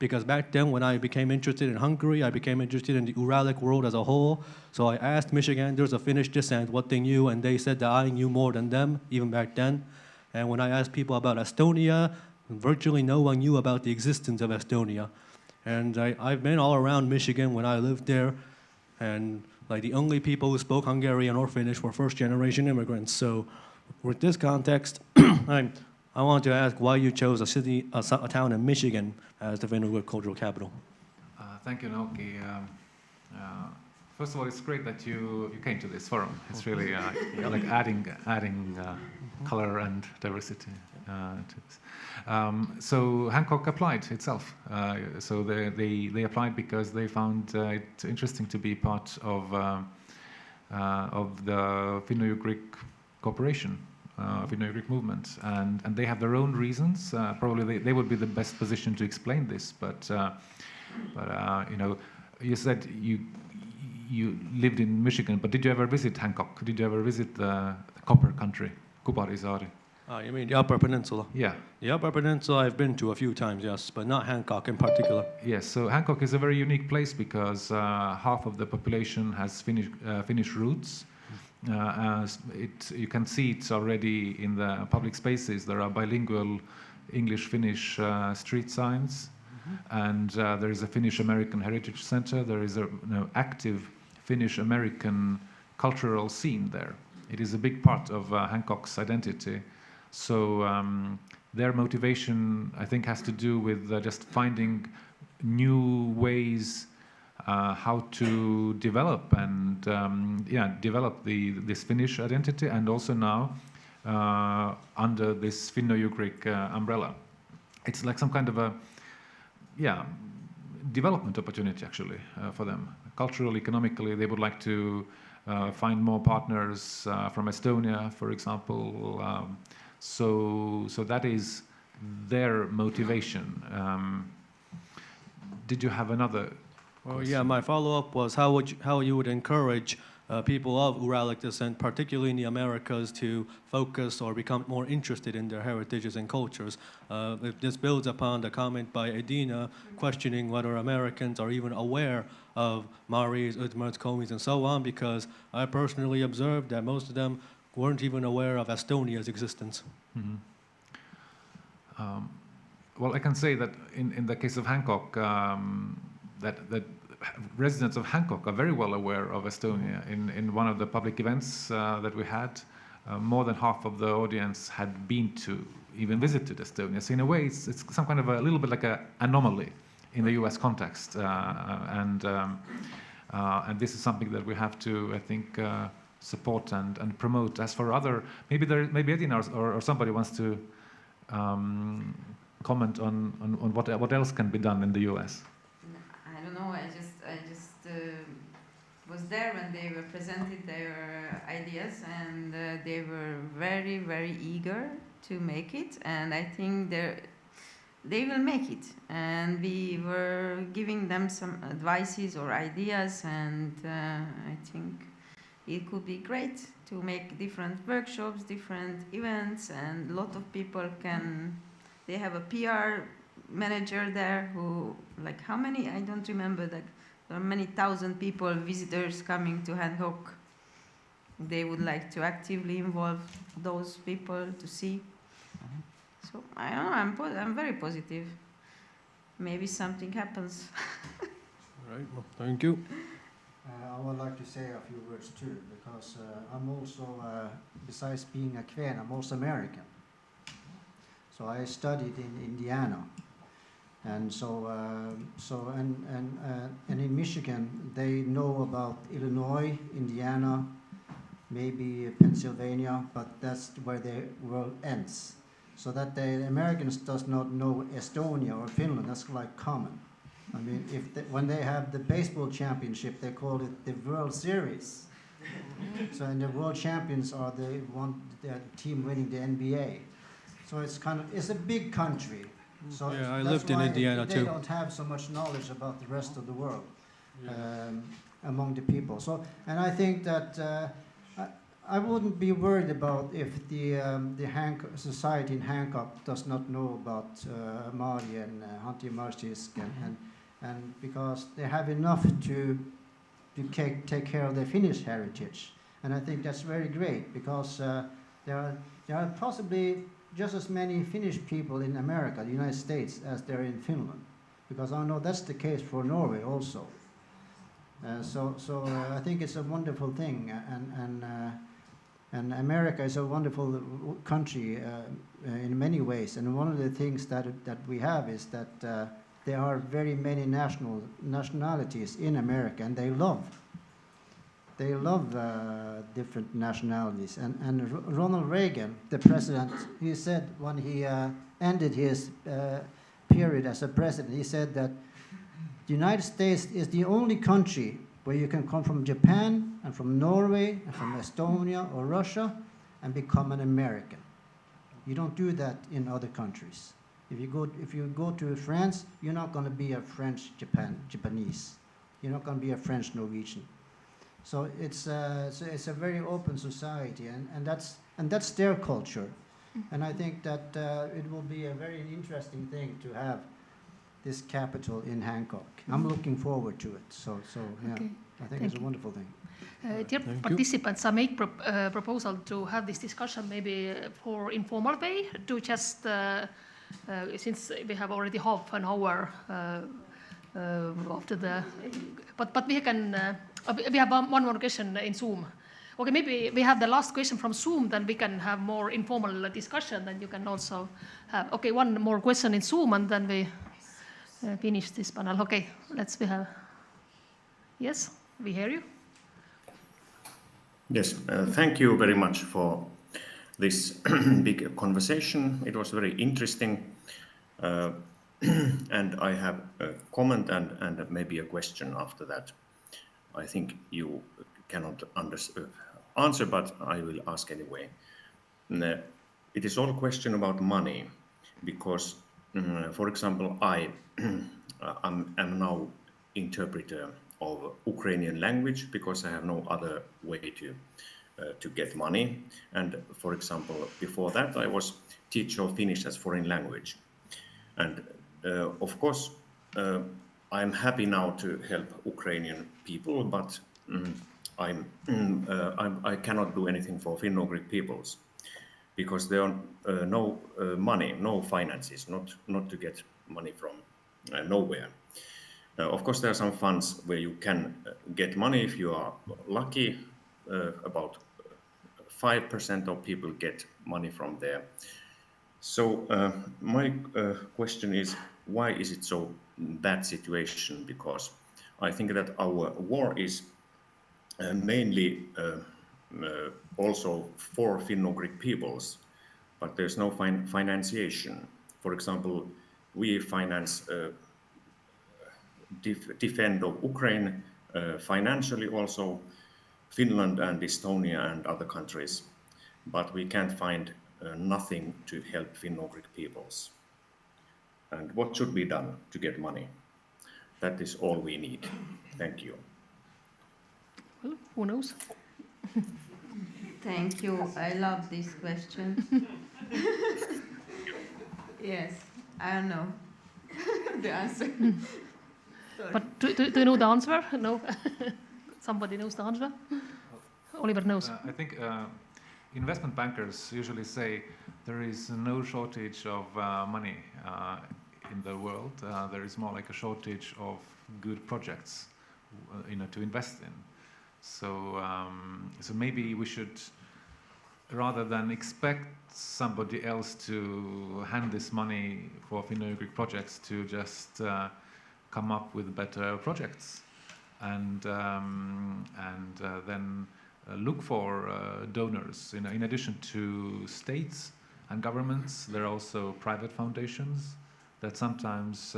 because back then when I became interested in Hungary, I became interested in the Uralic world as a whole. So I asked Michiganders of Finnish descent what they knew, and they said that I knew more than them, even back then. And when I asked people about Estonia, virtually no one knew about the existence of Estonia. And I've been all around Michigan when I lived there, and like the only people who spoke Hungarian or Finnish were first-generation immigrants. So with this context, I want to ask why you chose a town in Michigan as the Finno-Ugric cultural capital. Thank you, Naoki. First of all, it's great that you came to this forum. It's really like adding color and diversity to this. So Hancock applied itself. So they applied because they found it interesting to be part of the Finno-Ugric cooperation, Finno-Ugric movement, and they have their own reasons. Probably they would be the best position to explain this. But you know, you said you lived in Michigan, but did you ever visit Hancock? Did you ever visit the Copper Country, Kuparisaari? You mean the Upper Peninsula? Yeah. The Upper Peninsula I've been to a few times, yes, but not Hancock in particular. Yes, so Hancock is a very unique place because half of the population has Finnish roots. You can see it already in the public spaces. There are bilingual English-Finnish street signs, and there is a Finnish-American Heritage Center. There is an active Finnish-American cultural scene there. It is a big part of Hancock's identity. So their motivation, I think, has to do with just finding new ways how to develop and develop this Finnish identity, and also now under this Finno-Ugric umbrella. It's like some kind of a development opportunity actually for them. Culturally, economically, they would like to find more partners from Estonia, for example. So that is their motivation. Did you have another Well, yeah, my follow-up was how you would encourage people of Uralic descent, particularly in the Americas, to focus or become more interested in their heritages and cultures. This builds upon the comment by Edina questioning whether Americans are even aware of Maris, Udmurts, Komis, and so on, because I personally observed that most of them weren't even aware of Estonia's existence. Mm-hmm. Well, I can say that in the case of Hancock, that residents of Hancock are very well aware of Estonia. In one of the public events that we had, more than half of the audience had been to, even visited Estonia. So in a way, it's some kind of a little bit like an anomaly in the U.S. context. And this is something that we have to, I think, support and promote. As for other, maybe Edina or somebody wants to comment on what else can be done in the U.S. I don't know. I just was there when they were presented their ideas, and they were very, very eager to make it. And I think they will make it. And we were giving them some advices or ideas, and I think it could be great to make different workshops, different events, and a lot of people can. They have a PR manager there who, like, how many? I don't remember. There are many thousand people, visitors coming to Hancock. They would like to actively involve those people to see. So I don't know. I'm very positive. Maybe something happens. All right. Well, thank you. I would like to say a few words too, because I'm also, besides being a Kven, I'm also American. So I studied in Indiana, and and in Michigan they know about Illinois, Indiana, maybe Pennsylvania, but that's where the world ends. So that the Americans does not know Estonia or Finland, that's like common. I mean, when they have the baseball championship, they call it the World Series. So, and the world champions are the team winning the NBA. So it's a big country. So yeah, I lived in Indiana they too. They don't have so much knowledge about the rest of the world among the people. So, and I think that I wouldn't be worried about if the society in Hancock does not know about Mari and Hanti Marsisk and because they have enough to take care of their Finnish heritage. And I think that's very great, because there are possibly just as many Finnish people in America, the United States, as there are in Finland, because I know that's the case for Norway also. So I think it's a wonderful thing, and America is a wonderful country in many ways. And one of the things that we have is that there are very many nationalities in America, and they love different nationalities. And Ronald Reagan, the president, he said when he ended his period as a president, he said that the United States is the only country where you can come from Japan and from Norway and from Estonia or Russia and become an American. You don't do that in other countries. If you go to France, you're not going to be a French Japanese. You're not going to be a French Norwegian. So it's a very open society, and that's their culture. And I think that it will be a very interesting thing to have this capital in Hancock. I'm looking forward to it. So yeah, Okay. I think it's a wonderful thing. Dear participants, I make proposal to have this discussion maybe for informal way, to just, since we have already half an hour after the, but we can, we have one more question in Zoom. Okay, maybe we have the last question from Zoom, then we can have more informal discussion, and you can also have, okay, one more question in Zoom, and then we finish this panel. Okay, we have, yes, we hear you. Yes, thank you very much for this big conversation. It was very interesting. And I have a comment and maybe a question after that. I think you cannot answer, but I will ask anyway. It is all a question about money, because, for example, I am now interpreter of Ukrainian language because I have no other way to get money. And for example, before that, I was teacher of Finnish as foreign language. And of course, I'm happy now to help Ukrainian people, but I cannot do anything for Finno-Ugric peoples because there are no money, no finances, not to get money from nowhere. Of course, there are some funds where you can get money if you are lucky. About 5% of people get money from there. So my question is, why is it so bad situation? Because I think that our war is mainly also for Finno-Ugric peoples, but there's no financiation. For example, we finance defend of Ukraine financially, also Finland and Estonia and other countries, but we can't find nothing to help Finno-Ugric peoples. And what should be done to get money? That is all we need. Thank you. Well, who knows? Thank you. I love this question. Yes, I don't know the answer. But do you know the answer? No? Somebody knows the answer? Oliver knows. I think investment bankers usually say there is no shortage of money in the world. There is more like a shortage of good projects, to invest in. So, so maybe we should, rather than expect somebody else to hand this money for Finno-Ugric projects, to just come up with better projects, and then look for donors. In addition to states and governments, there are also private foundations that sometimes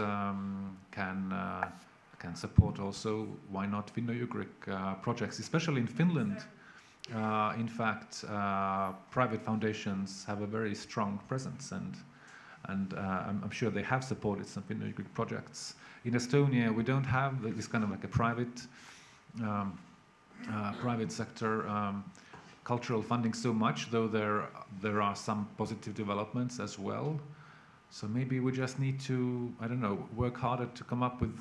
can support also, why not, Finno-Ugric projects, especially in Finland. In fact, private foundations have a very strong presence, and I'm sure they have supported some Finno-Ugric projects. In Estonia, we don't have this kind of like a private sector cultural funding so much, though there are some positive developments as well. So maybe we just need to, I don't know, work harder to come up with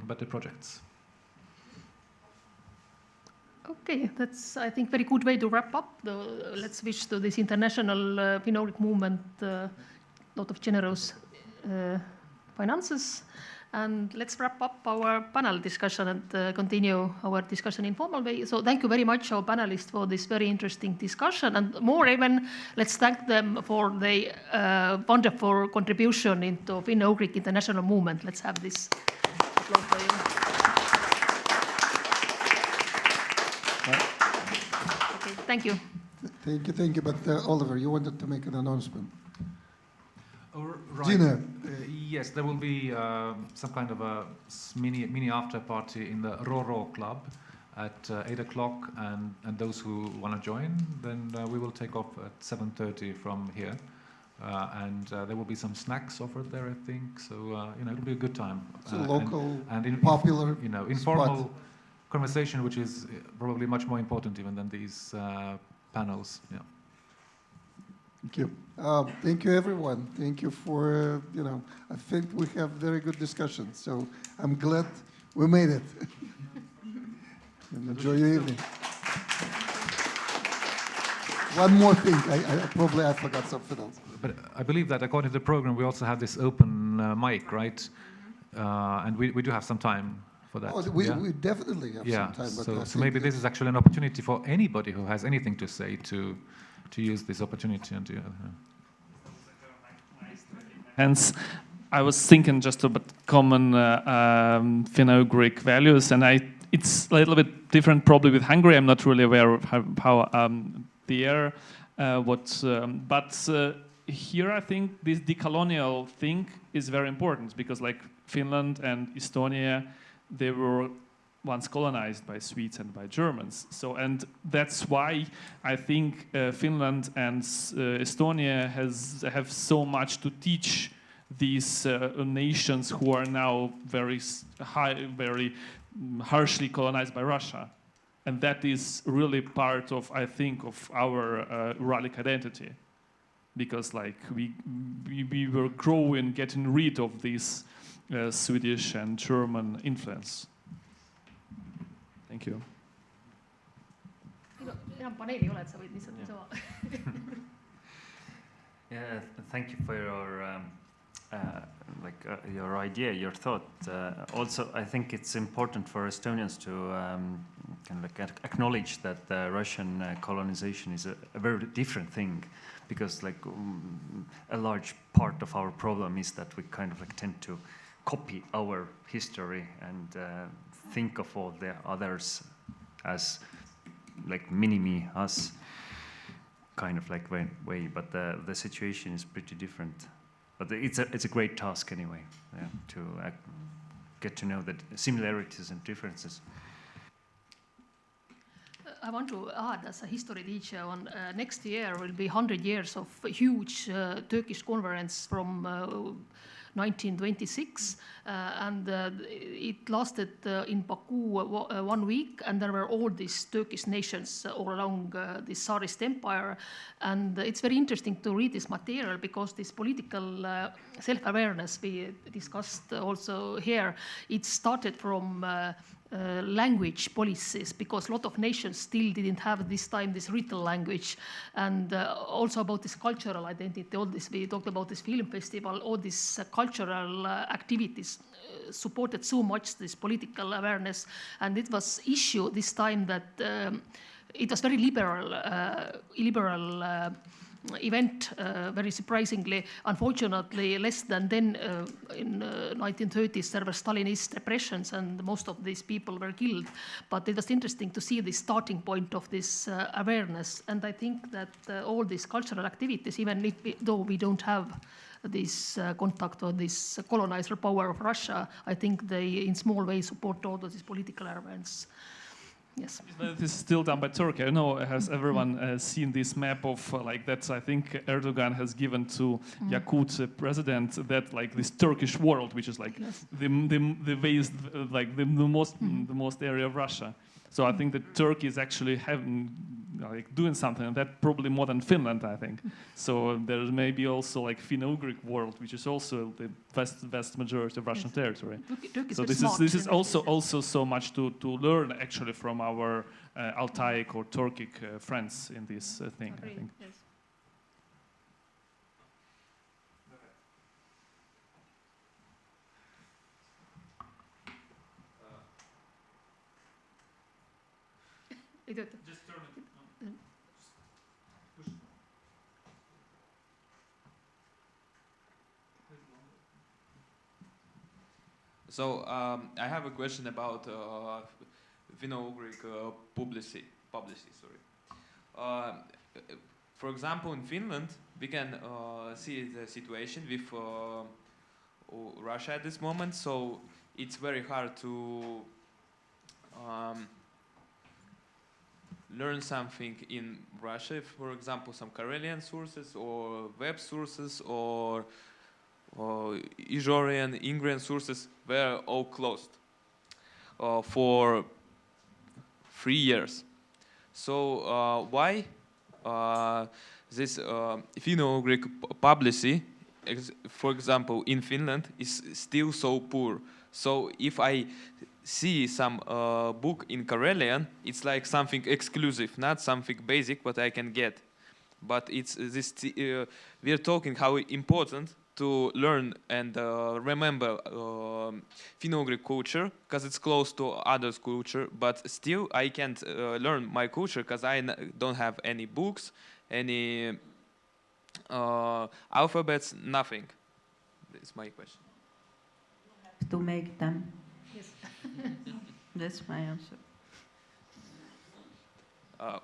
better projects. Okay, that's, I think, very good way to wrap up. Let's switch to this international Finno-Ugric movement, lot of generous finances. And let's wrap up our panel discussion and continue our discussion in formal way. So thank you very much, our panelists, for this very interesting discussion. And more even, let's thank them for the wonderful contribution into Finno-Ugric international movement. Let's have this applause for you. Okay, thank you. Thank you. But Oliver, you wanted to make an announcement. Right. Dinner. Yes, there will be some kind of a mini after party in the Roro Club at 8 o'clock, and those who want to join, then we will take off at 7:30 from here, and there will be some snacks offered there, I think. So it'll be a good time. It's a local, and popular, informal spot. Conversation, which is probably much more important even than these panels. Yeah. Thank you. Thank you, everyone. Thank you for, I think we have very good discussion. So I'm glad we made it. And enjoy your evening. One more thing. I forgot something else. But I believe that according to the program, we also have this open mic, right? And we do have some time for that. Oh, we definitely have some time. But so maybe this is actually an opportunity for anybody who has anything to say to use this opportunity and to. Hence, I was thinking just about common Finno-Ugric values, and it's a little bit different probably with Hungary. I'm not really aware of how they are, but here I think this decolonial thing is very important because like Finland and Estonia, they were once colonized by Swedes and by Germans. So, and that's why I think Finland and Estonia have so much to teach these nations who are now very harshly colonized by Russia. And that is really part of, I think, of our Uralic identity. Because like we were growing, getting rid of this Swedish and German influence. Thank you. Yeah, thank you for your your idea, your thought. Also, I think it's important for Estonians to kind of acknowledge that Russian colonization is a very different thing, because a large part of our problem is that we kind of tend to copy our history and think of all the others as mini-me, us, kind of way. But the situation is pretty different. But it's a great task anyway, to get to know the similarities and differences. I want to add, as a history teacher, next year will be 100 years of a huge Turkish conference from 1926, and it lasted in Baku 1 week, and there were all these Turkish nations all along the Tsarist Empire. And it's very interesting to read this material because this political self-awareness we discussed also here, it started from language policies, because a lot of nations still didn't have this time this written language, and also about this cultural identity. All this, we talked about this film festival, all these cultural activities supported so much this political awareness, and it was issue this time that it was very liberal event, very surprisingly. Unfortunately, less than then, in 1930s, there were Stalinist repressions and most of these people were killed. But it was interesting to see the starting point of this awareness. And I think that all these cultural activities, even though we don't have this contact or this colonizer power of Russia, I think they in small ways support all of this political awareness. Yes. This is still done by Turkey. I know, has everyone seen this map of that I think Erdogan has given to Yakut president, that this Turkish world, which is the waste, the most area of Russia. So I think that Turkey is actually like doing something, and that probably more than Finland, I think. So there may be also like Finno-Ugric world, which is also the vast majority of Russian territory. So this is also so much to learn actually from our Altaic or Turkic friends in this thing. I think. Yes. Ei tööta. So I have a question about Finno-Ugric publicity. Sorry. For example, in Finland, we can see the situation with Russia at this moment. So it's very hard to learn something in Russia. For example, some Karelian sources or web sources or Ijorian, Ingrian sources were all closed for 3 years. So why this Finno-Ugric publicity, for example, in Finland, is still so poor? So if I see some book in Karelian, it's like something exclusive, not something basic what I can get. But it's this. We are talking how important to learn and remember Finno-Ugric culture because it's close to others' culture. But still, I can't learn my culture because I don't have any books, any alphabets, nothing. That's my question. To make them. Yes. That's my answer.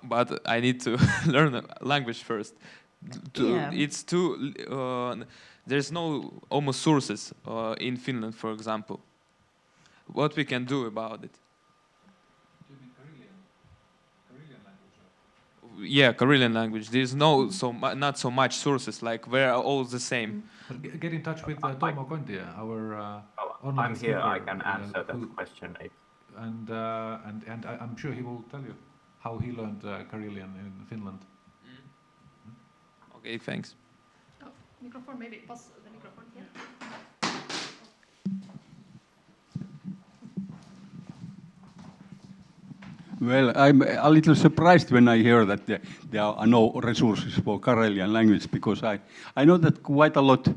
But I need to learn a language first. Yeah. It's too. There's no almost sources in Finland, for example. What we can do about it? Yeah, Karelian language. There's no not so much sources. Like we're all the same. But get in touch with Tomo Kontia, our online I'm speaker. here. I can answer that question. And I'm sure he will tell you how he learned Karelian in Finland. Okay, thanks. Oh, microphone, maybe pass the microphone here. Well, I'm a little surprised when I hear that there are no resources for Karelian language, because I know that quite a lot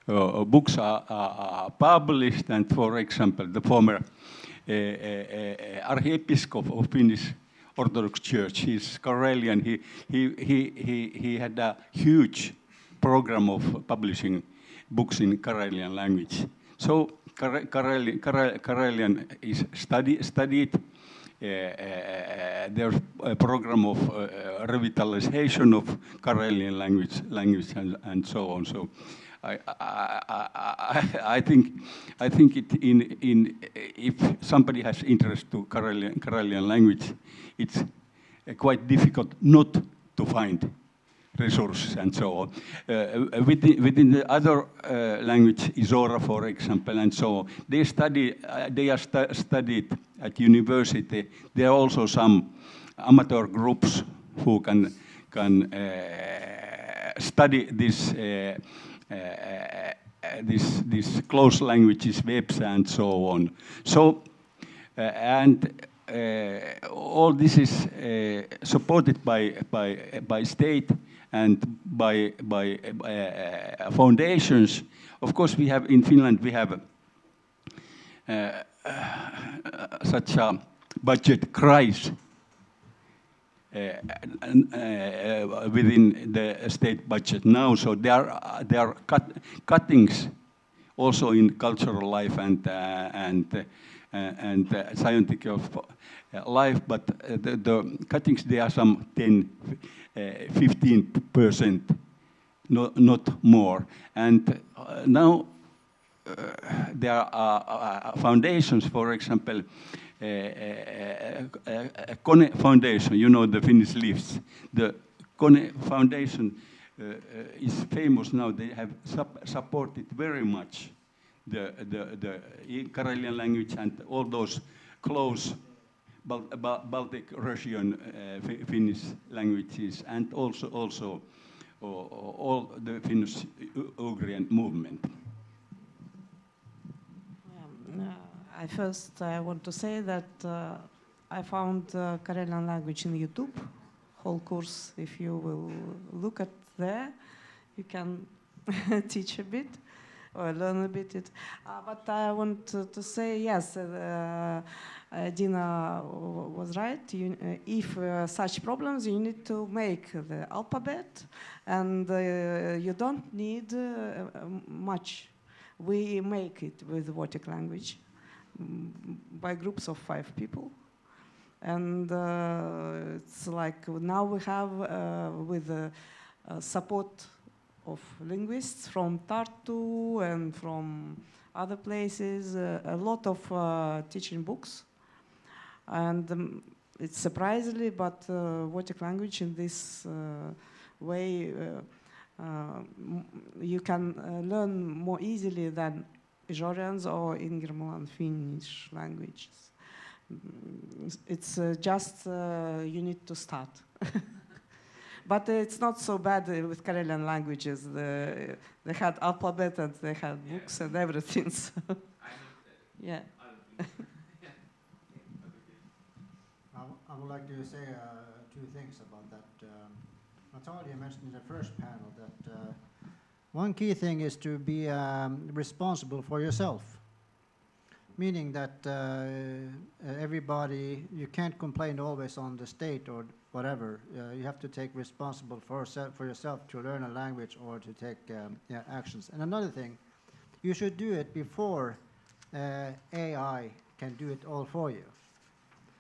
books are published, and for example, the former Archiepiscop of Finnish Orthodox Church, he's Karelian. He had a huge program of publishing books in Karelian language. So Karelian is studied. There's a program of revitalization of Karelian language and so on. So I think if somebody has interest to Karelian language, it's quite difficult not to find resources and so on. Within the other language, Izora, for example, and so on, they are studied at university. There are also some amateur groups who can study this close languages, webs, and so on. So all this is supported by state and by foundations. Of course, we have in Finland such a budget crisis within the state budget now. So there are cuttings also in cultural life and scientific life, but the cuttings, there are some 10-15%, not more. And now there are foundations, for example, Kone Foundation, you know, the Finnish lifts. The Kone Foundation is famous now. They have supported very much the Karelian language and all those close Baltic Russian Finnish languages, and also all the Finnish-Ugrian movement. I first want to say that I found Karelian language in YouTube, whole course. If you will look at there, you can teach a bit or learn a bit. But I want to say, yes, Dina was right. If such problems, you need to make the alphabet, and you don't need much. We make it with Baltic language by groups of 5 people. And it's like now we have, with the support of linguists from Tartu and from other places, a lot of teaching books. And it's surprisingly, but Baltic language in this way, you can learn more easily than Ijorians or Ingria Finnish languages. It's just you need to start. But it's not so bad with Karelian languages. They had alphabet and they had books and everything. So. Yeah. I would like to say 2 things about that. Natalia mentioned in the first panel that one key thing is to be responsible for yourself. Meaning that everybody, you can't complain always on the state or whatever. You have to take responsible for yourself to learn a language or to take actions. And another thing, you should do it before AI can do it all for you.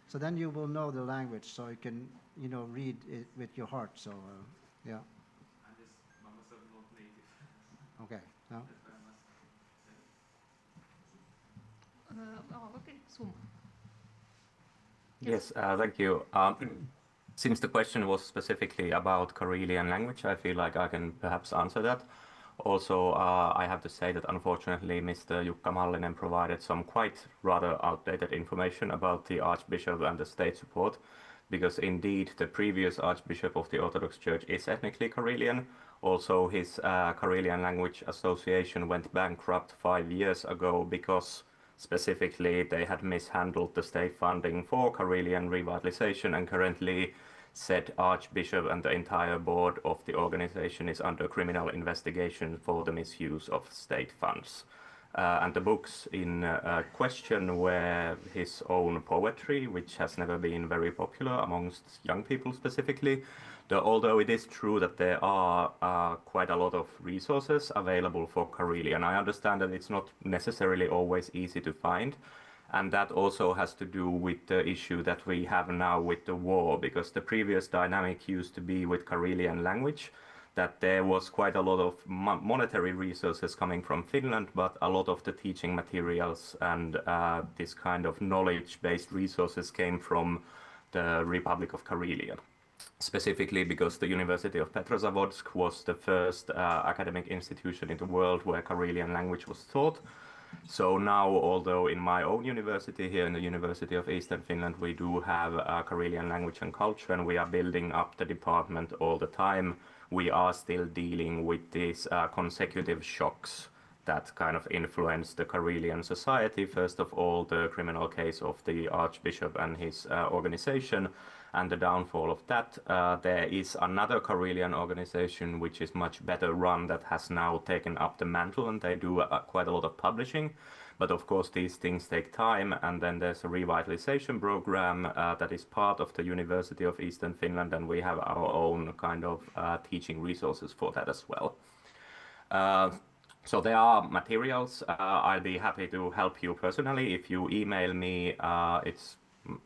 So then you will know the language, so you can, read it with your heart. So, yeah. And this is not native. Okay. No? Okay, Suma. Yes, thank you. Since the question was specifically about Karelian language, I feel like I can perhaps answer that. Also, I have to say that unfortunately Mr. Jukka Mallinen provided some quite rather outdated information about the Archbishop and the state support, because indeed the previous Archbishop of the Orthodox Church is ethnically Karelian. Also, his Karelian Language Association went bankrupt 5 years ago because specifically they had mishandled the state funding for Karelian revitalization, and currently said Archbishop and the entire board of the organization is under criminal investigation for the misuse of state funds. And the books in question were his own poetry, which has never been very popular amongst young people specifically. Although it is true that there are quite a lot of resources available for Karelian, I understand that it's not necessarily always easy to find. And that also has to do with the issue that we have now with the war, because the previous dynamic used to be with Karelian language, that there was quite a lot of monetary resources coming from Finland, but a lot of the teaching materials and this kind of knowledge-based resources came from the Republic of Karelia. Specifically because the University of Petrozavodsk was the first academic institution in the world where Karelian language was taught. So now, although in my own university here in the University of Eastern Finland, we do have Karelian language and culture, and we are building up the department all the time, we are still dealing with these consecutive shocks that kind of influenced the Karelian society. First of all, the criminal case of the Archbishop and his organization, and the downfall of that. There is another Karelian organization which is much better run that has now taken up the mantle, and they do quite a lot of publishing. But of course these things take time, and then there's a revitalization program that is part of the University of Eastern Finland, and we have our own kind of teaching resources for that as well. So there are materials. I'll be happy to help you personally. If you email me,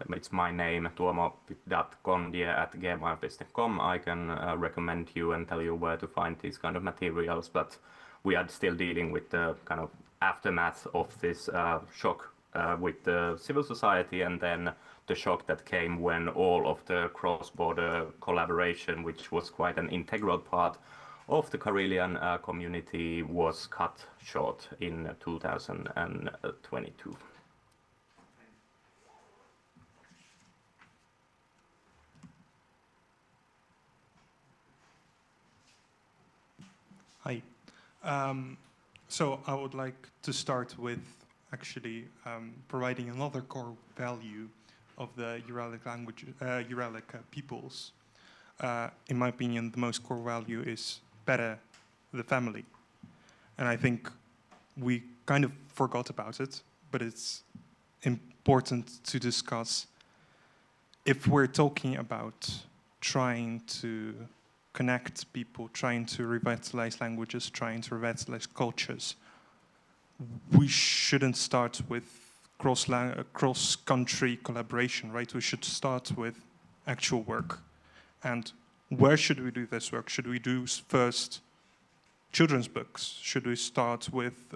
it's my name, tuomo.kondie@gmail.com. I can recommend you and tell you where to find these kind of materials, but we are still dealing with the kind of aftermath of this shock with the civil society, and then the shock that came when all of the cross-border collaboration, which was quite an integral part of the Karelian community, was cut short in 2022. Hi. So I would like to start with actually providing another core value of the Uralic language, Uralic peoples. In my opinion, the most core value is better the family. And I think we kind of forgot about it, but it's important to discuss if we're talking about trying to connect people, trying to revitalize languages, trying to revitalize cultures. We shouldn't start with cross-country collaboration, right? We should start with actual work. And where should we do this work? Should we do first children's books? Should we start with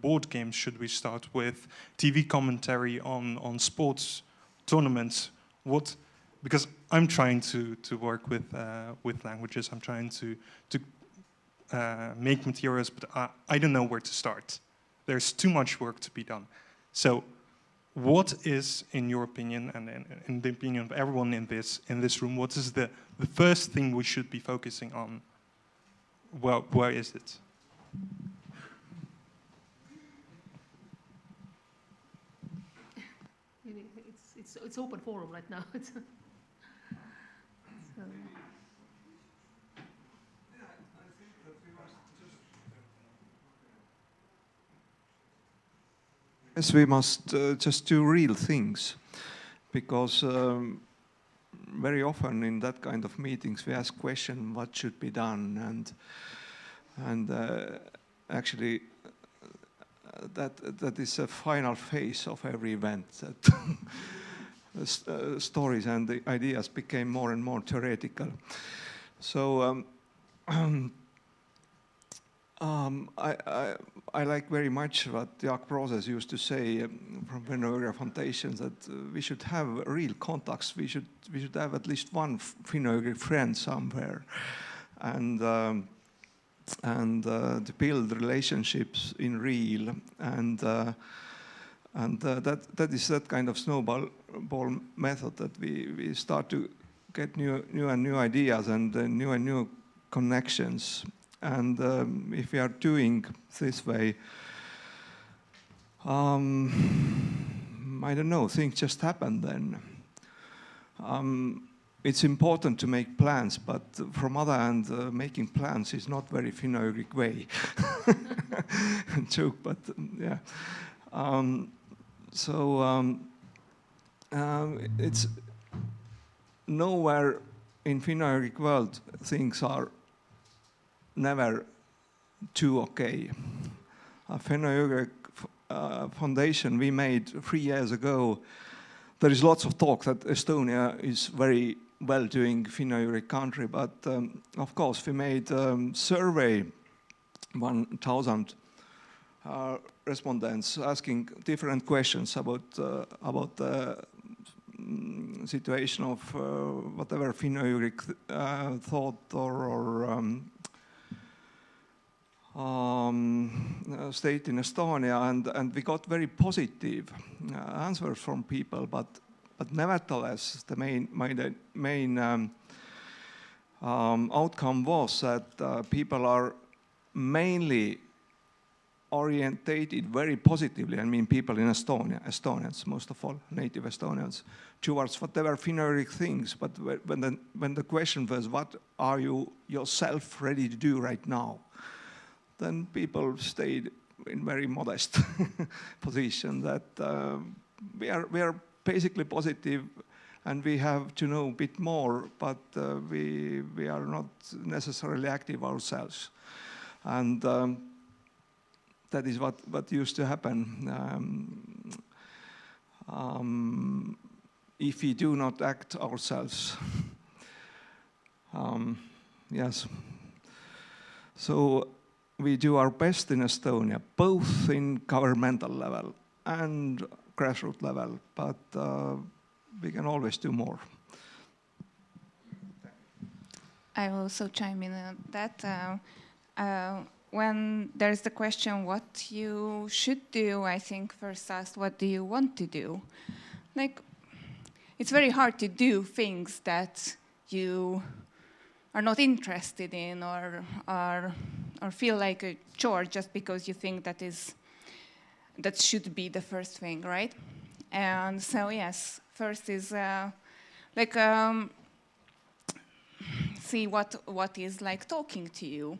board games? Should we start with TV commentary on sports tournaments? What? Because I'm trying to work with languages. I'm trying to make materials, but I don't know where to start. There's too much work to be done. So, what is, in your opinion, and in the opinion of everyone in this room, what is the first thing we should be focusing on? Well, where is it? It's open forum right now. So. Yes, we must just do real things, because very often in that kind of meetings we ask question what should be done, and actually that is a final phase of every event. That stories and the ideas became more and more theoretical. So I like very much what Jaak Prooses used to say from Finno-Ugric Foundation, that we should have real contacts. We should have at least one Finno-Ugric friend somewhere, and to build relationships in real, and that is that kind of snowball method, that we start to get new ideas and new connections. And if we are doing this way, I don't know, things just happen then. It's important to make plans, but from other hand, making plans is not very Finno-Ugric way. Joke, but yeah. It's nowhere in Finno-Ugric world things are never too okay. Finno-Ugric Foundation we made 3 years ago. There is lots of talk that Estonia is very well doing Finno-Ugric country, but of course we made survey 1,000 respondents asking different questions about the situation of whatever Finno-Ugric thought or state in Estonia, and we got very positive answers from people, but nevertheless the main outcome was that people are mainly orientated very positively, I mean people in Estonia, Estonians most of all, native Estonians, towards whatever Finno-Ugric things, but when the question was, what are you yourself ready to do right now? Then people stayed in very modest position, that we are basically positive and we have to know a bit more, but we are not necessarily active ourselves. And that is what used to happen if we do not act ourselves. Yes. So we do our best in Estonia, both in governmental level and grassroots level, but we can always do more. I will also chime in on that. When there's the question what you should do, I think first ask what do you want to do? Like, it's very hard to do things that you are not interested in or are or feel like a chore just because you think that should be the first thing, right? And so yes, first is see what is like talking to you,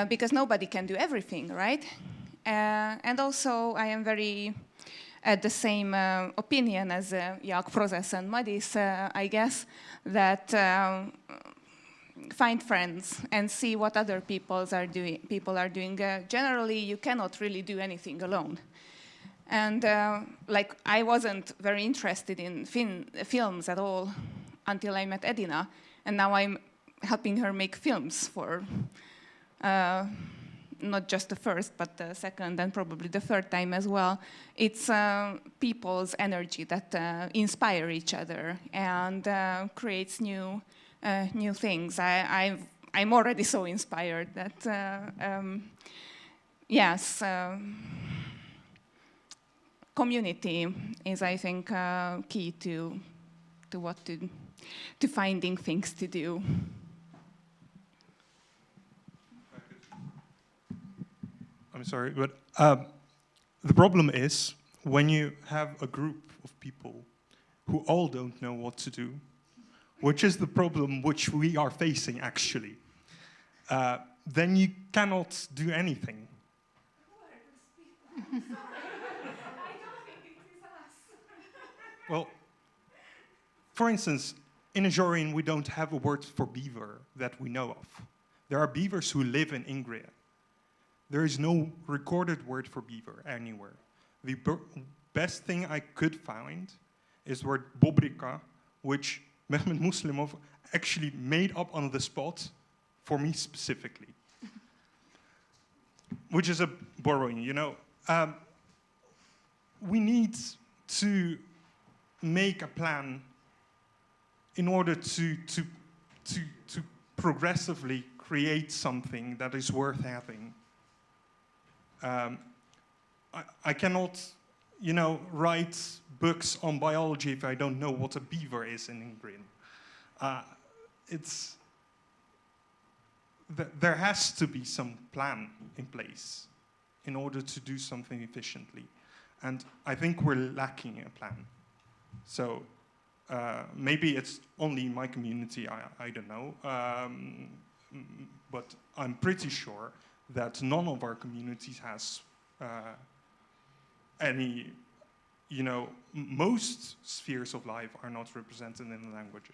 because nobody can do everything, right? And also I am very at the same opinion as Jak, Prozes and Madis, I guess, that find friends and see what other people are doing. Generally, you cannot really do anything alone. And like I wasn't very interested in films at all until I met Edina, and now I'm helping her make films for not just the first, but the second and probably the third time as well. It's people's energy that inspire each other and creates new things. I'm already so inspired that yes, community is, I think, key to finding things to do. I'm sorry, but the problem is when you have a group of people who all don't know what to do, which is the problem which we are facing actually, then you cannot do anything. Well, for instance, in Ajorean we don't have a word for beaver that we know of. There are beavers who live in Ingria. There is no recorded word for beaver anywhere. The best thing I could find is word bobrika, which Mehmet Muslimov actually made up on the spot for me specifically. Which is a borrowing, you know. We need to make a plan in order to progressively create something that is worth having. I cannot, you know, write books on biology if I don't know what a beaver is in Ingrian. There has to be some plan in place in order to do something efficiently. And I think we're lacking a plan. So maybe it's only my community, I don't know. But I'm pretty sure that none of our communities has any, you know, most spheres of life are not represented in the language.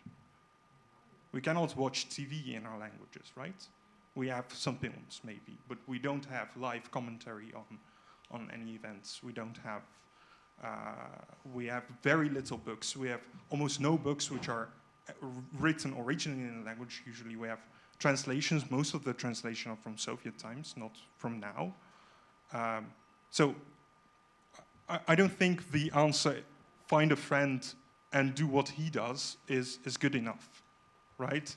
We cannot watch TV in our languages, right? We have some films maybe, but we don't have live commentary on any events. We don't have, we have very little books. We have almost no books which are written originally in the language. Usually we have translations. Most of the translations are from Soviet times, not from now. So I don't think the answer, find a friend and do what he does, is good enough, right?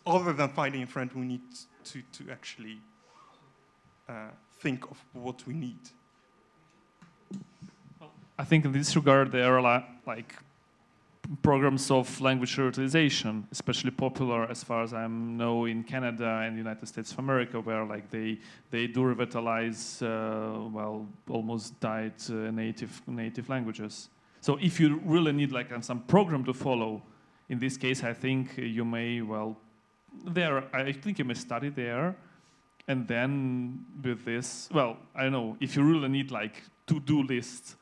Other than finding a friend, we need to actually think of what we need. I think in this regard, there are like programs of language revitalization, especially popular as far as I know in Canada and the United States of America, where like they do revitalize well, almost died native languages. So if you really need like some program to follow, in this case, I think you may, well, I think you may study there, and then with this, well, I don't know, if you really need like to-do list,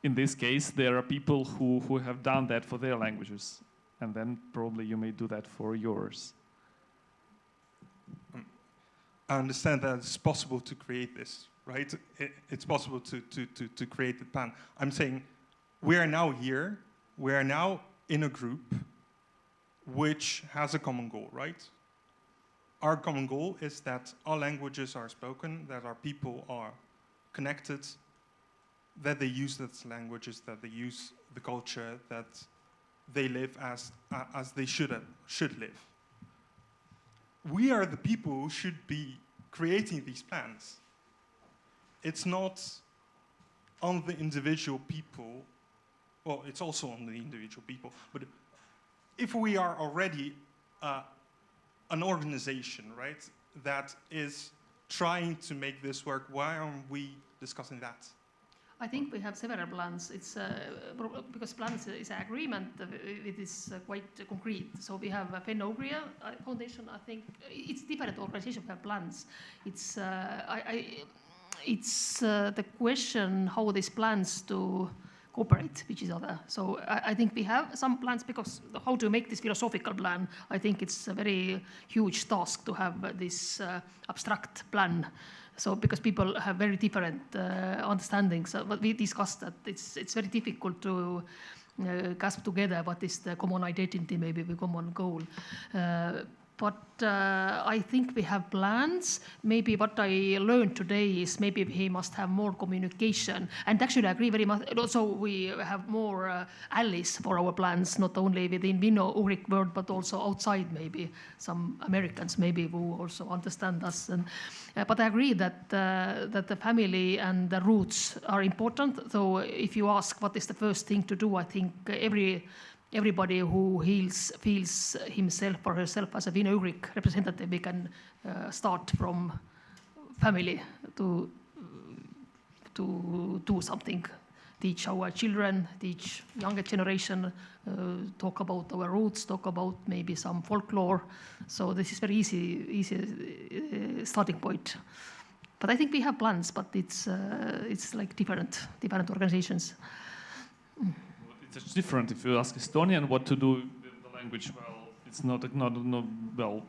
in this case, there are people who have done that for their languages, and then probably you may do that for yours. I understand that it's possible to create this, right? It's possible to create the plan. I'm saying we are now here, we are now in a group which has a common goal, right? Our common goal is that our languages are spoken, that our people are connected, that they use those languages, that they use the culture, that they live as they should live. We are the people who should be creating these plans. It's not on the individual people. Well, it's also on the individual people. But if we are already a an organization, right, that is trying to make this work. Why aren't we discussing that? I think we have several plans. It's because plans is an agreement. It is quite concrete. So we have a Finno-Ugric Foundation. I think it's different organizations have plans. It's the question how these plans to cooperate with each other. So I think we have some plans because how to make this philosophical plan. I think it's a very huge task to have this abstract plan. So because people have very different understandings, but we discussed that it's very difficult to grasp together what is the common identity, maybe the common goal. But I think we have plans. Maybe what I learned today is maybe we must have more communication. And actually I agree very much. Also we have more allies for our plans, not only within Finno-Ugric world, but also outside maybe. Some Americans maybe who also understand us. And, but I agree that the family and the roots are important. So if you ask what is the first thing to do, I think everybody who feels himself or herself as a Finno-Ugric representative, we can start from family to do something. Teach our children, teach younger generation, talk about our roots, talk about maybe some folklore. So this is very easy starting point. But I think we have plans, but it's like different organizations. It's different if you ask Estonian what to do with the language. Well, it's not well.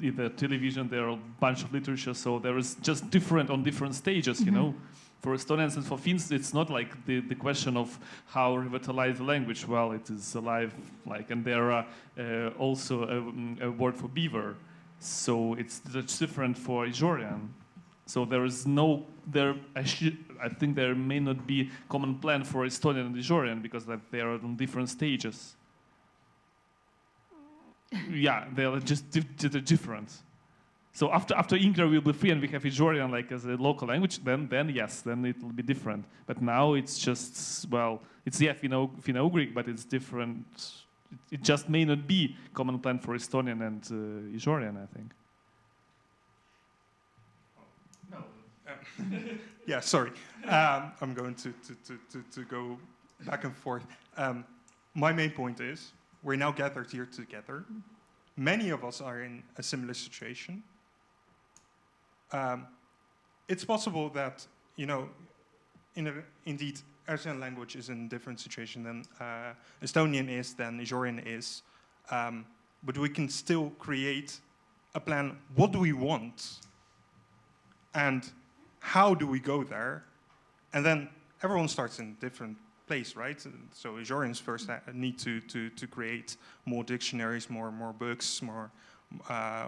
In the television, there are a bunch of literature, so there is just different on different stages. You know, for Estonians and for Finns, it's not like the question of how revitalize the language. Well, it is alive, like, and there are also a word for beaver, so it's different for Ijorian. So there is no there. I think there may not be common plan for Estonian and Ijorian because that they are on different stages. Yeah, they are just different. So after Ingria will be free and we have Ijorian like as a local language, then yes, then it will be different. But now it's just it's Finno-Ugric, but it's different. It just may not be common plan for Estonian and Ijorian, I think. Yeah, sorry. I'm going to go back and forth. My main point is we're now gathered here together. Many of us are in a similar situation. It's possible that, indeed, Estonian language is in a different situation than Estonian is, than Ijorian is. But we can still create a plan. What do we want? And how do we go there? And then everyone starts in a different place, right? So Ijorians first need to create more dictionaries, more books, more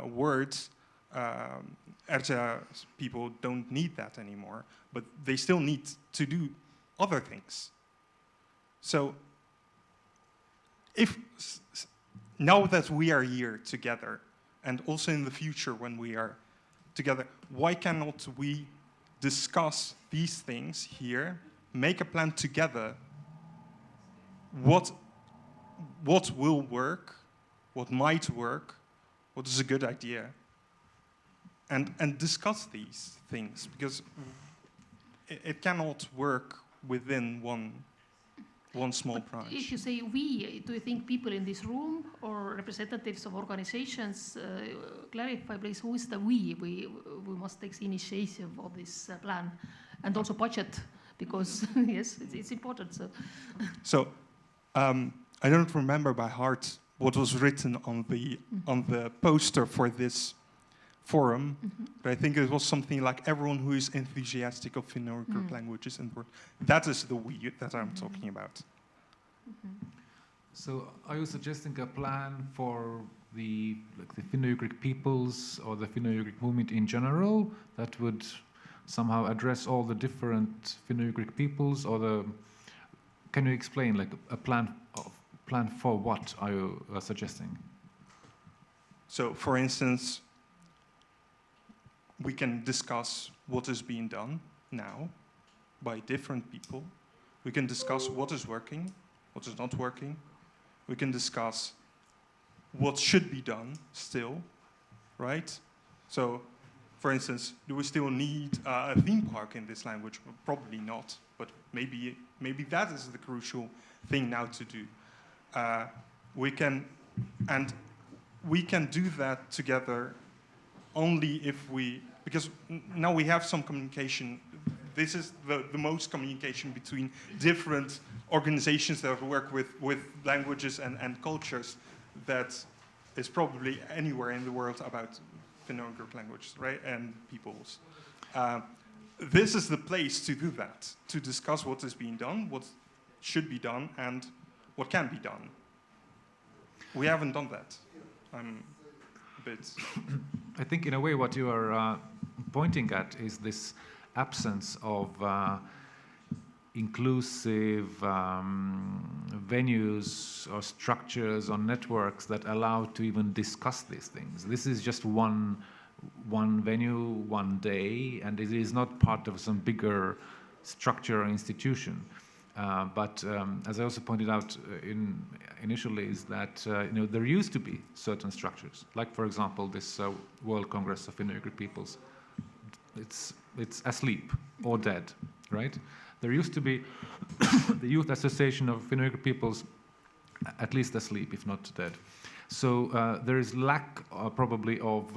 words. Erja people don't need that anymore, but they still need to do other things. So now that we are here together, and also in the future when we are together, why cannot we discuss these things here, make a plan together, what will work, what might work, what is a good idea, and discuss these things, because it cannot work within one small branch. If you say we, do you think people in this room or representatives of organizations, clarify please who is the we? We must take the initiative of this plan and also budget, because yes, it's important. So I don't remember by heart what was written on the poster for this forum, but I think it was something like everyone who is enthusiastic of Finno-Ugric languages and work. That is the we that I'm talking about. So are you suggesting a plan for the Finno-Ugric peoples or the Finno-Ugric movement in general that would somehow address all the different Finno-Ugric peoples, or can you explain like a plan for what are you suggesting? So for instance, we can discuss what is being done now by different people. We can discuss what is working, what is not working. We can discuss what should be done still, right? So, for instance, do we still need a theme park in this language? Well, probably not, but maybe that is the crucial thing now to do. We can do that together only if because now we have some communication. This is the most communication between different organizations that work with languages and cultures that is probably anywhere in the world about Finno-Ugric languages, right, and peoples. This is the place to do that, to discuss what is being done, what should be done, and what can be done. We haven't done that. I'm a bit... I think in a way what you are pointing at is this absence of inclusive venues or structures or networks that allow to even discuss these things. This is just one venue, one day, and it is not part of some bigger structure or institution. But as I also pointed out initially, is that there used to be certain structures, like for example this World Congress of Finno-Ugric Peoples. It's asleep or dead, right? There used to be the Youth Association of Finno-Ugric Peoples, at least asleep, if not dead. So there is lack probably of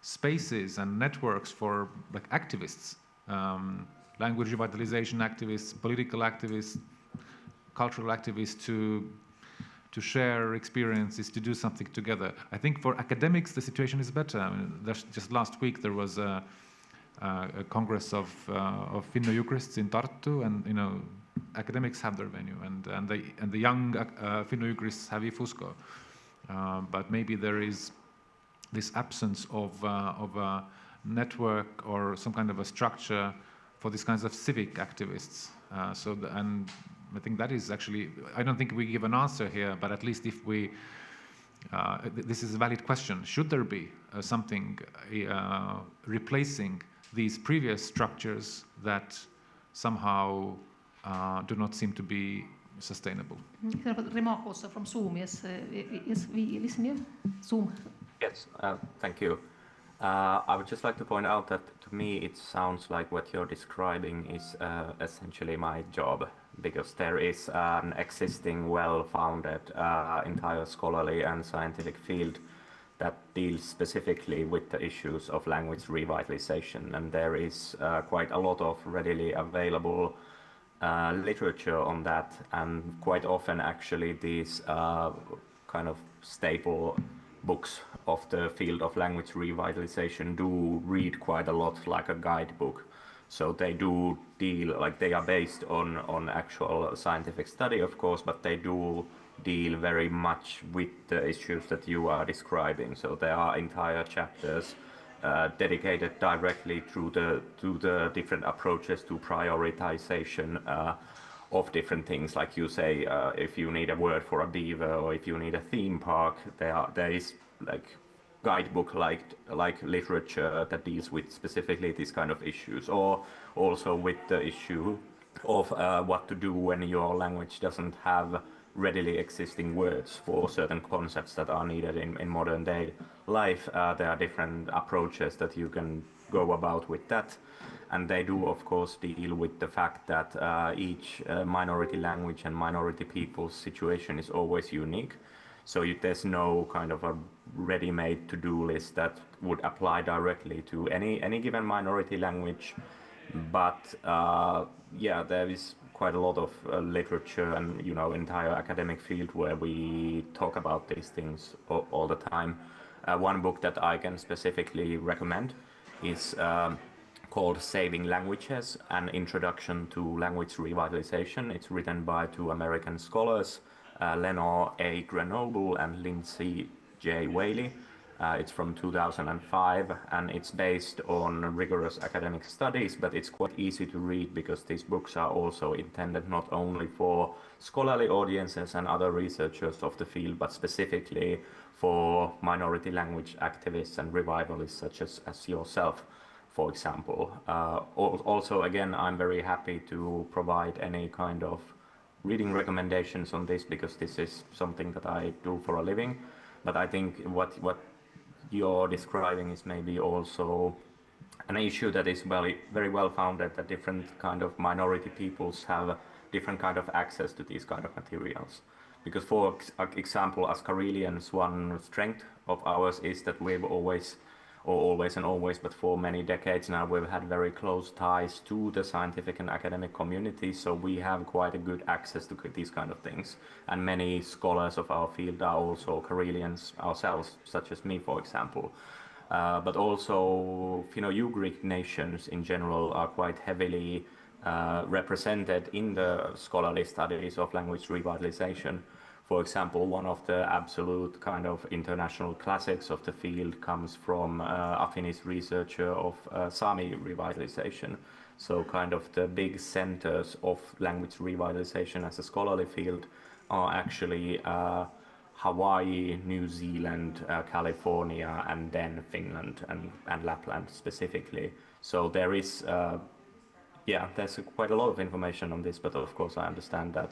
spaces and networks for like activists. Language revitalization activists, political activists, cultural activists to share experiences, to do something together. I think for academics the situation is better. I mean, just last week there was a congress of Finno-Ugrists in Tartu, and academics have their venue, and the young Finno-Ugrists have IFUSCO. But maybe there is this absence of a network or some kind of a structure for these kinds of civic activists. And I think that is actually, I don't think we give an answer here, but at least if we, this is a valid question. Should there be something replacing these previous structures that somehow do not seem to be sustainable? Remark also from Zoom. Yes, we listen here. Zoom. Yes, thank you. I would just like to point out that to me it sounds like what you're describing is essentially my job, because there is an existing well-founded entire scholarly and scientific field that deals specifically with the issues of language revitalization, and there is quite a lot of readily available literature on that, and quite often actually these kind of staple books of the field of language revitalization do read quite a lot like a guidebook. So they do deal, like they are based on actual scientific study, of course, but they do deal very much with the issues that you are describing. So there are entire chapters dedicated directly to the different approaches to prioritization of different things. Like you say, if you need a word for a beaver or if you need a theme park, there is like guidebook like literature that deals with specifically these kind of issues, or also with the issue of what to do when your language doesn't have readily existing words for certain concepts that are needed in modern day life. There are different approaches that you can go about with that, and they do of course deal with the fact that each minority language and minority people's situation is always unique. So there's no kind of a ready-made to-do list that would apply directly to any given minority language. But yeah, there is quite a lot of literature and entire academic field where we talk about these things all the time. One book that I can specifically recommend is called Saving Languages: An Introduction to Language Revitalization. It's written by two American scholars, Lenore A. Grenoble and Lindsay J. Whaley. It's from 2005, and it's based on rigorous academic studies, but it's quite easy to read because these books are also intended not only for scholarly audiences and other researchers of the field, but specifically for minority language activists and revivalists such as yourself, for example. Also, again, I'm very happy to provide any kind of reading recommendations on this, because this is something that I do for a living. But I think what you're describing is maybe also an issue that is very well founded, that different kind of minority peoples have different kind of access to these kind of materials. Because for example, as Karelians, one strength of ours is that we've always, but for many decades now, we've had very close ties to the scientific and academic community, so we have quite a good access to these kind of things. And many scholars of our field are also Karelians ourselves, such as me, for example. But also Finno-Ugric nations in general are quite heavily represented in the scholarly studies of language revitalization. For example, one of the absolute kind of international classics of the field comes from a Finnish researcher of Sami revitalization. So kind of the big centers of language revitalization as a scholarly field are actually Hawaii, New Zealand, California, and then Finland and Lapland specifically. So there is, there's quite a lot of information on this, but of course I understand that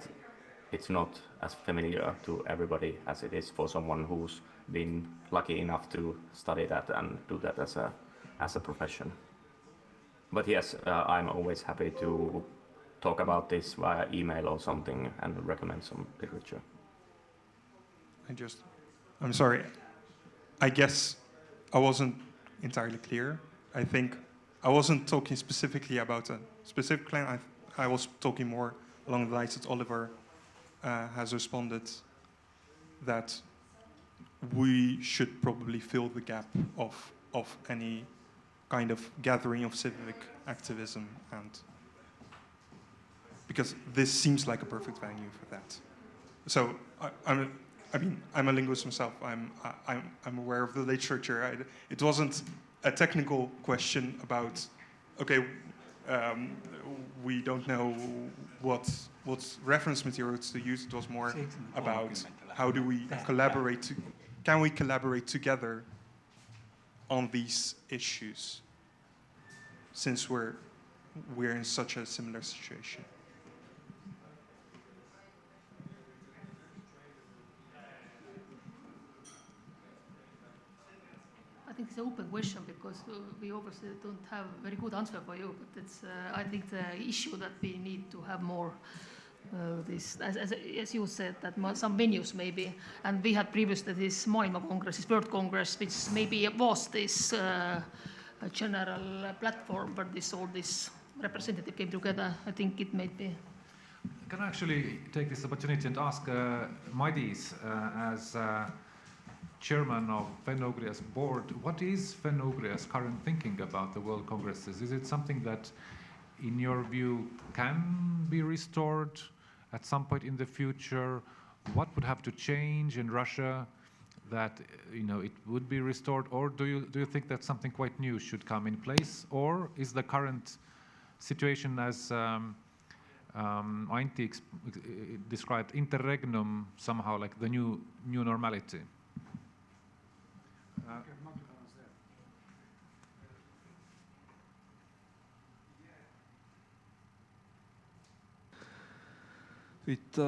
it's not as familiar to everybody as it is for someone who's been lucky enough to study that and do that as a profession. But yes, I'm always happy to talk about this via email or something and recommend some literature. I'm sorry, I guess I wasn't entirely clear. I think I wasn't talking specifically about a specific claim. I was talking more along the lines that Oliver has responded, that we should probably fill the gap of any kind of gathering of civic activism, and because this seems like a perfect venue for that. So I'm a linguist myself. I'm aware of the literature. It wasn't a technical question about, okay, we don't know what reference materials to use. It was more about how do we collaborate? Can we collaborate together on these issues, since we're in such a similar situation? I think it's an open question because we obviously don't have a very good answer for you, but it's, I think the issue that we need to have more this, as you said, that some venues maybe, and we had previously this Maailma Congress, this World Congress, which maybe was this general platform where all this representative came together. I think it may be. Can I actually take this opportunity and ask Madis, as chairman of Finno-Ugria's board, what is Finno-Ugria's current thinking about the World Congresses? Is it something that, in your view, can be restored at some point in the future? What would have to change in Russia that it would be restored, or do you think that something quite new should come in place, or is the current situation, as Antti described, interregnum somehow like the new normality? It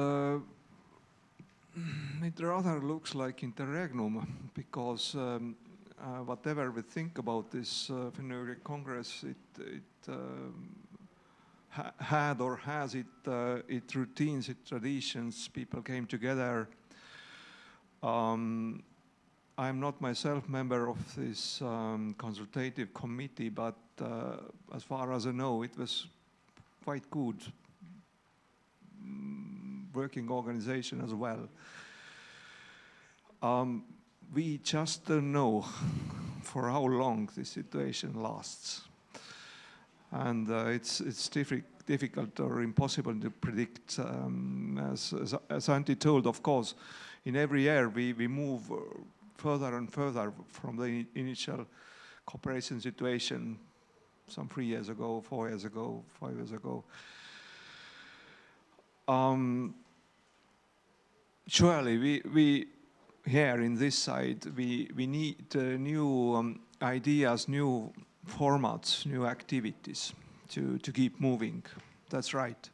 rather looks like interregnum, because whatever we think about this Finno-Ugric Congress, it had or has its routines, its traditions. People came together. I'm not myself member of this consultative committee, but as far as I know, it was quite good working organization as well. We just don't know for how long this situation lasts, and it's difficult or impossible to predict. As Antti told, of course, in every year we move further and further from the initial cooperation situation some 3 years ago, 4 years ago, 5 years ago. Surely we here in this side, we need new ideas, new formats, new activities to keep moving. That's right.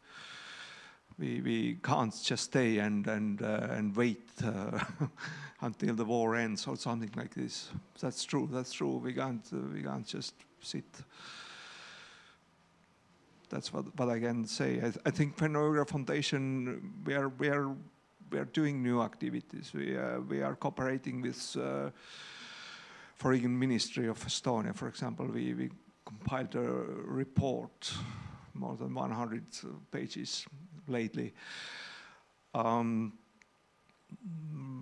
We can't just stay and wait until the war ends or something like this. That's true. That's true. We can't just sit. That's what I can say. I think Finno-Ugric Foundation, we are doing new activities. We are cooperating with Foreign Ministry of Estonia, for example. We compiled a report, more than 100 pages lately,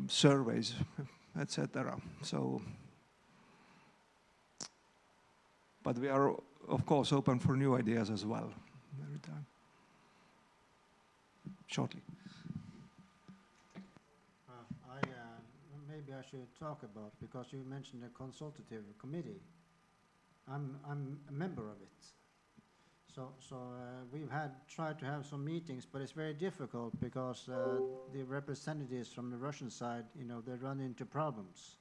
surveys, etc. So, but we are, of course, open for new ideas as well every time. Shortly. Maybe I should talk about, because you mentioned a consultative committee. I'm a member of it. So we've tried to have some meetings, but it's very difficult because the representatives from the Russian side, they run into problems.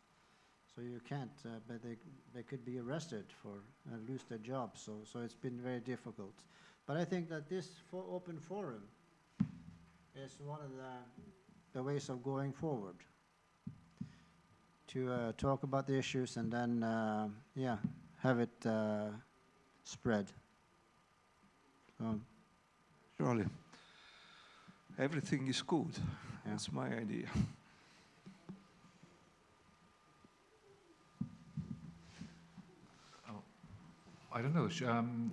So you can't, but they could be arrested for lose their jobs. So it's been very difficult. But I think that this open forum is one of the ways of going forward, to talk about the issues and then, have it spread. Surely. Everything is good. That's my idea. I don't know.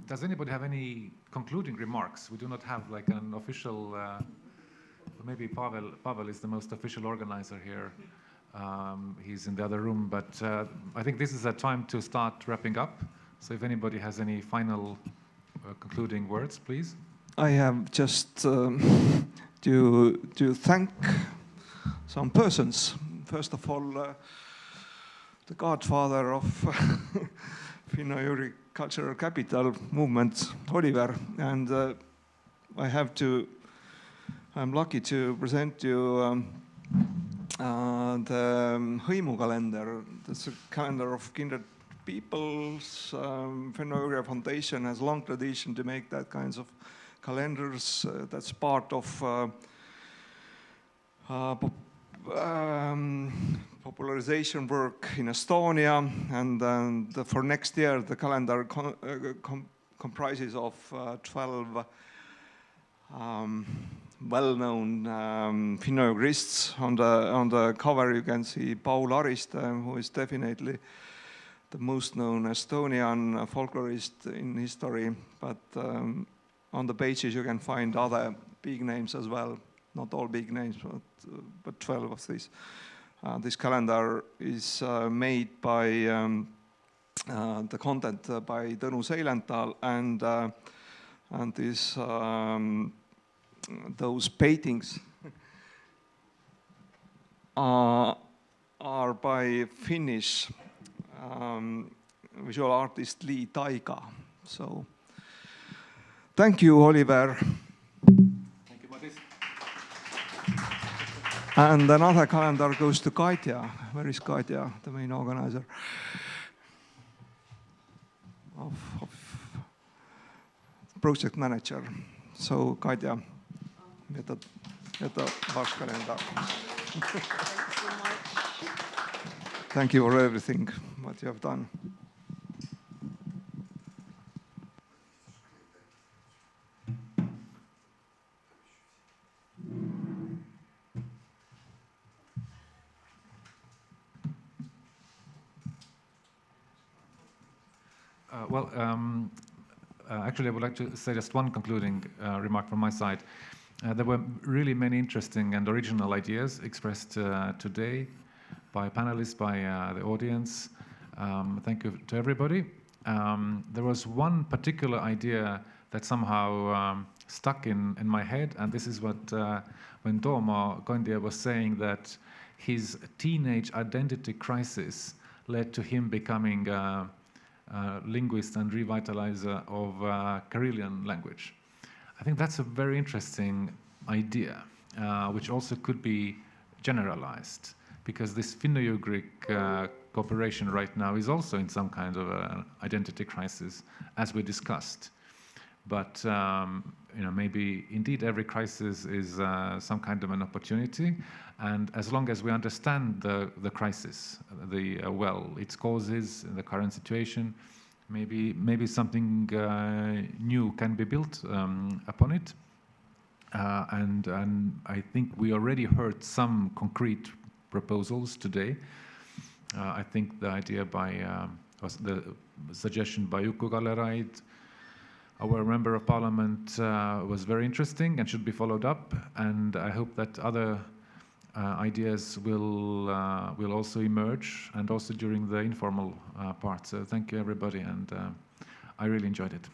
Does anybody have any concluding remarks? We do not have like an official. Maybe Pavel is the most official organizer here. He's in the other room, but I think this is a time to start wrapping up. So if anybody has any final concluding words, please. I have just to thank some persons. First of all, the godfather of Finno-Ugric Cultural Capital movement, Oliver, and I'm lucky to present you the Hõimu calendar. That's a calendar of kindred peoples. Finno-Ugric Foundation has long tradition to make that kinds of calendars. That's part of popularization work in Estonia, and for next year the calendar comprises of 12 well-known Finno-Ugrists. On the cover you can see Paul Ariste, who is definitely the most known Estonian folklorist in history, but on the pages you can find other big names as well. Not all big names, but 12 of these. This calendar is made by the content by Tõnu Seilenthal, and this those paintings are by Finnish visual artist Lee Taiga. So, thank you, Oliver. Thank you, Matis. And another calendar goes to Katja. Where is Katja, the main organizer of project manager? So, Katja, jäta vaš kalendar. Thank you for everything what you have done. Actually, I would like to say just one concluding remark from my side. There were really many interesting and original ideas expressed today by panelists, by the audience. Thank you to everybody. There was one particular idea that somehow stuck in my head, and this is what when Tuomo Kondia was saying that his teenage identity crisis led to him becoming linguist and revitalizer of Karelian language. I think that's a very interesting idea, which also could be generalized, because this Finno-Ugric cooperation right now is also in some kind of an identity crisis, as we discussed. But maybe indeed every crisis is some kind of an opportunity, and as long as we understand the crisis, its causes, the current situation, maybe something new can be built upon it. And I think we already heard some concrete proposals today. I think the idea was the suggestion by Jukka Galleride, our Member of Parliament, was very interesting and should be followed up. And I hope that other ideas will also emerge, and also during the informal part. So thank you, everybody, and I really enjoyed it.